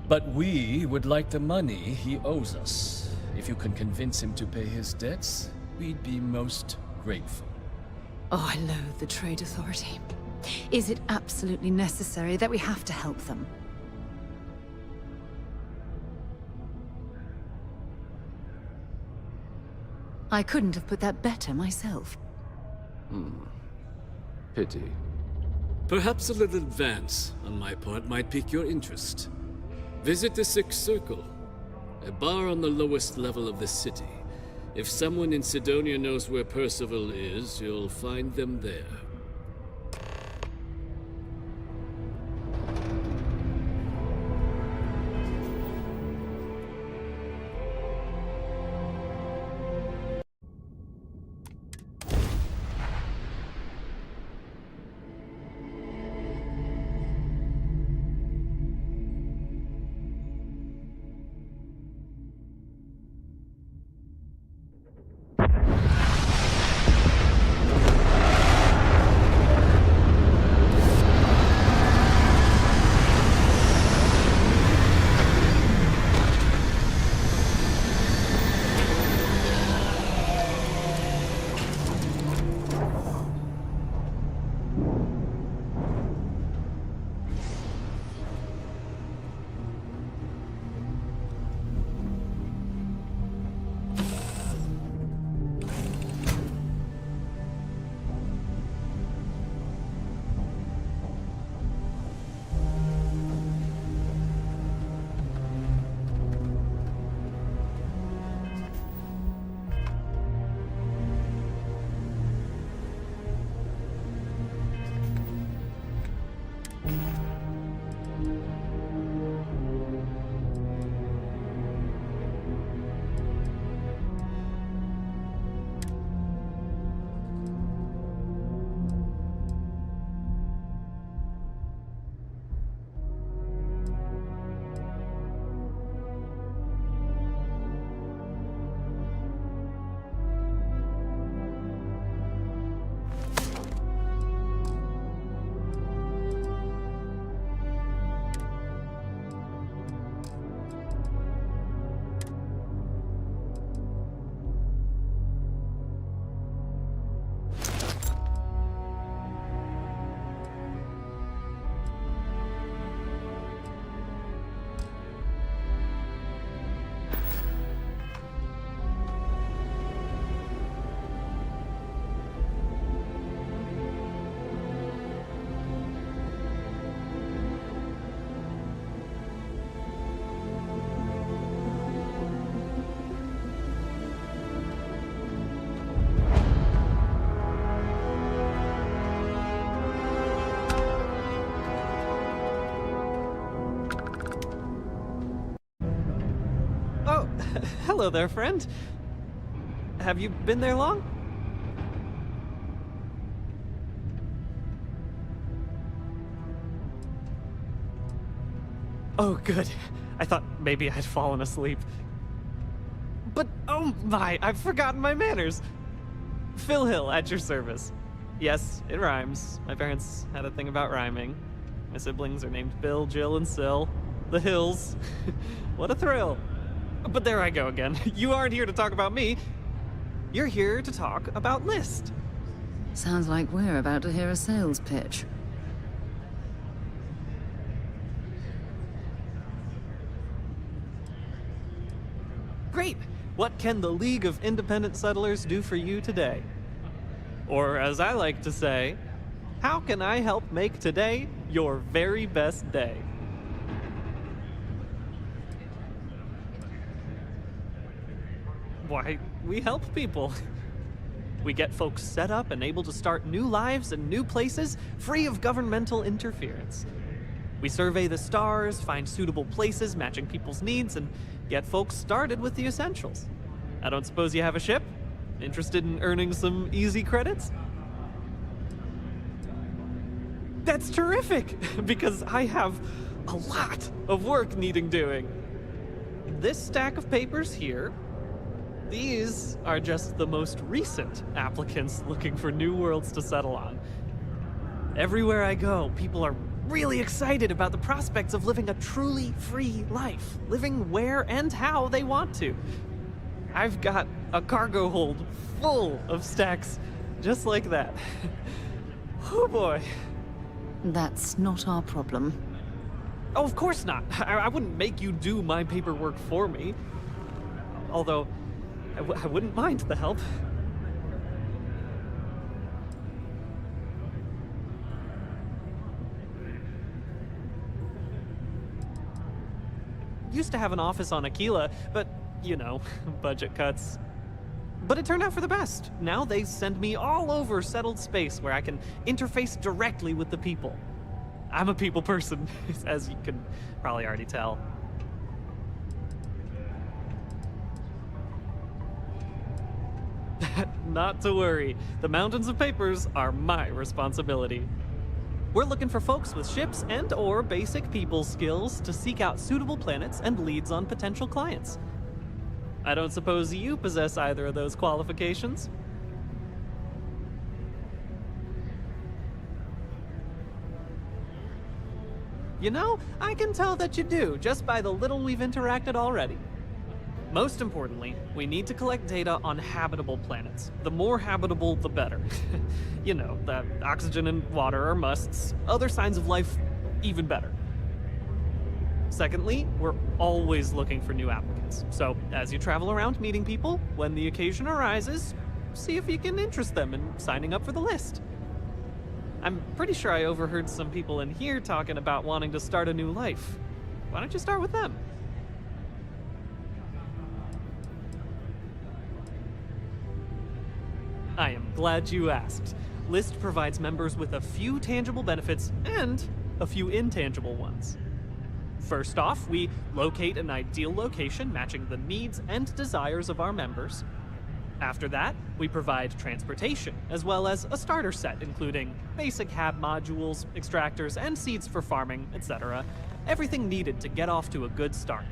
But we would like the money he owes us. If you can convince him to pay his debts, we'd be most grateful. Oh, I loathe the Trade Authority. Is it absolutely necessary that we have to help them? I couldn't have put that better myself. Pity. Perhaps a little advance on my part might pique your interest. Visit the Sixth Circle, a bar on the lowest level of the city. If someone in Sidonia knows where Percival is, you'll find them there. Hello there, friend. Have you been there long? Oh, good. I thought maybe I'd fallen asleep. But, oh my, I've forgotten my manners. Phil Hill, at your service. Yes, it rhymes. My parents had a thing about rhyming. My siblings are named Bill, Jill, and Sil. The Hills. What a thrill. But there I go again. You aren't here to talk about me. You're here to talk about List. Sounds like we're about to hear a sales pitch. Great! What can the League of Independent Settlers do for you today? Or, as I like to say, How can I help make today your very best day? Why, we help people. We get folks set up and able to start new lives in new places, free of governmental interference. We survey the stars, find suitable places matching people's needs, and get folks started with the essentials. I don't suppose you have a ship? Interested in earning some easy credits? That's terrific, because I have a lot of work needing doing. This stack of papers here, these are just the most recent applicants looking for new worlds to settle on. Everywhere I go, people are really excited about the prospects of living a truly free life, living where and how they want to. I've got a cargo hold full of stacks just like that. Oh boy. That's not our problem. Oh, of course not. I wouldn't make you do my paperwork for me. Although, I wouldn't mind the help. Used to have an office on Aquila, but, you know, budget cuts. But it turned out for the best. Now they send me all over settled space where I can interface directly with the people. I'm a people person, as you can probably already tell. Not to worry. The mountains of papers are my responsibility. We're looking for folks with ships and/or basic people skills to seek out suitable planets and leads on potential clients. I don't suppose you possess either of those qualifications? You know, I can tell that you do, just by the little we've interacted already. Most importantly, we need to collect data on habitable planets. The more habitable, the better. You know, the oxygen and water are musts. Other signs of life, even better. Secondly, we're always looking for new applicants. So, as you travel around meeting people, when the occasion arises, see if you can interest them in signing up for the list. I'm pretty sure I overheard some people in here talking about wanting to start a new life. Why don't you start with them? I am glad you asked. List provides members with a few tangible benefits and a few intangible ones. First off, we locate an ideal location matching the needs and desires of our members. After that, we provide transportation, as well as a starter set including basic hab modules, extractors, and seeds for farming, etc. Everything needed to get off to a good start.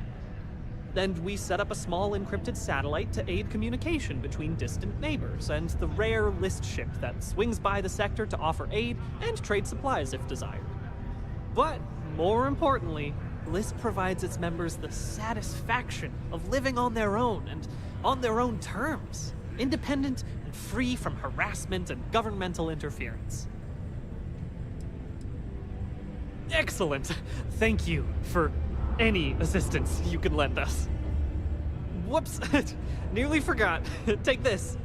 Then we set up a small encrypted satellite to aid communication between distant neighbors and the rare list ship that swings by the sector to offer aid and trade supplies if desired. But more importantly, List provides its members the satisfaction of living on their own and on their own terms, independent and free from harassment and governmental interference. Excellent! Thank you for any assistance you can lend us. Whoops! Nearly forgot. Take this.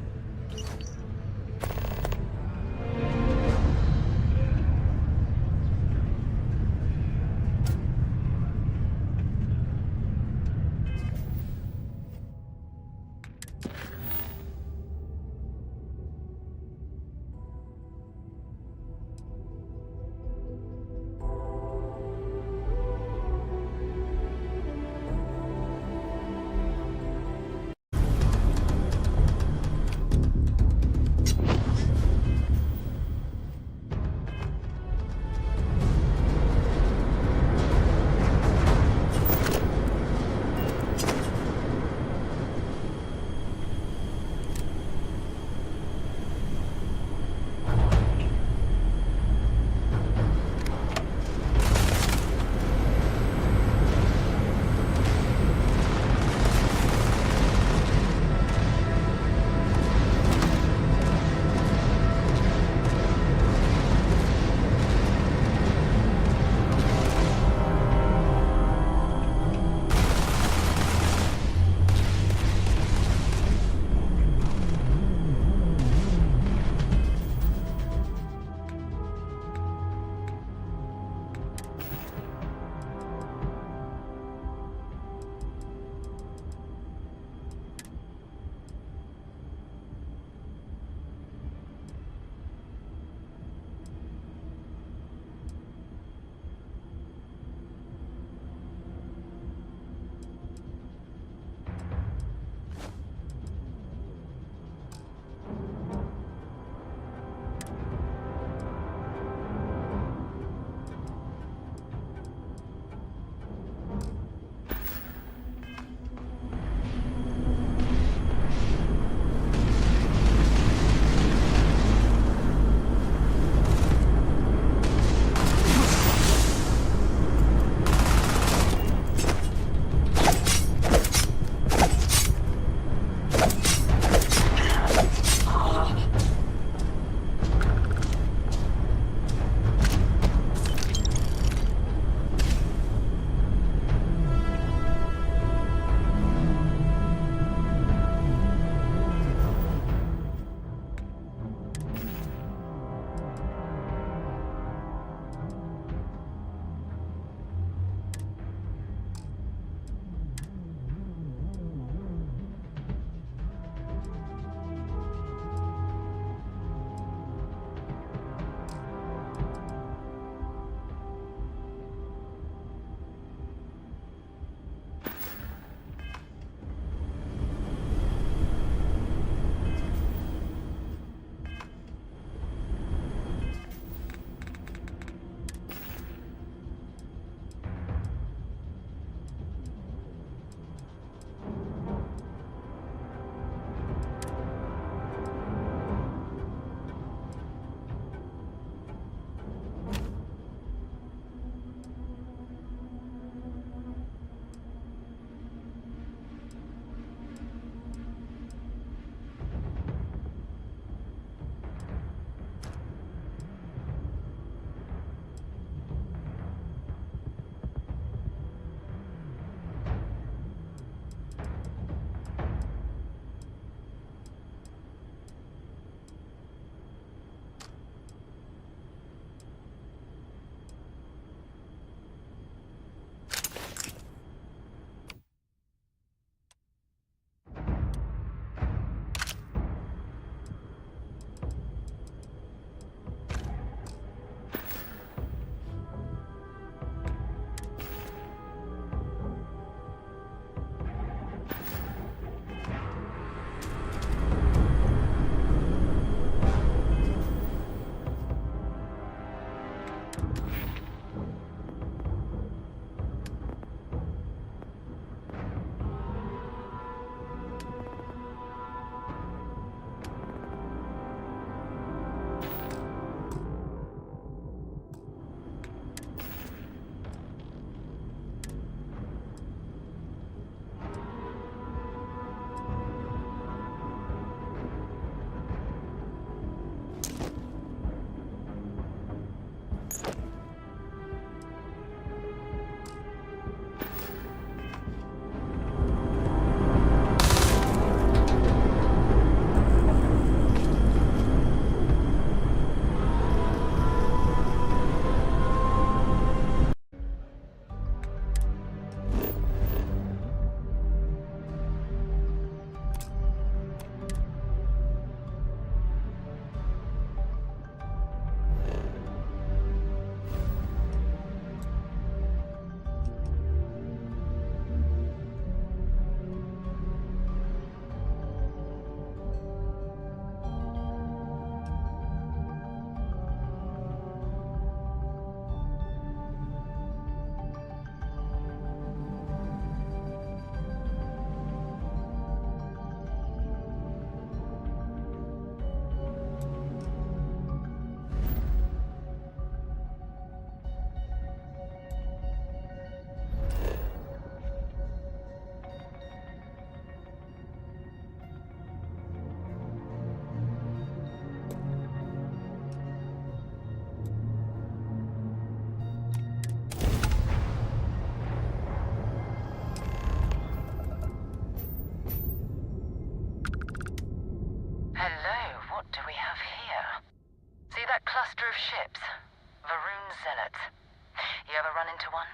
run into one.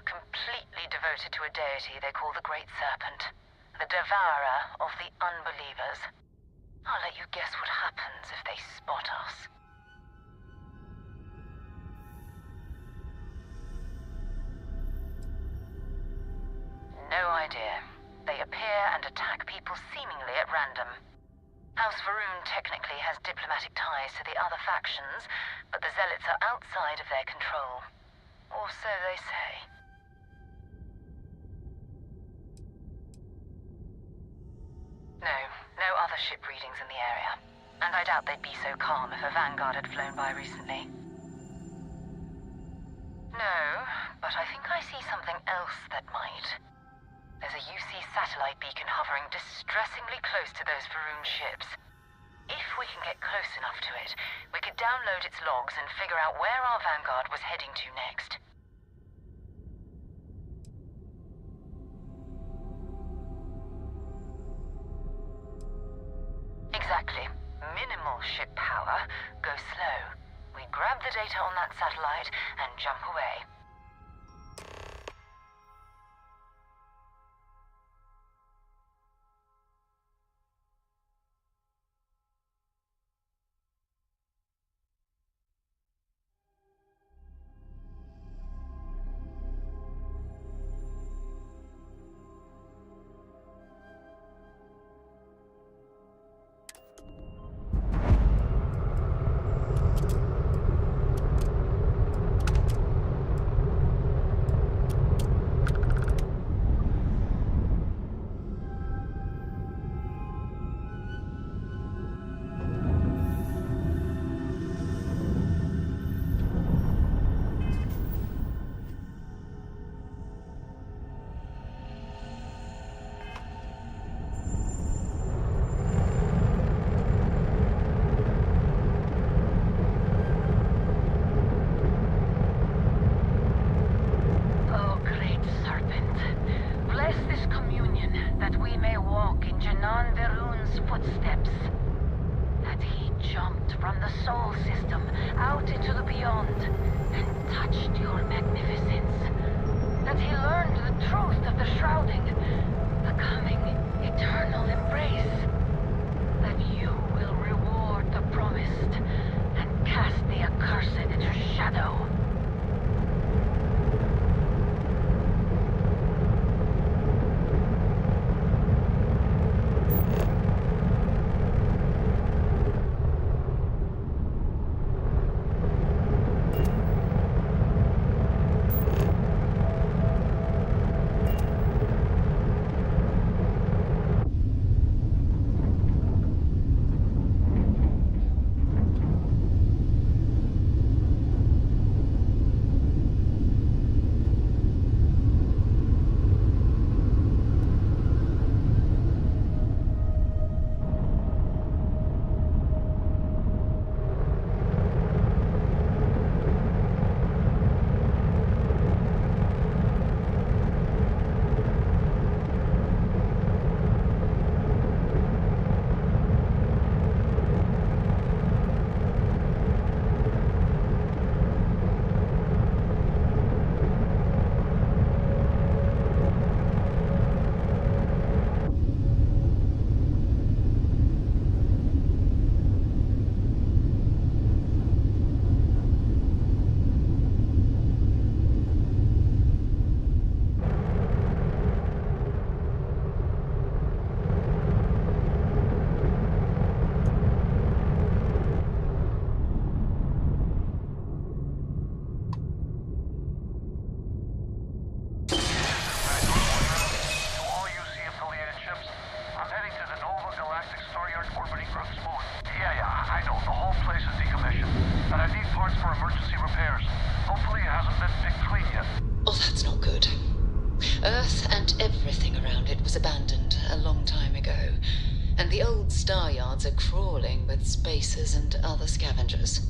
Completely devoted to a deity they call the Great Serpent, the devourer of the unbelievers. I'll let you guess what happens if they spot us. No idea. They appear and attack people seemingly at random. House Varun technically has diplomatic ties to the other factions, but the Zealots are outside of their control. Or so they say. No other ship readings in the area. And I doubt they'd be so calm if a Vanguard had flown by recently. No, but I think I see something else that might. There's a UC satellite beacon hovering distressingly close to those Varun ships. If we can get close enough to it, we could download its logs and figure out where our Vanguard was heading to next. Exactly. Minimal ship power, go slow. We grab the data on that satellite and jump away. Star yards are crawling with spacers and other scavengers.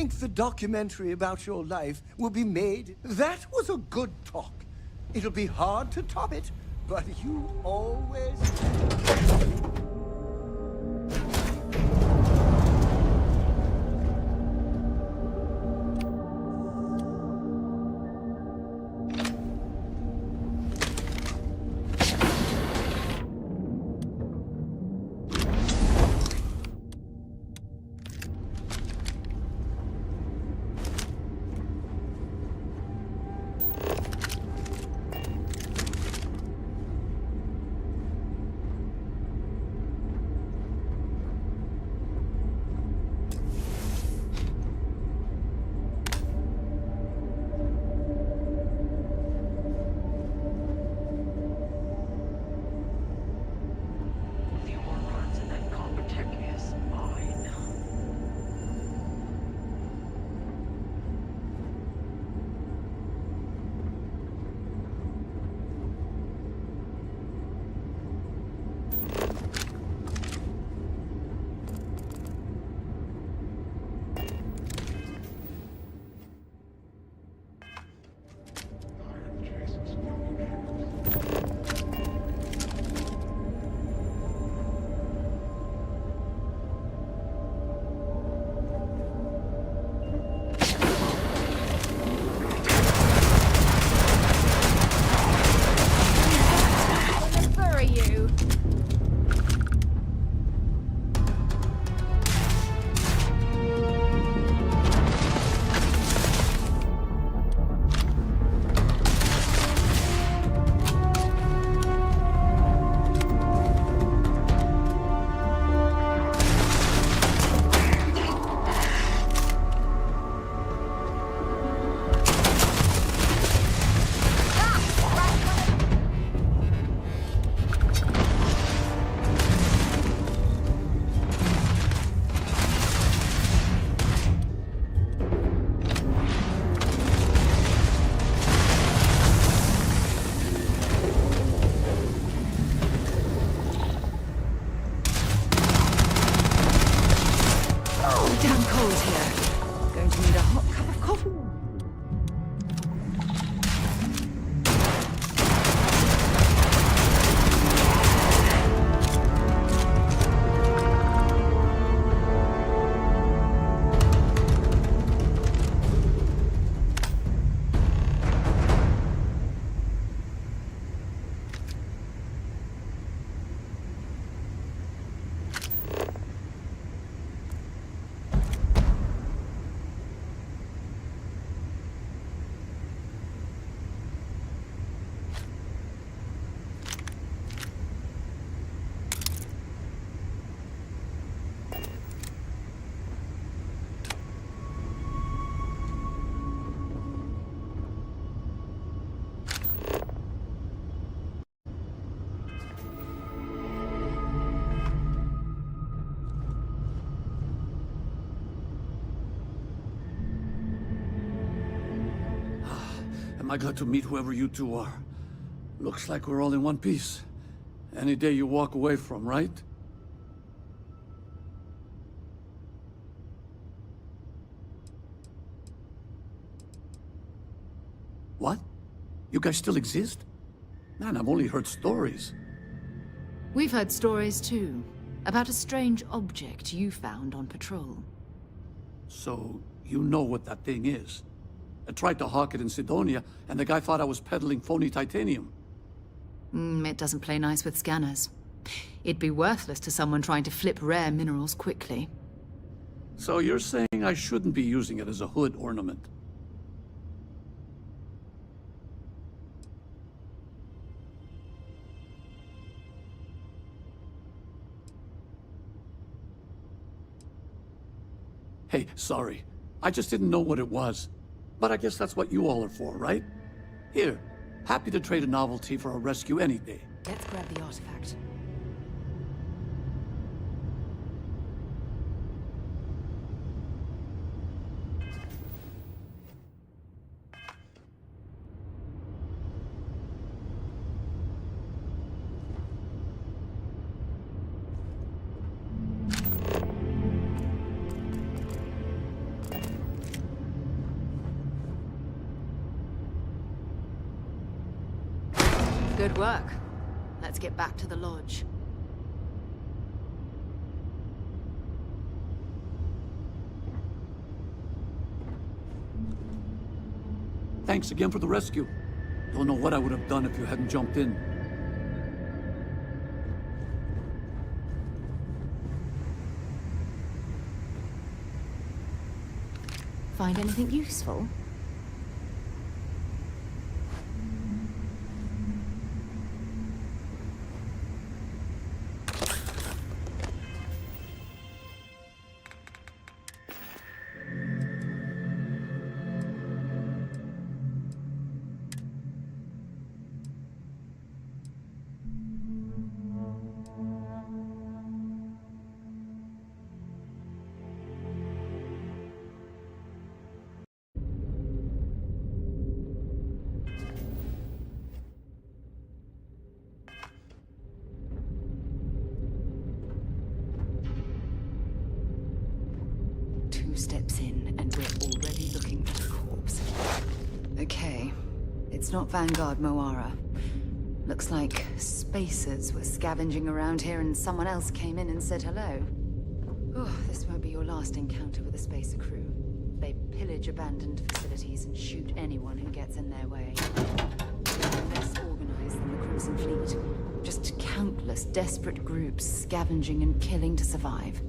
think the documentary about your life will be made? That was a good talk. It'll be hard to top it, but you always... Am I glad to meet whoever you two are. Looks like we're all in one piece. Any day you walk away from, right? What? You guys still exist? Man, I've only heard stories. We've heard stories too, about a strange object you found on patrol. So, you know what that thing is? I tried to hawk it in Sidonia, and the guy thought I was peddling phony titanium. It doesn't play nice with scanners. It'd be worthless to someone trying to flip rare minerals quickly. So you're saying I shouldn't be using it as a hood ornament? Hey, sorry. I just didn't know what it was. But I guess that's what you all are for, right? Here, happy to trade a novelty for a rescue any day. Let's grab the artifact. Good work. Let's get back to the lodge. Thanks again for the rescue. Don't know what I would have done if you hadn't jumped in. Find anything useful? Steps in, and we're already looking at a corpse. Okay, it's not Vanguard Moara. Looks like spacers were scavenging around here and someone else came in and said hello. Oh, this won't be your last encounter with a spacer crew. They pillage abandoned facilities and shoot anyone who gets in their way. They're less organized than the Crimson Fleet. Just countless desperate groups scavenging and killing to survive.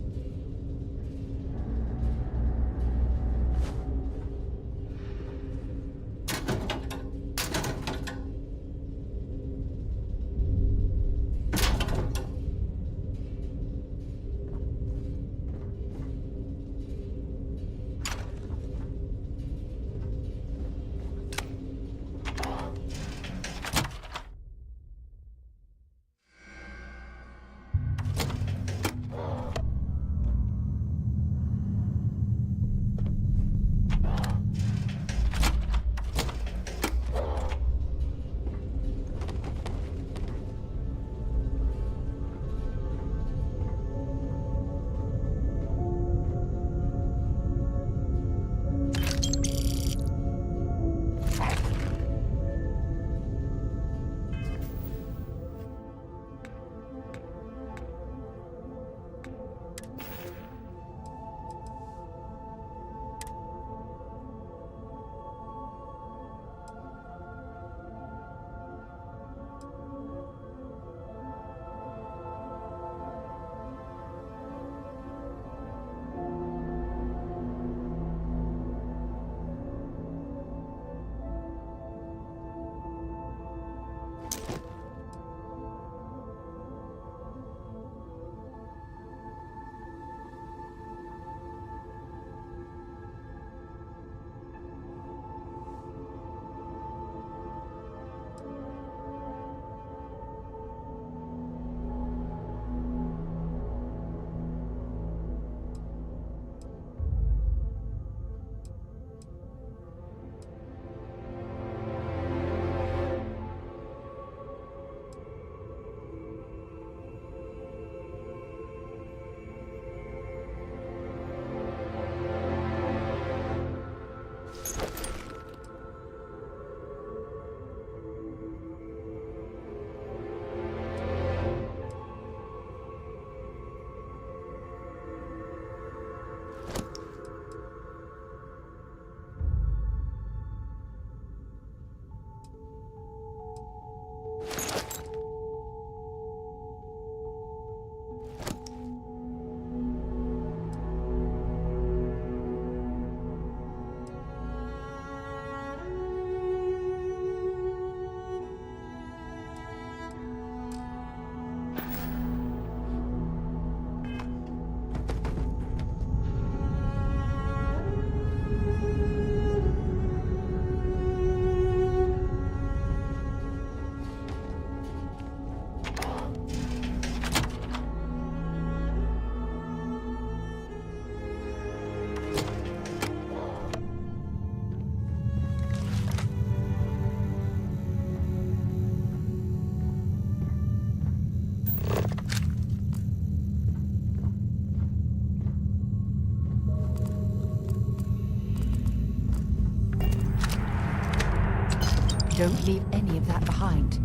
Don't leave any of that behind.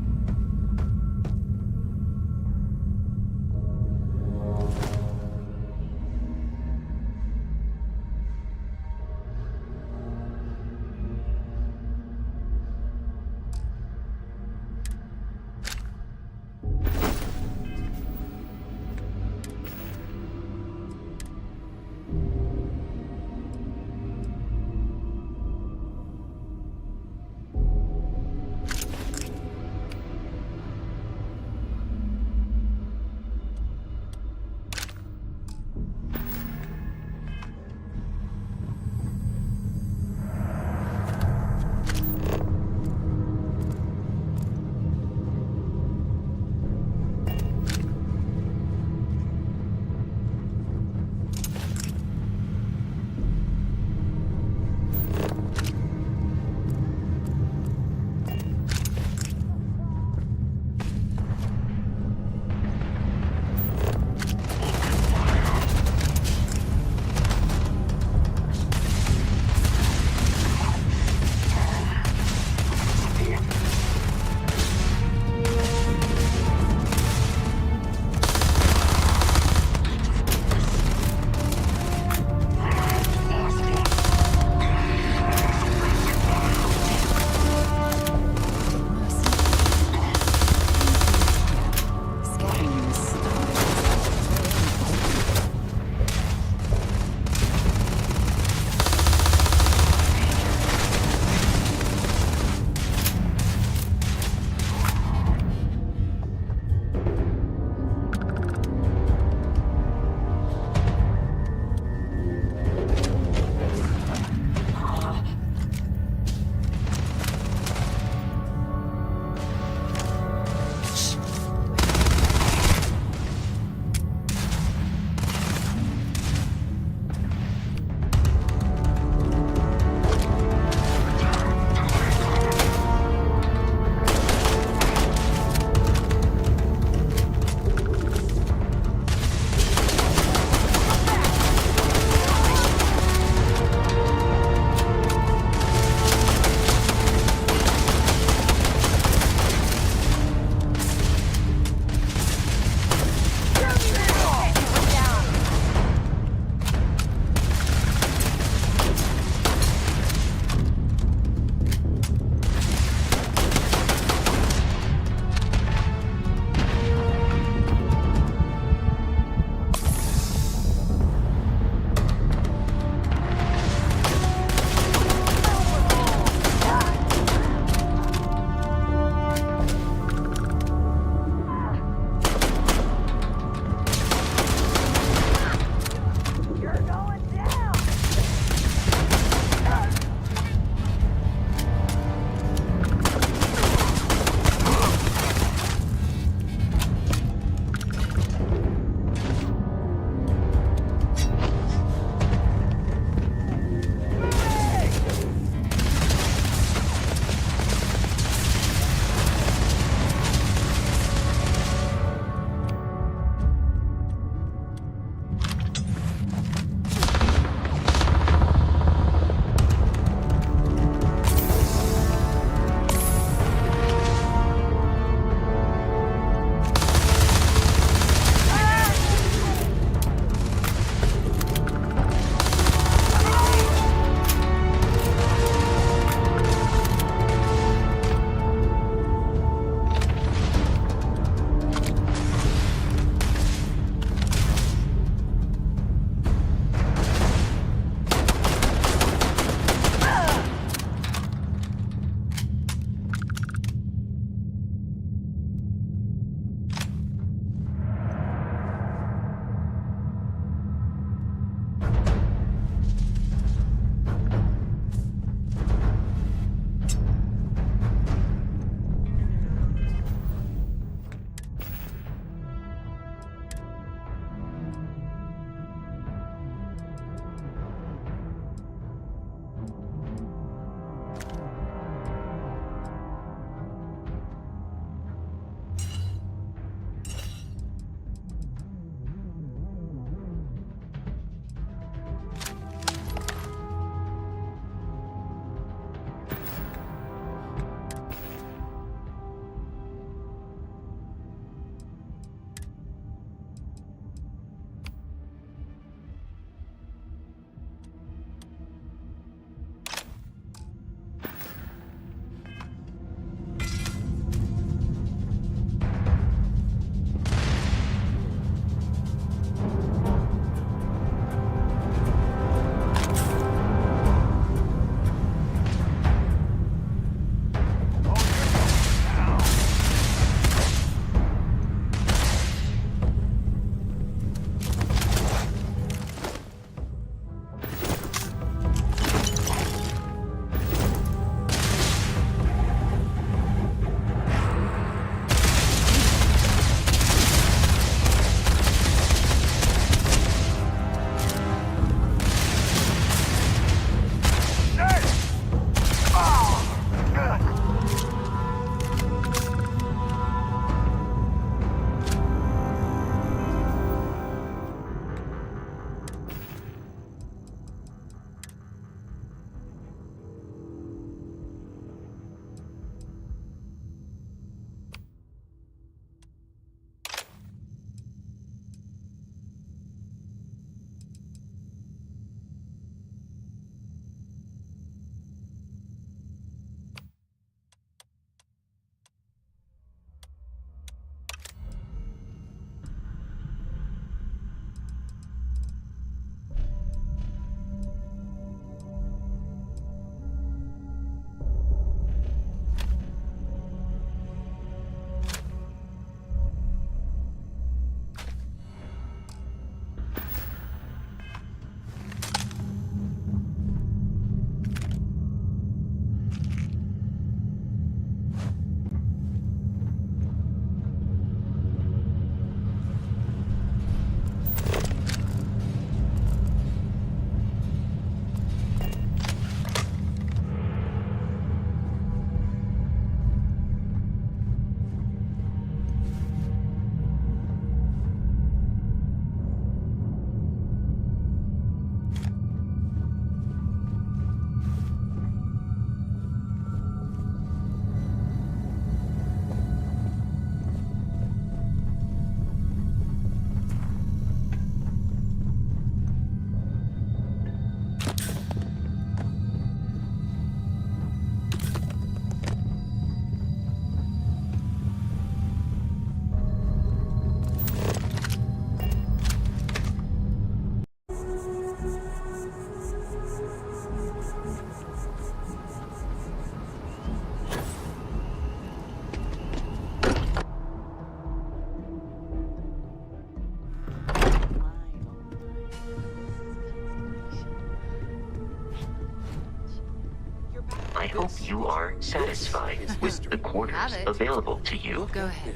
hope you are satisfied with the quarters available to you. Go ahead.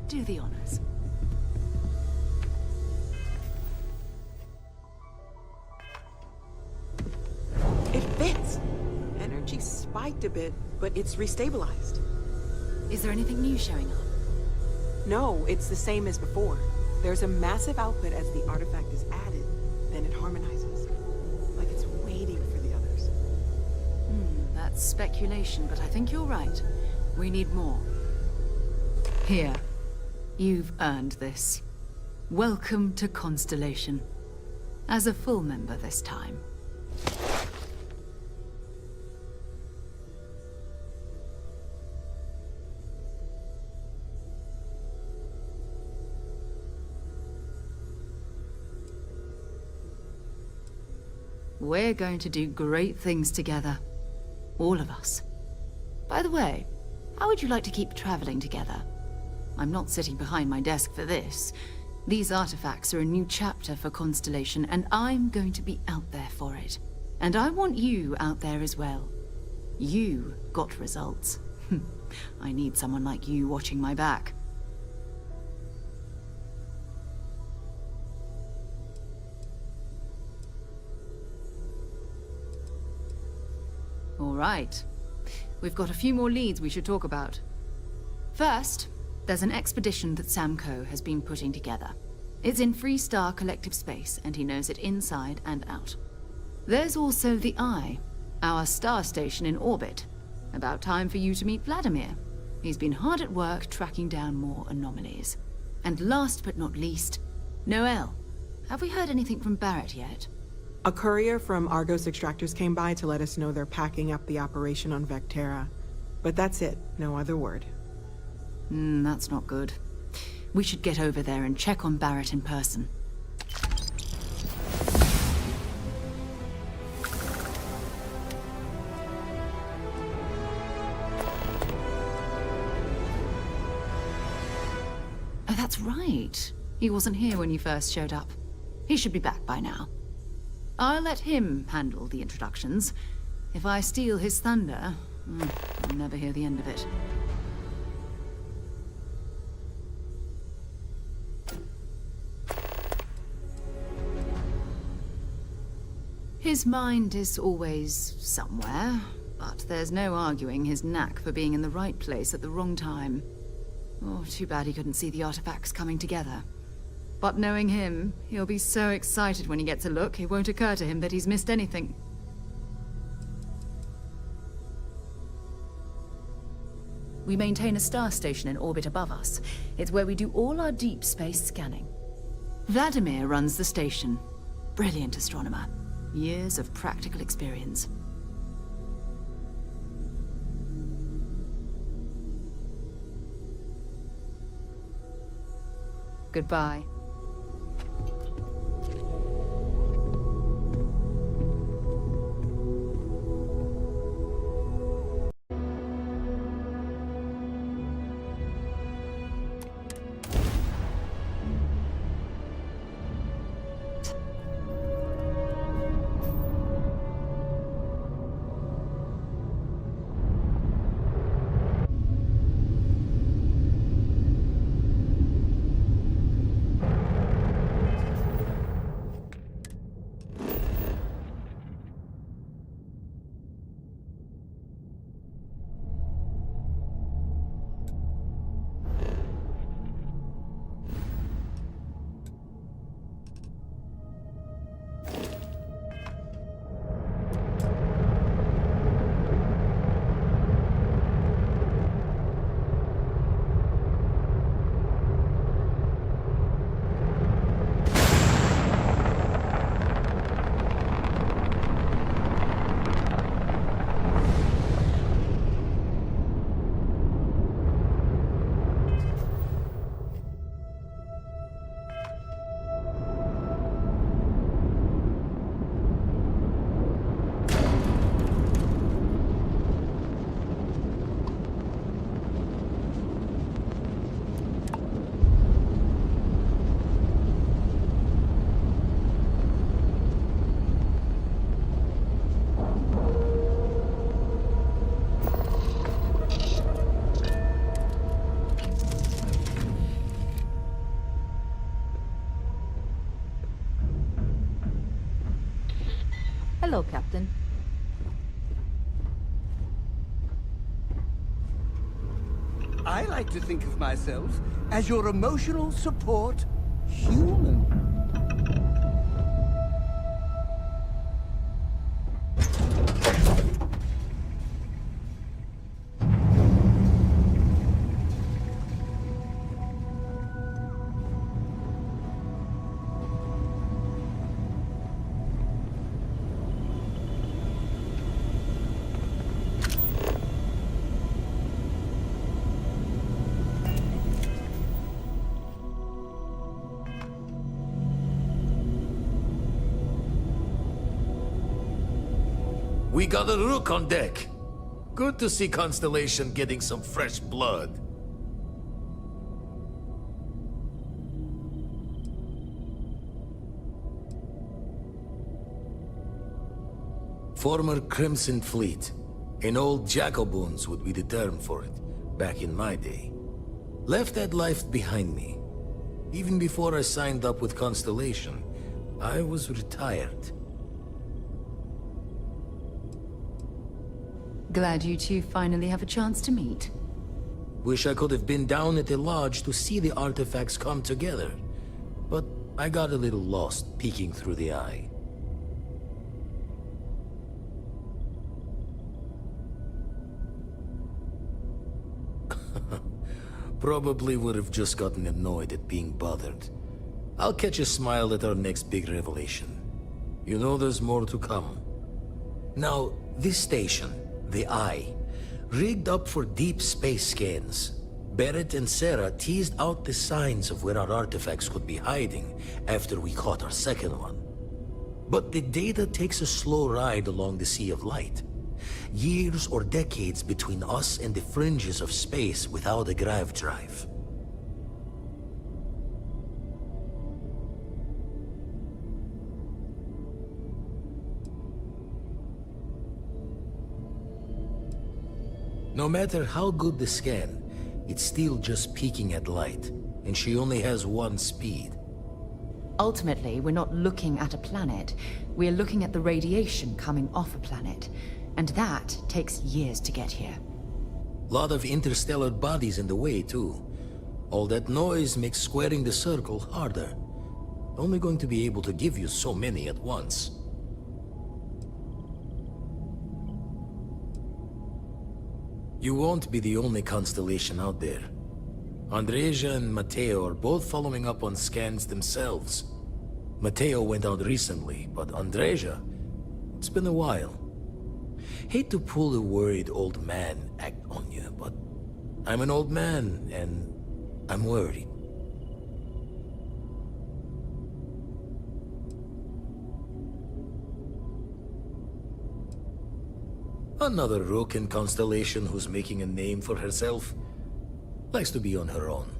Do the honors. It fits. Energy spiked a bit, but it's restabilized. Is there anything new showing up? No, it's the same as before. There's a massive output as the artifact is added, then it harmonizes. Like it's waiting for the others. That's speculation, but I think you're right. We need more. Here. You've earned this. Welcome to Constellation. As a full member this time. We're going to do great things together. All of us. By the way, how would you like to keep traveling together? I'm not sitting behind my desk for this. These artifacts are a new chapter for Constellation, and I'm going to be out there for it. And I want you out there as well. You got results. I need someone like you watching my back. All right. We've got a few more leads we should talk about. First, there's an expedition that Samco has been putting together. It's in Freestar Collective Space, and he knows it inside and out. There's also the Eye, our star station in orbit. About time for you to meet Vladimir. He's been hard at work tracking down more anomalies. And last but not least, Noel. Have we heard anything from Barrett yet? A courier from Argos Extractors came by to let us know they're packing up the operation on Vectera. But that's it, no other word. That's not good. We should get over there and check on Barrett in person. Oh, that's right. He wasn't here when you first showed up. He should be back by now. I'll let him handle the introductions. If I steal his thunder, I'll never hear the end of it. His mind is always somewhere, but there's no arguing his knack for being in the right place at the wrong time. Oh, too bad he couldn't see the artifacts coming together. But knowing him, he'll be so excited when he gets a look, it won't occur to him that he's missed anything. We maintain a star station in orbit above us. It's where we do all our deep space scanning. Vladimir runs the station. Brilliant astronomer. Years of practical experience. Goodbye. Hello, Captain. I like to think of myself as your emotional support human. We got a rook on deck. Good to see Constellation getting some fresh blood. Former Crimson Fleet. An old Jacoboons would be the term for it, back in my day. Left that life behind me. Even before I signed up with Constellation, I was retired. Glad you two finally have a chance to meet. Wish I could have been down at the lodge to see the artifacts come together. But I got a little lost peeking through the eye. Probably would have just gotten annoyed at being bothered. I'll catch a smile at our next big revelation. You know there's more to come. Now, this station, the Eye, rigged up for deep space scans. Barrett and Sarah teased out the signs of where our artifacts could be hiding after we caught our second one. But the data takes a slow ride along the Sea of Light. Years or decades between us and the fringes of space without a grav drive. No matter how good the scan, it's still just peeking at light, and she only has one speed. Ultimately, we're not looking at a planet. We're looking at the radiation coming off a planet. And that takes years to get here. Lot of interstellar bodies in the way, too. All that noise makes squaring the circle harder. Only going to be able to give you so many at once. You won't be the only constellation out there. Andreja and Mateo are both following up on scans themselves. Mateo went out recently, but Andreja, it's been a while. Hate to pull a worried old man act on you, but I'm an old man, and I'm worried. Another rook in Constellation who's making a name for herself. Likes to be on her own.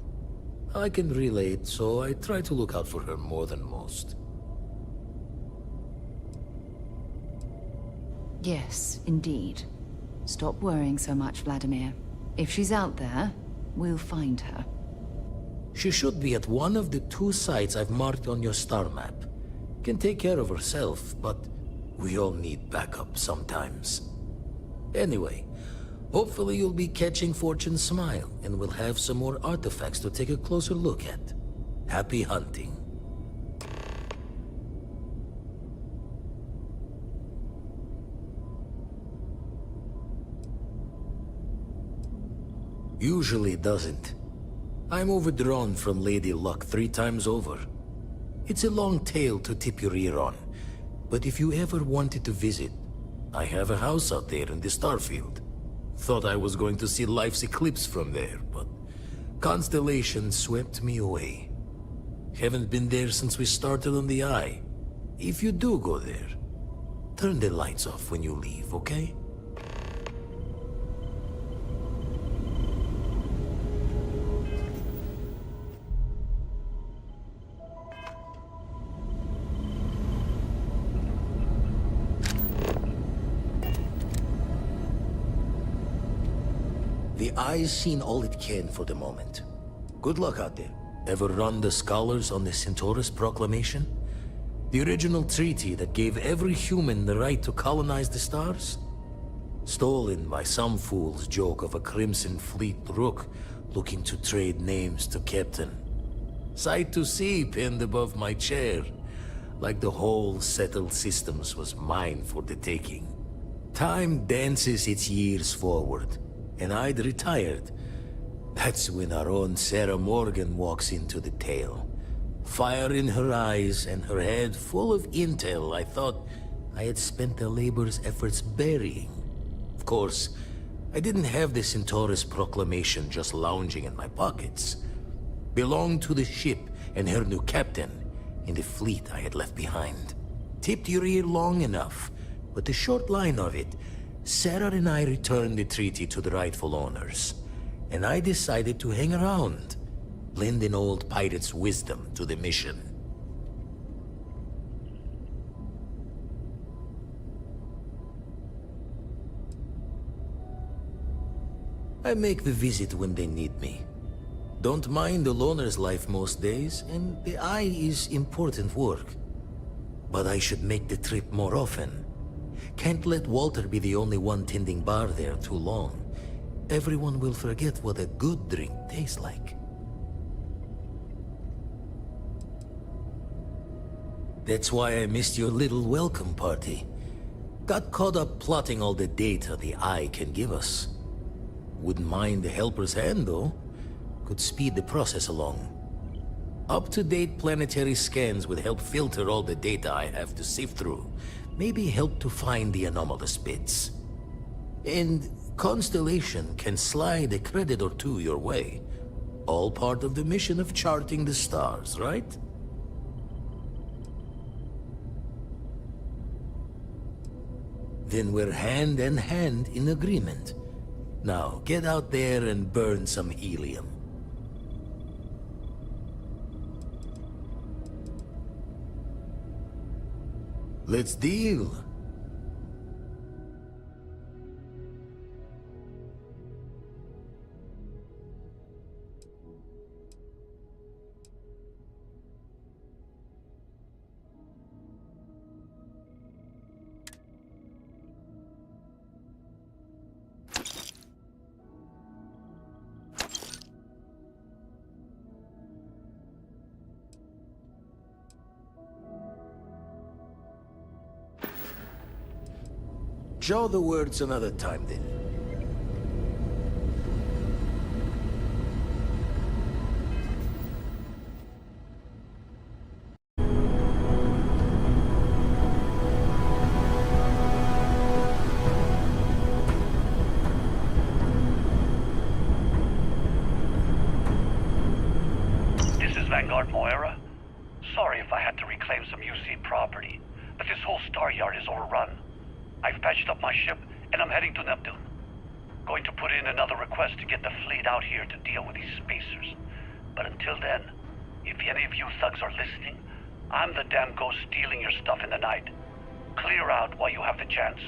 I can relate, so I try to look out for her more than most. Yes, indeed. Stop worrying so much, Vladimir. If she's out there, we'll find her. She should be at one of the 2 sites I've marked on your star map. Can take care of herself, but we all need backup sometimes. Anyway, hopefully you'll be catching Fortune's smile, and we'll have some more artifacts to take a closer look at. Happy hunting. Usually doesn't. I'm overdrawn from Lady Luck 3 times over. It's a long tale to tip your ear on, but if you ever wanted to visit, I have a house out there in the Starfield. Thought I was going to see life's eclipse from there, but Constellation swept me away. Haven't been there since we started on the Eye. If you do go there, turn the lights off when you leave, okay? The Eye's seen all it can for the moment. Good luck out there. Ever run the scholars on the Centaurus proclamation? The original treaty that gave every human the right to colonize the stars? Stolen by some fool's joke of a Crimson Fleet rook looking to trade names to Captain. Sight to see pinned above my chair, like the whole settled systems was mine for the taking. Time dances its years forward, and I'd retired. That's when our own Sarah Morgan walks into the tale. Fire in her eyes and her head full of intel I thought I had spent the labor's efforts burying. Of course, I didn't have the Centaurus proclamation just lounging in my pockets. Belonged to the ship and her new captain in the fleet I had left behind. Tipped your ear long enough, but the short line of it, Sarah and I returned the treaty to the rightful owners, and I decided to hang around, lend an old pirate's wisdom to the mission. I make the visit when they need me. Don't mind the loner's life most days, and the eye is important work. But I should make the trip more often. Can't let Walter be the only one tending bar there too long. Everyone will forget what a good drink tastes like. That's why I missed your little welcome party. Got caught up plotting all the data the Eye can give us. Wouldn't mind the helper's hand, though. Could speed the process along. Up-to-date planetary scans would help filter all the data I have to sift through. Maybe help to find the anomalous bits. And Constellation can slide a credit or two your way. All part of the mission of charting the stars, right? Then we're hand in hand in agreement. Now, get out there and burn some helium. Let's deal. Jaw the words another time, then. This is Vanguard Moira. Sorry if I had to reclaim some UC property, but this whole star yard is overrun. I've patched up my ship, and I'm heading to Neptune. Going to put in another request to get the fleet out here to deal with these spacers. But until then, if any of you thugs are listening, I'm the damn ghost stealing your stuff in the night. Clear out while you have the chance.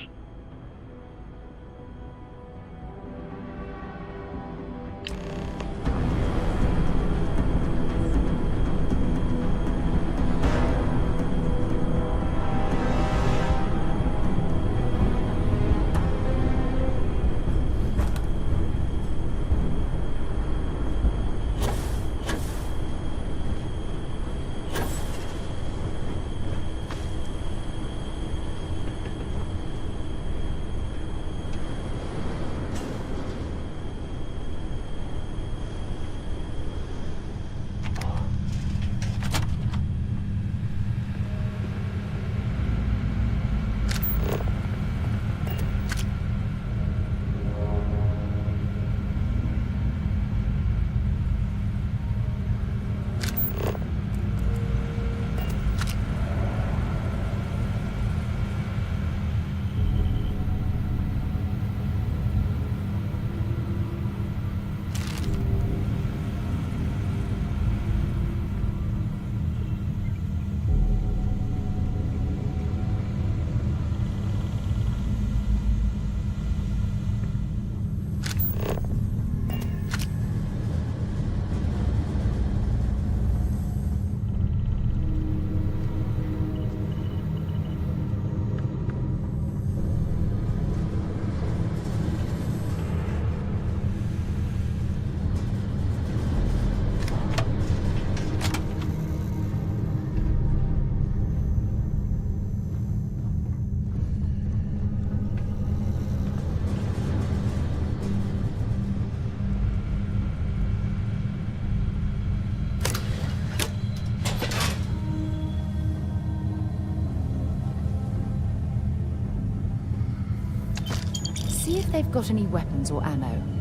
See if they've got any weapons or ammo.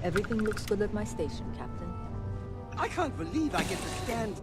Everything looks good at my station, Captain. I can't believe I get to stand...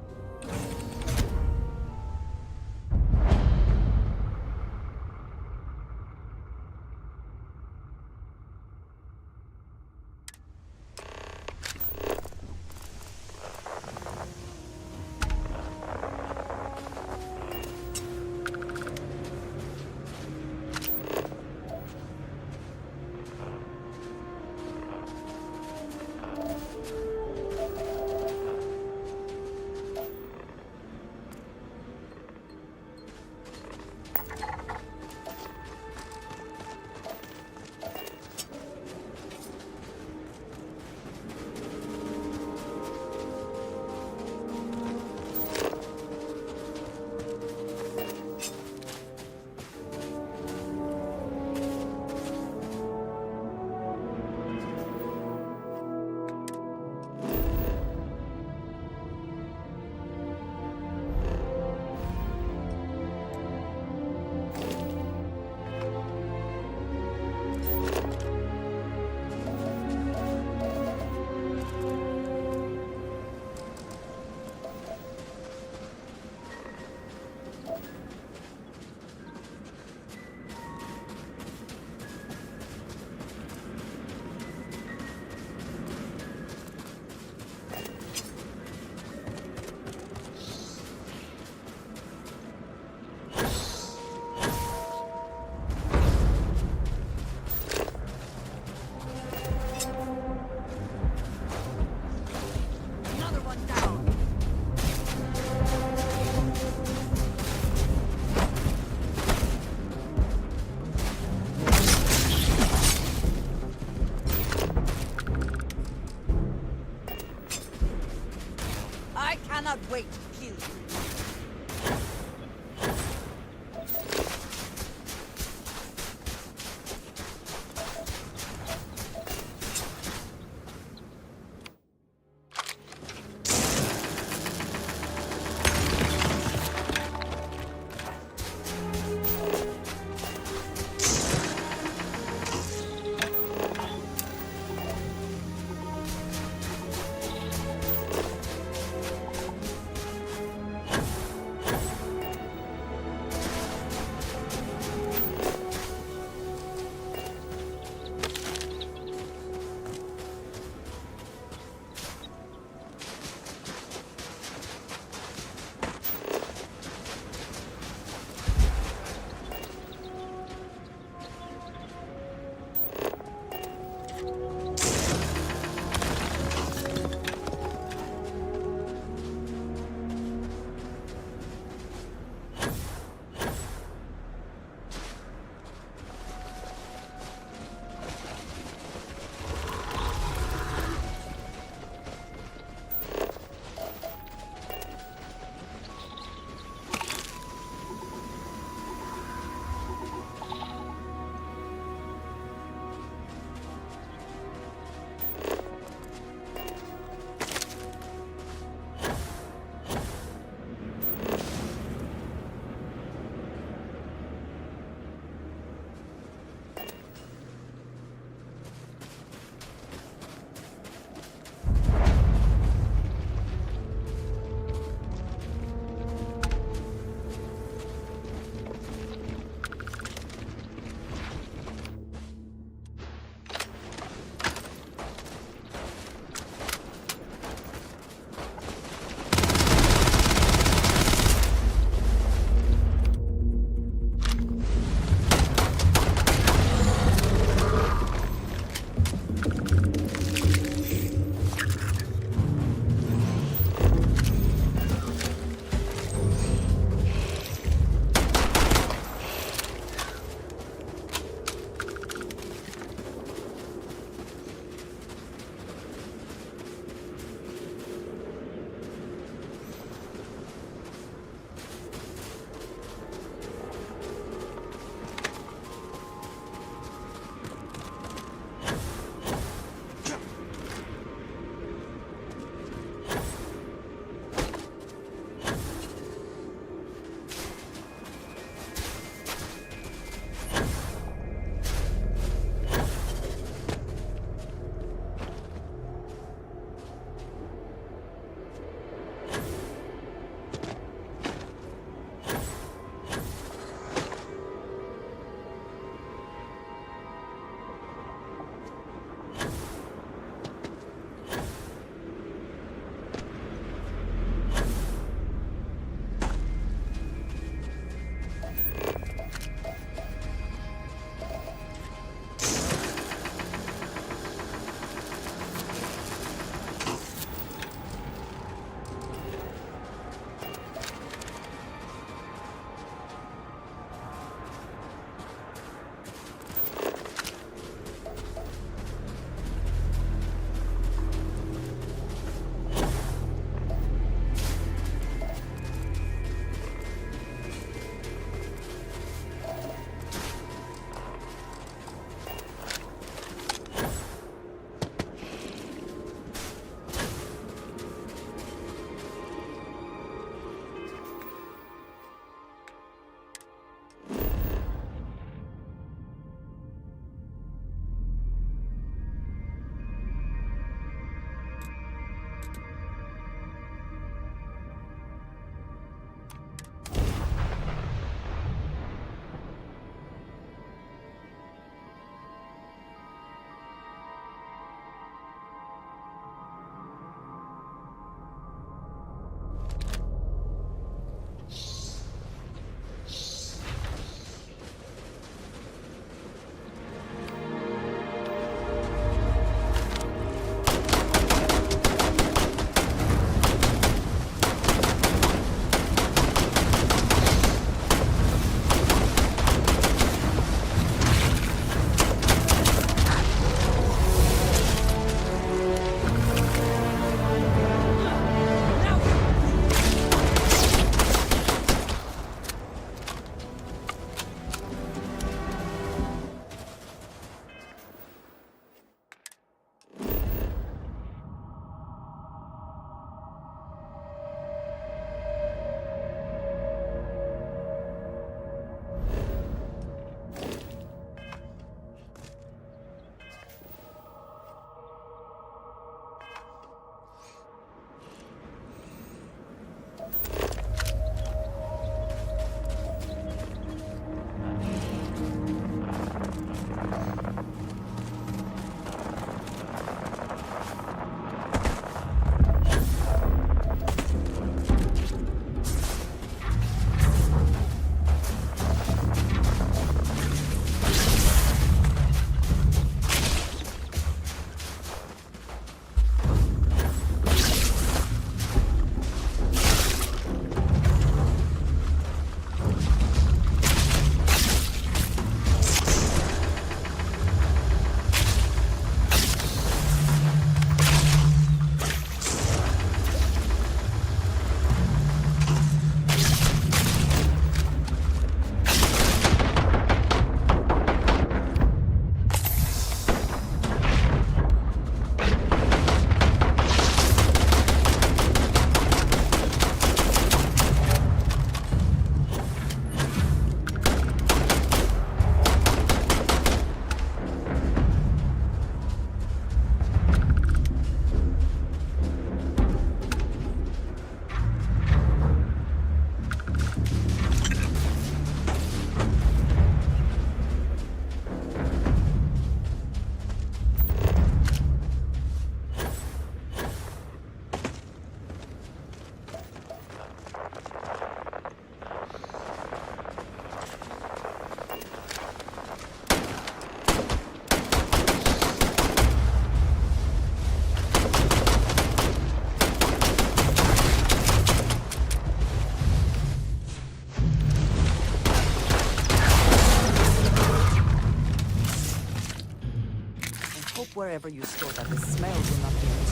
wherever you store that the smell will not be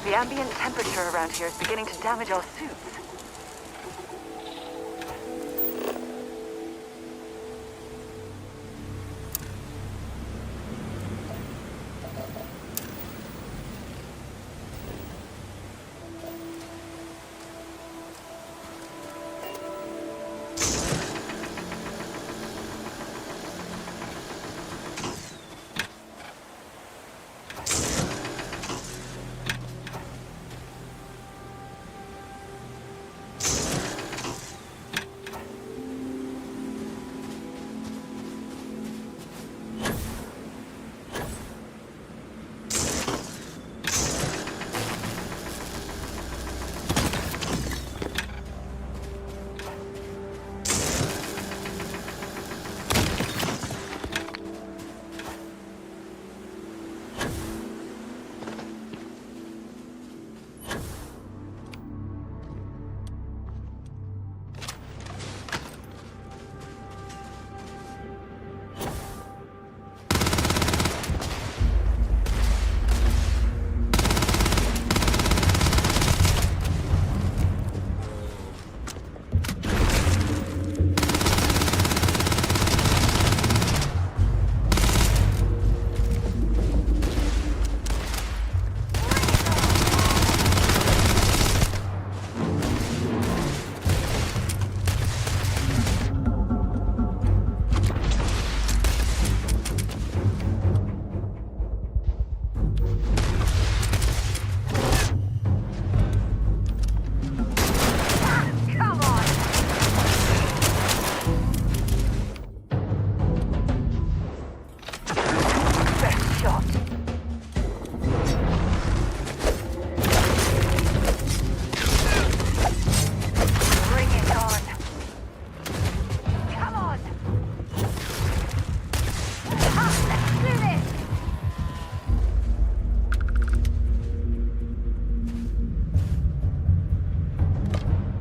The ambient temperature around here is beginning to damage our suits.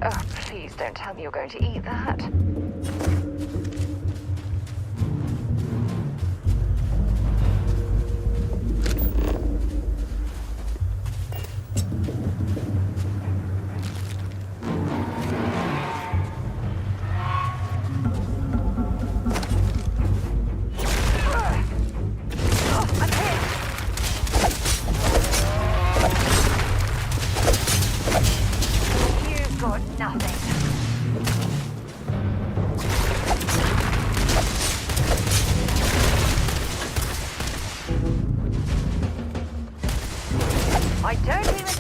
Oh, please don't tell me you're going to eat that. I don't even...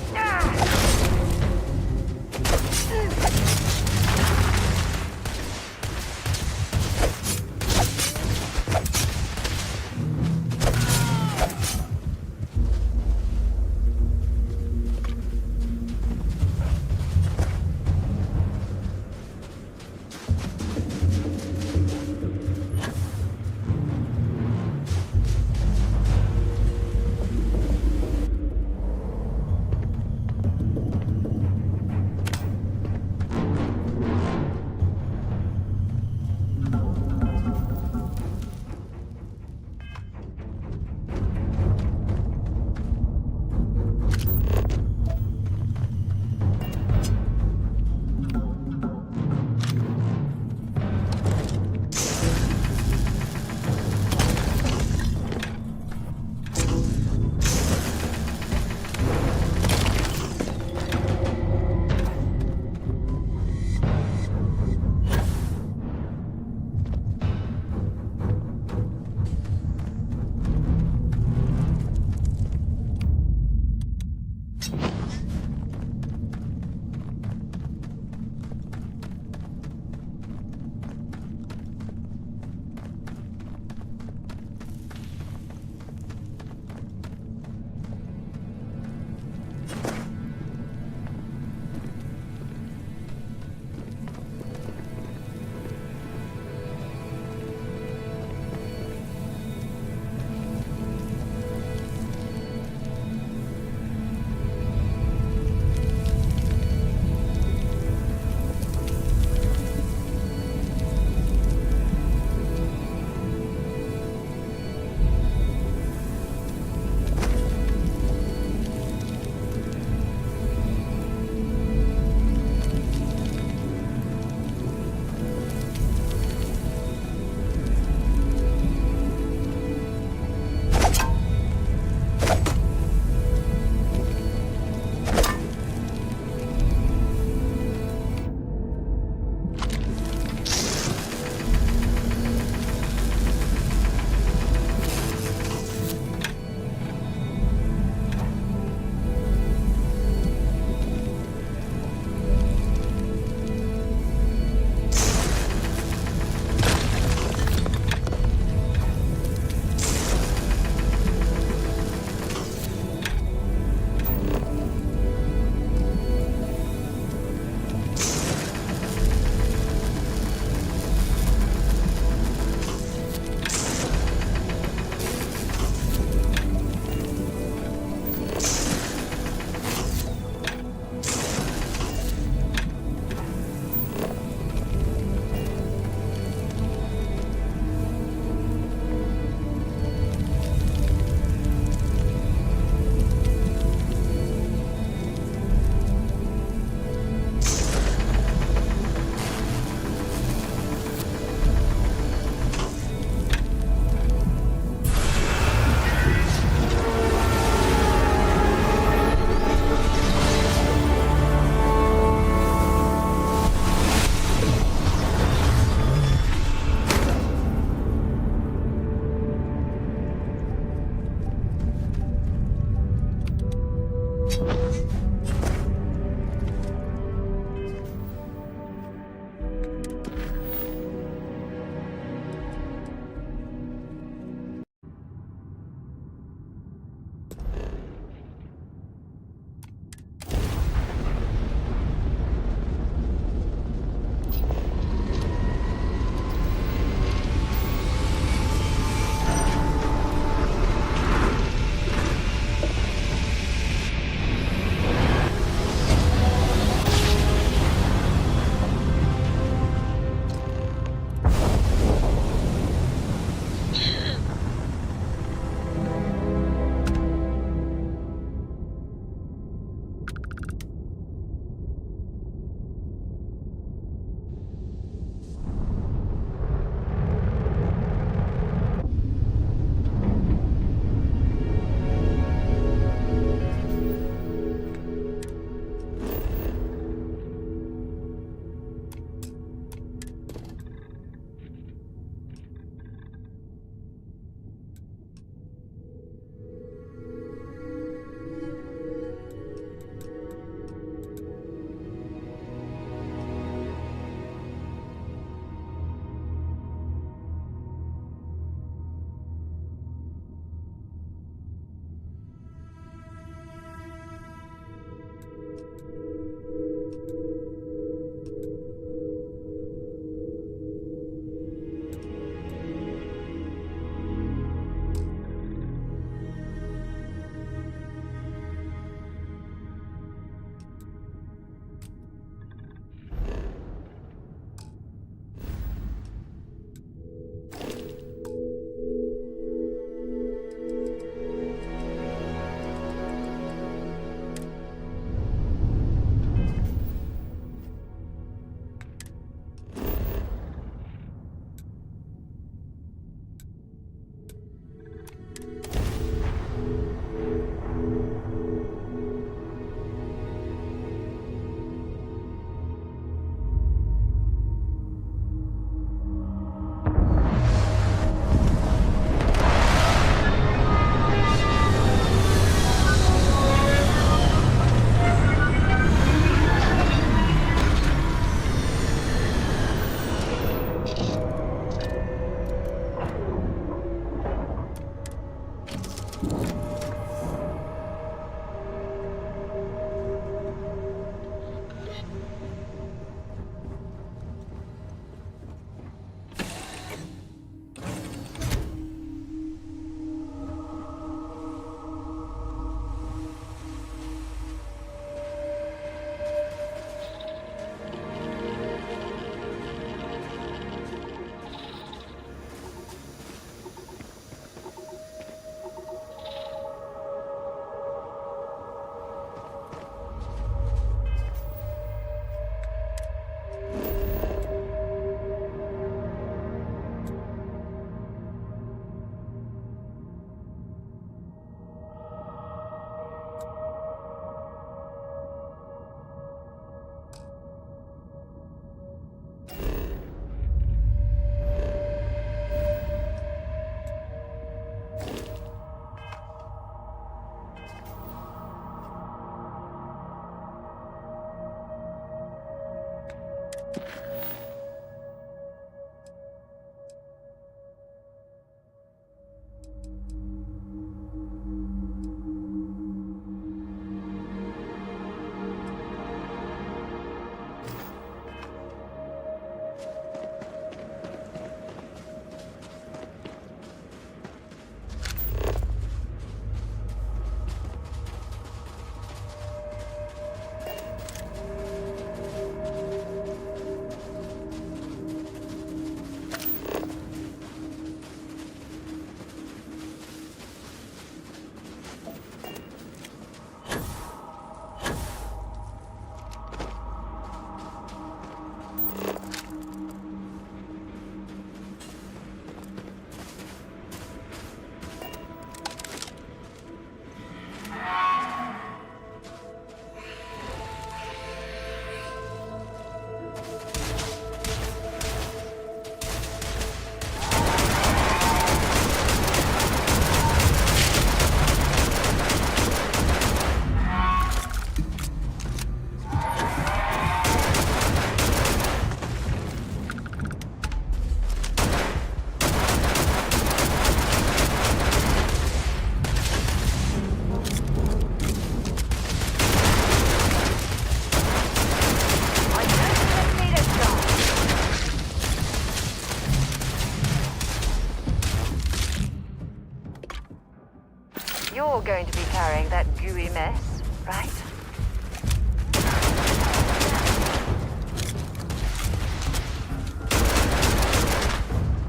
You're going to be carrying that gooey mess, right?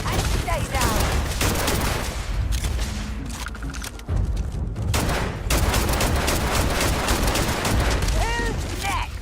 And stay down. Who's next?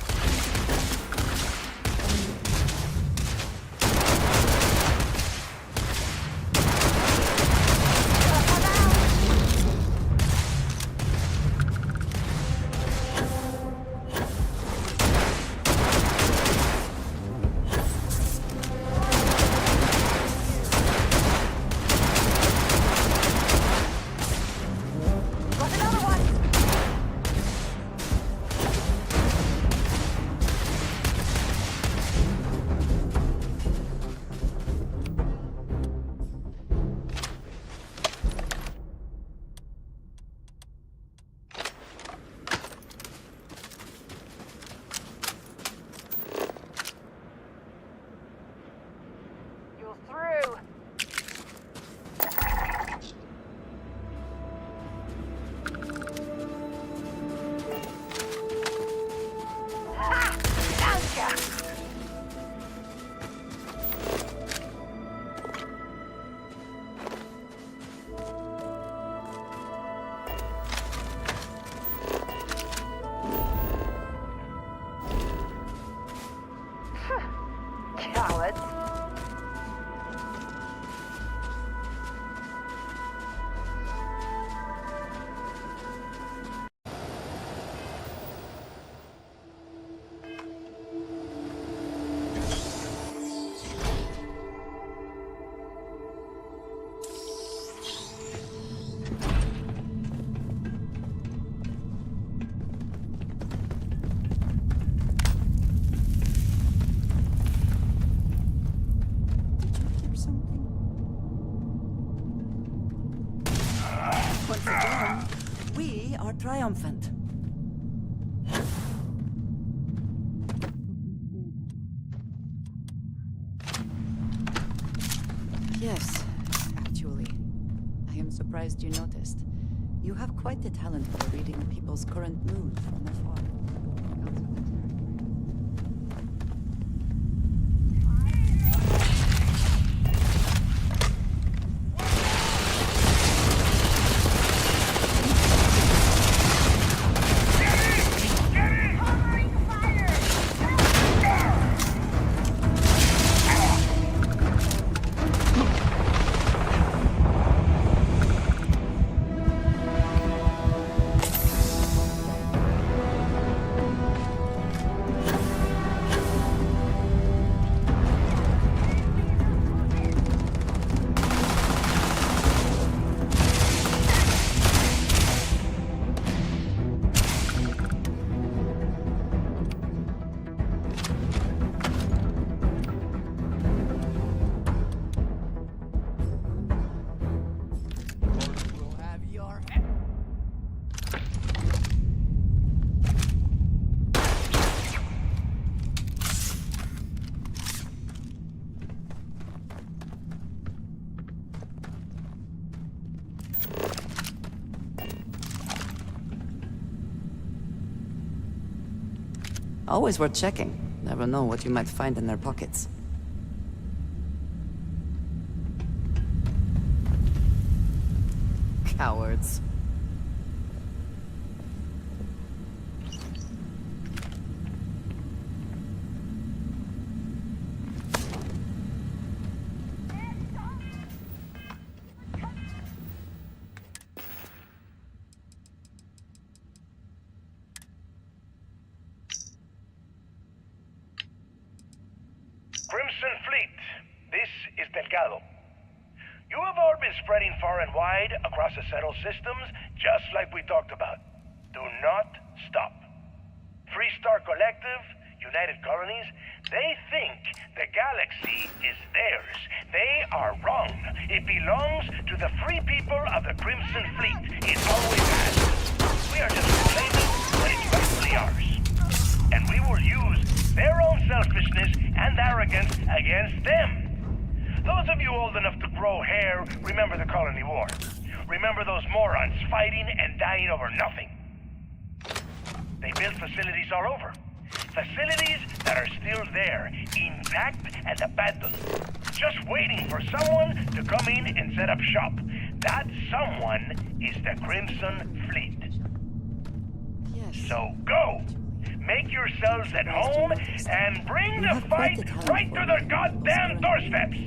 Through. Ha! Gotcha! Cowards. Once again, we are triumphant. Yes, actually. I am surprised you noticed. You have quite the talent for reading people's current mood from afar. Always worth checking. Never know what you might find in their pockets. Cowards. Crimson Fleet, this is Delgado. You have all been spreading far and wide across the settled systems, just like we talked about. Do not stop. Free Star Collective, United Colonies, they think the galaxy is theirs. They are wrong. It belongs to the free people of the Crimson Fleet. It always has. We are just claiming that it's rightfully ours. And we will use their own selfishness and arrogance against them. Those of you old enough to grow hair remember the Colony War. Remember those morons fighting and dying over nothing. They built facilities all over. Facilities that are still there, intact and abandoned. Just waiting for someone to come in and set up shop. That someone is the Crimson Fleet. Yes. So go! Make yourselves at home and bring the fight right to their goddamn doorsteps!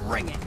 Bring it!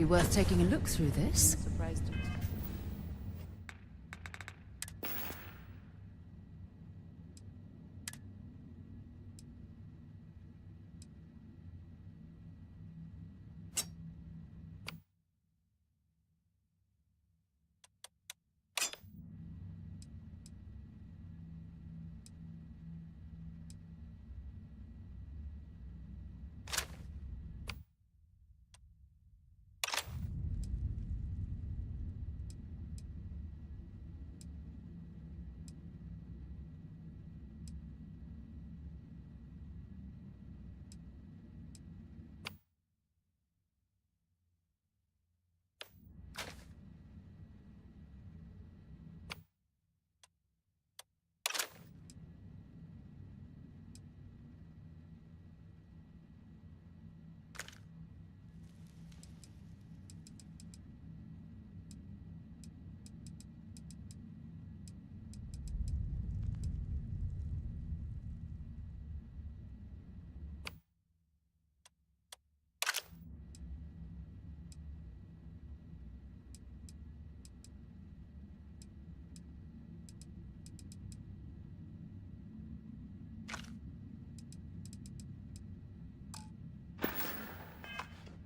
be worth taking a look through this. Surprised you.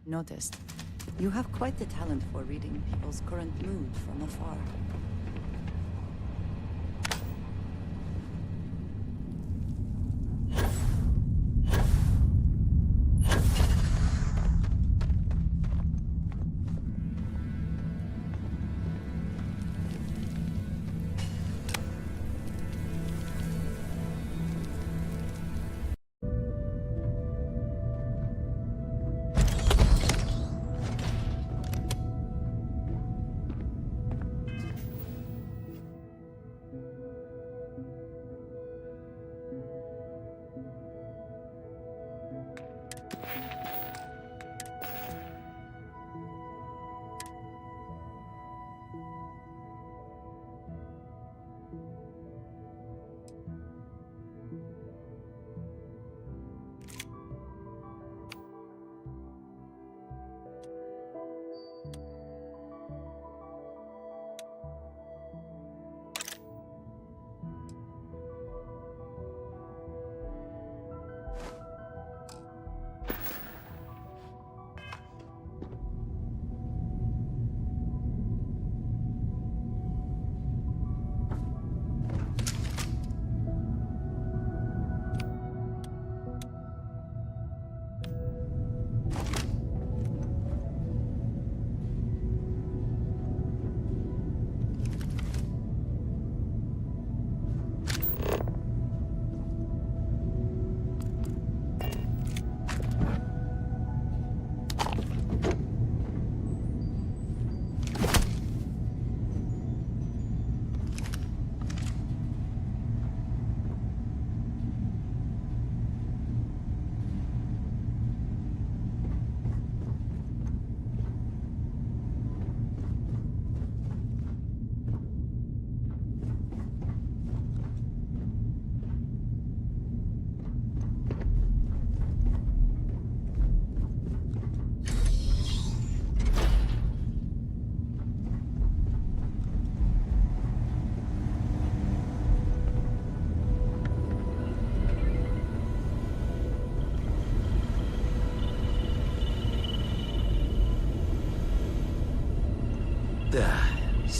Noticed. You have quite the talent for reading people's current mood from afar.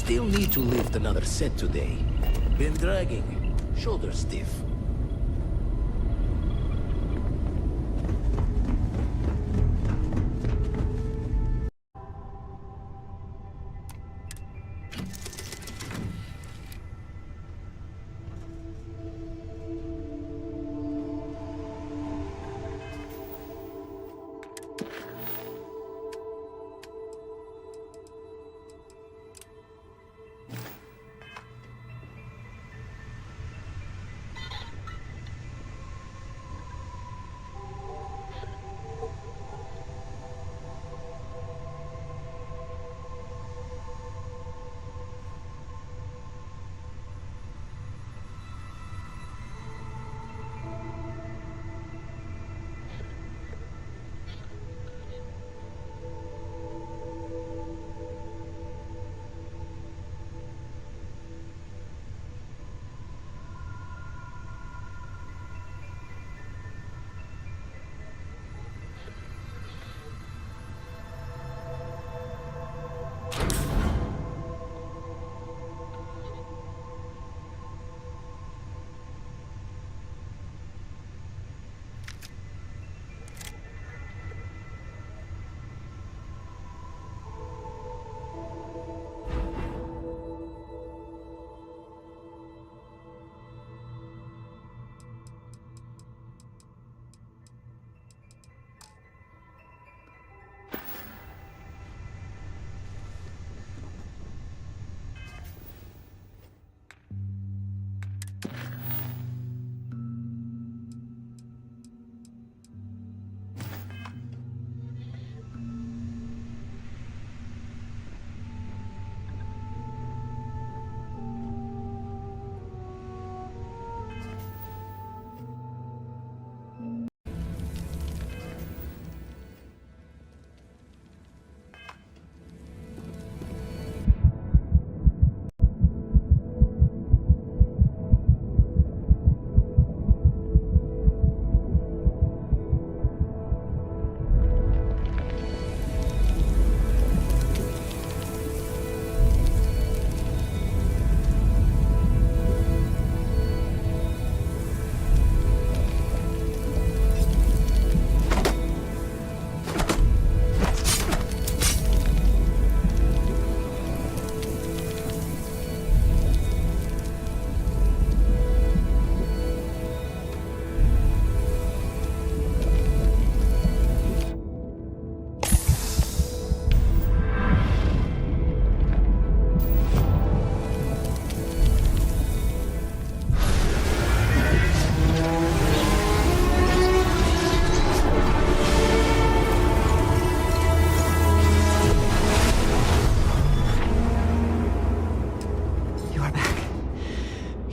Still need to lift another set today. Been dragging. Shoulder stiff.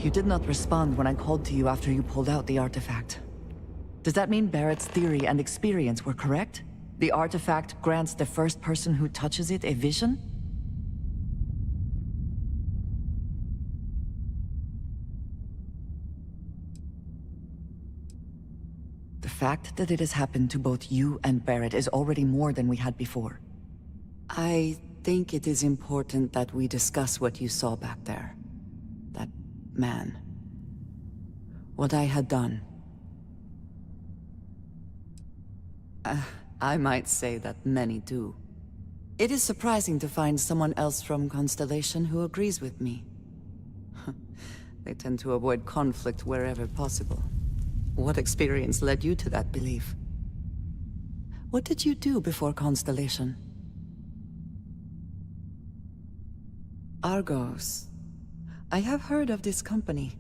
You did not respond when I called to you after you pulled out the artifact. Does that mean Barrett's theory and experience were correct? The artifact grants the first person who touches it a vision? The fact that it has happened to both you and Barrett is already more than we had before. I think it is important that we discuss what you saw back there. That man. What I had done. I might say that many do. It is surprising to find someone else from Constellation who agrees with me. They tend to avoid conflict wherever possible. What experience led you to that belief? What did you do before Constellation? Argos. I have heard of this company.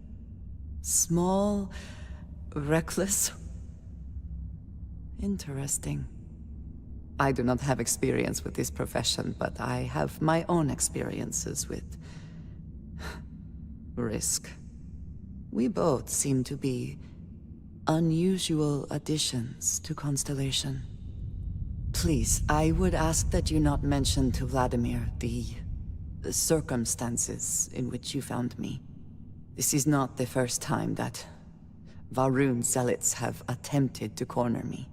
Small, reckless. Interesting. I do not have experience with this profession, but I have my own experiences with risk. We both seem to be unusual additions to Constellation. Please, I would ask that you not mention to Vladimir the circumstances in which you found me. This is not the first time that Va'ruun zealots have attempted to corner me.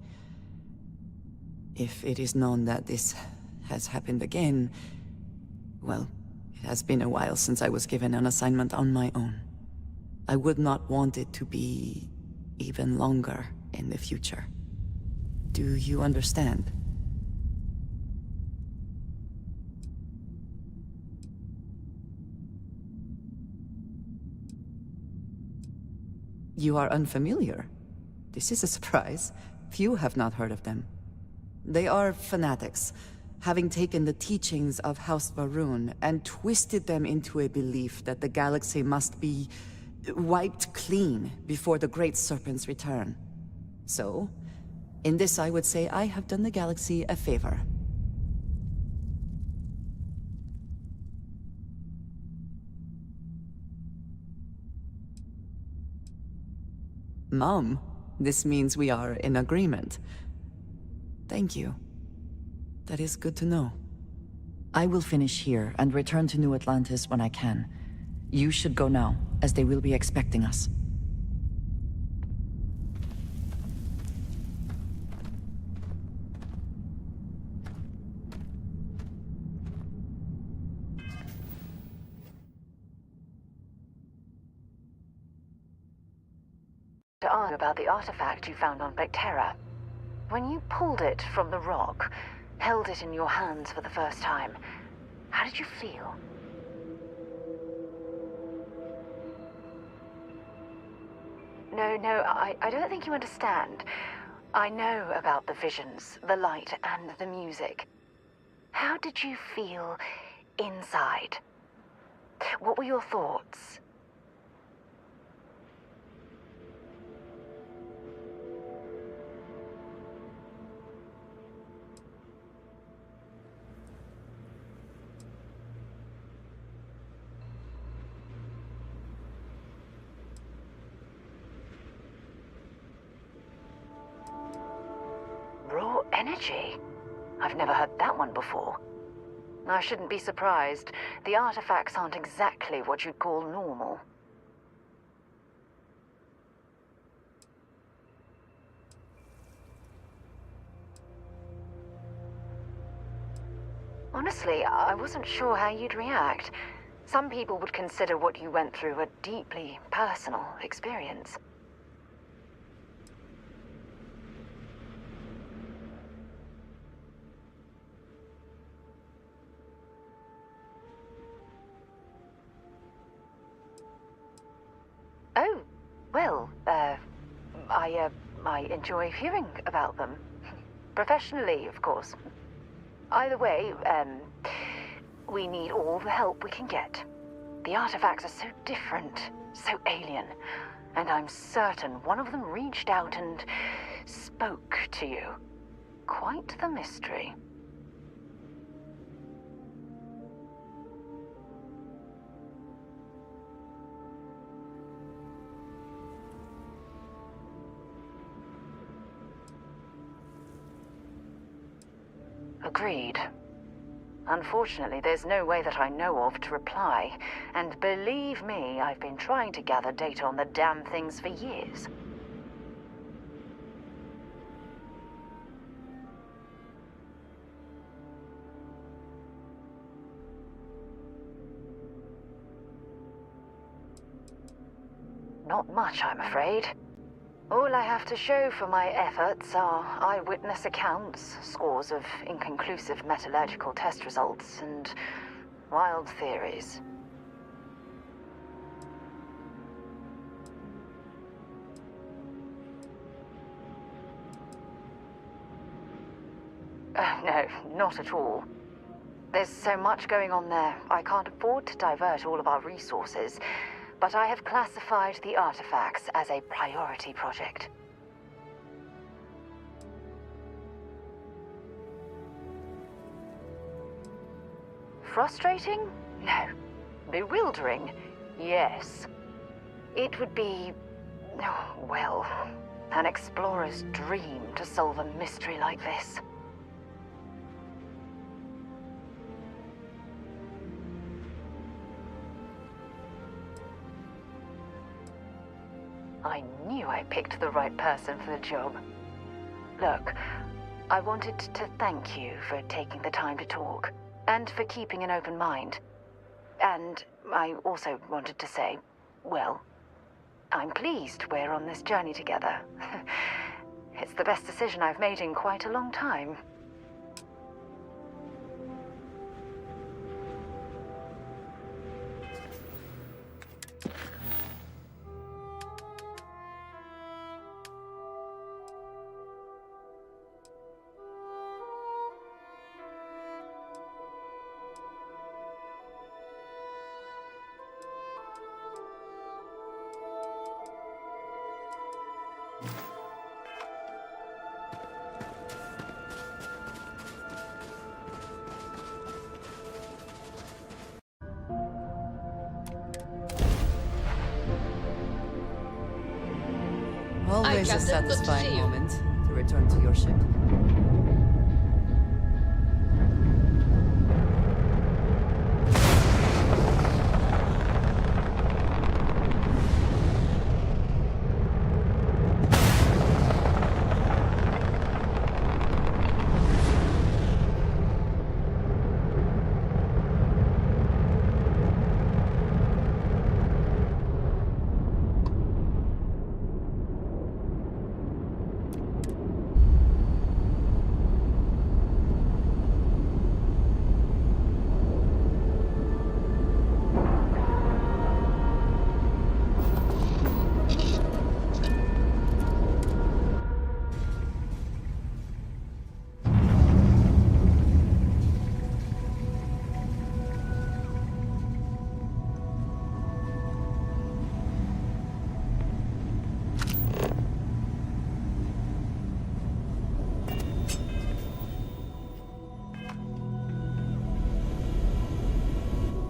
If it is known that this has happened again, well, it has been a while since I was given an assignment on my own. I would not want it to be even longer in the future. Do you understand? You are unfamiliar. This is a surprise. Few have not heard of them. They are fanatics, having taken the teachings of House Va'ruun and twisted them into a belief that the galaxy must be wiped clean before the Great Serpent's return. So, in this I would say I have done the galaxy a favor. Mom, this means we are in agreement. Thank you. That is good to know. I will finish here and return to New Atlantis when I can. You should go now, as they will be expecting us. To ask about the artifact you found on Vectera. When you pulled it from the rock, held it in your hands for the first time, how did you feel? No, I don't think you understand. I know about the visions, the light, and the music. How did you feel inside? What were your thoughts? Raw energy? I've never heard that one before. I shouldn't be surprised. The artifacts aren't exactly what you'd call normal. Honestly, I wasn't sure how you'd react. Some people would consider what you went through a deeply personal experience. Oh, well, I enjoy hearing about them. Professionally, of course. Either way, we need all the help we can get. The artifacts are so different, so alien, and I'm certain one of them reached out and spoke to you. Quite the mystery. Agreed. Unfortunately, there's no way that I know of to reply, and believe me, I've been trying to gather data on the damn things for years. Not much, I'm afraid. All I have to show for my efforts are eyewitness accounts, scores of inconclusive metallurgical test results, and wild theories. No, not at all. There's so much going on there, I can't afford to divert all of our resources. But I have classified the artifacts as a priority project. Frustrating? No. Bewildering? Yes. It would be, well, an explorer's dream to solve a mystery like this. I knew I picked the right person for the job. Look, I wanted to thank you for taking the time to talk, and for keeping an open mind. And I also wanted to say, well, I'm pleased we're on this journey together. It's the best decision I've made in quite a long time. Always a Captain. Good to satisfying see you. moment to return to your ship.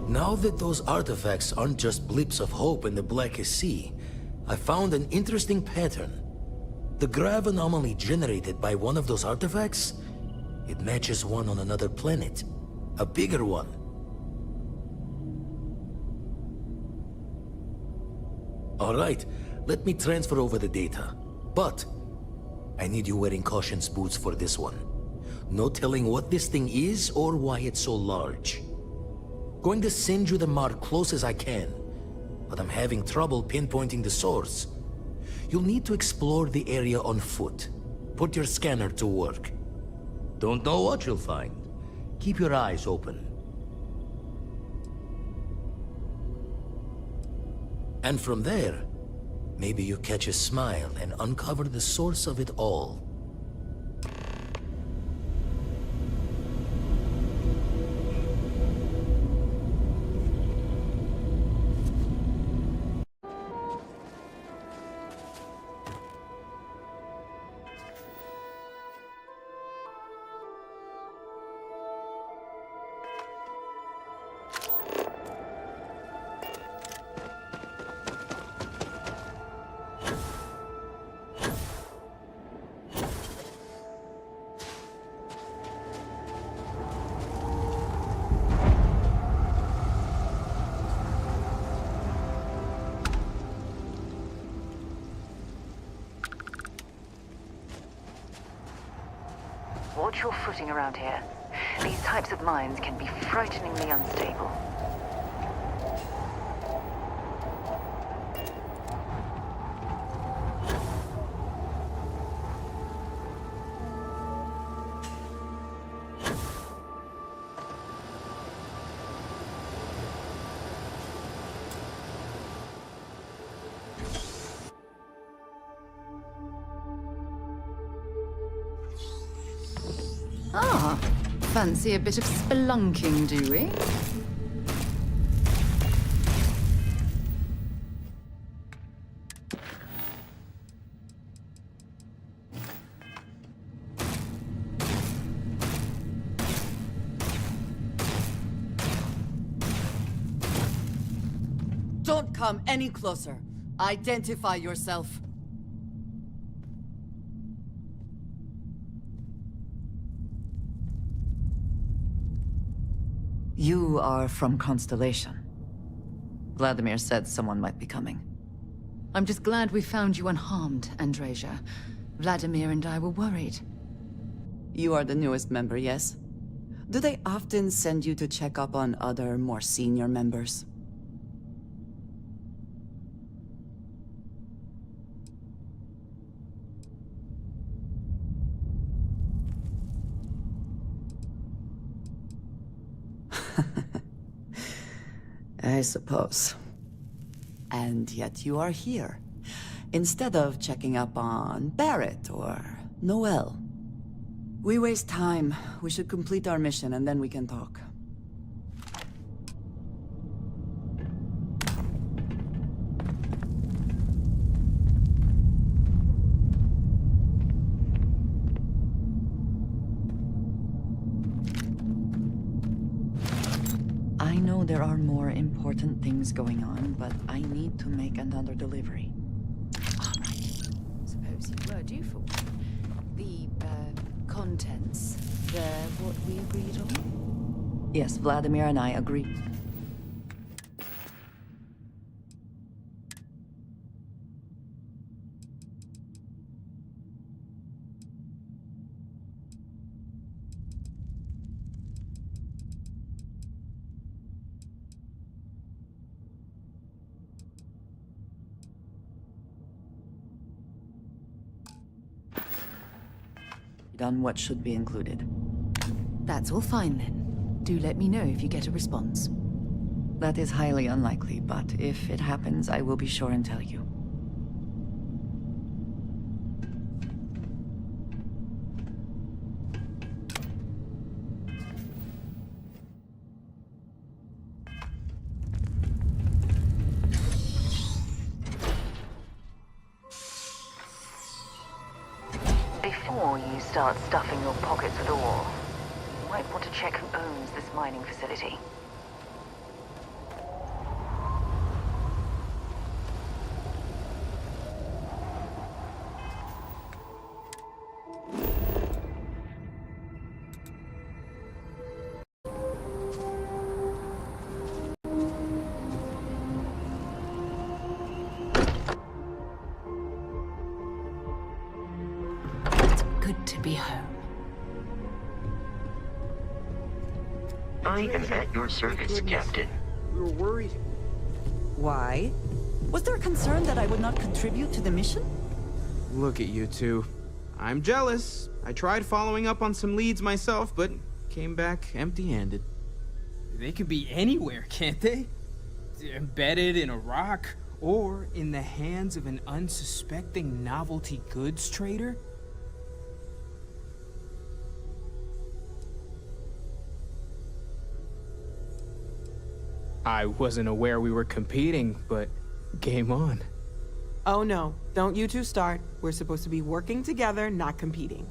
Now that those artifacts aren't just blips of hope in the blackest sea, I found an interesting pattern. The grav anomaly generated by one of those artifacts, it matches one on another planet. A bigger one. Alright, let me transfer over the data. But I need you wearing caution's boots for this one. No telling what this thing is or why it's so large. Going to send you the mark close as I can, but I'm having trouble pinpointing the source. You'll need to explore the area on foot. Put your scanner to work. Don't know what you'll find. Keep your eyes open. And from there, maybe you catch a smile and uncover the source of it all. watch your footing around here. These types of mines can be frighteningly unstable. Ah, fancy a bit of spelunking, do we? Don't come any closer. Identify yourself. You are from Constellation. Vladimir said someone might be coming. I'm just glad we found you unharmed, Andreja. Vladimir and I were worried. You are the newest member, yes? Do they often send you to check up on other, more senior members? I suppose. And yet you are here, instead of checking up on Barrett or Noel. We waste time. We should complete our mission and then we can talk. I know there are more important things going on, but I need to make another delivery. All right. Suppose you were due for one. The, contents, they're what we agreed on? Yes, Vladimir and I agree. Done what should be included. That's all fine then. Do let me know if you get a response. That is highly unlikely, but if it happens, I will be sure and tell you. Before you start stuffing your pockets with ore, you might want to check who owns this mining facility. Good to be home. I am at your service, Captain. We were worried. Why? Was there a concern that I would not contribute to the mission? Look at you two. I'm jealous. I tried following up on some leads myself, but came back empty-handed. They could be anywhere, can't they? Embedded in a rock, or in the hands of an unsuspecting novelty goods trader? I wasn't aware we were competing, but game on. Oh no, don't you two start. We're supposed to be working together, not competing.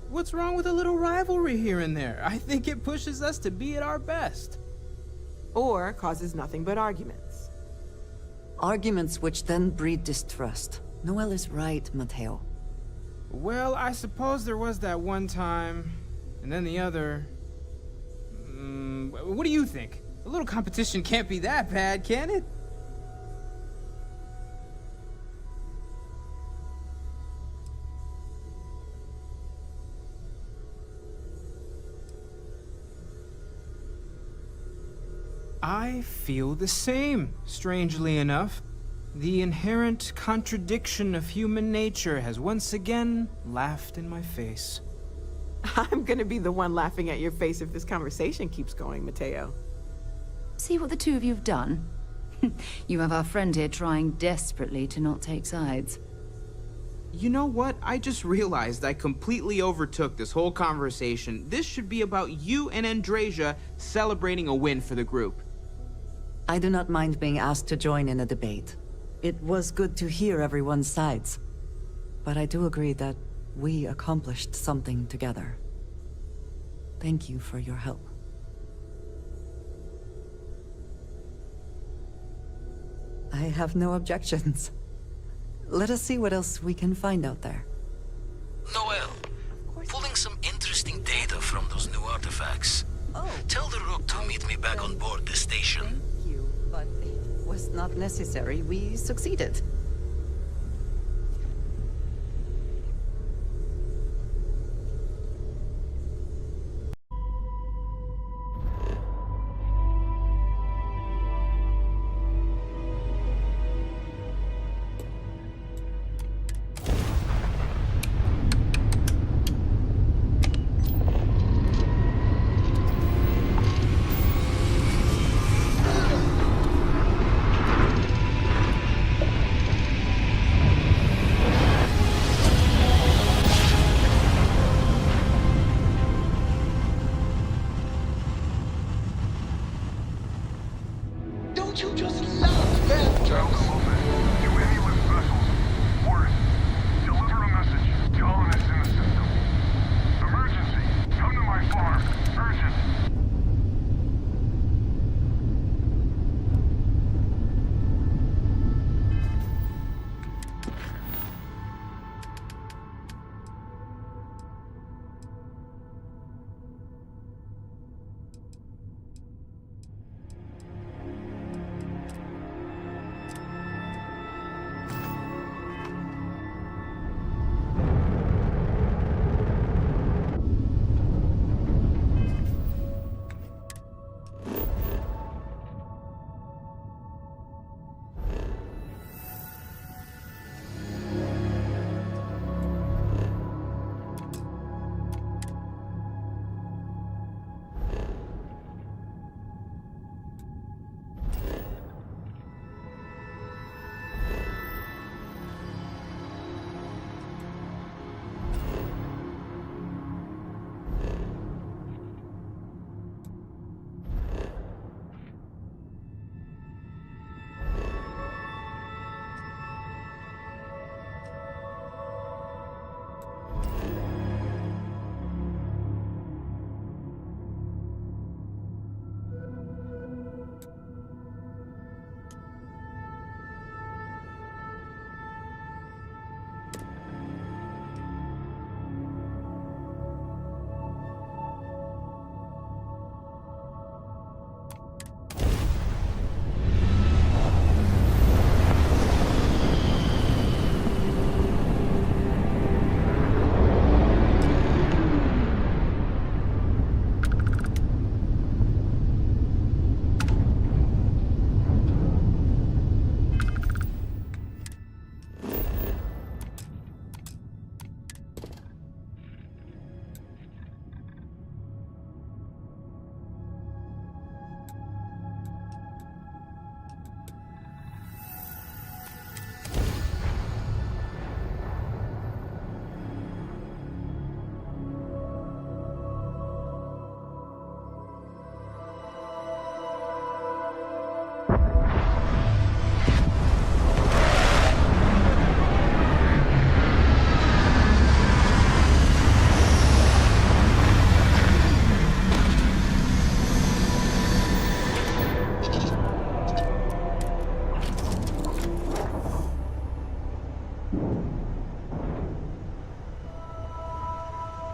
What's wrong with a little rivalry here and there? I think it pushes us to be at our best. Or causes nothing but arguments. Arguments which then breed distrust. Noel is right, Mateo. Well, I suppose there was that one time, and then the other. What do you think? A little competition can't be that bad, can it? feel the same, strangely enough. The inherent contradiction of human nature has once again laughed in my face. I'm gonna be the one laughing at your face if this conversation keeps going, Mateo. See what the two of you have done? You have our friend here trying desperately to not take sides. You know what? I just realized I completely overtook this whole conversation. This should be about you and Andrasia celebrating a win for the group. I do not mind being asked to join in a debate. It was good to hear everyone's sides. But I do agree that we accomplished something together. Thank you for your help. I have no objections. Let us see what else we can find out there. Noel, pulling some interesting data from those new artifacts. Tell the Rook to meet me back on board the station. Thank you, but it was not necessary. We succeeded. Don't you just love bad jokes? To any lift vessels. Orders. Deliver a message. Colonists in the system. Emergency. Come to my farm. Urgent.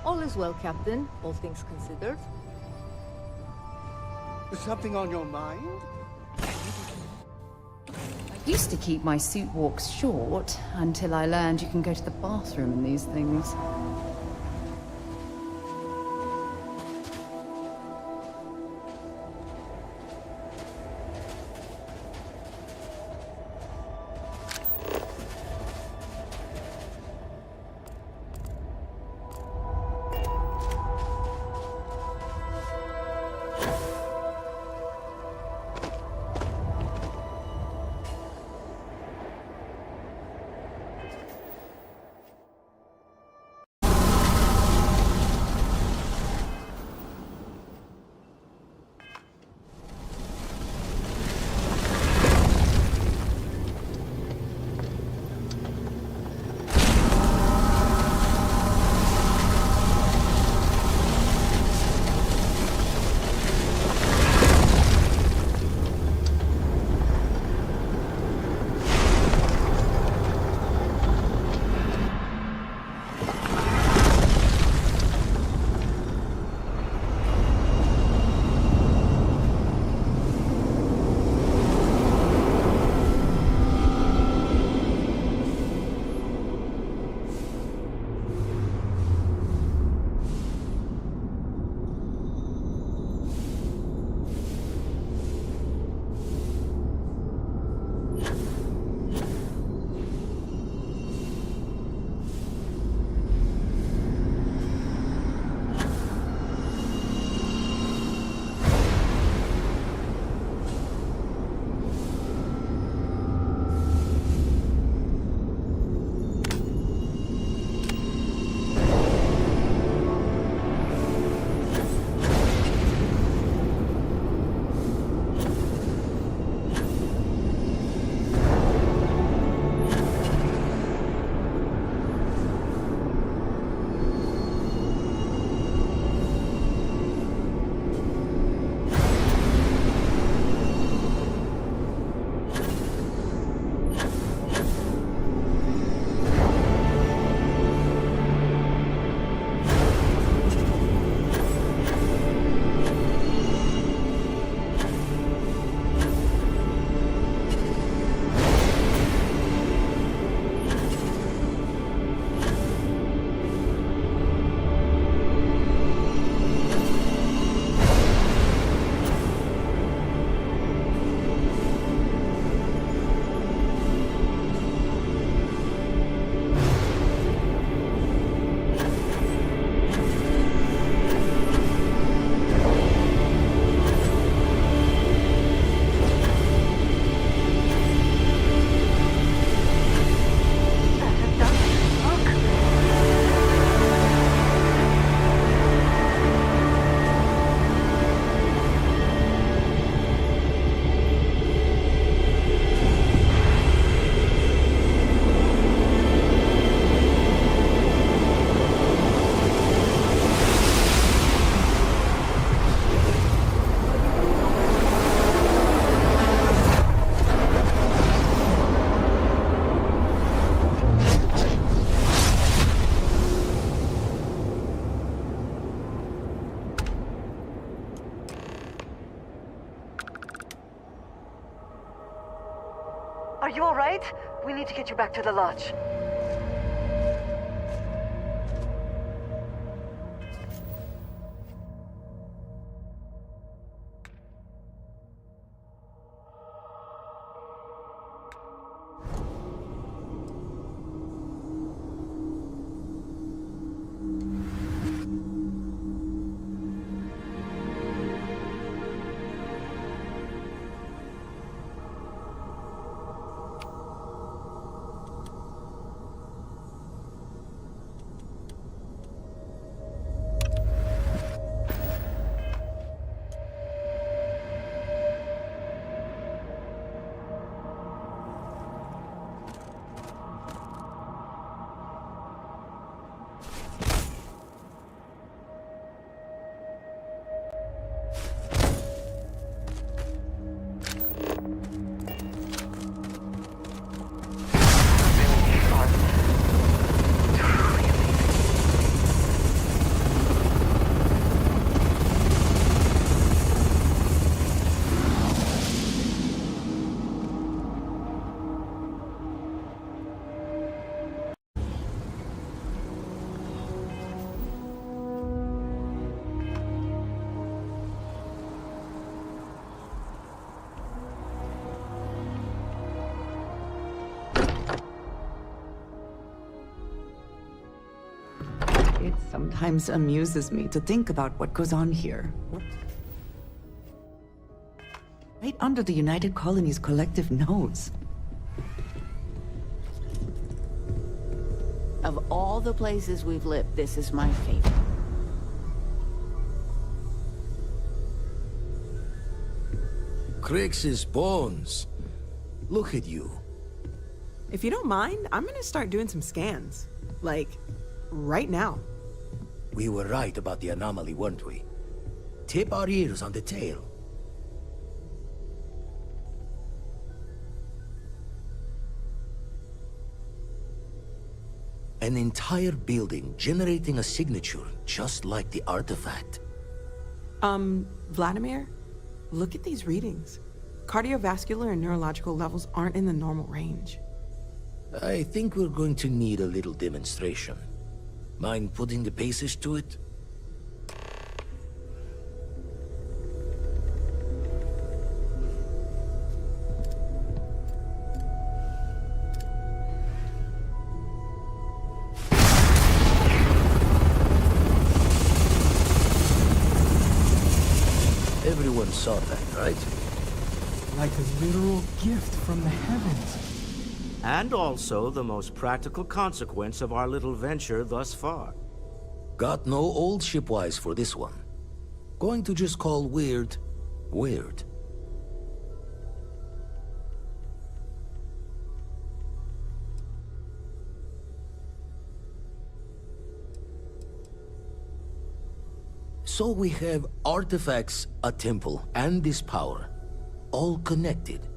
All is well, Captain, all things considered. Something on your mind? I used to keep my suit walks short until I learned you can go to the bathroom in these things. Are you all right? We need to get you back to the lodge. It sometimes amuses me to think about what goes on here. Right under the United Colonies' collective nose. Of all the places we've lived, this is my favorite. Crix's bones. Look at you. If you don't mind, I'm gonna start doing some scans. Like, right now. We were right about the anomaly, weren't we? Tip our ears on the tail. An entire building generating a signature just like the artifact. Vladimir, look at these readings. Cardiovascular and neurological levels aren't in the normal range. I think we're going to need a little demonstration. Mind putting the paces to it? Everyone saw that, right? Like a literal gift from the heavens. And also the most practical consequence of our little venture thus far. Got no old shipwise for this one. Going to just call weird, weird. So we have artifacts, a temple, and this power. All connected.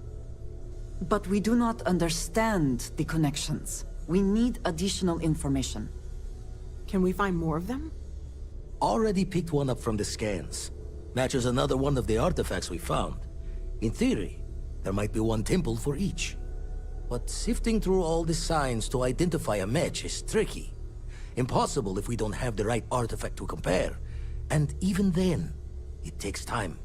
But we do not understand the connections. We need additional information. Can we find more of them? Already picked one up from the scans. Matches another one of the artifacts we found. In theory, there might be one temple for each. But sifting through all the signs to identify a match is tricky. Impossible if we don't have the right artifact to compare. And even then, it takes time.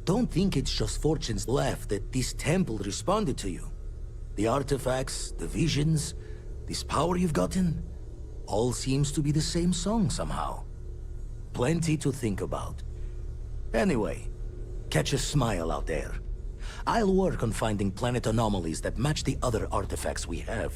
Don't think it's just fortunes left that this temple responded to you. The artifacts, the visions, this power you've gotten, all seems to be the same song somehow. Plenty to think about. Anyway, catch a smile out there. I'll work on finding planet anomalies that match the other artifacts we have.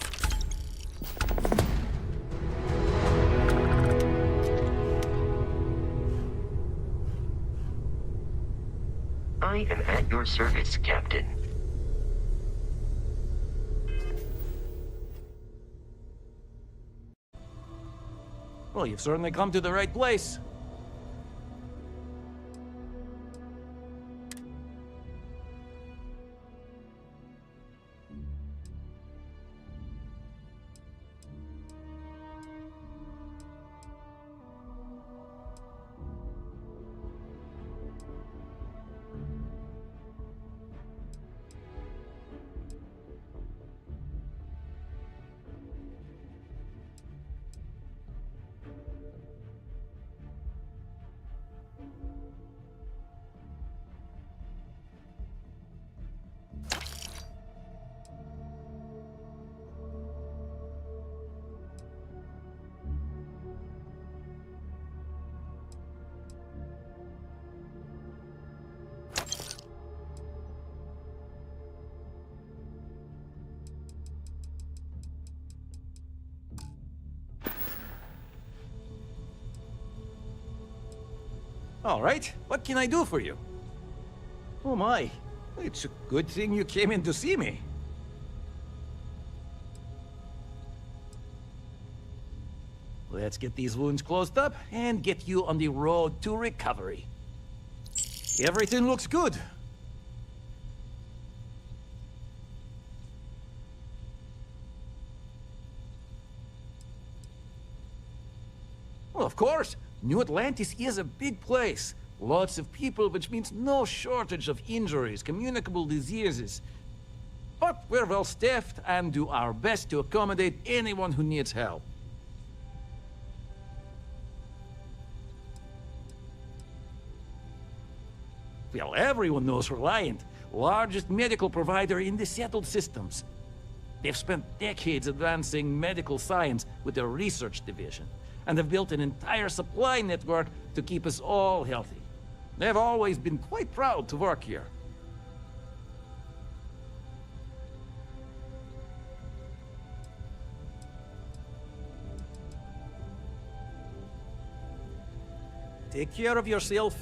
I am at your service, Captain. Well, you've certainly come to the right place. All right, what can I do for you? Oh my, it's a good thing you came in to see me. Let's get these wounds closed up and get you on the road to recovery. Everything looks good. Well, of course, New Atlantis is a big place. Lots of people, which means no shortage of injuries, communicable diseases. But we're well staffed and do our best to accommodate anyone who needs help. Well, everyone knows Reliant, largest medical provider in the settled systems. They've spent decades advancing medical science with their research division, and have built an entire supply network to keep us all healthy. They've always been quite proud to work here. Take care of yourself.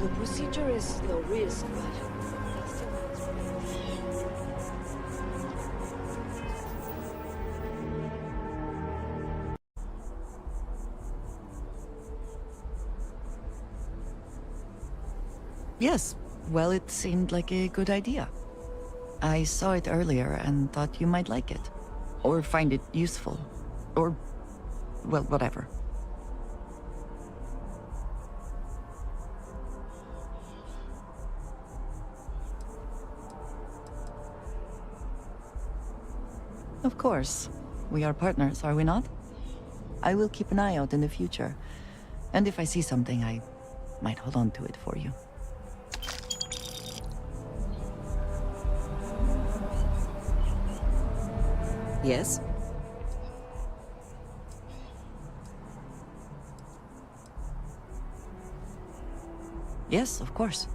The procedure is low risk, but... Yes, well, it seemed like a good idea. I saw it earlier and thought you might like it. Or find it useful. Or, well, whatever. Of course. We are partners, are we not? I will keep an eye out in the future. And if I see something, I might hold on to it for you. Yes? Yes, of course.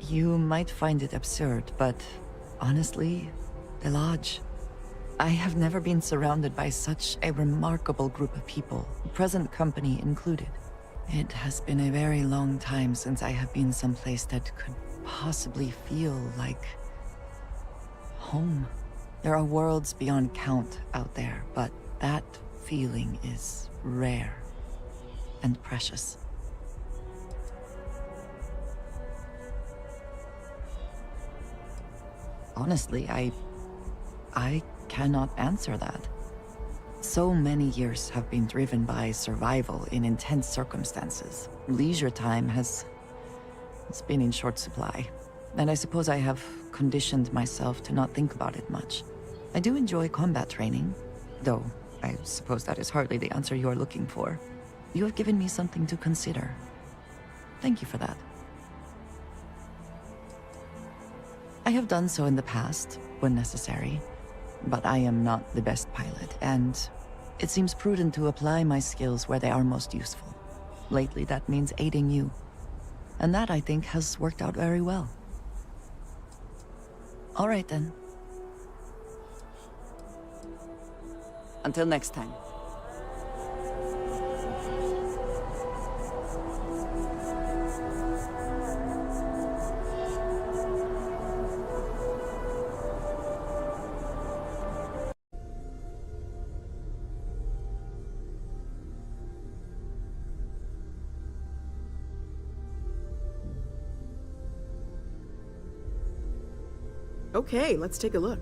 You might find it absurd, but honestly, the Lodge. I have never been surrounded by such a remarkable group of people, present company included. It has been a very long time since I have been someplace that could possibly feel like home. There are worlds beyond count out there, but that feeling is rare and precious. Honestly, I cannot answer that. So many years have been driven by survival in intense circumstances. Leisure time it's been in short supply. And I suppose I have conditioned myself to not think about it much. I do enjoy combat training, though I suppose that is hardly the answer you are looking for. You have given me something to consider. Thank you for that. I have done so in the past, when necessary, but I am not the best pilot, and it seems prudent to apply my skills where they are most useful. Lately, that means aiding you, and that, I think, has worked out very well. All right, then. Until next time. Okay, let's take a look.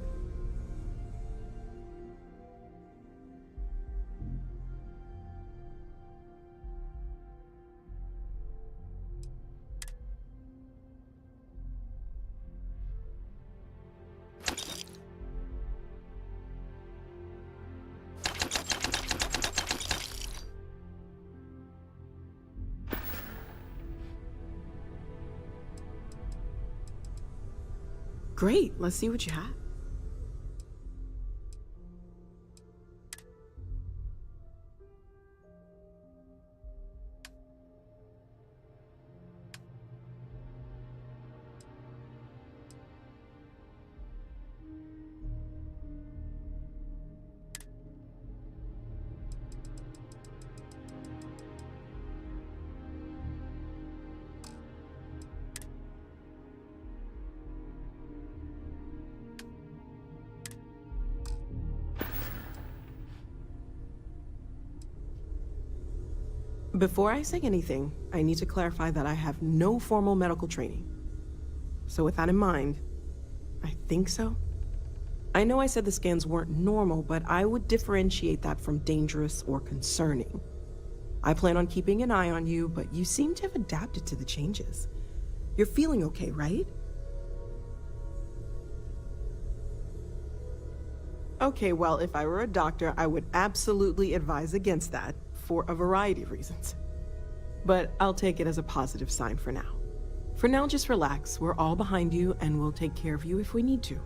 Great, let's see what you have. Before I say anything, I need to clarify that I have no formal medical training. So with that in mind, I think so. I know I said the scans weren't normal, but I would differentiate that from dangerous or concerning. I plan on keeping an eye on you, but you seem to have adapted to the changes. You're feeling okay, right? Okay, well, if I were a doctor, I would absolutely advise against that, for a variety of reasons. But I'll take it as a positive sign for now. For now, just relax. We're all behind you, and we'll take care of you if we need to.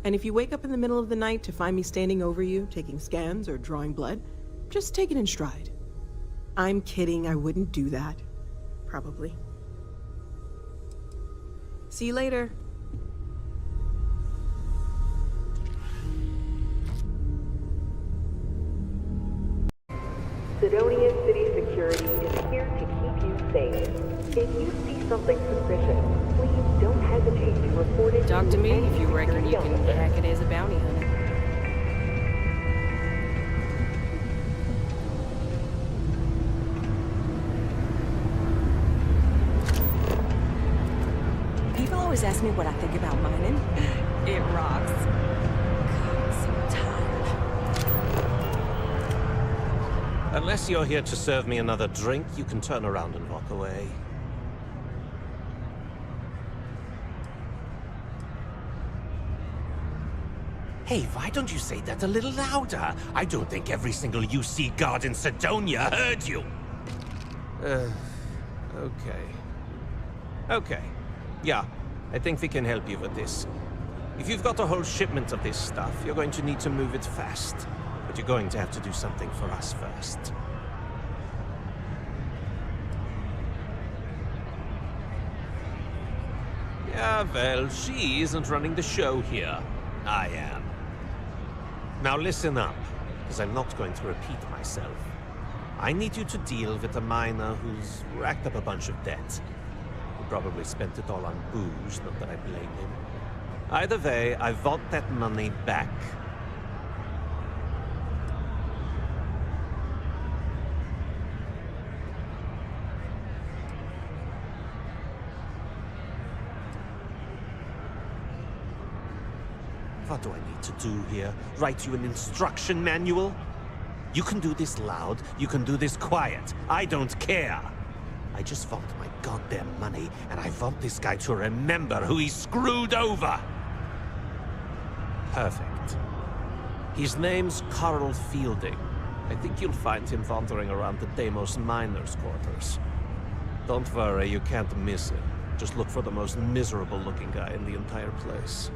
And if you wake up in the middle of the night to find me standing over you, taking scans or drawing blood, just take it in stride. I'm kidding, I wouldn't do that. Probably. See you later. Sidonia City Security is here to keep you safe. If you see something suspicious, please don't hesitate to report it. Talk to me if you reckon you can hack it as a bounty hunter. People always ask me what I think about mining. It rocks. Unless you're here to serve me another drink, you can turn around and walk away. Hey, why don't you say that a little louder? I don't think every single UC guard in Sidonia heard you. Okay. Okay. Yeah, I think we can help you with this. If you've got a whole shipment of this stuff, you're going to need to move it fast. But you're going to have to do something for us first. Yeah, well, she isn't running the show here. I am. Now listen up, because I'm not going to repeat myself. I need you to deal with a miner who's racked up a bunch of debt. He probably spent it all on booze, not that I blame him. Either way, I want that money back. What do I need to do here? Write you an instruction manual? You can do this loud, you can do this quiet. I don't care. I just want my goddamn money, and I want this guy to remember who he screwed over. Perfect. His name's Carl Fielding. I think you'll find him wandering around the Deimos miners' quarters. Don't worry, you can't miss him. Just look for the most miserable-looking guy in the entire place.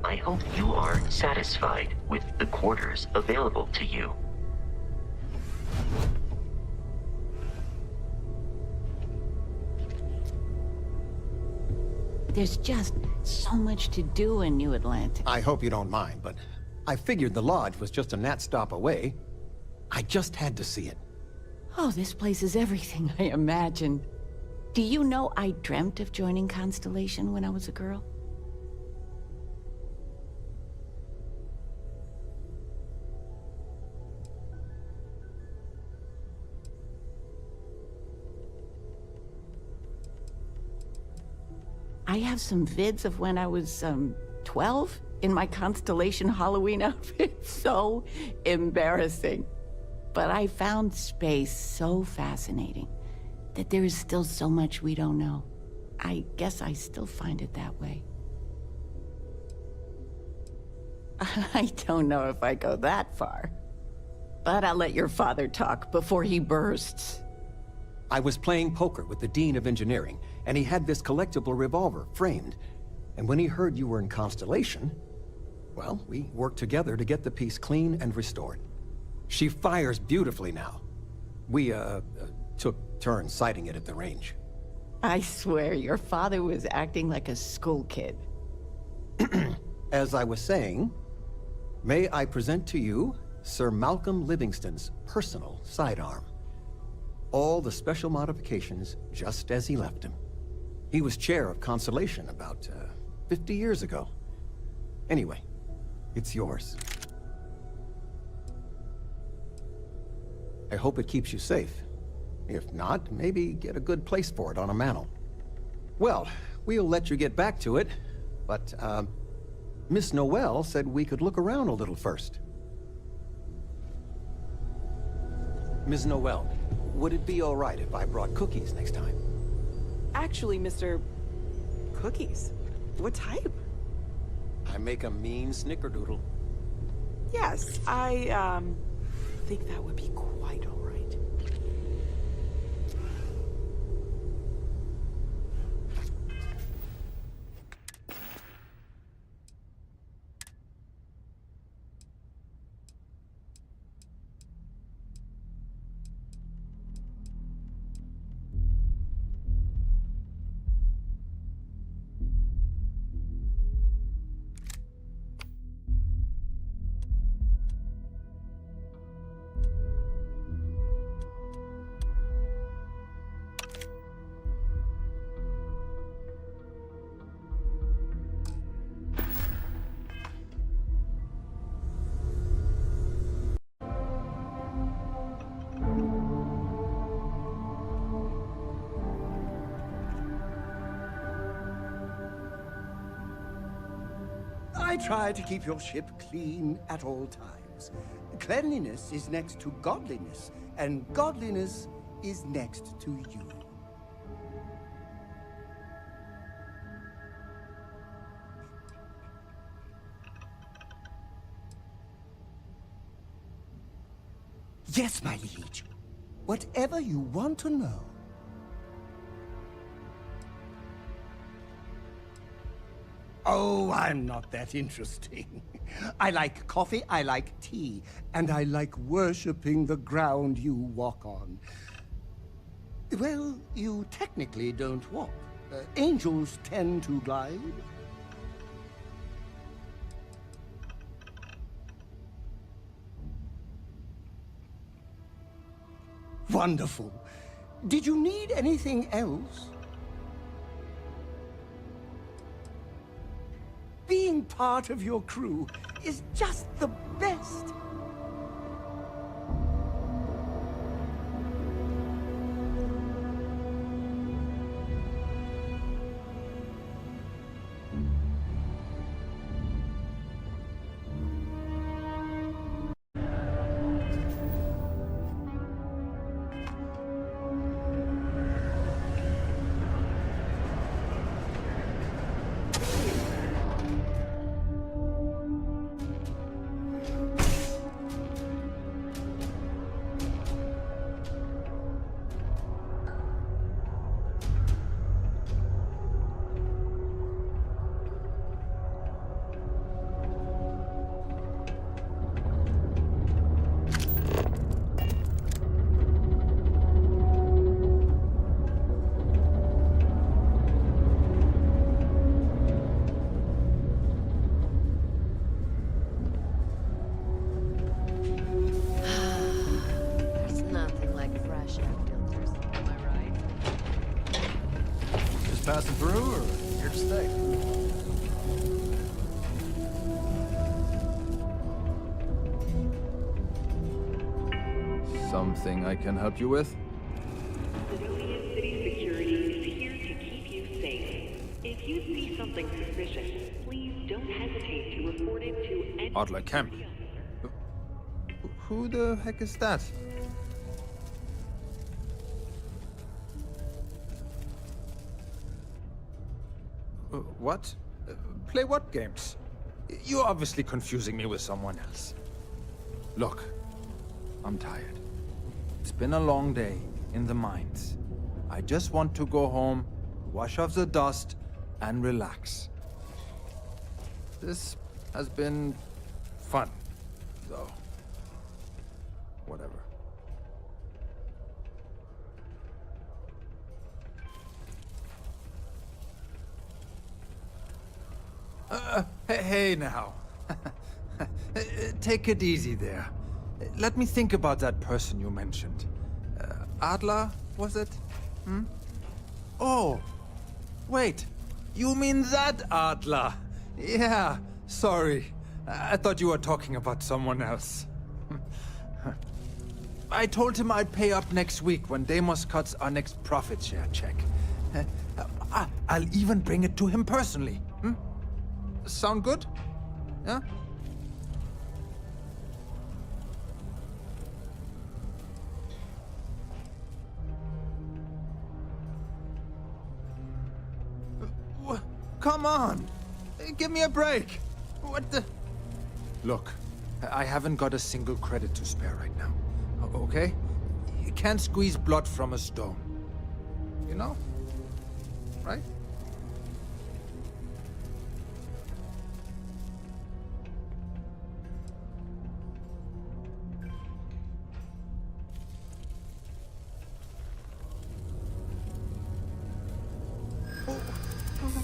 I hope you are satisfied with the quarters available to you. There's just so much to do in New Atlantis. I hope you don't mind, but I figured the lodge was just a gnat stop away. I just had to see it. Oh, this place is everything I imagined. Do you know I dreamt of joining Constellation when I was a girl? I have some vids of when I was, 12 in my Constellation Halloween outfit. So embarrassing. But I found space so fascinating that there is still so much we don't know. I guess I still find it that way. I don't know if I go that far. But I'll let your father talk before he bursts. I was playing poker with the Dean of Engineering, and he had this collectible revolver framed. And when he heard you were in Constellation, well, we worked together to get the piece clean and restored. She fires beautifully now. We, took turns sighting it at the range. I swear, your father was acting like a school kid. As I was saying, may I present to you Sir Malcolm Livingston's personal sidearm. All the special modifications just as he left him. He was chair of Constellation about 50 years ago. Anyway, it's yours. I hope it keeps you safe. If not, maybe get a good place for it on a mantle. Well, we'll let you get back to it, but Miss Noel said we could look around a little first. Ms. Noel, would it be all right if I brought cookies next time? Actually, Mr. Cookies? What type? I make a mean snickerdoodle. Yes, I, think that would be quite all right. I try to keep your ship clean at all times. Cleanliness is next to godliness, and godliness is next to you. Yes, my liege. Whatever you want to know. Oh, I'm not that interesting. I like coffee, I like tea, and I like worshipping the ground you walk on. Well, you technically don't walk. Angels tend to glide. Wonderful. Did you need anything else? Being part of your crew is just the best. Just passing through, or here to stay? Something I can help you with? Civilian city security is here to keep you safe. If you see something suspicious, please don't hesitate to report it to any... Adler Camp. Who the heck is that? What? Play what games? You're obviously confusing me with someone else. Look, I'm tired. It's been a long day in the mines. I just want to go home, wash off the dust, and relax. This has been fun, though. Whatever. Hey now. Take it easy there. Let me think about that person you mentioned. Adler, was it? Hmm? Oh, wait. You mean that Adler? Yeah, sorry. I thought you were talking about someone else. I told him I'd pay up next week when Deimos cuts our next profit share check. I'll even bring it to him personally. Hmm? Sound good? Yeah? Come on! Give me a break! What the... Look, I haven't got a single credit to spare right now. Okay? You can't squeeze blood from a stone. You know? Right?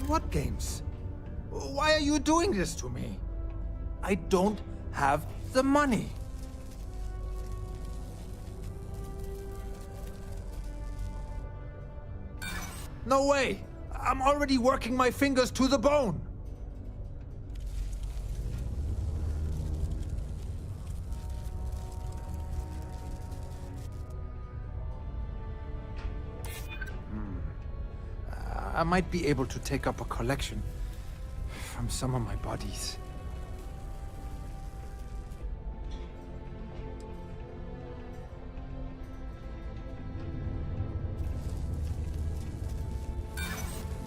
What games? Why are you doing this to me? I don't have the money. No way! I'm already working my fingers to the bone! I might be able to take up a collection from some of my buddies.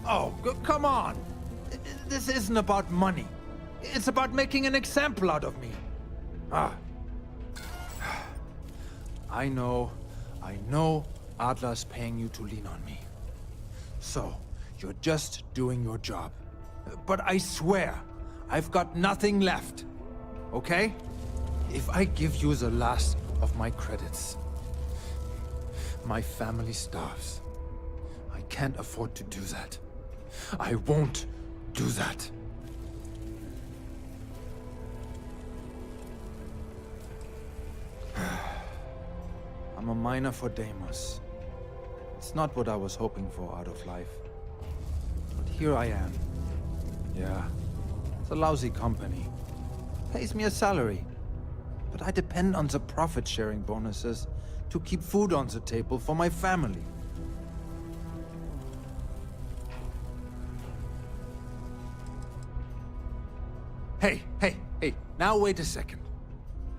Oh, come on! This isn't about money. It's about making an example out of me. Ah. I know Adler's paying you to lean on me. So, you're just doing your job. But I swear, I've got nothing left. Okay? If I give you the last of my credits, my family starves. I can't afford to do that. I won't do that. I'm a miner for Deimos. It's not what I was hoping for out of life. But here I am. Yeah, it's a lousy company. Pays me a salary. But I depend on the profit-sharing bonuses to keep food on the table for my family. Hey, now wait a second.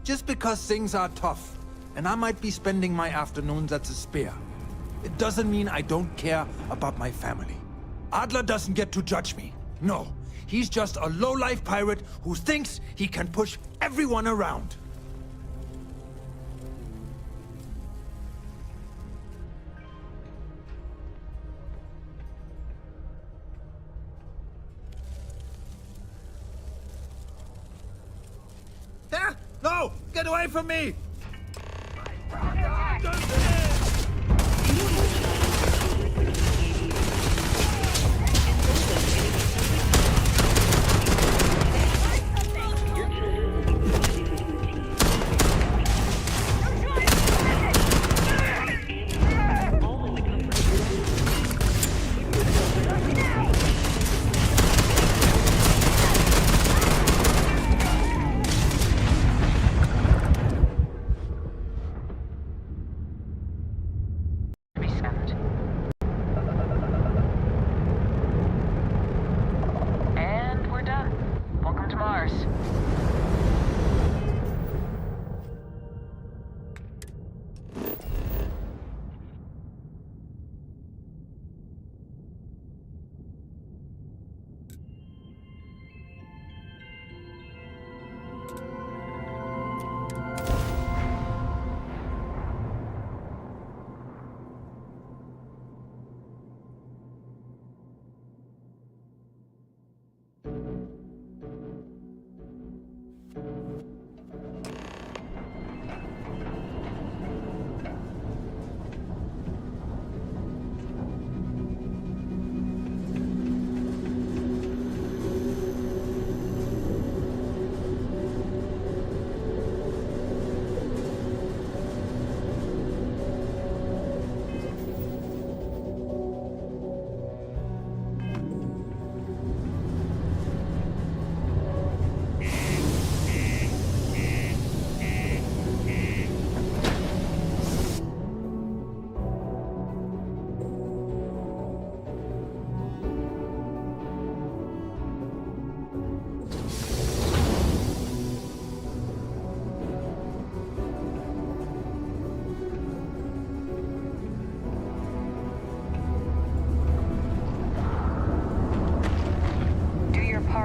Just because things are tough, and I might be spending my afternoons at the Spear, it doesn't mean I don't care about my family. Adler doesn't get to judge me. No, he's just a low-life pirate who thinks he can push everyone around. No! Get away from me!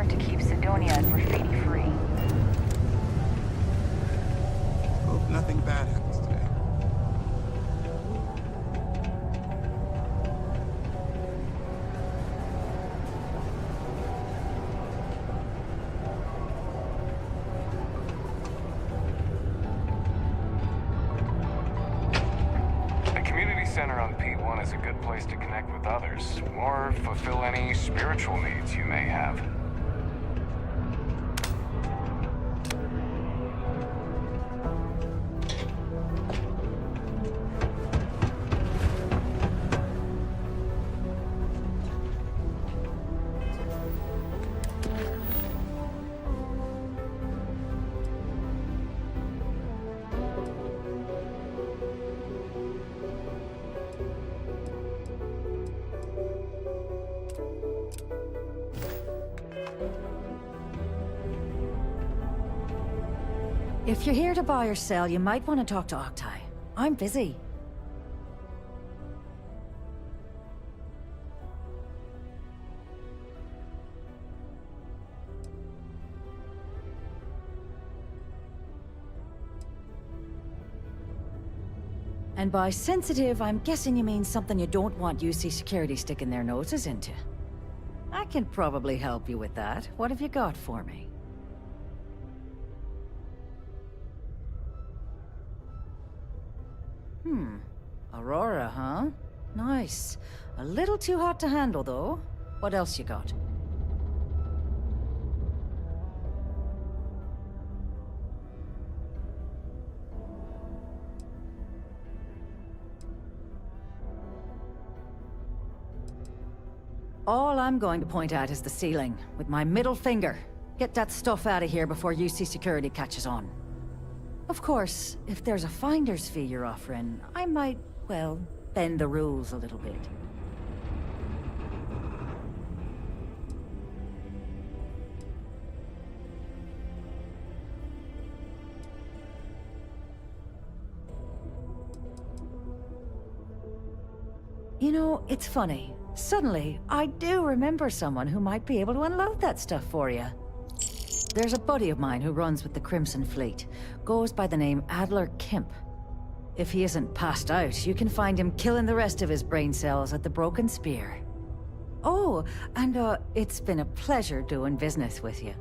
hard to keep Sidonia graffiti-free. Hope nothing bad happens today. The community center on P1 is a good place to connect with others, or fulfill any spiritual needs you may have. If you're here to buy or sell, you might want to talk to Octai. I'm busy. And by sensitive, I'm guessing you mean something you don't want UC Security sticking their noses into. I can probably help you with that. What have you got for me? Aurora, huh? Nice. A little too hot to handle, though. What else you got? All I'm going to point at is the ceiling, with my middle finger. Get that stuff out of here before UC Security catches on. Of course, if there's a finder's fee you're offering, I might, well, bend the rules a little bit. You know, it's funny. Suddenly, I do remember someone who might be able to unload that stuff for you. There's a buddy of mine who runs with the Crimson Fleet. Goes by the name Adler Kemp. If he isn't passed out, you can find him killing the rest of his brain cells at the Broken Spear. Oh, and it's been a pleasure doing business with you.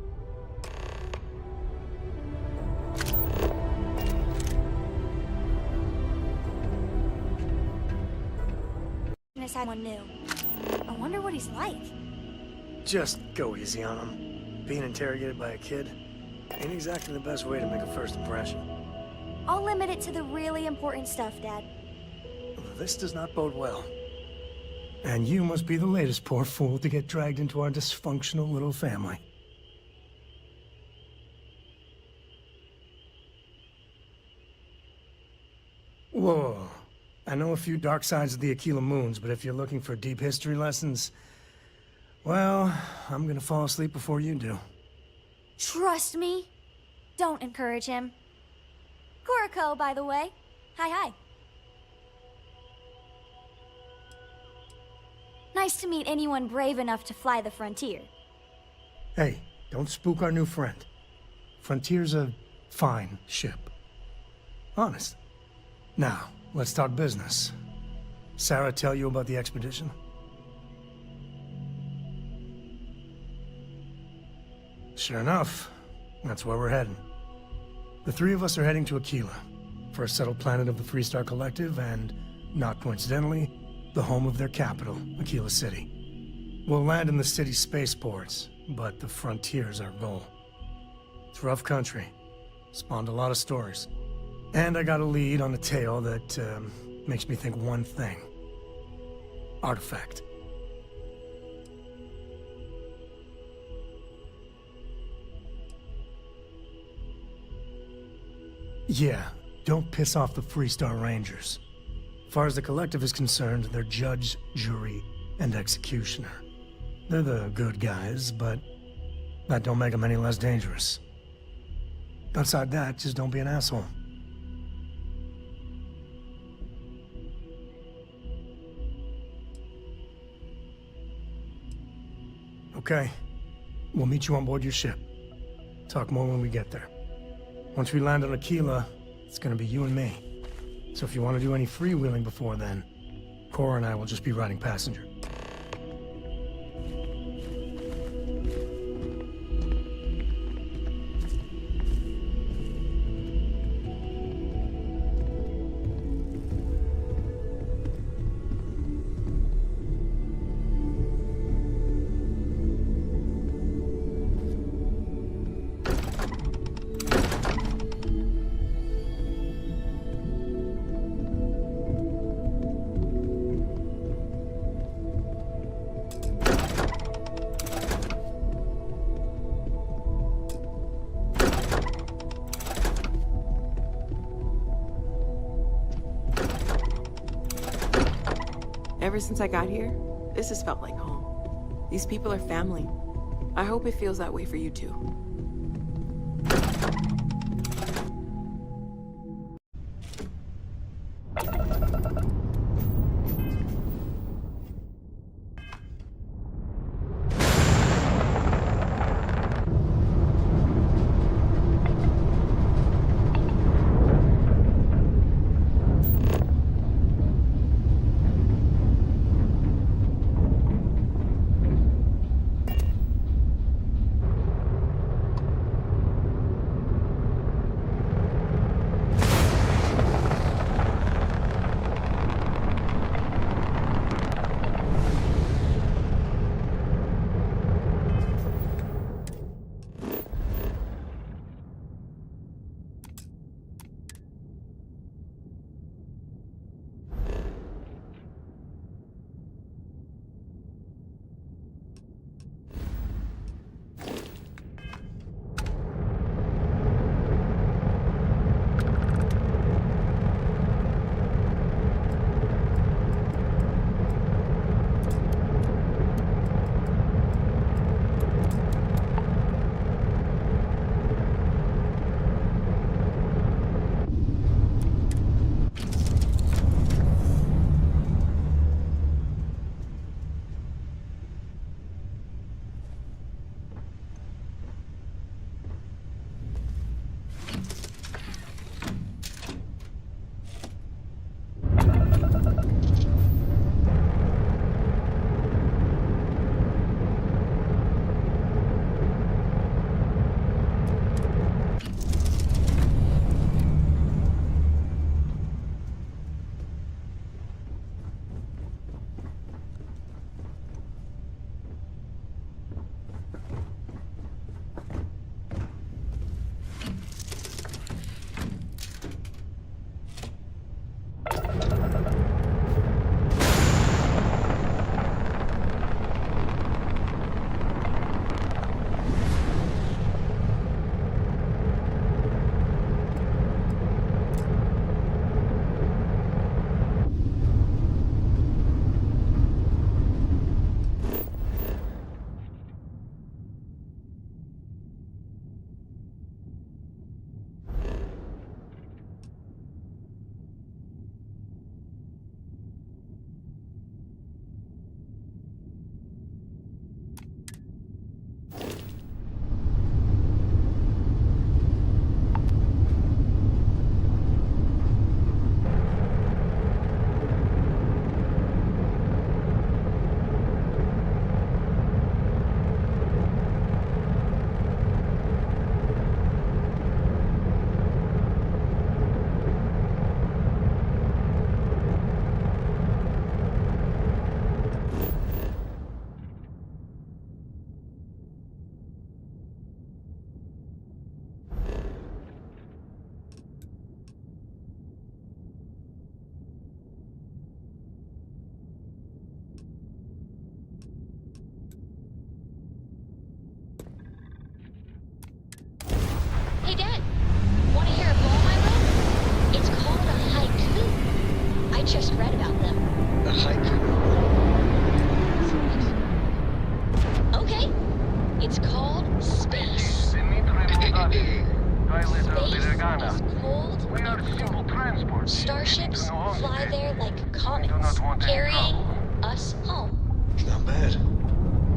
Someone new. I wonder what he's like. Just go easy on him. Being interrogated by a kid ain't exactly the best way to make a first impression. I'll limit it to the really important stuff, Dad. This does not bode well. And you must be the latest poor fool to get dragged into our dysfunctional little family. Whoa. I know a few dark sides of the Aquila Moons, but if you're looking for deep history lessons, well, I'm gonna fall asleep before you do. Trust me. Don't encourage him. Kuriko, by the way. Hi. Nice to meet anyone brave enough to fly the frontier. Hey, don't spook our new friend. Frontier's a fine ship. Honest. Now, let's talk business. Sarah tell you about the expedition? Sure enough, that's where we're heading. The three of us are heading to Aquila, for a settled planet of the Freestar Collective and, not coincidentally, the home of their capital, Aquila City. We'll land in the city's spaceports, but the frontier's our goal. It's rough country. Spawned a lot of stories. And I got a lead on a tale that makes me think one thing. Artifact. Yeah, don't piss off the Freestar Rangers. As far as the Collective is concerned, they're judge, jury, and executioner. They're the good guys, but that don't make them any less dangerous. Outside that, just don't be an asshole. Okay. We'll meet you on board your ship. Talk more when we get there. Once we land on Aquila, it's gonna be you and me. So if you want to do any freewheeling before then, Cora and I will just be riding passenger. Ever since I got here, this has felt like home. These people are family. I hope it feels that way for you too.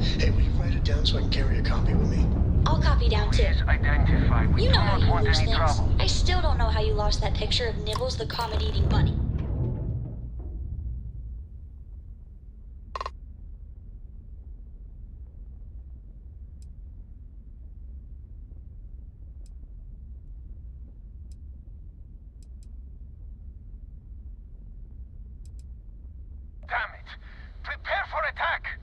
Hey, will you write it down so I can carry a copy with me? I'll copy down too. Identified. You know how you lose things. I still don't know how you lost that picture of Nibbles the comet-eating bunny. Damn it! Prepare for attack!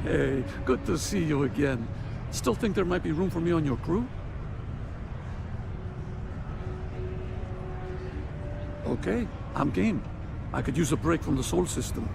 Hey, good to see you again. Still think there might be room for me on your crew? Okay, I'm game. I could use a break from the Sol system.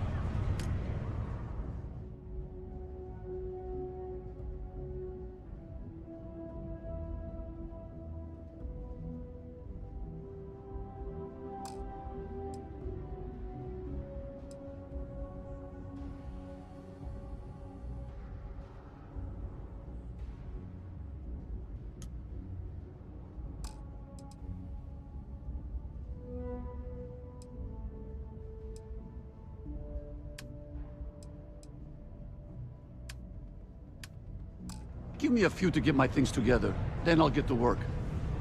Give me a few to get my things together, then I'll get to work.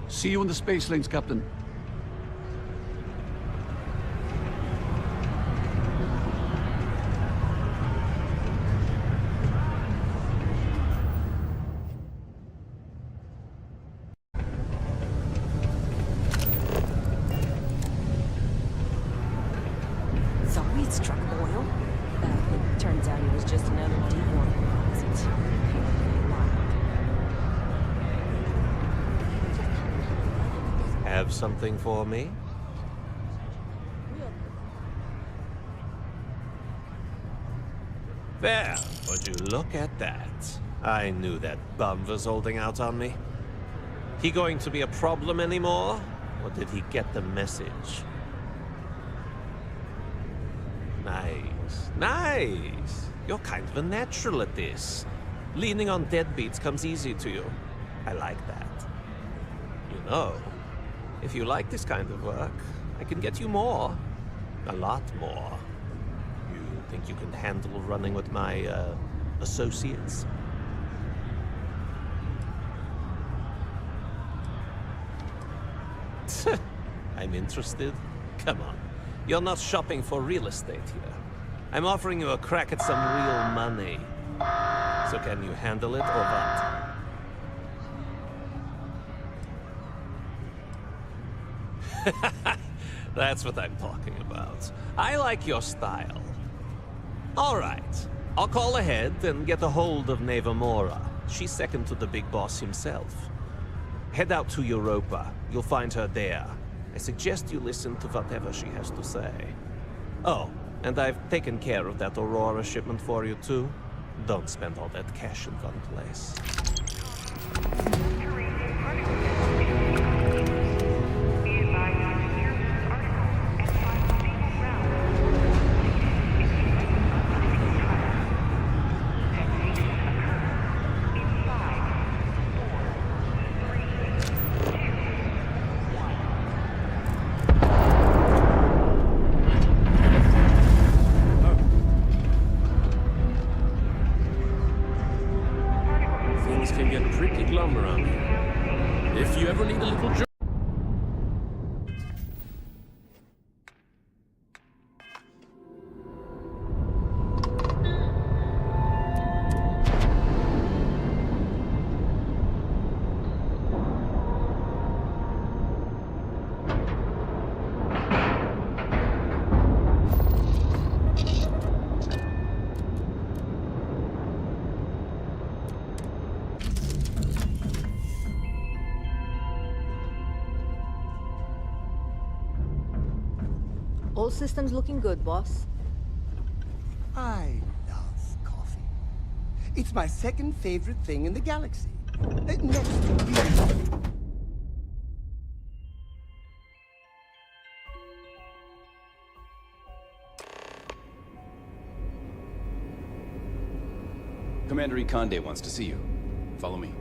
See you in the space lanes, Captain. So we'd struck oil, but it turns out it was just another deep-water deposit. Have something for me? There, would you look at that? I knew that bum was holding out on me. He going to be a problem anymore? Or did he get the message? Nice, nice. You're kind of a natural at this. Leaning on deadbeats comes easy to you. I like that. You know, if you like this kind of work, I can get you more. A lot more. You think you can handle running with my, associates? I'm interested. Come on. You're not shopping for real estate here. I'm offering you a crack at some real money. So can you handle it or what? That's what I'm talking about. I like your style. All right. I'll call ahead and get a hold of Nevamora. She's second to the big boss himself. Head out to Europa. You'll find her there. I suggest you listen to whatever she has to say. Oh, and I've taken care of that Aurora shipment for you too. Don't spend all that cash in one place. Things can get pretty glum around here. If you ever need a little job. All systems looking good, boss. I love coffee. It's my second favorite thing in the galaxy. Next to beer. Commander Ikonde wants to see you. Follow me.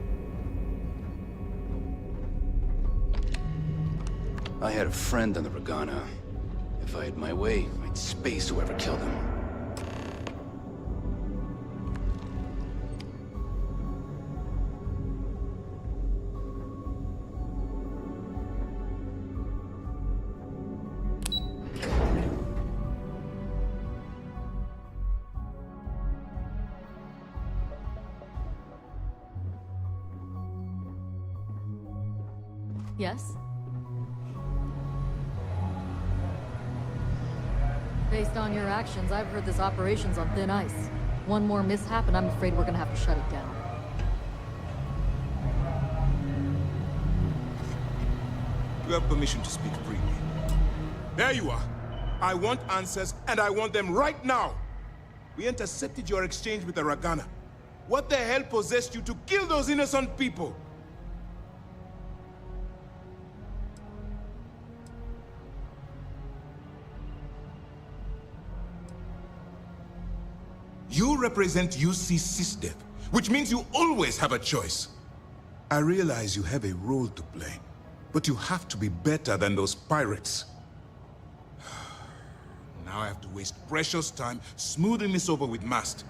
I had a friend on the Regana. If I had my way, I'd space whoever killed him. Yes? Based on your actions, I've heard this operation's on thin ice. One more mishap and I'm afraid we're gonna have to shut it down. You have permission to speak freely. There you are. I want answers, and I want them right now. We intercepted your exchange with the Regana. What the hell possessed you to kill those innocent people? You represent UC SysDev, which means you always have a choice. I realize you have a role to play, but you have to be better than those pirates. Now I have to waste precious time smoothing this over with Mast.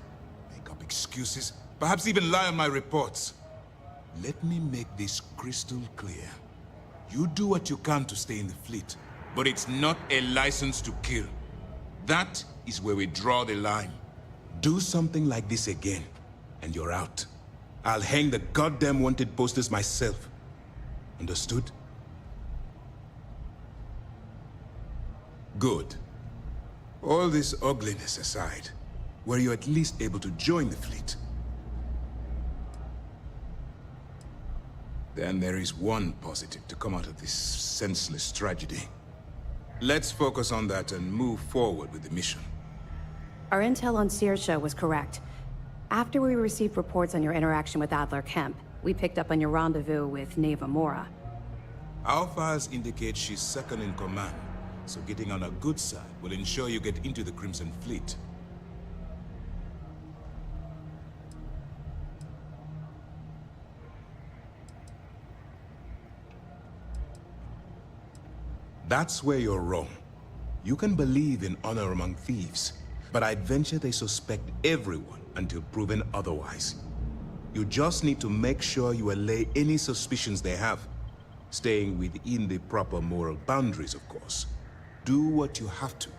Make up excuses, perhaps even lie on my reports. Let me make this crystal clear. You do what you can to stay in the fleet, but it's not a license to kill. That is where we draw the line. Do something like this again, and you're out. I'll hang the goddamn wanted posters myself. Understood? Good. All this ugliness aside, were you at least able to join the fleet? Then there is one positive to come out of this senseless tragedy. Let's focus on that and move forward with the mission. Our intel on Saoirse was correct. After we received reports on your interaction with Adler Kemp, we picked up on your rendezvous with Neva Mora. Our files indicate she's second in command, so getting on her good side will ensure you get into the Crimson Fleet. That's where you're wrong. You can believe in honor among thieves, but I'd venture they suspect everyone until proven otherwise. You just need to make sure you allay any suspicions they have, staying within the proper moral boundaries, of course. Do what you have to,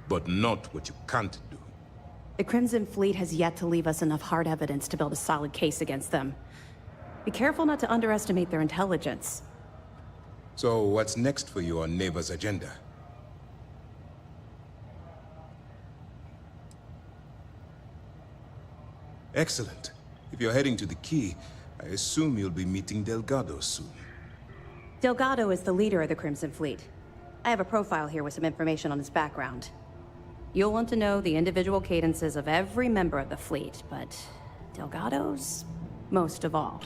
but not what you can't do. The Crimson Fleet has yet to leave us enough hard evidence to build a solid case against them. Be careful not to underestimate their intelligence. So what's next for you on Neva's agenda? Excellent. If you're heading to the Key, I assume you'll be meeting Delgado soon. Delgado is the leader of the Crimson Fleet. I have a profile here with some information on his background. You'll want to know the individual cadences of every member of the fleet, but Delgado's most of all.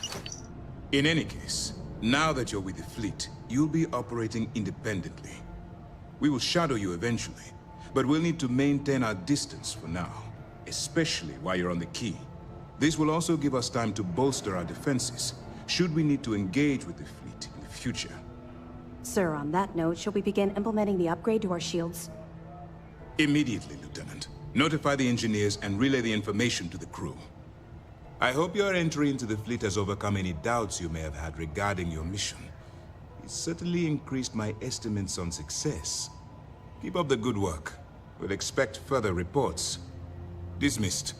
In any case, now that you're with the fleet, you'll be operating independently. We will shadow you eventually, but we'll need to maintain our distance for now, especially while you're on the Key. This will also give us time to bolster our defenses, should we need to engage with the fleet in the future. Sir, on that note, shall we begin implementing the upgrade to our shields? Immediately, Lieutenant. Notify the engineers and relay the information to the crew. I hope your entry into the fleet has overcome any doubts you may have had regarding your mission. It certainly increased my estimates on success. Keep up the good work. We'll expect further reports. Dismissed.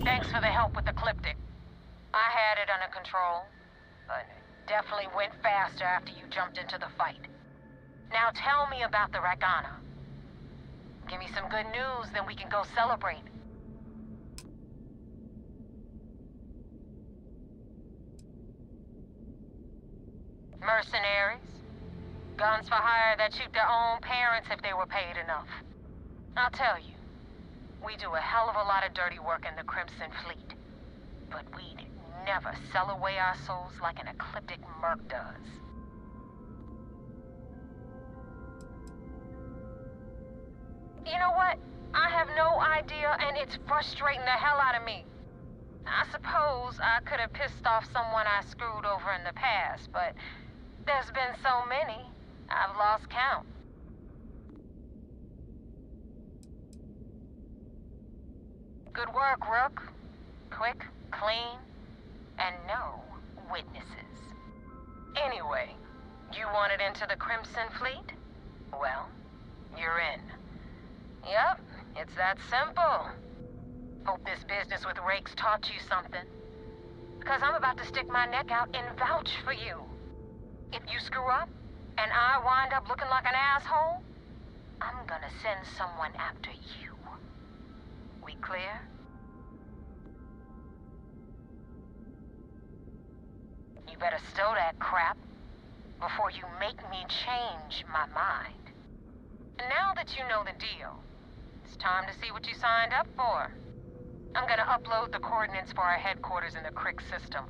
Thanks for the help with the Ecliptic. I had it under control, but it definitely went faster after you jumped into the fight. Now tell me about the Ragana. Give me some good news, then we can go celebrate. Mercenaries? Guns for hire that shoot their own parents if they were paid enough. I'll tell you, we do a hell of a lot of dirty work in the Crimson Fleet. But we'd never sell away our souls like an Ecliptic merc does. You know what? I have no idea, and it's frustrating the hell out of me. I suppose I could have pissed off someone I screwed over in the past, but there's been so many, I've lost count. Good work, Rook. Quick, clean, and no witnesses. Anyway, you wanted into the Crimson Fleet? Well, you're in. Yep, it's that simple. Hope this business with Rakes taught you something. Because I'm about to stick my neck out and vouch for you. If you screw up, and I wind up looking like an asshole, I'm gonna send someone after you. We We clear? You better stow that crap before you make me change my mind. And now that you know the deal, it's time to see what you signed up for. I'm gonna upload the coordinates for our headquarters in the Crick system.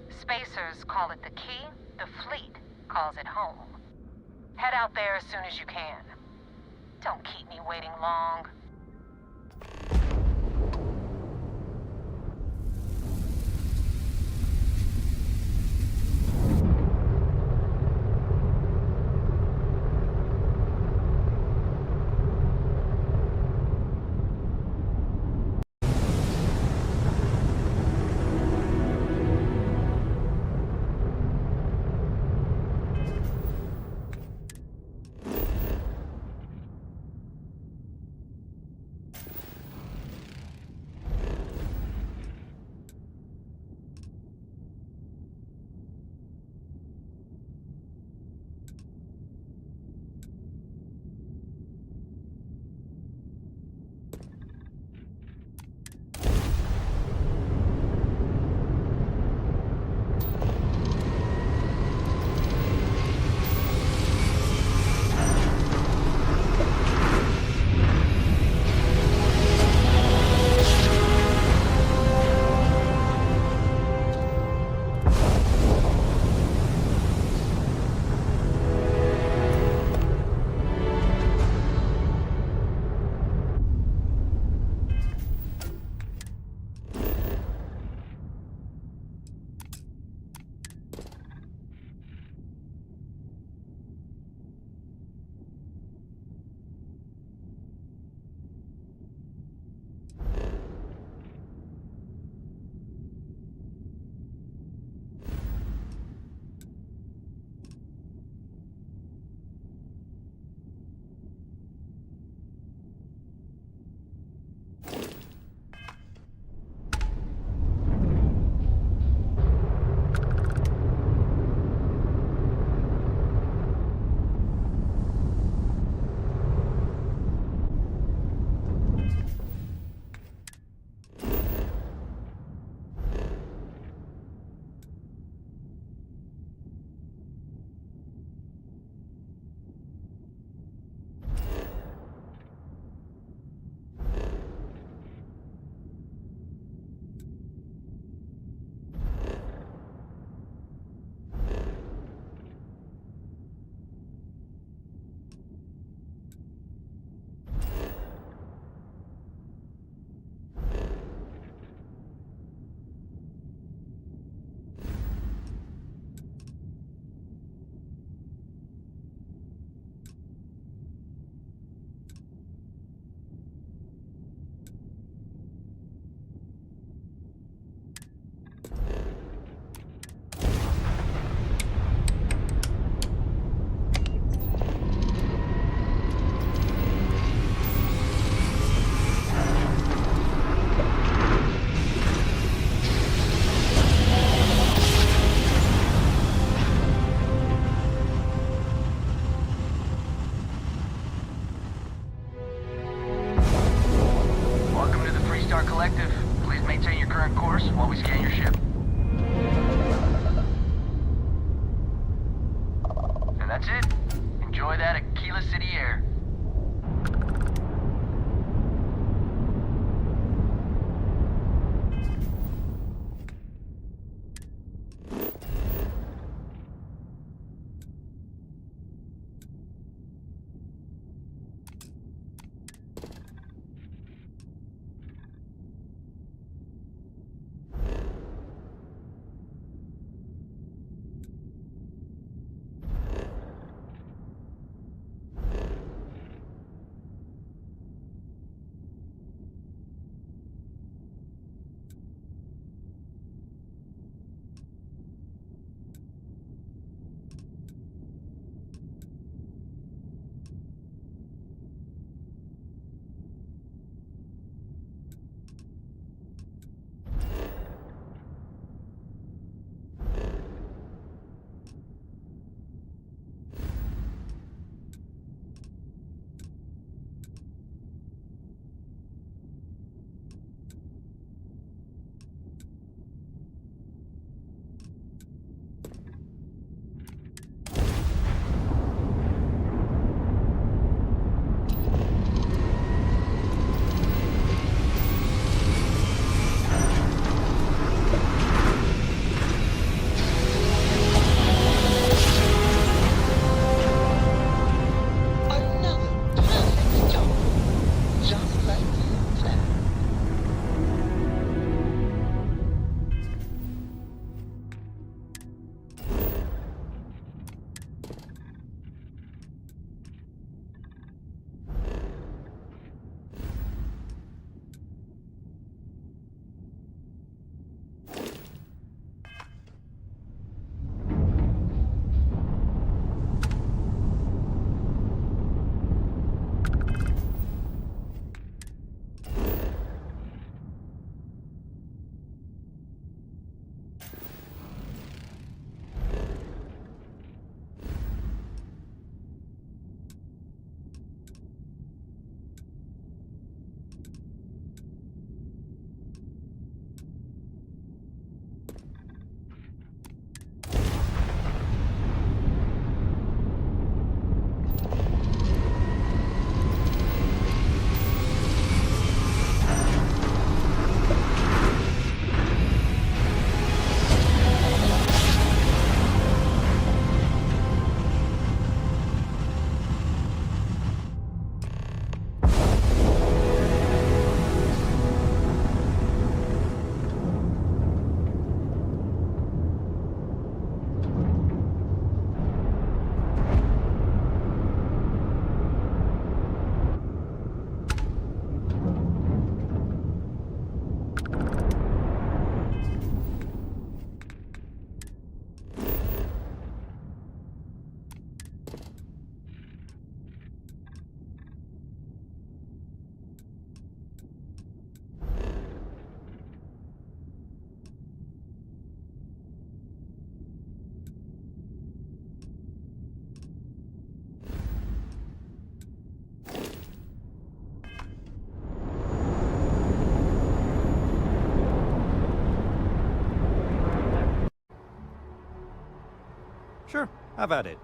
Spacers call it the key, the fleet calls it home. Head out there as soon as you can. Don't keep me waiting long. Sure, have at it.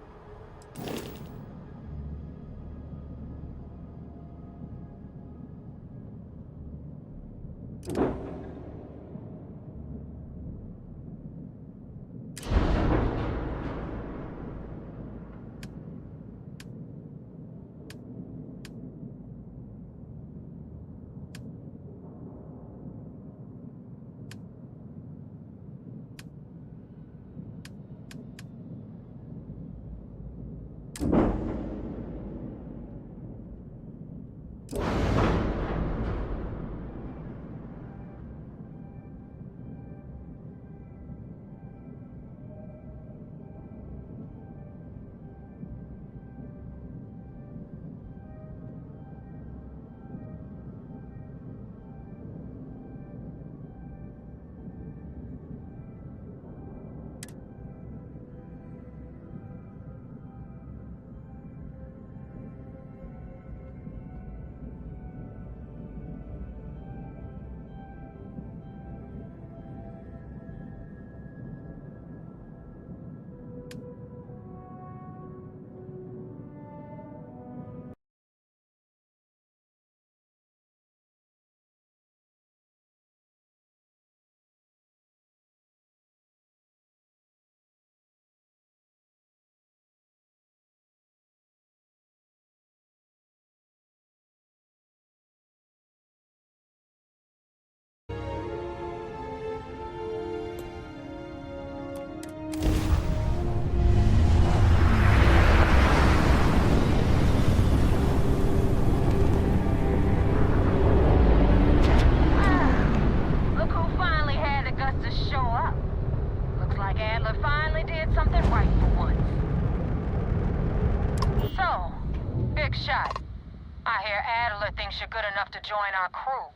Thinks you're good enough to join our crew.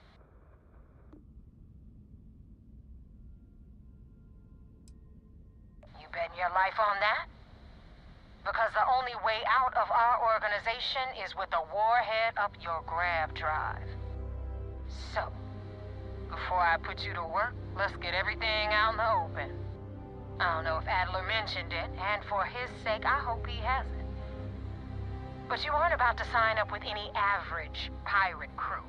You betting your life on that? Because the only way out of our organization is with a warhead up your grab drive. So, before I put you to work, let's get everything out in the open. I don't know if Adler mentioned it, and for his sake, I hope he hasn't. But you aren't about to sign up with any average pirate crew.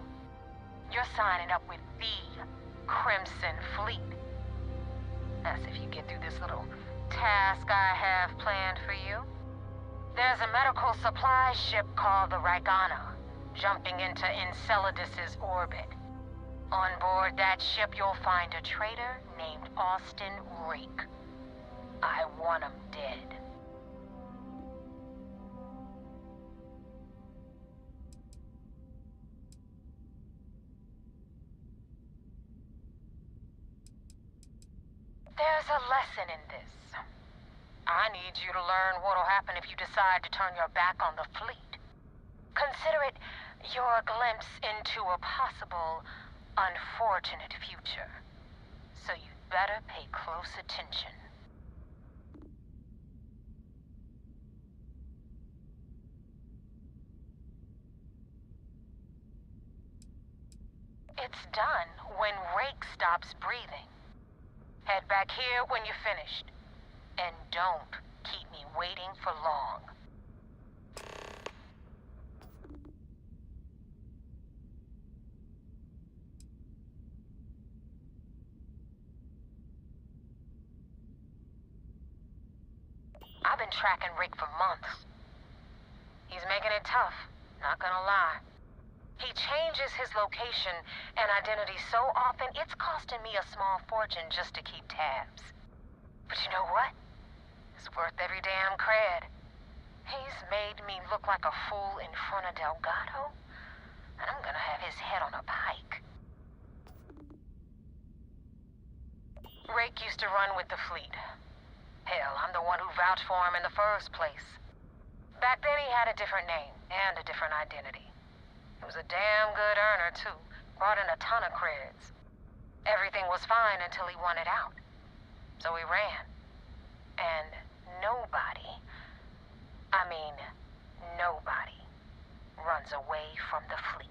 You're signing up with the Crimson Fleet. That's if you get through this little task I have planned for you. There's a medical supply ship called the Ragana, jumping into Enceladus's orbit. On board that ship, you'll find a traitor named Austin Rake. I want him dead. There's a lesson in this. I need you to learn what'll happen if you decide to turn your back on the fleet. Consider it your glimpse into a possible, unfortunate future. So you'd better pay close attention. It's done when Rake stops breathing. Head back here when you're finished. And don't keep me waiting for long. I've been tracking Rick for months. He's making it tough, not gonna lie. He changes his location and identity so often, it's costing me a small fortune just to keep tabs. But you know what? It's worth every damn cred. He's made me look like a fool in front of Delgado, and I'm gonna have his head on a pike. Rake used to run with the fleet. Hell, I'm the one who vouched for him in the first place. Back then he had a different name and a different identity. He was a damn good earner, too. Brought in a ton of creds. Everything was fine until he wanted out. So he ran. And nobody, I mean, nobody, runs away from the fleet.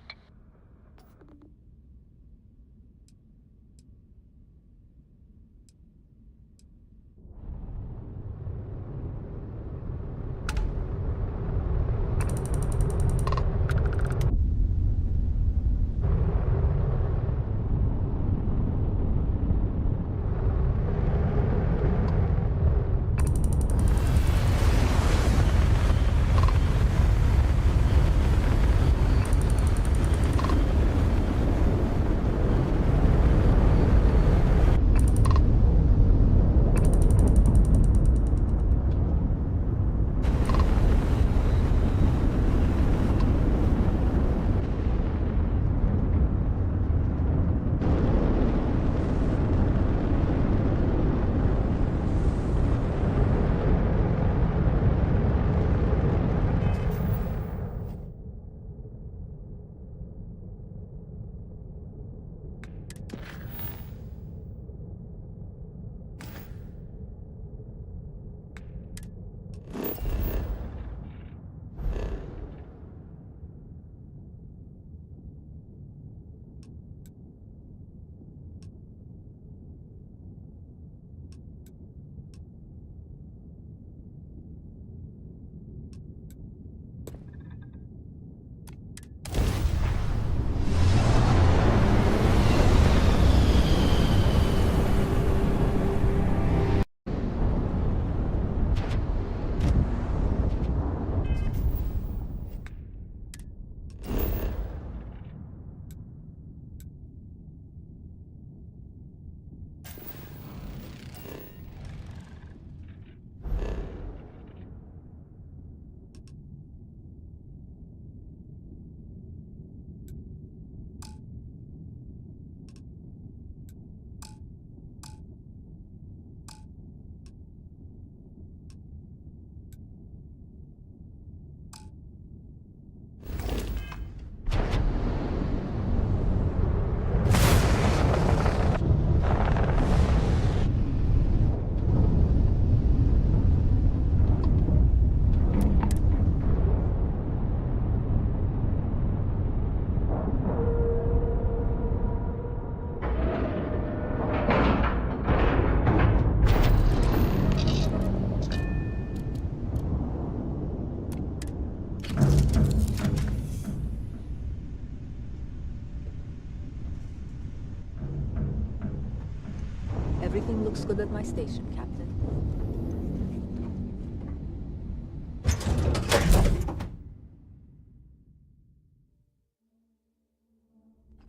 Everything looks good at my station, Captain.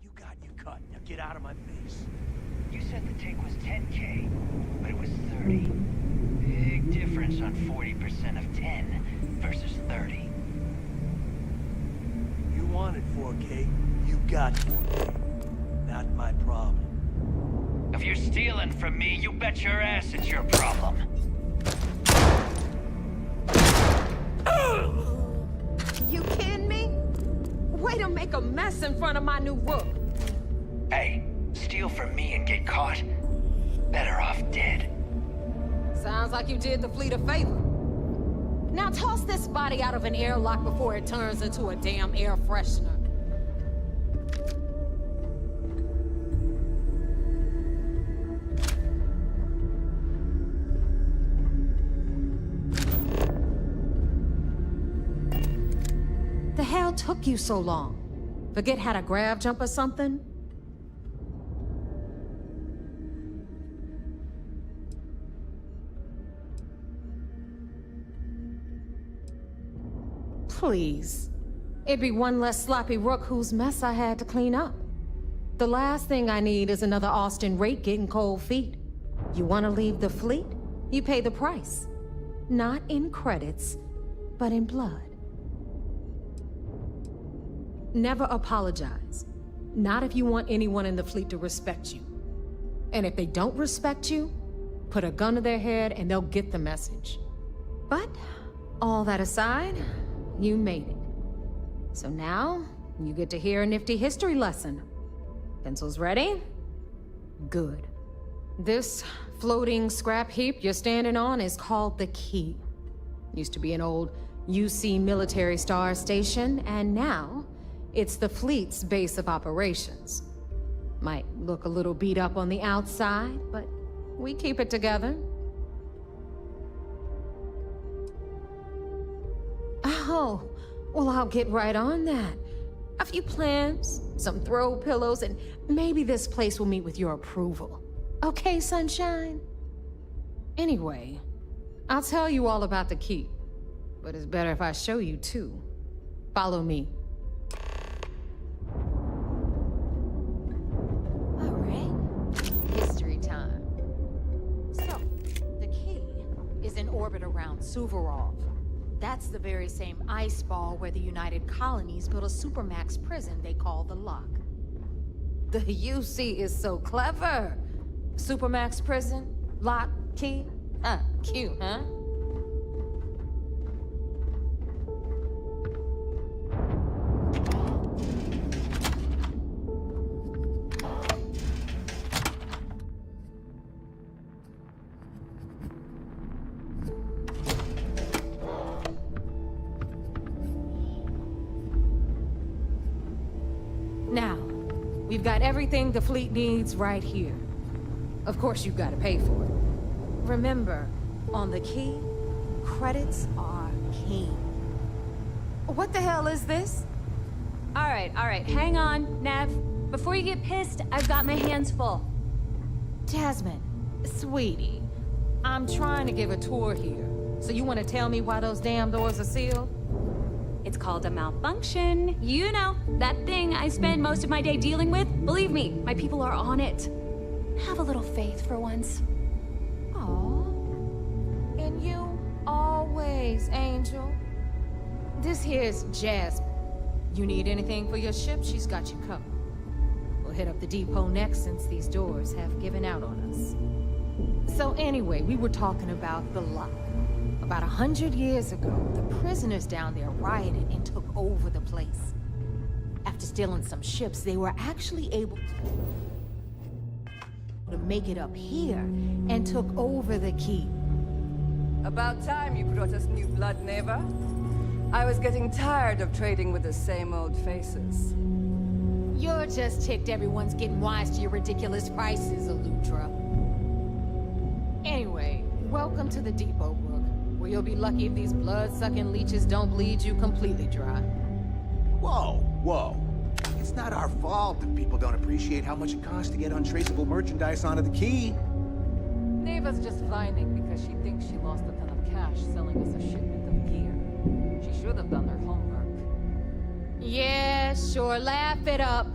You got your cut. Now get out of my face. You said the take was 10K, but it was 30. Big difference on 40% of 10 versus 30. You wanted 4K, you got 4K. Not my problem. If you're stealing from me, you bet your ass it's your problem. You kidding me? Way to make a mess in front of my new rook. Hey, steal from me and get caught. Better off dead. Sounds like you did the fleet a favor. Now toss this body out of an airlock before it turns into a damn air freshener. The hell took you so long? Forget how to grav jump or something? Please. It'd be one less sloppy rook whose mess I had to clean up. The last thing I need is another Austin rake getting cold feet. You want to leave the fleet? You pay the price. Not in credits, but in blood. Never apologize. Not if you want anyone in the fleet to respect you. And if they don't respect you, put a gun to their head and they'll get the message. But, all that aside, you made it. So now, you get to hear a nifty history lesson. Pencils ready? Good. This floating scrap heap you're standing on is called the Key. Used to be an old UC military star station, and now it's the fleet's base of operations. Might look a little beat up on the outside, but we keep it together. Oh, well, I'll get right on that. A few plans, some throw pillows, and maybe this place will meet with your approval. Okay, sunshine? Anyway, I'll tell you all about the Key, but it's better if I show you too. Follow me. All right, history time. So, the Key is in orbit around Suvorov. That's the very same ice ball where the United Colonies built a supermax prison they call the Lock. The UC is so clever. Supermax prison, Lock, Key. Cute, huh? Now, we've got everything the fleet needs right here. Of course, you've got to pay for it. Remember, on the Key, credits are king. What the hell is this? All right, hang on, Nev. Before you get pissed, I've got my hands full. Jasmine, sweetie, I'm trying to give a tour here. So you want to tell me why those damn doors are sealed? It's called a malfunction. You know, that thing I spend most of my day dealing with. Believe me, my people are on it. Have a little faith for once. Aw. And you always, Angel. This here's Jasmine. You need anything for your ship, she's got you covered. We'll hit up the depot next since these doors have given out on us. So anyway, we were talking about the Lock. About 100 years ago, the prisoners down there rioted and took over the place. After stealing some ships, they were actually able to make it up here and took over the Key. About time you brought us new blood, neighbor. I was getting tired of trading with the same old faces. You're just ticked everyone's getting wise to your ridiculous prices, Elutra. Anyway, welcome to the depot, Rook, where you'll be lucky if these blood-sucking leeches don't bleed you completely dry. Whoa. It's not our fault that people don't appreciate how much it costs to get untraceable merchandise onto the Key. Neva's just whining because she thinks she lost a ton of cash selling us a shipment of gear. She should have done her homework. Yeah, sure, laugh it up.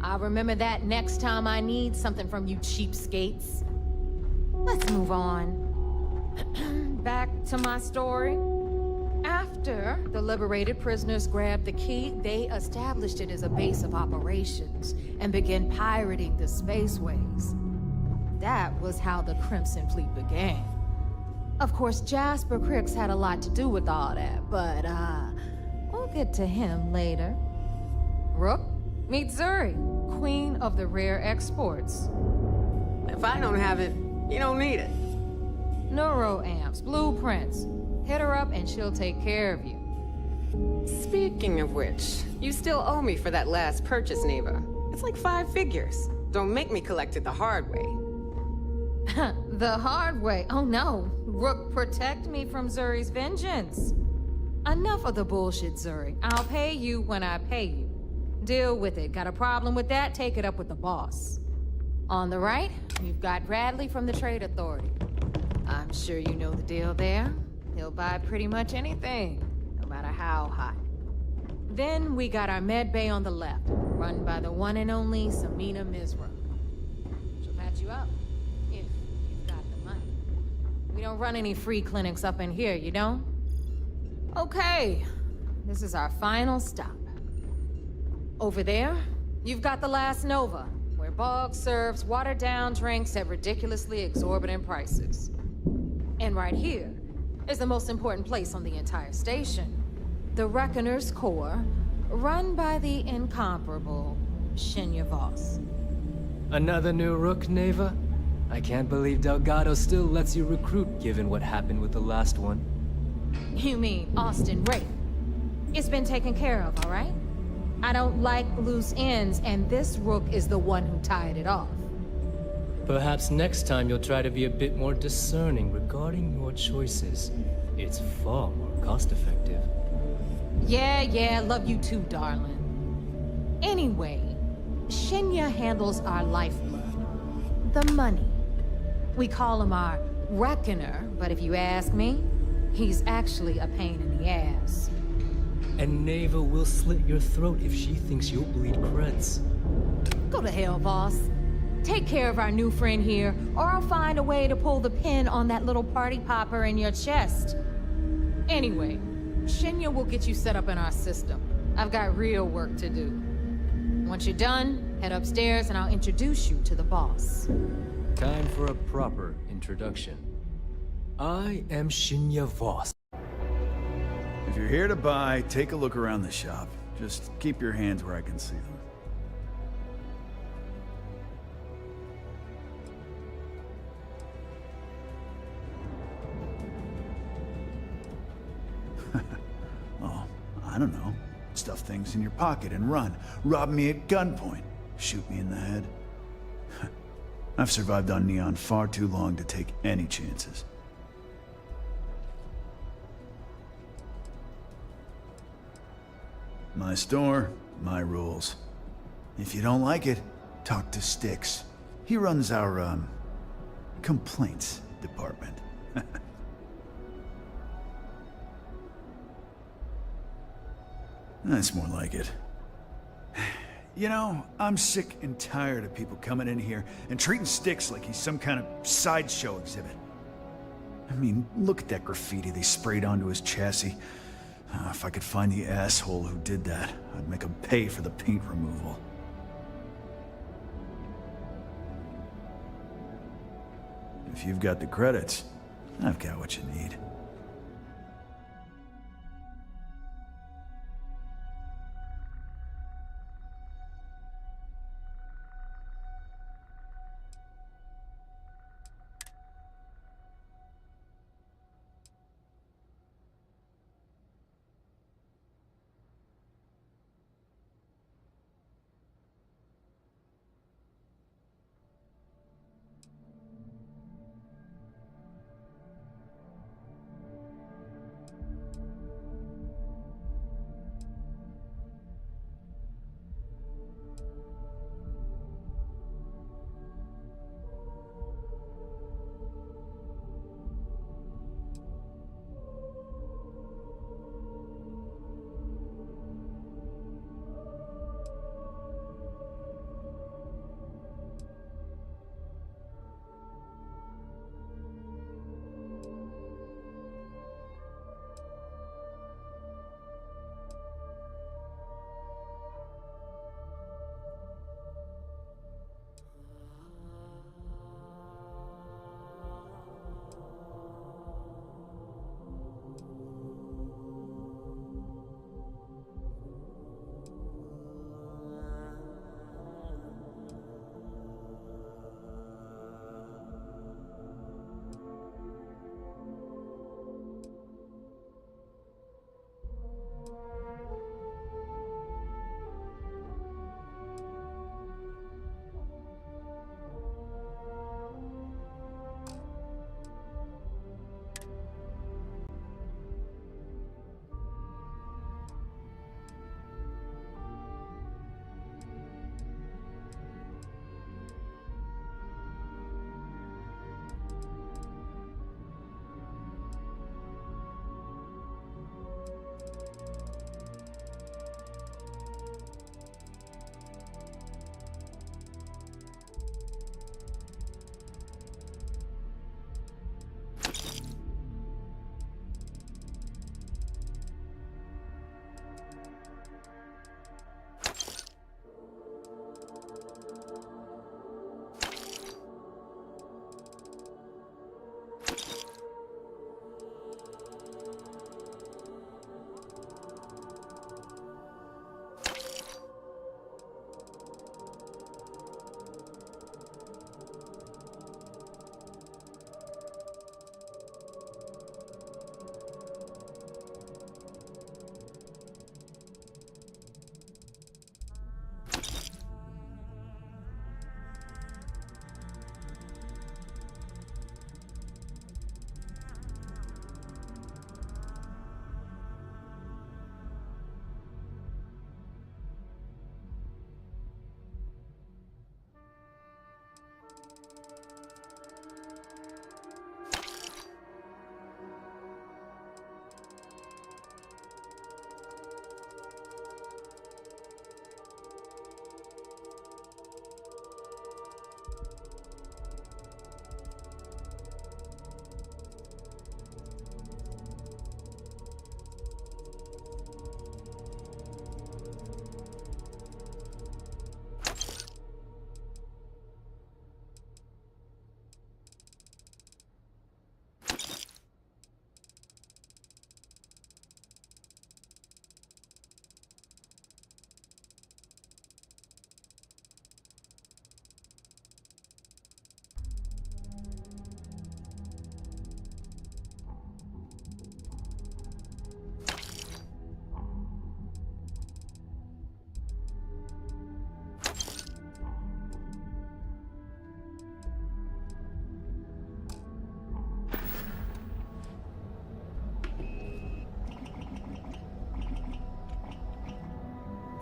I'll remember that next time I need something from you cheapskates. Let's move on. Back to my story. After the liberated prisoners grabbed the key, they established it as a base of operations and began pirating the spaceways. That was how the Crimson Fleet began. Of course, Jasper Cricks had a lot to do with all that, but, we'll get to him later. Rook, meet Zuri, queen of the rare exports. If I don't have it, you don't need it. Neuroamps, blueprints. Hit her up and she'll take care of you. Speaking of which, you still owe me for that last purchase, Neva. It's like 5 figures. Don't make me collect it the hard way. The hard way? Oh no. Rook, protect me from Zuri's vengeance. Enough of the bullshit, Zuri. I'll pay you when I pay you. Deal with it. Got a problem with that? Take it up with the boss. On the right, you've got Bradley from the Trade Authority. I'm sure you know the deal there. He'll buy pretty much anything, no matter how hot. Then we got our med bay on the left, run by the one and only Samina Mizra. She'll patch you up, if you've got the money. We don't run any free clinics up in here, you don't? Okay, this is our final stop. Over there, you've got the Last Nova, where Bog serves watered-down drinks at ridiculously exorbitant prices. And right here is the most important place on the entire station. The Reckoner's Core, run by the incomparable Shinya Voss. Another new Rook, Neva? I can't believe Delgado still lets you recruit, given what happened with the last one. You mean Austin Wraith? It's been taken care of, all right? I don't like loose ends, and this Rook is the one who tied it off. Perhaps next time you'll try to be a bit more discerning regarding your choices. It's far more cost-effective. Yeah, love you too, darling. Anyway, Shinya handles our lifeblood. The money. We call him our Reckoner, but if you ask me, he's actually a pain in the ass. And Neva will slit your throat if she thinks you'll bleed creds. Go to hell, boss. Take care of our new friend here, or I'll find a way to pull the pin on that little party popper in your chest. Anyway, Shinya will get you set up in our system. I've got real work to do. Once you're done, head upstairs and I'll introduce you to the boss. Time for a proper introduction. I am Shinya Voss. If you're here to buy, take a look around the shop. Just keep your hands where I can see them. Oh, I don't know. Stuff things in your pocket and run. Rob me at gunpoint. Shoot me in the head. I've survived on Neon far too long to take any chances. My store, my rules. If you don't like it, talk to Styx. He runs our, complaints department. That's more like it. You know, I'm sick and tired of people coming in here and treating Styx like he's some kind of sideshow exhibit. I mean, look at that graffiti they sprayed onto his chassis. If I could find the asshole who did that, I'd make him pay for the paint removal. If you've got the credits, I've got what you need.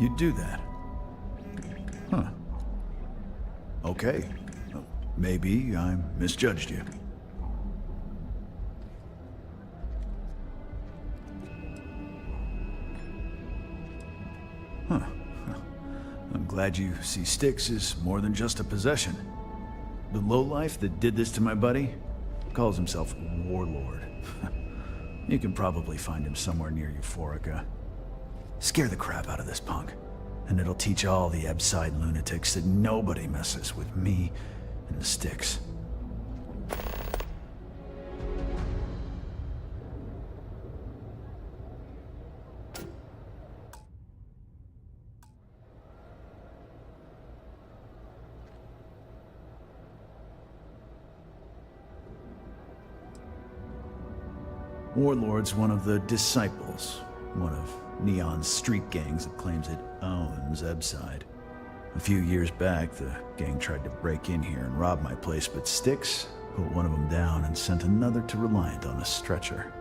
you'd do that. Huh. Okay. Maybe I misjudged you. Huh. I'm glad you see Styx as more than just a possession. The lowlife that did this to my buddy calls himself Warlord. You can probably find him somewhere near Euphorica. Scare the crap out of this punk, and it'll teach all the Ebside lunatics that nobody messes with me and the Styx. Warlord's one of the Disciples, one of Neon's street gangs that claims it owns Ebside. A few years back, the gang tried to break in here and rob my place, but Styx put one of them down and sent another to Reliant on a stretcher.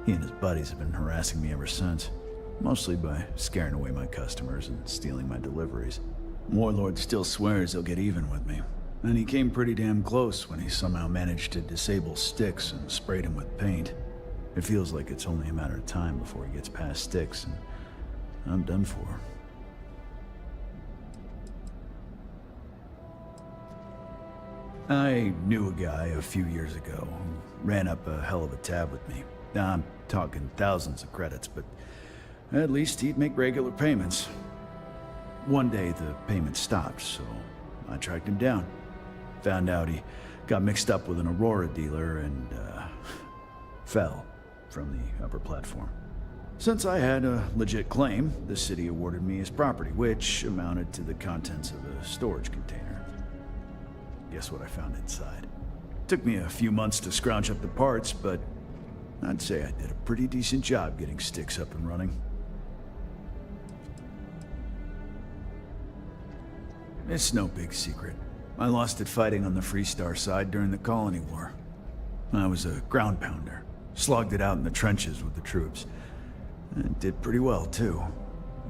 He and his buddies have been harassing me ever since, mostly by scaring away my customers and stealing my deliveries. Warlord still swears he'll get even with me, and he came pretty damn close when he somehow managed to disable Styx and sprayed him with paint. It feels like it's only a matter of time before he gets past Styx, and I'm done for. I knew a guy a few years ago who ran up a hell of a tab with me. Now, I'm talking thousands of credits, but at least he'd make regular payments. One day, the payments stopped, so I tracked him down. Found out he got mixed up with an Aurora dealer and, fell from the upper platform. Since I had a legit claim, the city awarded me his property, which amounted to the contents of a storage container. Guess what I found inside? Took me a few months to scrounge up the parts, but I'd say I did a pretty decent job getting Styx up and running. It's no big secret. I lost it fighting on the Freestar side during the Colony War. I was a ground pounder. Slogged it out in the trenches with the troops. And did pretty well, too.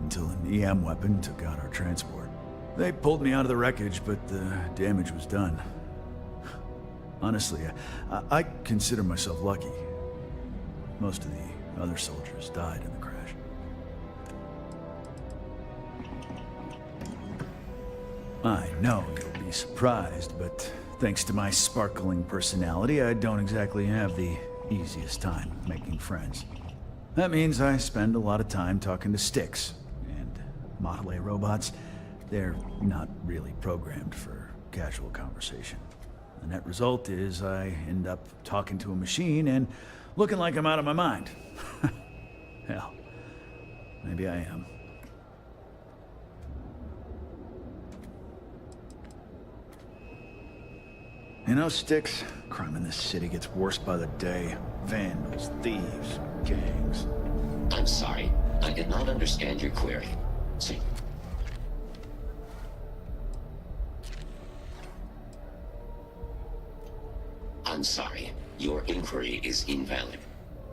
Until an EM weapon took out our transport. They pulled me out of the wreckage, but the damage was done. Honestly, I consider myself lucky. Most of the other soldiers died in the crash. I know you'll be surprised, but thanks to my sparkling personality, I don't exactly have the easiest time making friends. That means I spend a lot of time talking to Styx, and Model A robots, they're not really programmed for casual conversation. The net result is I end up talking to a machine and looking like I'm out of my mind. Hell, maybe I am. You know, Styx, crime in this city gets worse by the day. Vandals, thieves, gangs. I'm sorry. I did not understand your query. See. I'm sorry. Your inquiry is invalid.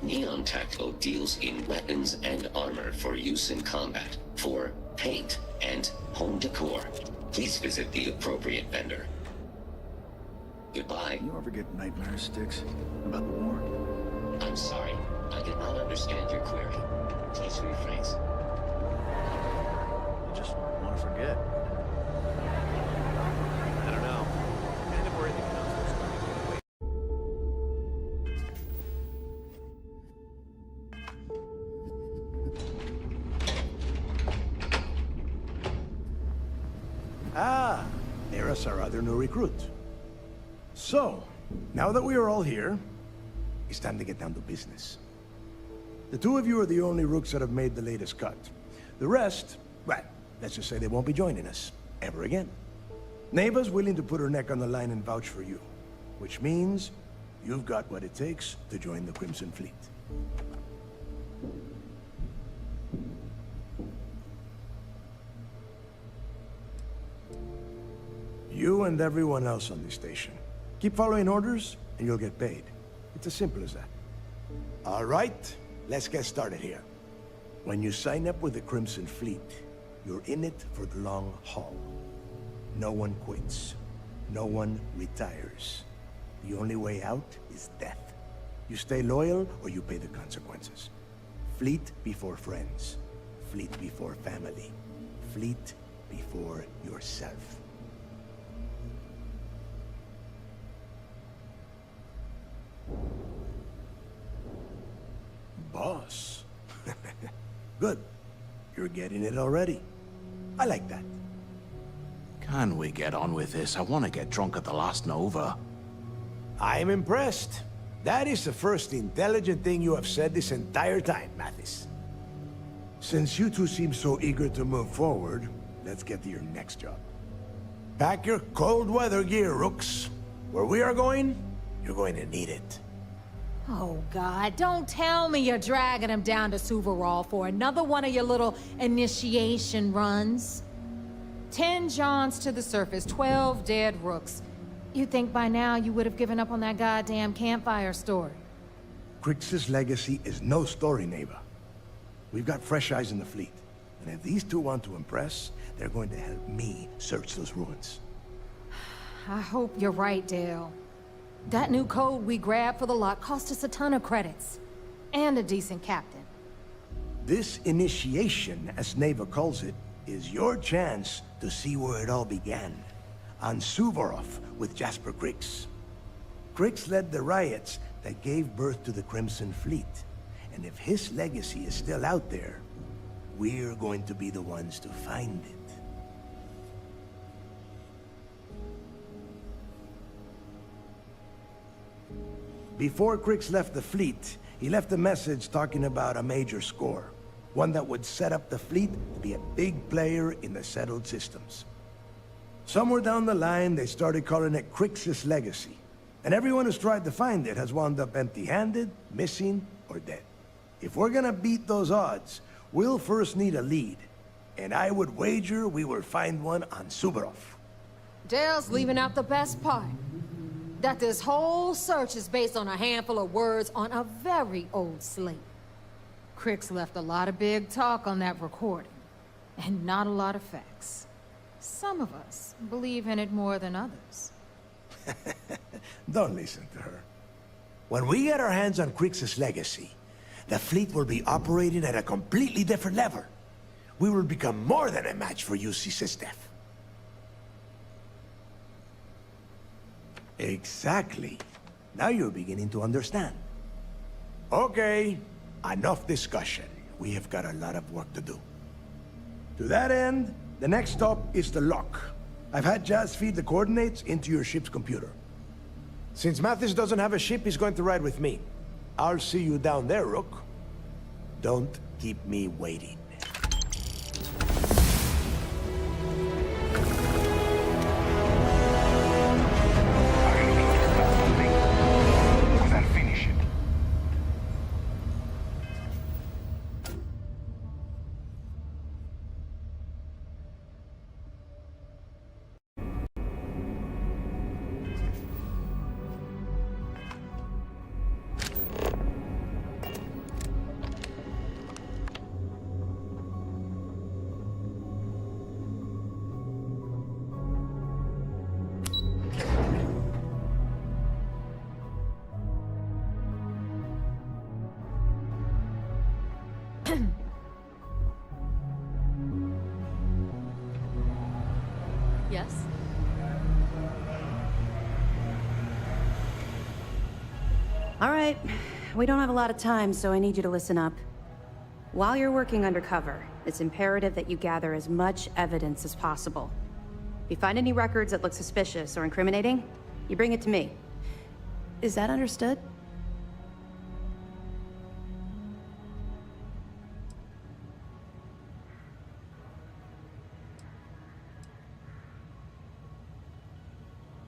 Neon Tactical deals in weapons and armor for use in combat, for paint, and home decor. Please visit the appropriate vendor. Goodbye. You ever get nightmares, Styx? About the war? I'm sorry. I did not understand your query. Please rephrase. You just want to forget. I don't know. Kind of worried the council's going to wait. Ah, there's our other new recruit. So, now that we are all here, it's time to get down to business. The two of you are the only rooks that have made the latest cut. The rest, well, let's just say they won't be joining us, ever again. Neva's willing to put her neck on the line and vouch for you, which means you've got what it takes to join the Crimson Fleet. You and everyone else on this station. Keep following orders, and you'll get paid. It's as simple as that. All right, let's get started here. When you sign up with the Crimson Fleet, you're in it for the long haul. No one quits. No one retires. The only way out is death. You stay loyal or you pay the consequences. Fleet before friends. Fleet before family. Fleet before yourself. Boss. Good. You're getting it already. I like that. Can we get on with this? I want to get drunk at the last Nova. I'm impressed. That is the first intelligent thing you have said this entire time, Mathis. Since you two seem so eager to move forward, let's get to your next job. Pack your cold weather gear, Rooks. Where we are going, you're going to need it. Oh, God, don't tell me you're dragging him down to Suvorov for another one of your little initiation runs. 10 Johns to the surface, 12 dead Rooks. You'd think by now you would have given up on that goddamn campfire story. Crix's legacy is no story, Neva. We've got fresh eyes in the fleet. And if these two want to impress, they're going to help me search those ruins. I hope you're right, Dale. That new code we grabbed for the lot cost us a ton of credits. And a decent captain. This initiation, as Neva calls it, is your chance to see where it all began. On Suvorov with Jasper Crix. Crix led the riots that gave birth to the Crimson Fleet. And if his legacy is still out there, we're going to be the ones to find it. Before Crix left the fleet, he left a message talking about a major score. One that would set up the fleet to be a big player in the settled systems. Somewhere down the line, they started calling it Crix's legacy. And everyone who's tried to find it has wound up empty-handed, missing, or dead. If we're gonna beat those odds, we'll first need a lead. And I would wager we will find one on Suvorov. Dale's leaving out the best part. That this whole search is based on a handful of words on a very old slate. Crix left a lot of big talk on that recording, and not a lot of facts. Some of us believe in it more than others. Don't listen to her. When we get our hands on Crix's legacy, the fleet will be operating at a completely different level. We will become more than a match for UC Systef. Exactly. Now you're beginning to understand. Okay, enough discussion. We have got a lot of work to do. To that end, the next stop is the lock. I've had Jazz feed the coordinates into your ship's computer. Since Mathis doesn't have a ship, he's going to ride with me. I'll see you down there, Rook. Don't keep me waiting. Yes? All right. We don't have a lot of time, so I need you to listen up. While you're working undercover, it's imperative that you gather as much evidence as possible. If you find any records that look suspicious or incriminating, you bring it to me. Is that understood?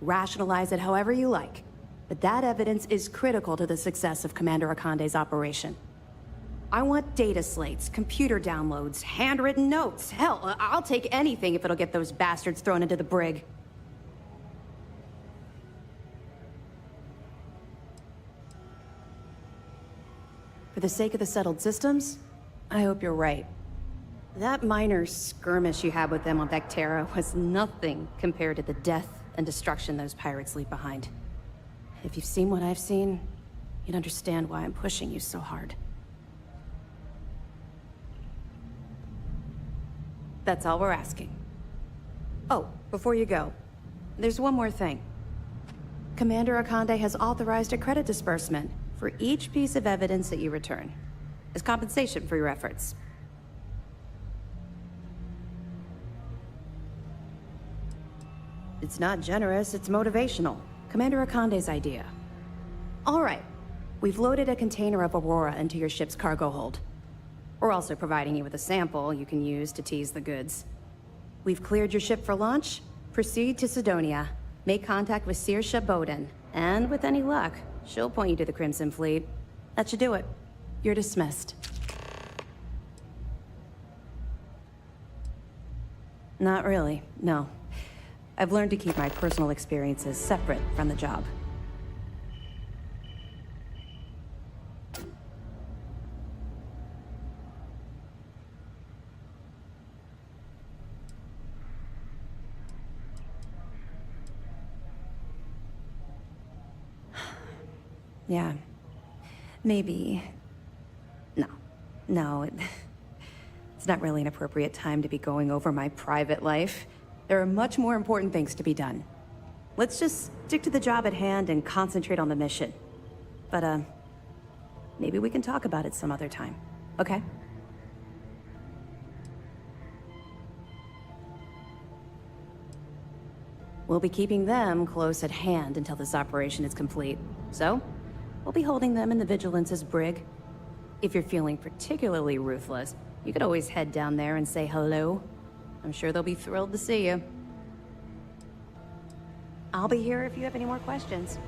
Rationalize it however you like, but that evidence is critical to the success of Commander Akande's operation. I want data slates, computer downloads, handwritten notes. Hell, I'll take anything if it'll get those bastards thrown into the brig. For the sake of the settled systems, I hope you're right. That minor skirmish you had with them on Vectera was nothing compared to the death and destruction those pirates leave behind. If you've seen what I've seen, you'd understand why I'm pushing you so hard. That's all we're asking. Oh, before you go, there's one more thing. Commander Akande has authorized a credit disbursement for each piece of evidence that you return, as compensation for your efforts. It's not generous, it's motivational. Commander Akande's idea. All right, we've loaded a container of Aurora into your ship's cargo hold. We're also providing you with a sample you can use to tease the goods. We've cleared your ship for launch. Proceed to Sidonia. Make contact with Saoirse Bowden. And with any luck, she'll point you to the Crimson Fleet. That should do it. You're dismissed. Not really, no. I've learned to keep my personal experiences separate from the job. Yeah. Maybe. No, it's not really an appropriate time to be going over my private life. There are much more important things to be done. Let's just stick to the job at hand and concentrate on the mission. But, maybe we can talk about it some other time, okay? We'll be keeping them close at hand until this operation is complete. So, we'll be holding them in the Vigilance's brig. If you're feeling particularly ruthless, you could always head down there and say hello. I'm sure they'll be thrilled to see you. I'll be here if you have any more questions.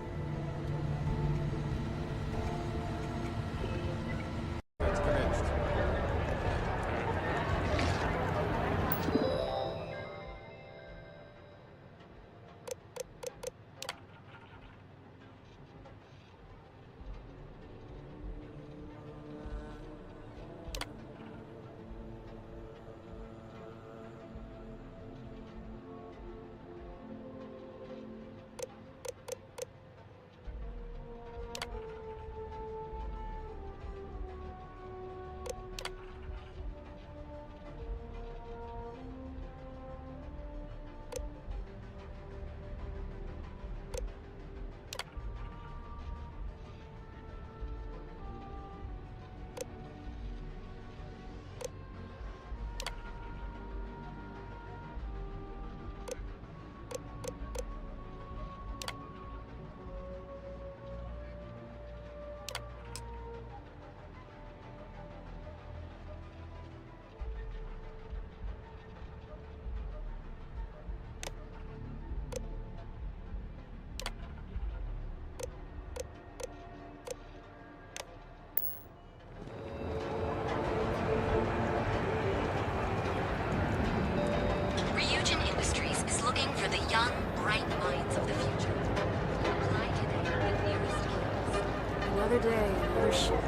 Another day, another shift.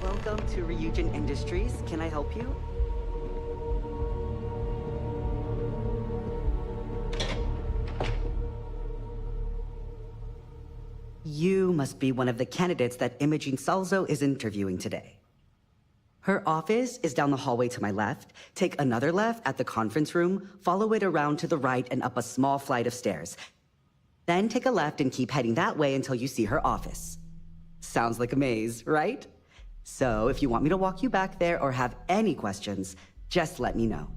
Welcome to Ryujin Industries. Can I help you? You must be one of the candidates that Imogene Salzo is interviewing today. Her office is down the hallway to my left. Take another left at the conference room, follow it around to the right and up a small flight of stairs. Then take a left and keep heading that way until you see her office. Sounds like a maze, right? So if you want me to walk you back there or have any questions, just let me know.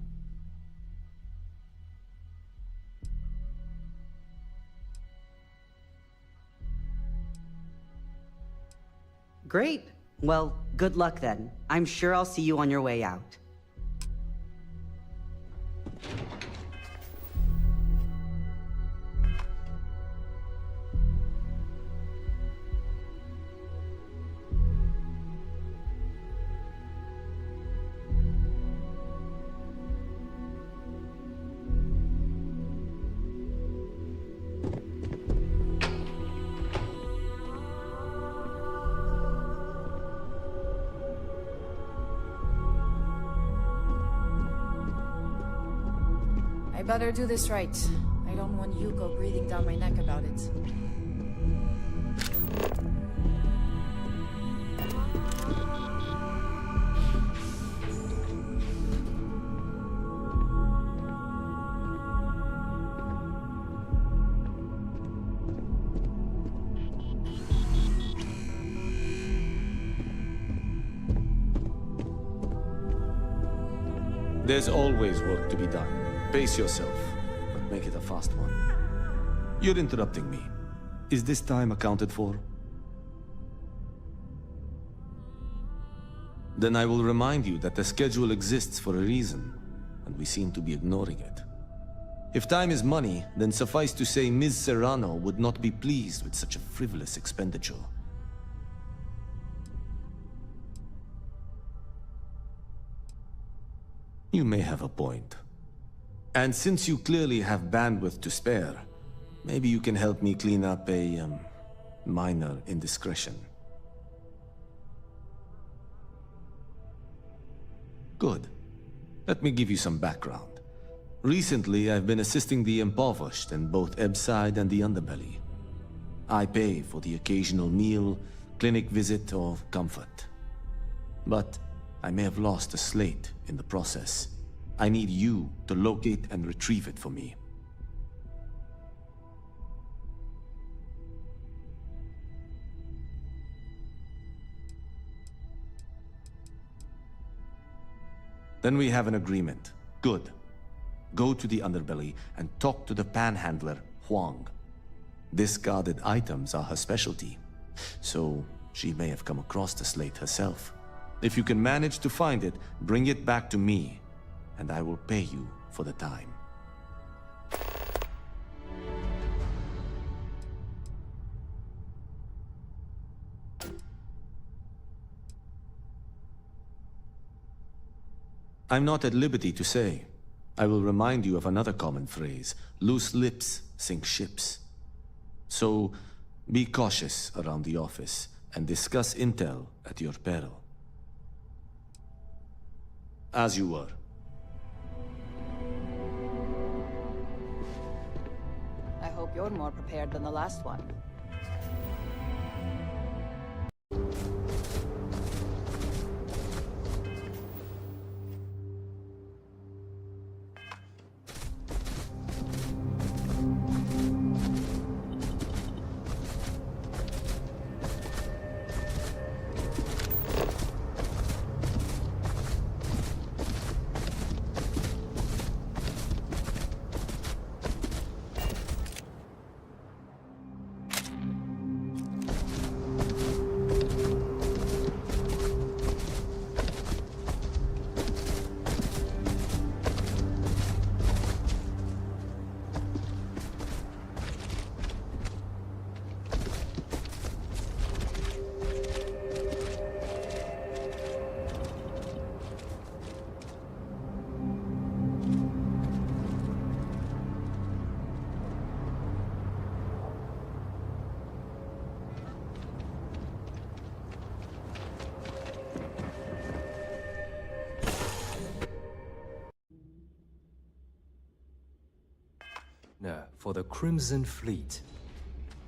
Great. Well, good luck then. I'm sure I'll see you on your way out. I better do this right. I don't want Yuko breathing down my neck about it. There's always work to be done. Pace yourself, but make it a fast one. You're interrupting me. Is this time accounted for? Then I will remind you that the schedule exists for a reason, and we seem to be ignoring it. If time is money, then suffice to say Ms. Serrano would not be pleased with such a frivolous expenditure. You may have a point. And since you clearly have bandwidth to spare, maybe you can help me clean up a, minor indiscretion. Good. Let me give you some background. Recently, I've been assisting the impoverished in both Ebbside and the Underbelly. I pay for the occasional meal, clinic visit, or comfort. But I may have lost a slate in the process. I need you to locate and retrieve it for me. Then we have an agreement. Good. Go to the Underbelly and talk to the panhandler, Huang. Discarded items are her specialty, so she may have come across the slate herself. If you can manage to find it, bring it back to me, and I will pay you for the time. I'm not at liberty to say. I will remind you of another common phrase: loose lips sink ships. So, be cautious around the office, and discuss intel at your peril. As you were. I hope you're more prepared than the last one. For the Crimson Fleet.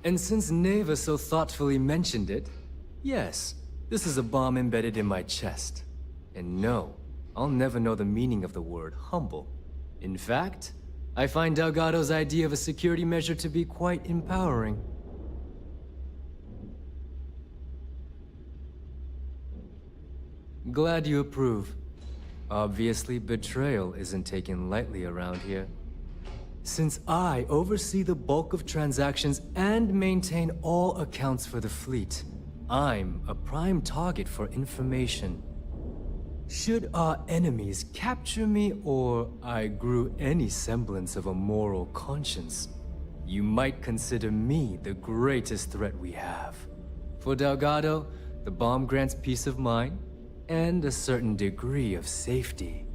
And since Neva so thoughtfully mentioned it, yes, this is a bomb embedded in my chest. And no, I'll never know the meaning of the word humble. In fact, I find Delgado's idea of a security measure to be quite empowering. Glad you approve. Obviously, betrayal isn't taken lightly around here. Since I oversee the bulk of transactions and maintain all accounts for the fleet, I'm a prime target for information. Should our enemies capture me or I grew any semblance of a moral conscience, you might consider me the greatest threat we have. For Delgado, the bomb grants peace of mind and a certain degree of safety.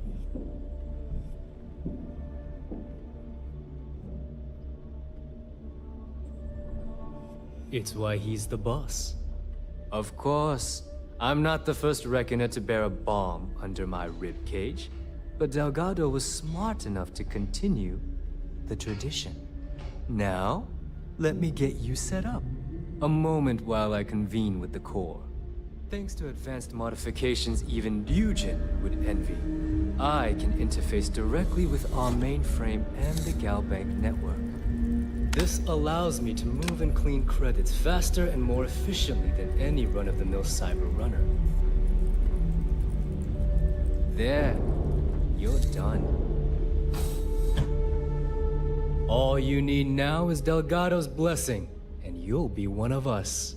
It's why he's the boss. Of course, I'm not the first reckoner to bear a bomb under my ribcage, but Delgado was smart enough to continue the tradition. Now, let me get you set up. A moment while I convene with the core. Thanks to advanced modifications even Ryujin would envy, I can interface directly with our mainframe and the Galbank network. This allows me to move and clean credits faster and more efficiently than any run-of-the-mill cyber runner. There, you're done. All you need now is Delgado's blessing, and you'll be one of us.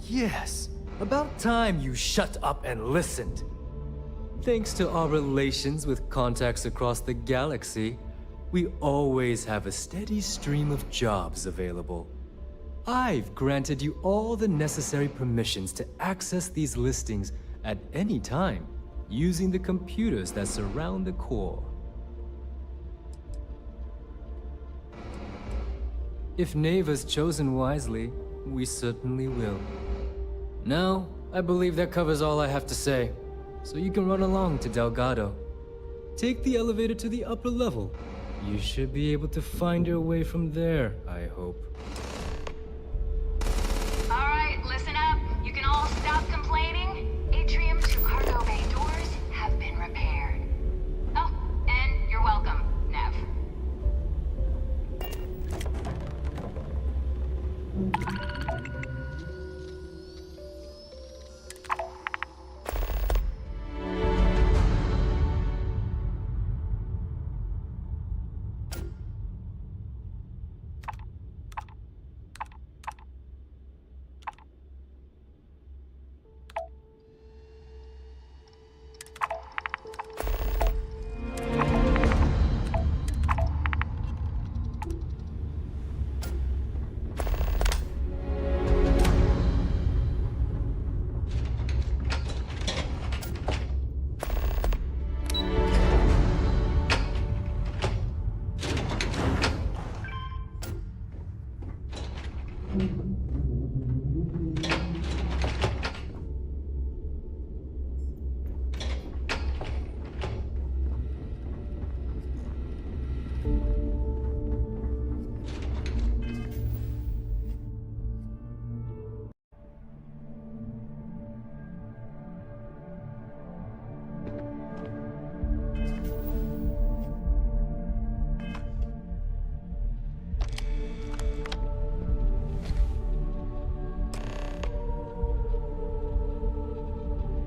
Yes, about time you shut up and listened. Thanks to our relations with contacts across the galaxy, we always have a steady stream of jobs available. I've granted you all the necessary permissions to access these listings at any time, using the computers that surround the core. If Neva's chosen wisely, we certainly will. Now, I believe that covers all I have to say, so you can run along to Delgado. Take the elevator to the upper level. You should be able to find your way from there, I hope. All right, listen up. You can all stop complaining. Atrium to cargo bay doors have been repaired. Oh, and you're welcome, Nev.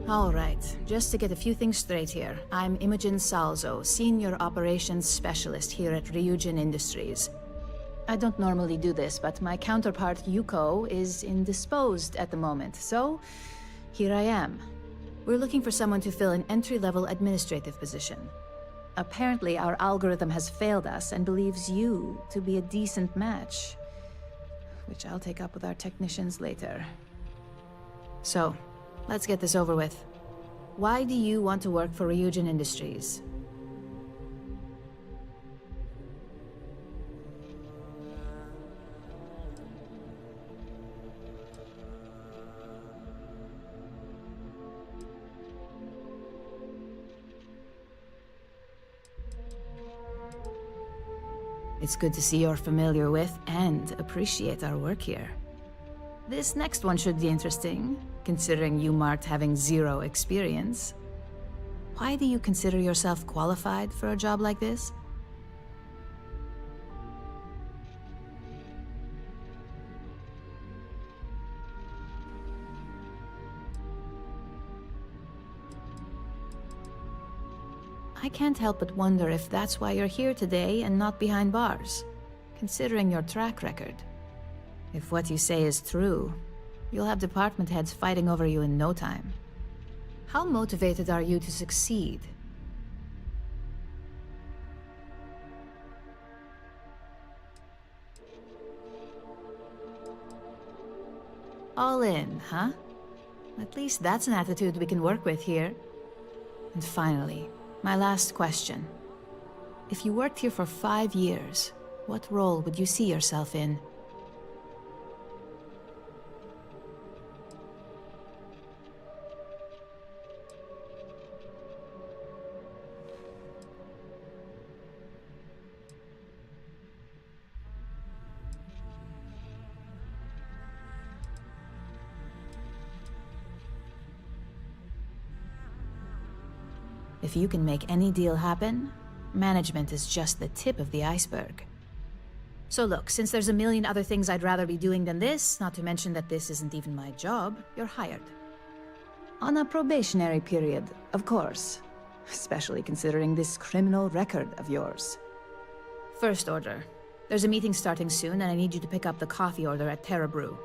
All right, just to get a few things straight here. I'm Imogen Salzo, Senior Operations Specialist here at Ryujin Industries. I don't normally do this, but my counterpart, Yuko, is indisposed at the moment, so here I am. We're looking for someone to fill an entry-level administrative position. Apparently, our algorithm has failed us and believes you to be a decent match, which I'll take up with our technicians later. So, let's get this over with. Why do you want to work for Ryujin Industries? It's good to see you're familiar with and appreciate our work here. This next one should be interesting, considering you marked having 0 experience. Why do you consider yourself qualified for a job like this? I can't help but wonder if that's why you're here today and not behind bars, considering your track record. If what you say is true, you'll have department heads fighting over you in no time. How motivated are you to succeed? All in, huh? At least that's an attitude we can work with here. And finally, my last question. If you worked here for 5 years, what role would you see yourself in? If you can make any deal happen, management is just the tip of the iceberg. So look, since there's a million other things I'd rather be doing than this, not to mention that this isn't even my job, you're hired. On a probationary period, of course. Especially considering this criminal record of yours. First order. There's a meeting starting soon, and I need you to pick up the coffee order at Terra Brew.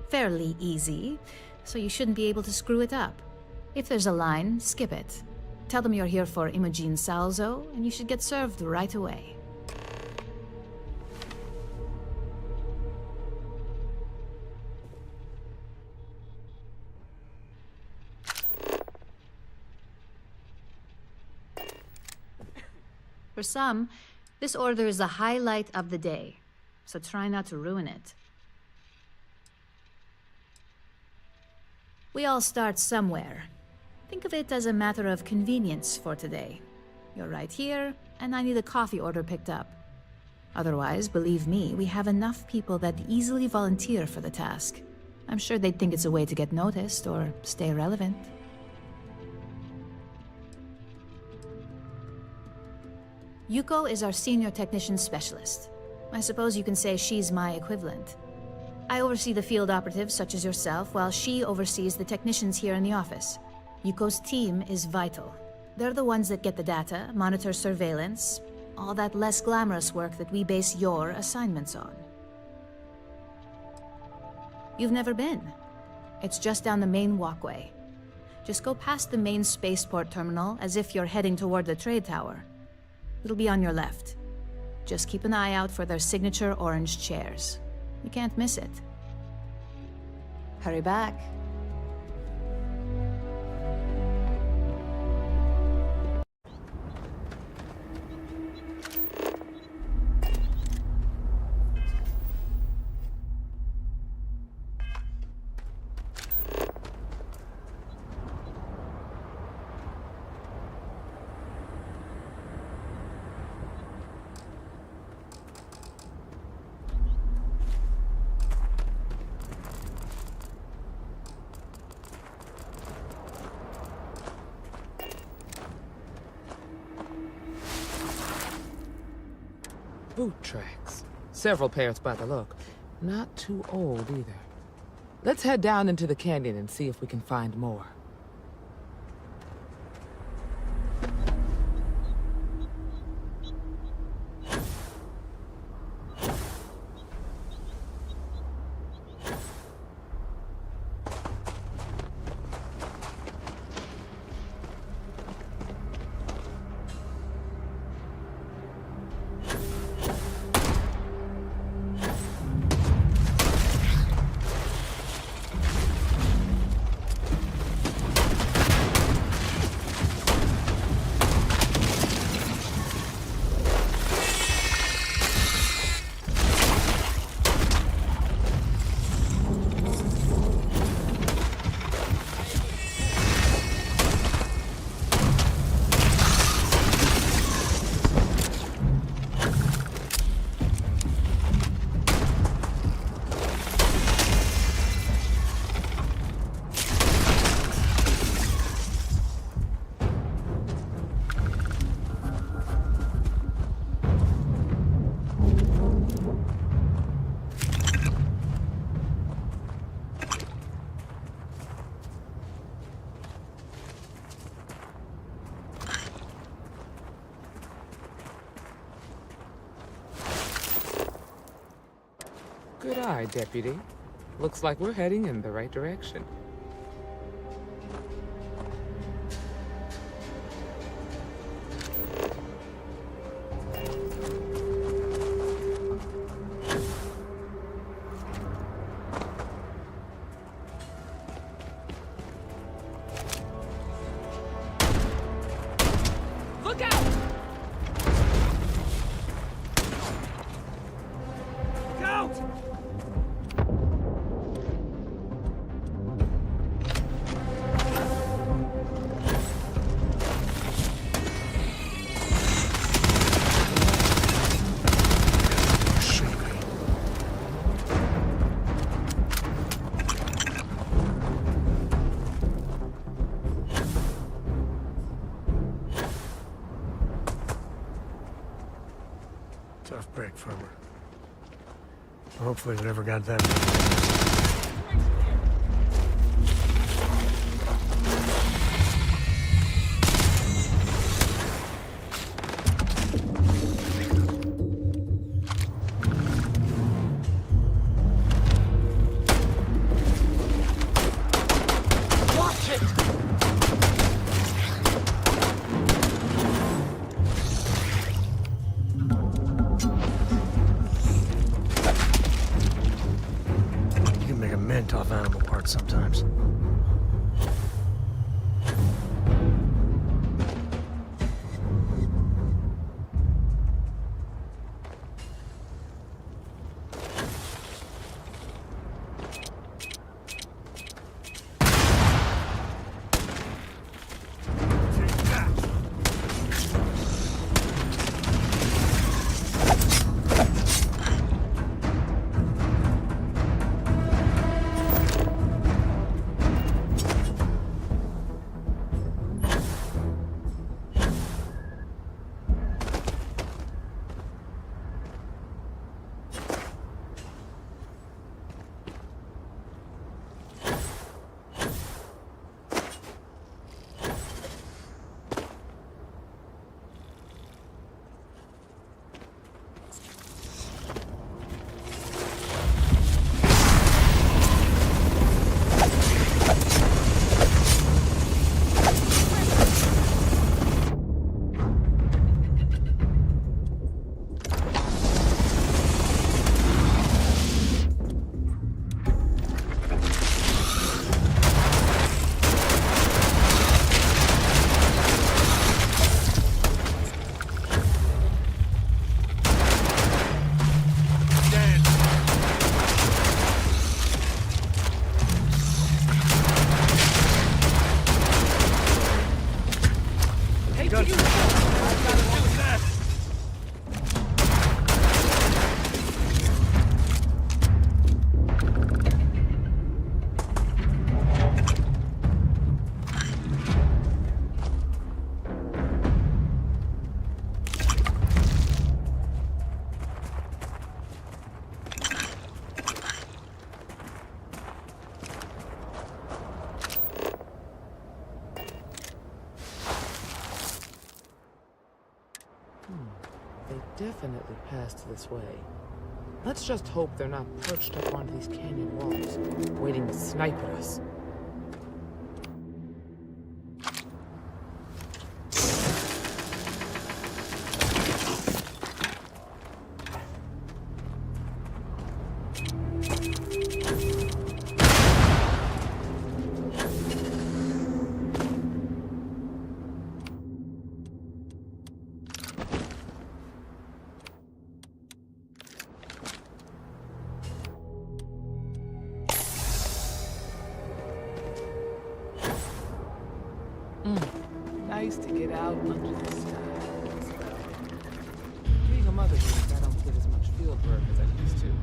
Fairly easy, so you shouldn't be able to screw it up. If there's a line, skip it. Tell them you're here for Imogen Salzo, and you should get served right away. For some, this order is the highlight of the day, so try not to ruin it. We all start somewhere. Think of it as a matter of convenience for today. You're right here, and I need a coffee order picked up. Otherwise, believe me, we have enough people that easily volunteer for the task. I'm sure they'd think it's a way to get noticed or stay relevant. Yuko is our senior technician specialist. I suppose you can say she's my equivalent. I oversee the field operatives such as yourself, while she oversees the technicians here in the office. Yuko's team is vital. They're the ones that get the data, monitor surveillance, all that less glamorous work that we base your assignments on. You've never been. It's just down the main walkway. Just go past the main spaceport terminal as if you're heading toward the trade tower. It'll be on your left. Just keep an eye out for their signature orange chairs. You can't miss it. Hurry back. Boot tracks. Several pairs by the look. Not too old either. Let's head down into the canyon and see if we can find more. Aye, Deputy. Looks like we're heading in the right direction. Look out! Look out! Tough break from her. Hopefully it never got that. Watch it! You can make a mint off animal parts sometimes. They definitely passed this way. Let's just hope they're not perched up onto these canyon walls, waiting to snipe at us. Nice to get out under the sky. Being a mother means I don't get as much field work as I used to.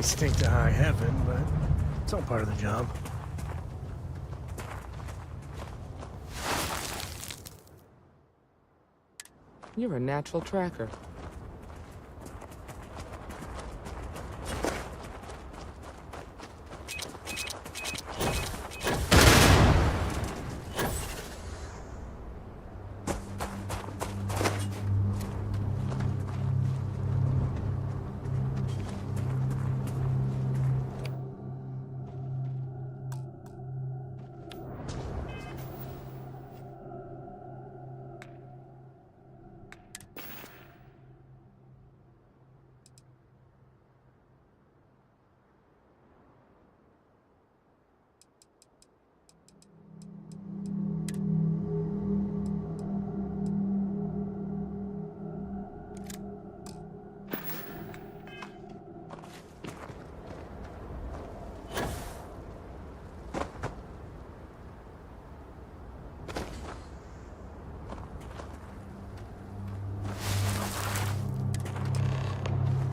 stink to high heaven, but it's all part of the job. You're a natural tracker.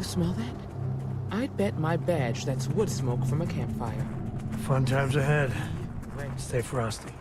Smell that? I'd bet my badge that's wood smoke from a campfire. Fun times ahead. Stay frosty.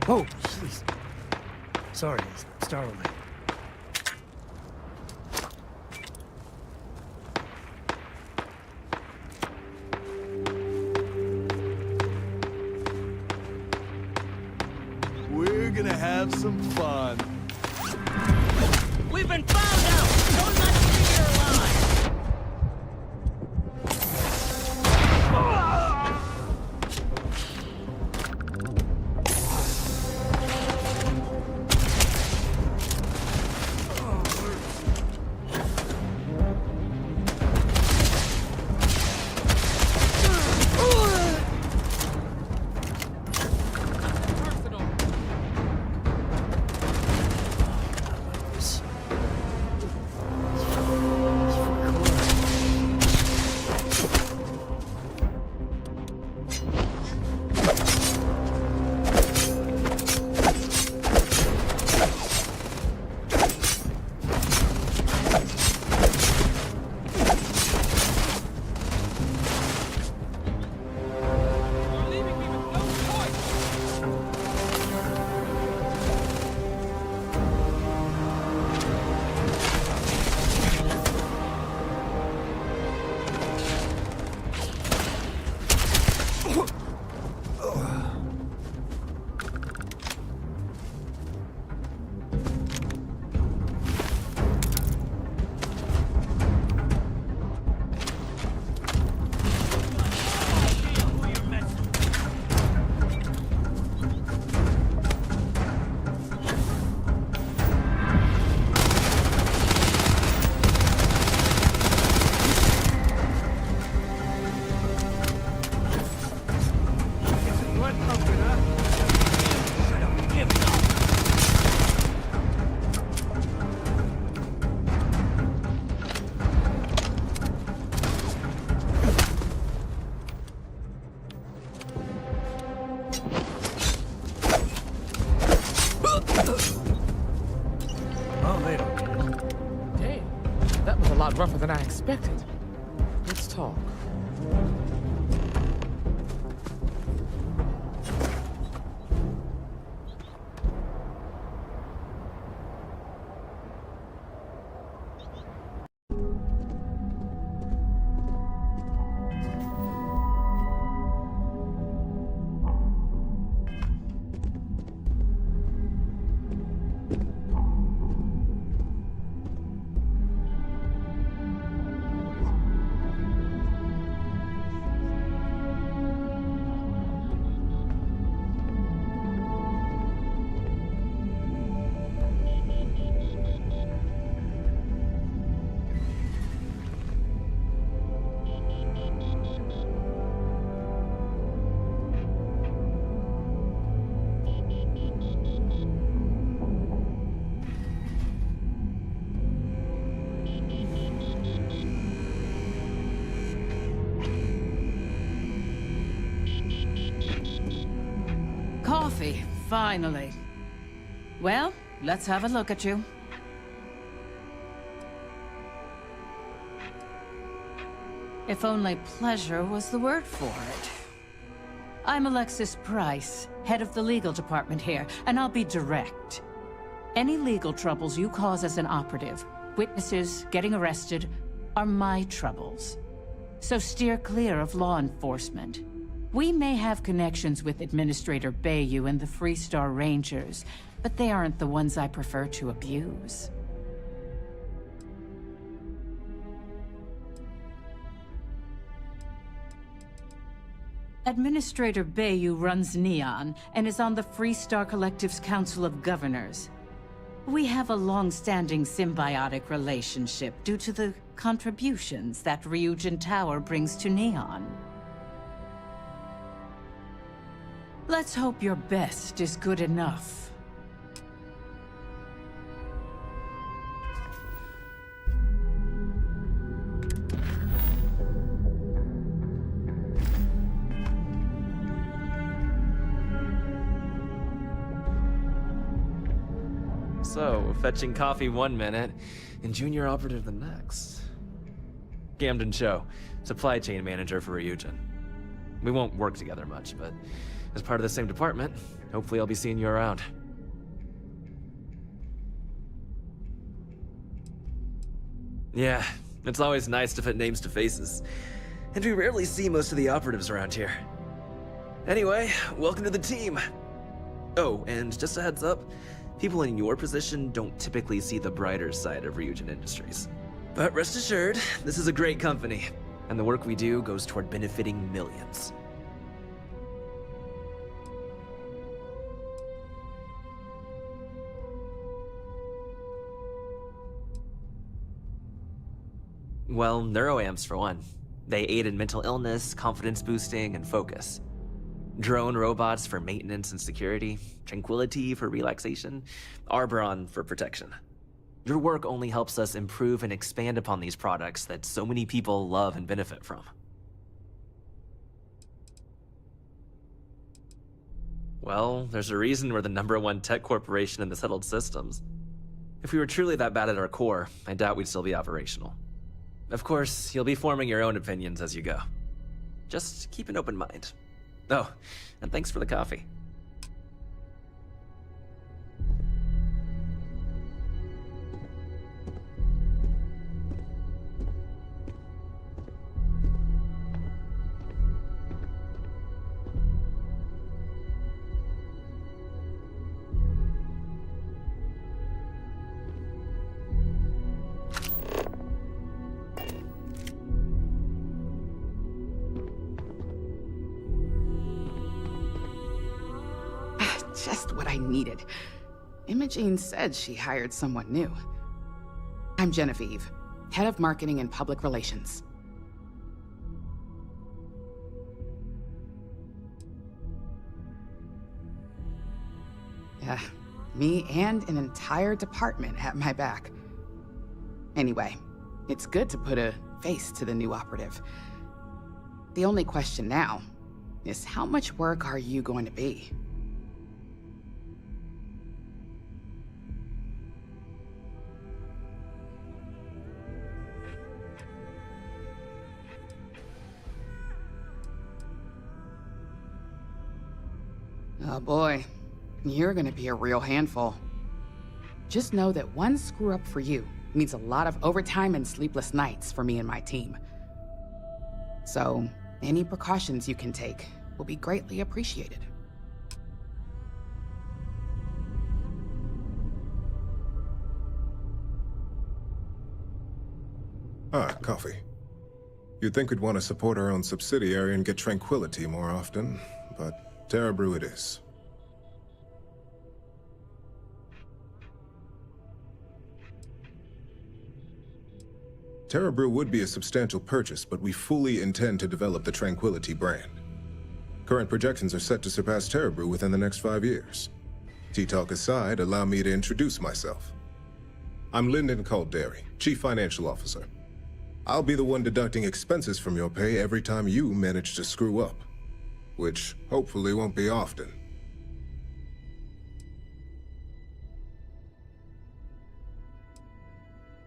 Oh, jeez. Sorry, it startled me. We're gonna have some fun. We've been found out! Don't let us be here alive! Oh, they don't need it. Damn, that was a lot rougher than I expected. Let's talk. Coffee, finally. Well, let's have a look at you. If only pleasure was the word for it. I'm Alexis Price, head of the legal department here, and I'll be direct. Any legal troubles you cause as an operative, witnesses, getting arrested, are my troubles. So steer clear of law enforcement. We may have connections with Administrator Bayou and the Freestar Rangers, but they aren't the ones I prefer to abuse. Administrator Bayou runs Neon and is on the Freestar Collective's Council of Governors. We have a long-standing symbiotic relationship due to the contributions that Ryujin Tower brings to Neon. Let's hope your best is good enough. So, fetching coffee one minute, and junior operative the next. Gamden Cho, supply chain manager for Ryujin. We won't work together much, but as part of the same department, hopefully I'll be seeing you around. Yeah, it's always nice to put names to faces. And we rarely see most of the operatives around here. Anyway, welcome to the team. Oh, and just a heads up, people in your position don't typically see the brighter side of Ryujin Industries. But rest assured, this is a great company, and the work we do goes toward benefiting millions. Well, neuroamps for one. They aid in mental illness, confidence boosting, and focus. Drone robots for maintenance and security, tranquility for relaxation, Arboron for protection. Your work only helps us improve and expand upon these products that so many people love and benefit from. Well, there's a reason we're the #1 tech corporation in the settled systems. If we were truly that bad at our core, I doubt we'd still be operational. Of course, you'll be forming your own opinions as you go. Just keep an open mind. Oh, and thanks for the coffee. Just what I needed. Imogene said she hired someone new. I'm Genevieve, head of marketing and public relations. Yeah, me and an entire department at my back. Anyway, it's good to put a face to the new operative. The only question now is how much work are you going to be? Oh boy, you're gonna be a real handful. Just know that one screw up for you means a lot of overtime and sleepless nights for me and my team. So, any precautions you can take will be greatly appreciated. Ah, coffee. You'd think we'd want to support our own subsidiary and get tranquility more often, but Terra Brew it is. Terra Brew would be a substantial purchase, but we fully intend to develop the Tranquility brand. Current projections are set to surpass Terra Brew within the next 5 years. Tea-talk aside, allow me to introduce myself. I'm Lyndon Calderi, Chief Financial Officer. I'll be the one deducting expenses from your pay every time you manage to screw up. Which hopefully won't be often.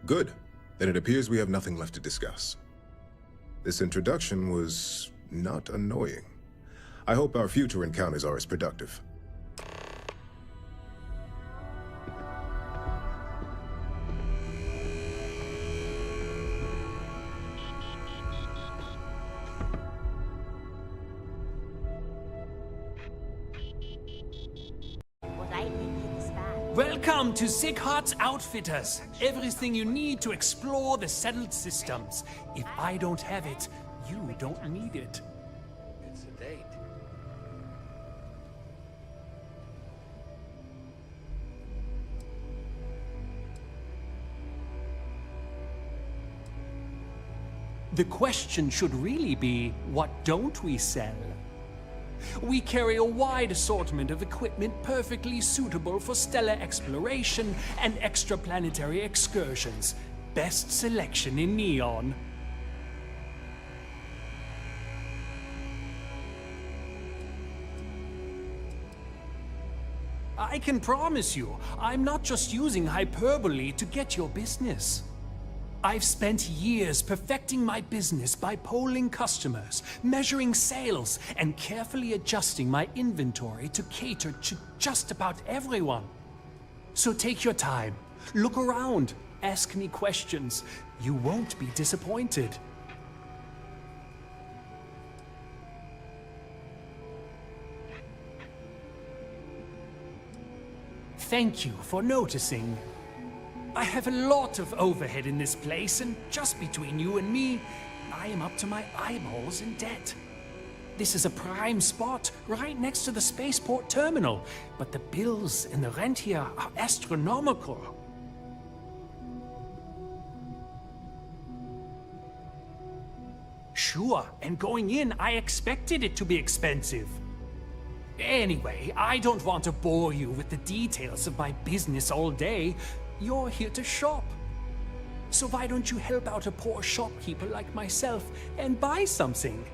Good. Then it appears we have nothing left to discuss. This introduction was not annoying. I hope our future encounters are as productive. Welcome to Sick Heart's Outfitters. Everything you need to explore the settled systems. If I don't have it, you don't need it. It's a date. The question should really be, what don't we sell? We carry a wide assortment of equipment perfectly suitable for stellar exploration and extraplanetary excursions. Best selection in Neon. I can promise you, I'm not just using hyperbole to get your business. I've spent years perfecting my business by polling customers, measuring sales, and carefully adjusting my inventory to cater to just about everyone. So take your time, look around, ask me questions. You won't be disappointed. Thank you for noticing. I have a lot of overhead in this place, and just between you and me, I am up to my eyeballs in debt. This is a prime spot, right next to the spaceport terminal, but the bills and the rent here are astronomical. Sure, and going in, I expected it to be expensive. Anyway, I don't want to bore you with the details of my business all day. You're here to shop. So why don't you help out a poor shopkeeper like myself and buy something?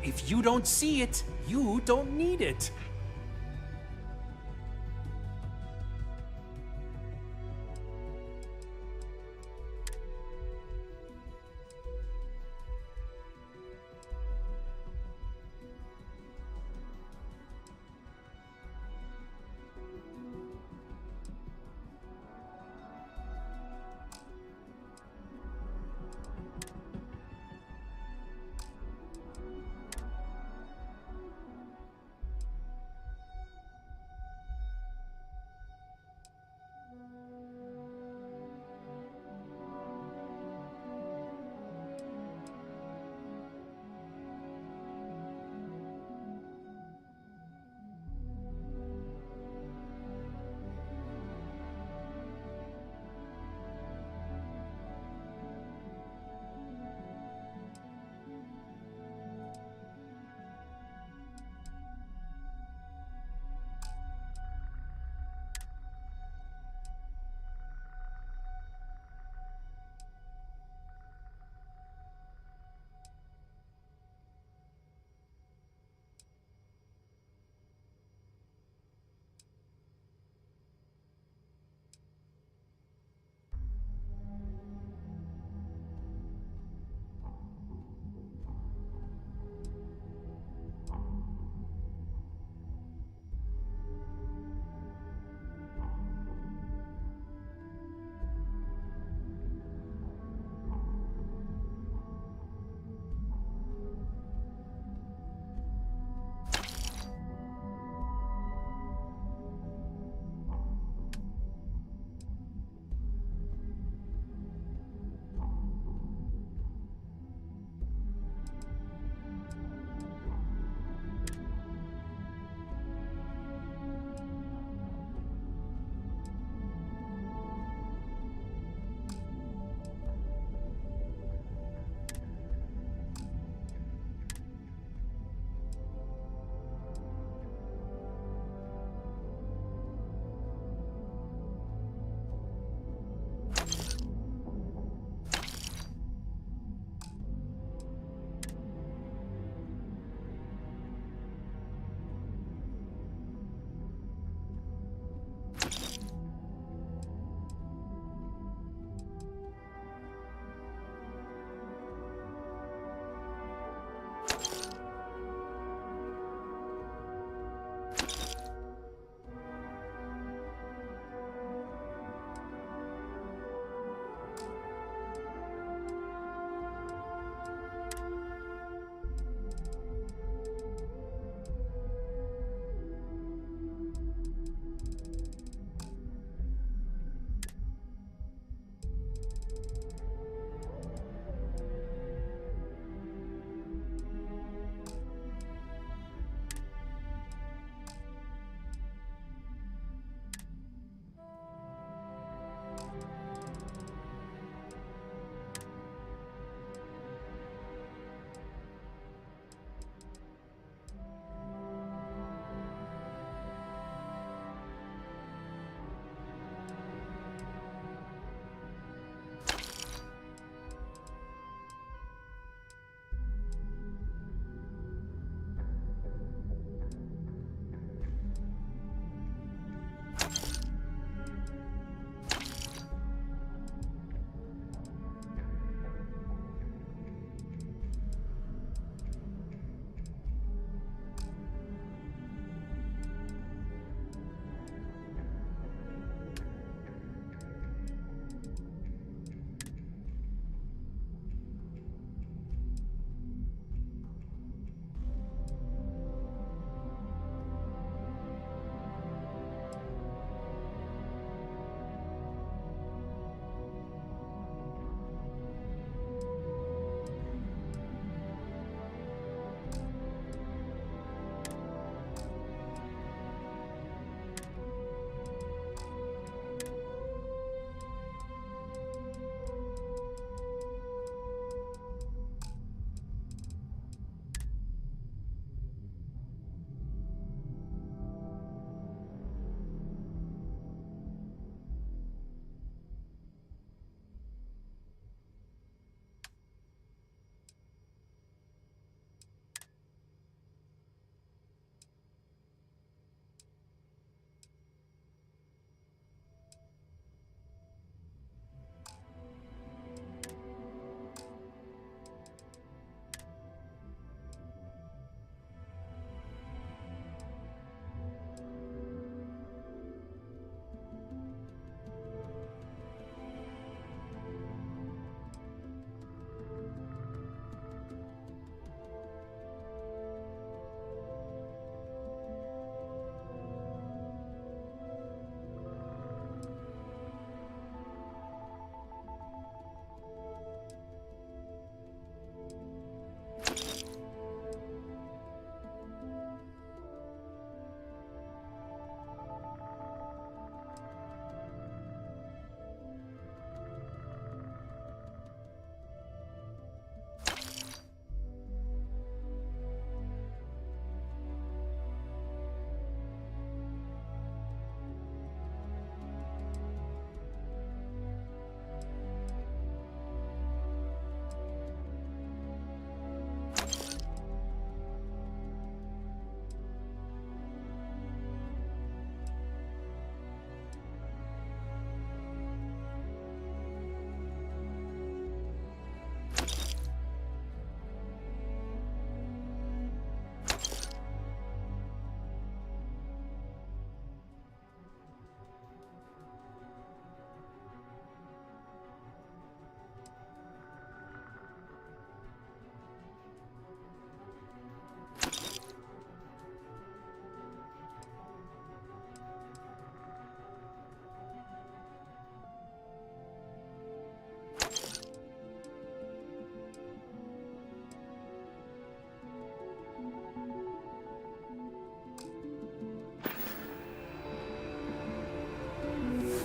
If you don't see it, you don't need it.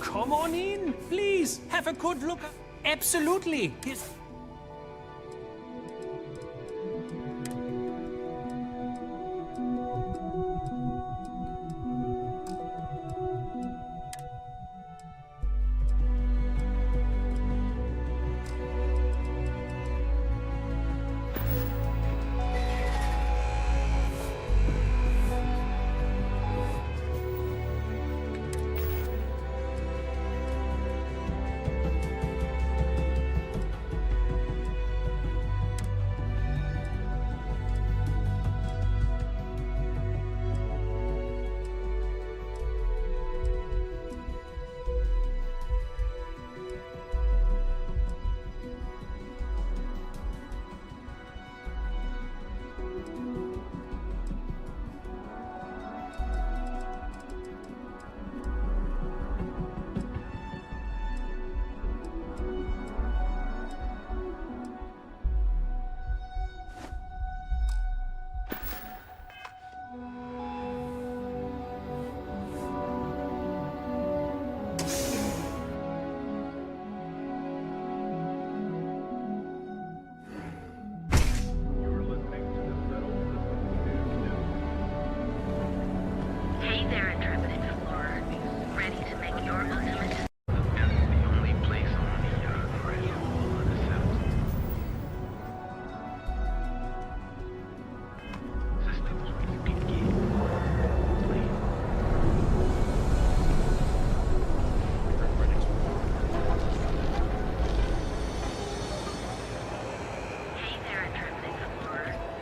come on in. Please, have a good look. Absolutely.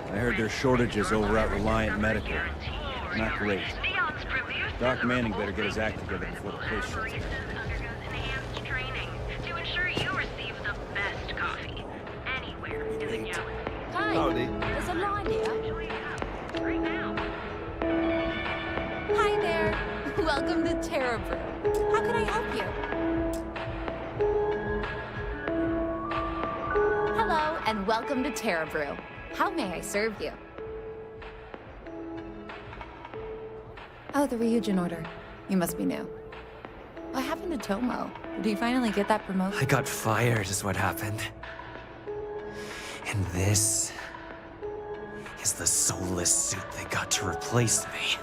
I heard there's shortages over at Reliant Medical. Not great. Doc Manning better get his act together before the place shuts down. To ensure you receive the best coffee anywhere in the galaxy. Hi. Howdy. There's a line here. Right now. Hi there. Welcome to Terra Brew. How can I help you? Hello, and welcome to Terra Brew. How may I serve you? Oh, the Ryujin order. You must be new. What happened to Tomo? Did he finally get that promotion? I got fired is what happened. And this is the soulless suit they got to replace me.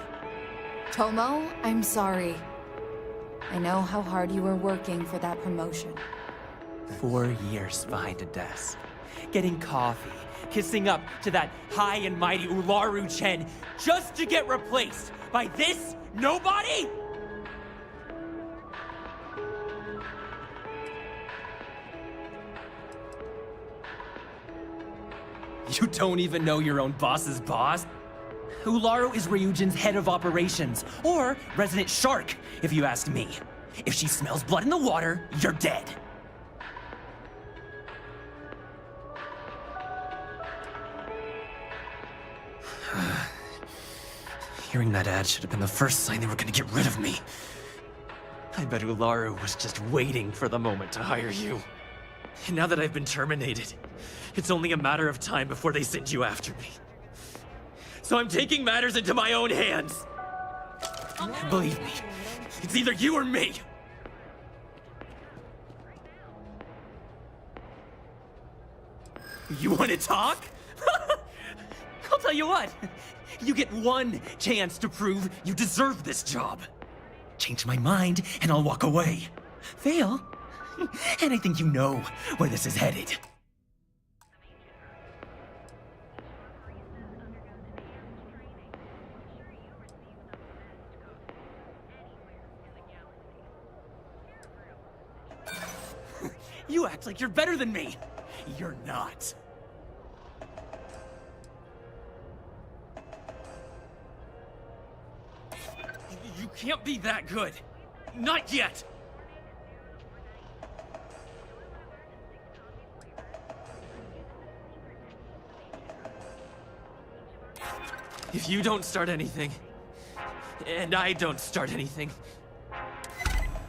Tomo, I'm sorry. I know how hard you were working for that promotion. 4 years behind a desk, getting coffee, kissing up to that high and mighty Ularu Chen, just to get replaced by this nobody? You don't even know your own boss's boss? Ularu is Ryujin's head of operations, or resident shark, if you ask me. If she smells blood in the water, you're dead. Hearing that ad should have been the first sign they were gonna get rid of me. I bet Ularu was just waiting for the moment to hire you. And now that I've been terminated, it's only a matter of time before they send you after me. So I'm taking matters into my own hands. Believe me, it's either you or me. You want to talk? I'll tell you what. You get one chance to prove you deserve this job. Change my mind, and I'll walk away. Fail, and I think you know where this is headed. You act like you're better than me. You're not. You can't be that good. Not yet. If you don't start anything, and I don't start anything...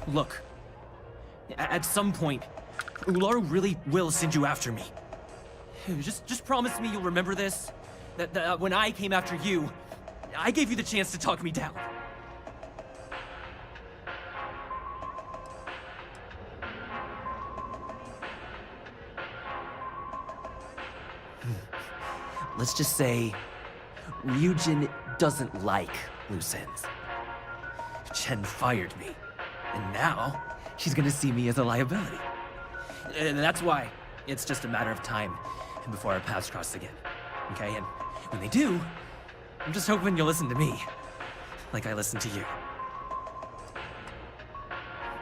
Look, at some point, Ularu really will send you after me. Just promise me you'll remember this. That when I came after you, I gave you the chance to talk me down. Let's just say Ryujin doesn't like loose ends. Chen fired me, and now she's gonna see me as a liability. And that's why it's just a matter of time before our paths cross again, okay? And when they do, I'm just hoping you'll listen to me, like I listen to you.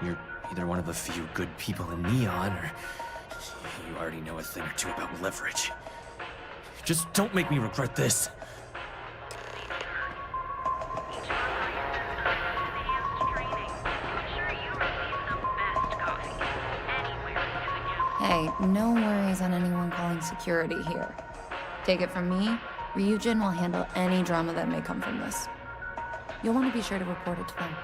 You're either one of the few good people in Neon, or you already know a thing or two about leverage. Just don't make me regret this. Hey, no worries on anyone calling security here. Take it from me, Ryujin will handle any drama that may come from this. You'll want to be sure to report it to them.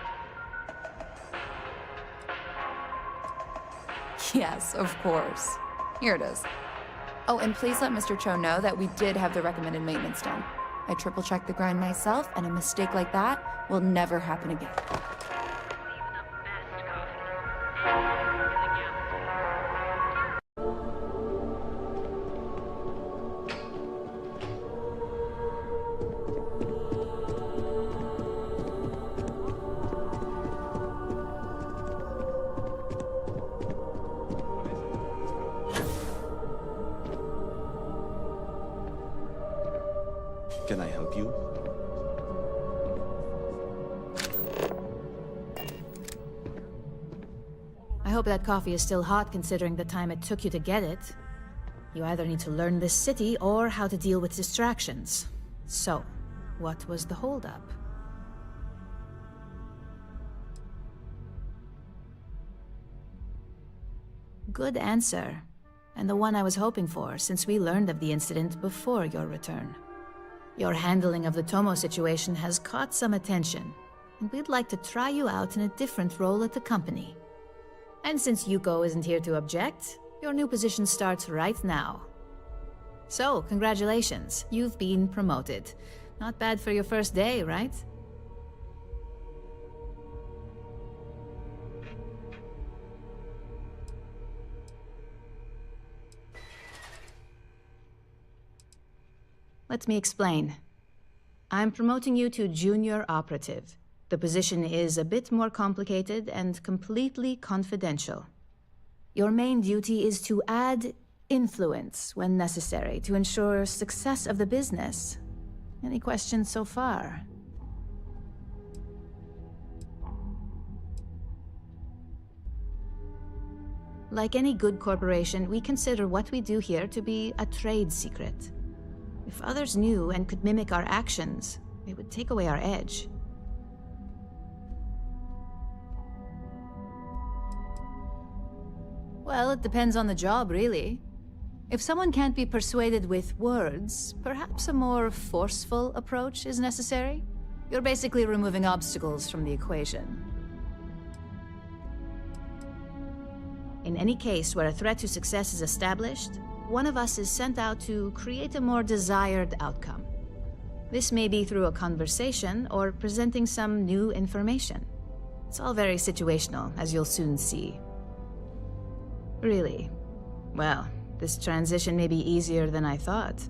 Yes, of course. Here it is. Oh, and please let Mr. Cho know that we did have the recommended maintenance done. I triple-checked the grind myself, and a mistake like that will never happen again. Can I help you? I hope that coffee is still hot considering the time it took you to get it. You either need to learn this city or how to deal with distractions. So, what was the holdup? Good answer. And the one I was hoping for, since we learned of the incident before your return. Your handling of the Tomo situation has caught some attention, and we'd like to try you out in a different role at the company. And since Yuko isn't here to object, your new position starts right now. So, congratulations, you've been promoted. Not bad for your first day, right? Let me explain. I'm promoting you to junior operative. The position is a bit more complicated and completely confidential. Your main duty is to add influence when necessary to ensure success of the business. Any questions so far? Like any good corporation, we consider what we do here to be a trade secret. If others knew and could mimic our actions, it would take away our edge. Well, it depends on the job, really. If someone can't be persuaded with words, perhaps a more forceful approach is necessary. You're basically removing obstacles from the equation. In any case where a threat to success is established, one of us is sent out to create a more desired outcome. This may be through a conversation or presenting some new information. It's all very situational, as you'll soon see. Really? Well, this transition may be easier than I thought.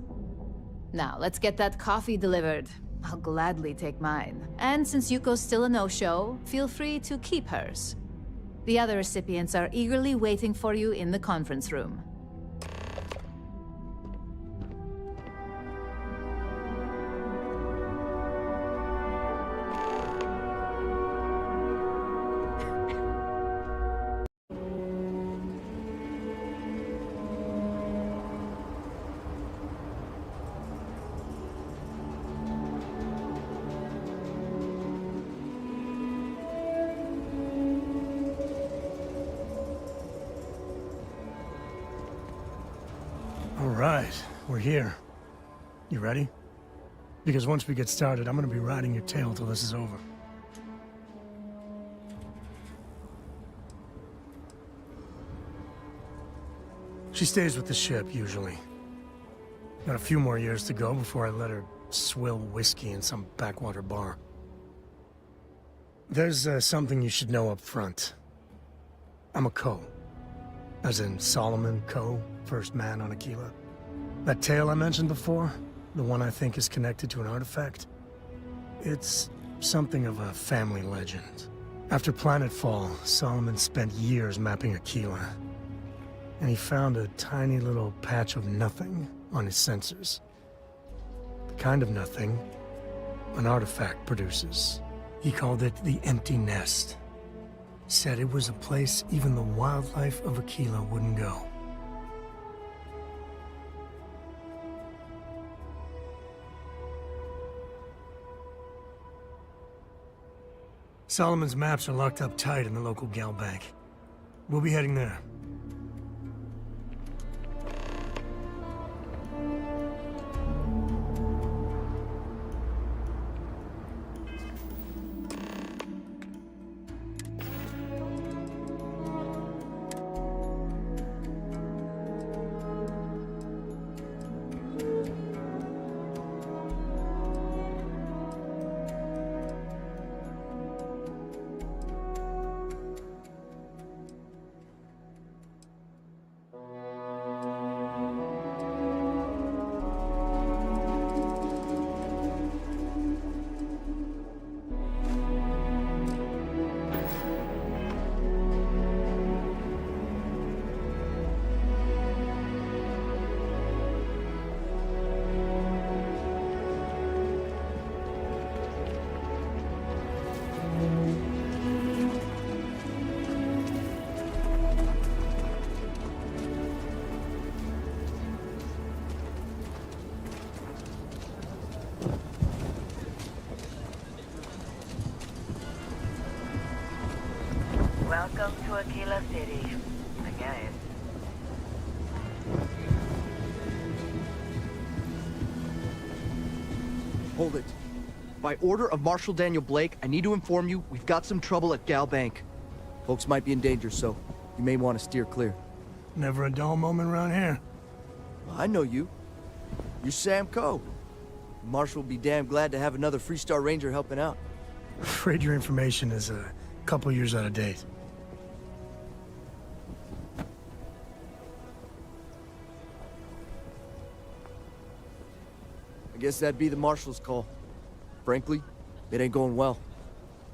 Now, let's get that coffee delivered. I'll gladly take mine. And since Yuko's still a no-show, feel free to keep hers. The other recipients are eagerly waiting for you in the conference room. Alright, we're here. You ready? Because once we get started, I'm gonna be riding your tail till this is over. She stays with the ship, usually. Got a few more years to go before I let her swill whiskey in some backwater bar. There's something you should know up front. I'm a Co. As in Solomon Co., first man on Aquila. That tale I mentioned before, the one I think is connected to an artifact, it's something of a family legend. After Planetfall, Solomon spent years mapping Aquila, and he found a tiny little patch of nothing on his sensors. The kind of nothing an artifact produces. He called it the Empty Nest. Said it was a place even the wildlife of Aquila wouldn't go. Solomon's maps are locked up tight in the local gal bank. We'll be heading there. Welcome to Aquila City. Again. Hold it. By order of Marshal Daniel Blake, I need to inform you we've got some trouble at Gal Bank. Folks might be in danger, so you may want to steer clear. Never a dull moment around here. I know you. You're Sam Coe. Marshal will be damn glad to have another Freestar Ranger helping out. Afraid your information is a couple years out of date. I guess that'd be the Marshal's call. Frankly, it ain't going well.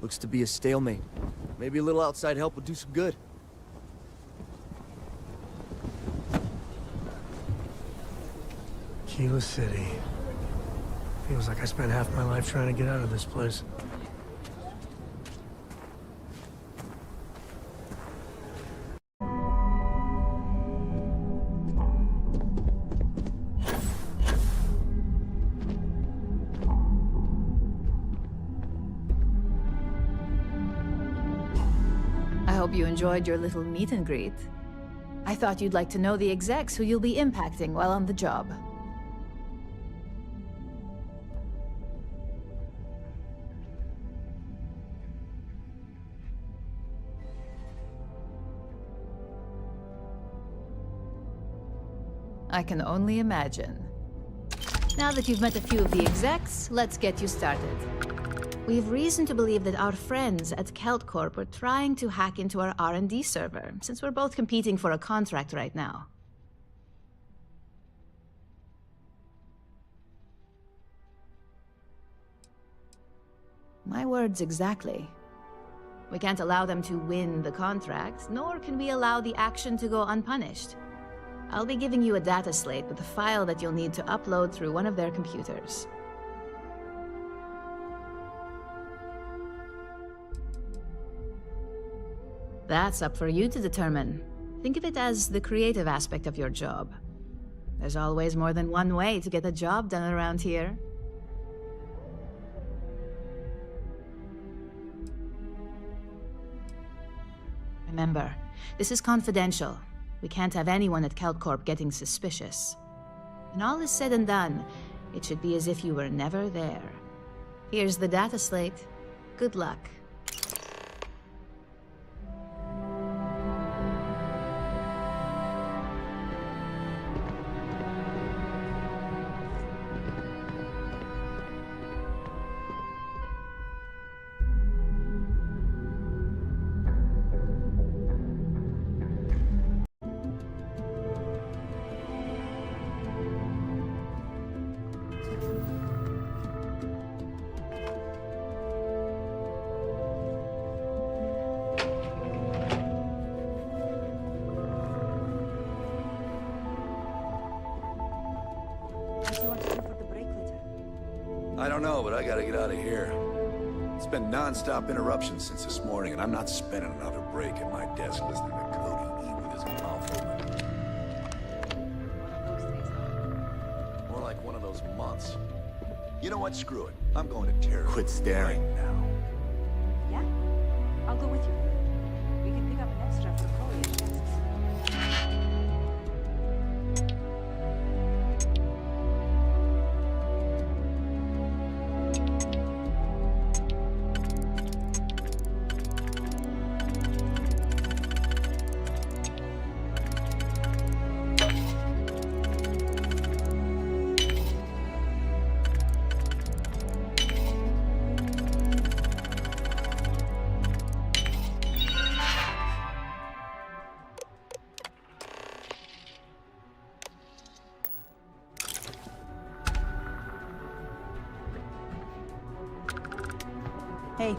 Looks to be a stalemate. Maybe a little outside help would do some good. Aquila City. Feels like I spent half my life trying to get out of this place. I hope you enjoyed your little meet and greet. I thought you'd like to know the execs who you'll be impacting while on the job. I can only imagine. Now that you've met a few of the execs, let's get you started. We have reason to believe that our friends at Kelt Corp are trying to hack into our R&D server, since we're both competing for a contract right now. My words exactly. We can't allow them to win the contract, nor can we allow the action to go unpunished. I'll be giving you a data slate with a file that you'll need to upload through one of their computers. That's up for you to determine. Think of it as the creative aspect of your job. There's always more than one way to get a job done around here. Remember, this is confidential. We can't have anyone at Kelt Corp getting suspicious. When all is said and done, it should be as if you were never there. Here's the data slate. Good luck. I don't know, but I gotta get out of here. It's been non-stop interruptions since this morning, and I'm not spending another break at my desk listening to Cody eat with his mouth open. More like one of those months. You know what? Screw it. I'm going to Terra. Quit staring. Right now. Yeah? I'll go with you. We can pick up an extra for Chloe and Texas. Hey.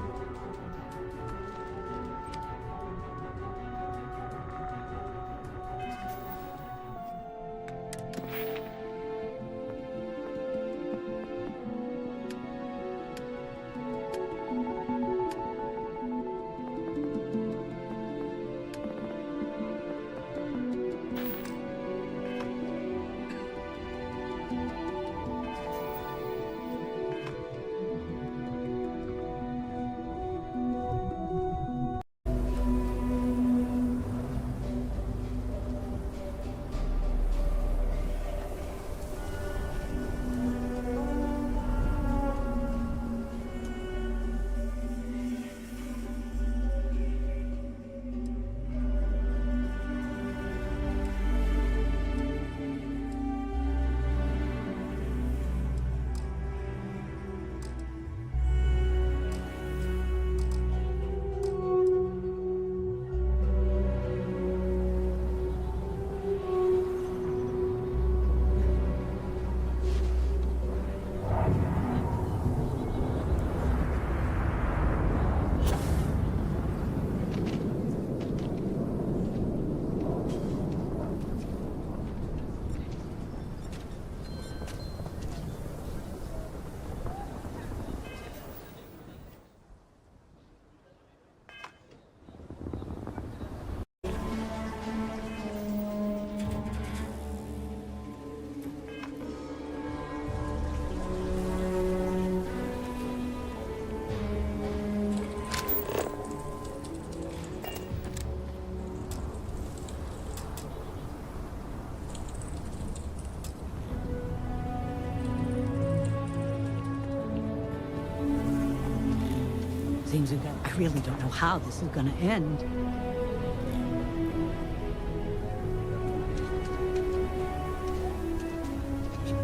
Things are going. I really don't know how this is going to end.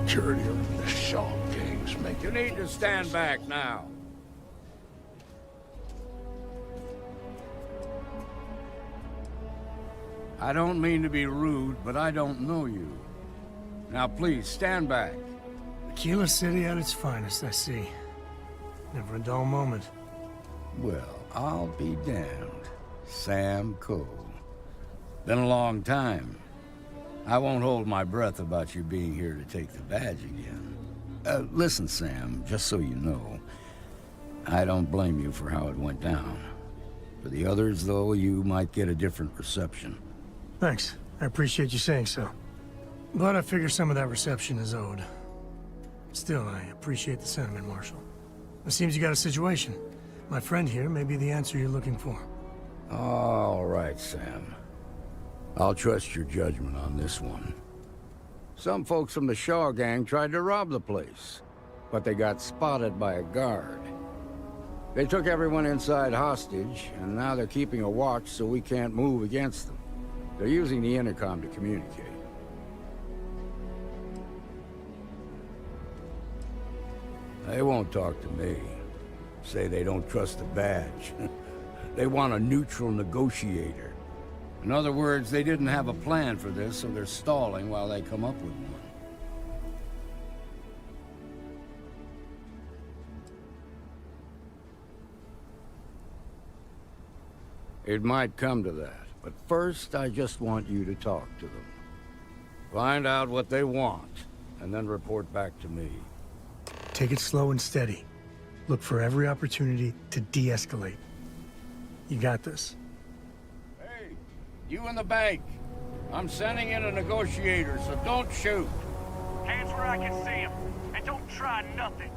Security of the Shaw gangs make You need to stand back now. I don't mean to be rude, but I don't know you. Now please, stand back. Tequila City at its finest, I see. Never a dull moment. Well, I'll be damned. Sam Cole. Been a long time. I won't hold my breath about you being here to take the badge again. Listen, Sam, just so you know, I don't blame you for how it went down. For the others, though, you might get a different reception. Thanks. I appreciate you saying so. But I figure some of that reception is owed. Still, I appreciate the sentiment, Marshal. It seems you got a situation. My friend here may be the answer you're looking for. All right, Sam. I'll trust your judgment on this one. Some folks from the Shaw gang tried to rob the place, but they got spotted by a guard. They took everyone inside hostage, and now they're keeping a watch so we can't move against them. They're using the intercom to communicate. They won't talk to me. Say they don't trust the badge. They want a neutral negotiator. In other words, they didn't have a plan for this, so they're stalling while they come up with one. It might come to that, but first I just want you to talk to them. Find out what they want, and then report back to me. Take it slow and steady. Look for every opportunity to de-escalate. You got this. Hey, you in the bank. I'm sending in a negotiator, so don't shoot. Hands where I can see him, and don't try nothing.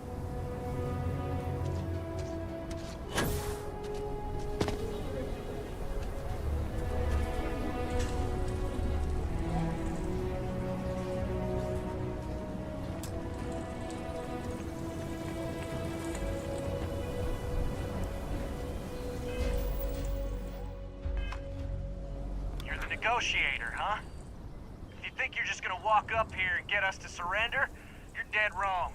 You're the negotiator, huh? If you think you're just gonna walk up here and get us to surrender, you're dead wrong.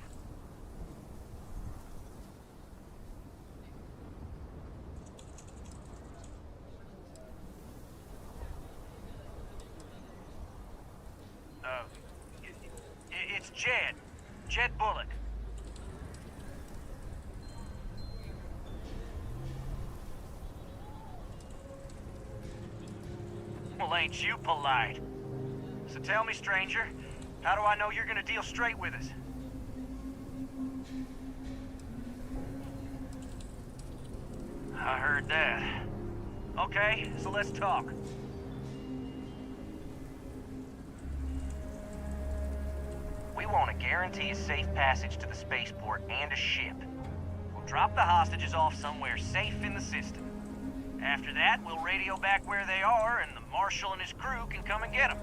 It's Jed. Jed Bullock. Well, ain't you polite? So tell me, stranger, how do I know you're gonna deal straight with us? I heard that. Okay, so let's talk. We want to guarantee a safe passage to the spaceport and a ship. We'll drop the hostages off somewhere safe in the system. After that, we'll radio back where they are, and the Marshal and his crew can come and get them.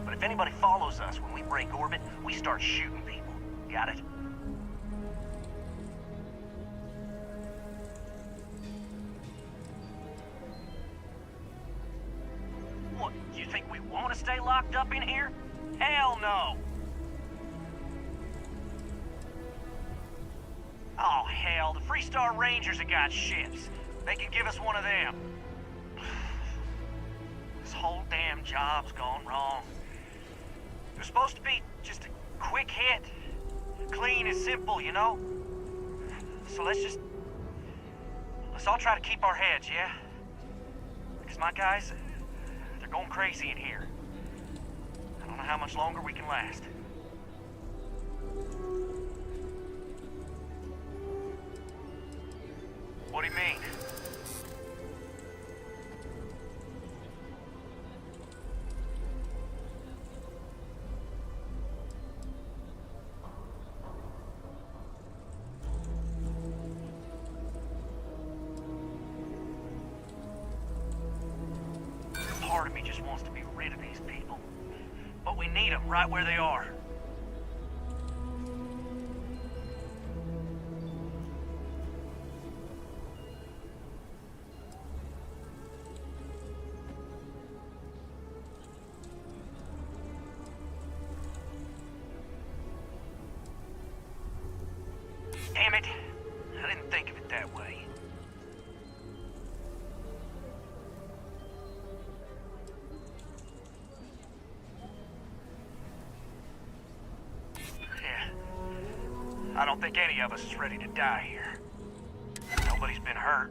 But if anybody follows us when we break orbit, we start shooting people. Got it? What, you think we want to stay locked up in here? Hell no! Oh, hell, the Freestar Rangers have got ships. They can give us one of them. This whole damn job's gone wrong. It was supposed to be just a quick hit. Clean and simple, you know? So let's all try to keep our heads, yeah? Because my guys, they're going crazy in here. I don't know how much longer we can last. What do you mean? Part of me just wants to be rid of these people. But we need them right where they are. Damn it. I didn't think of it that way. Yeah. I don't think any of us is ready to die here. Nobody's been hurt.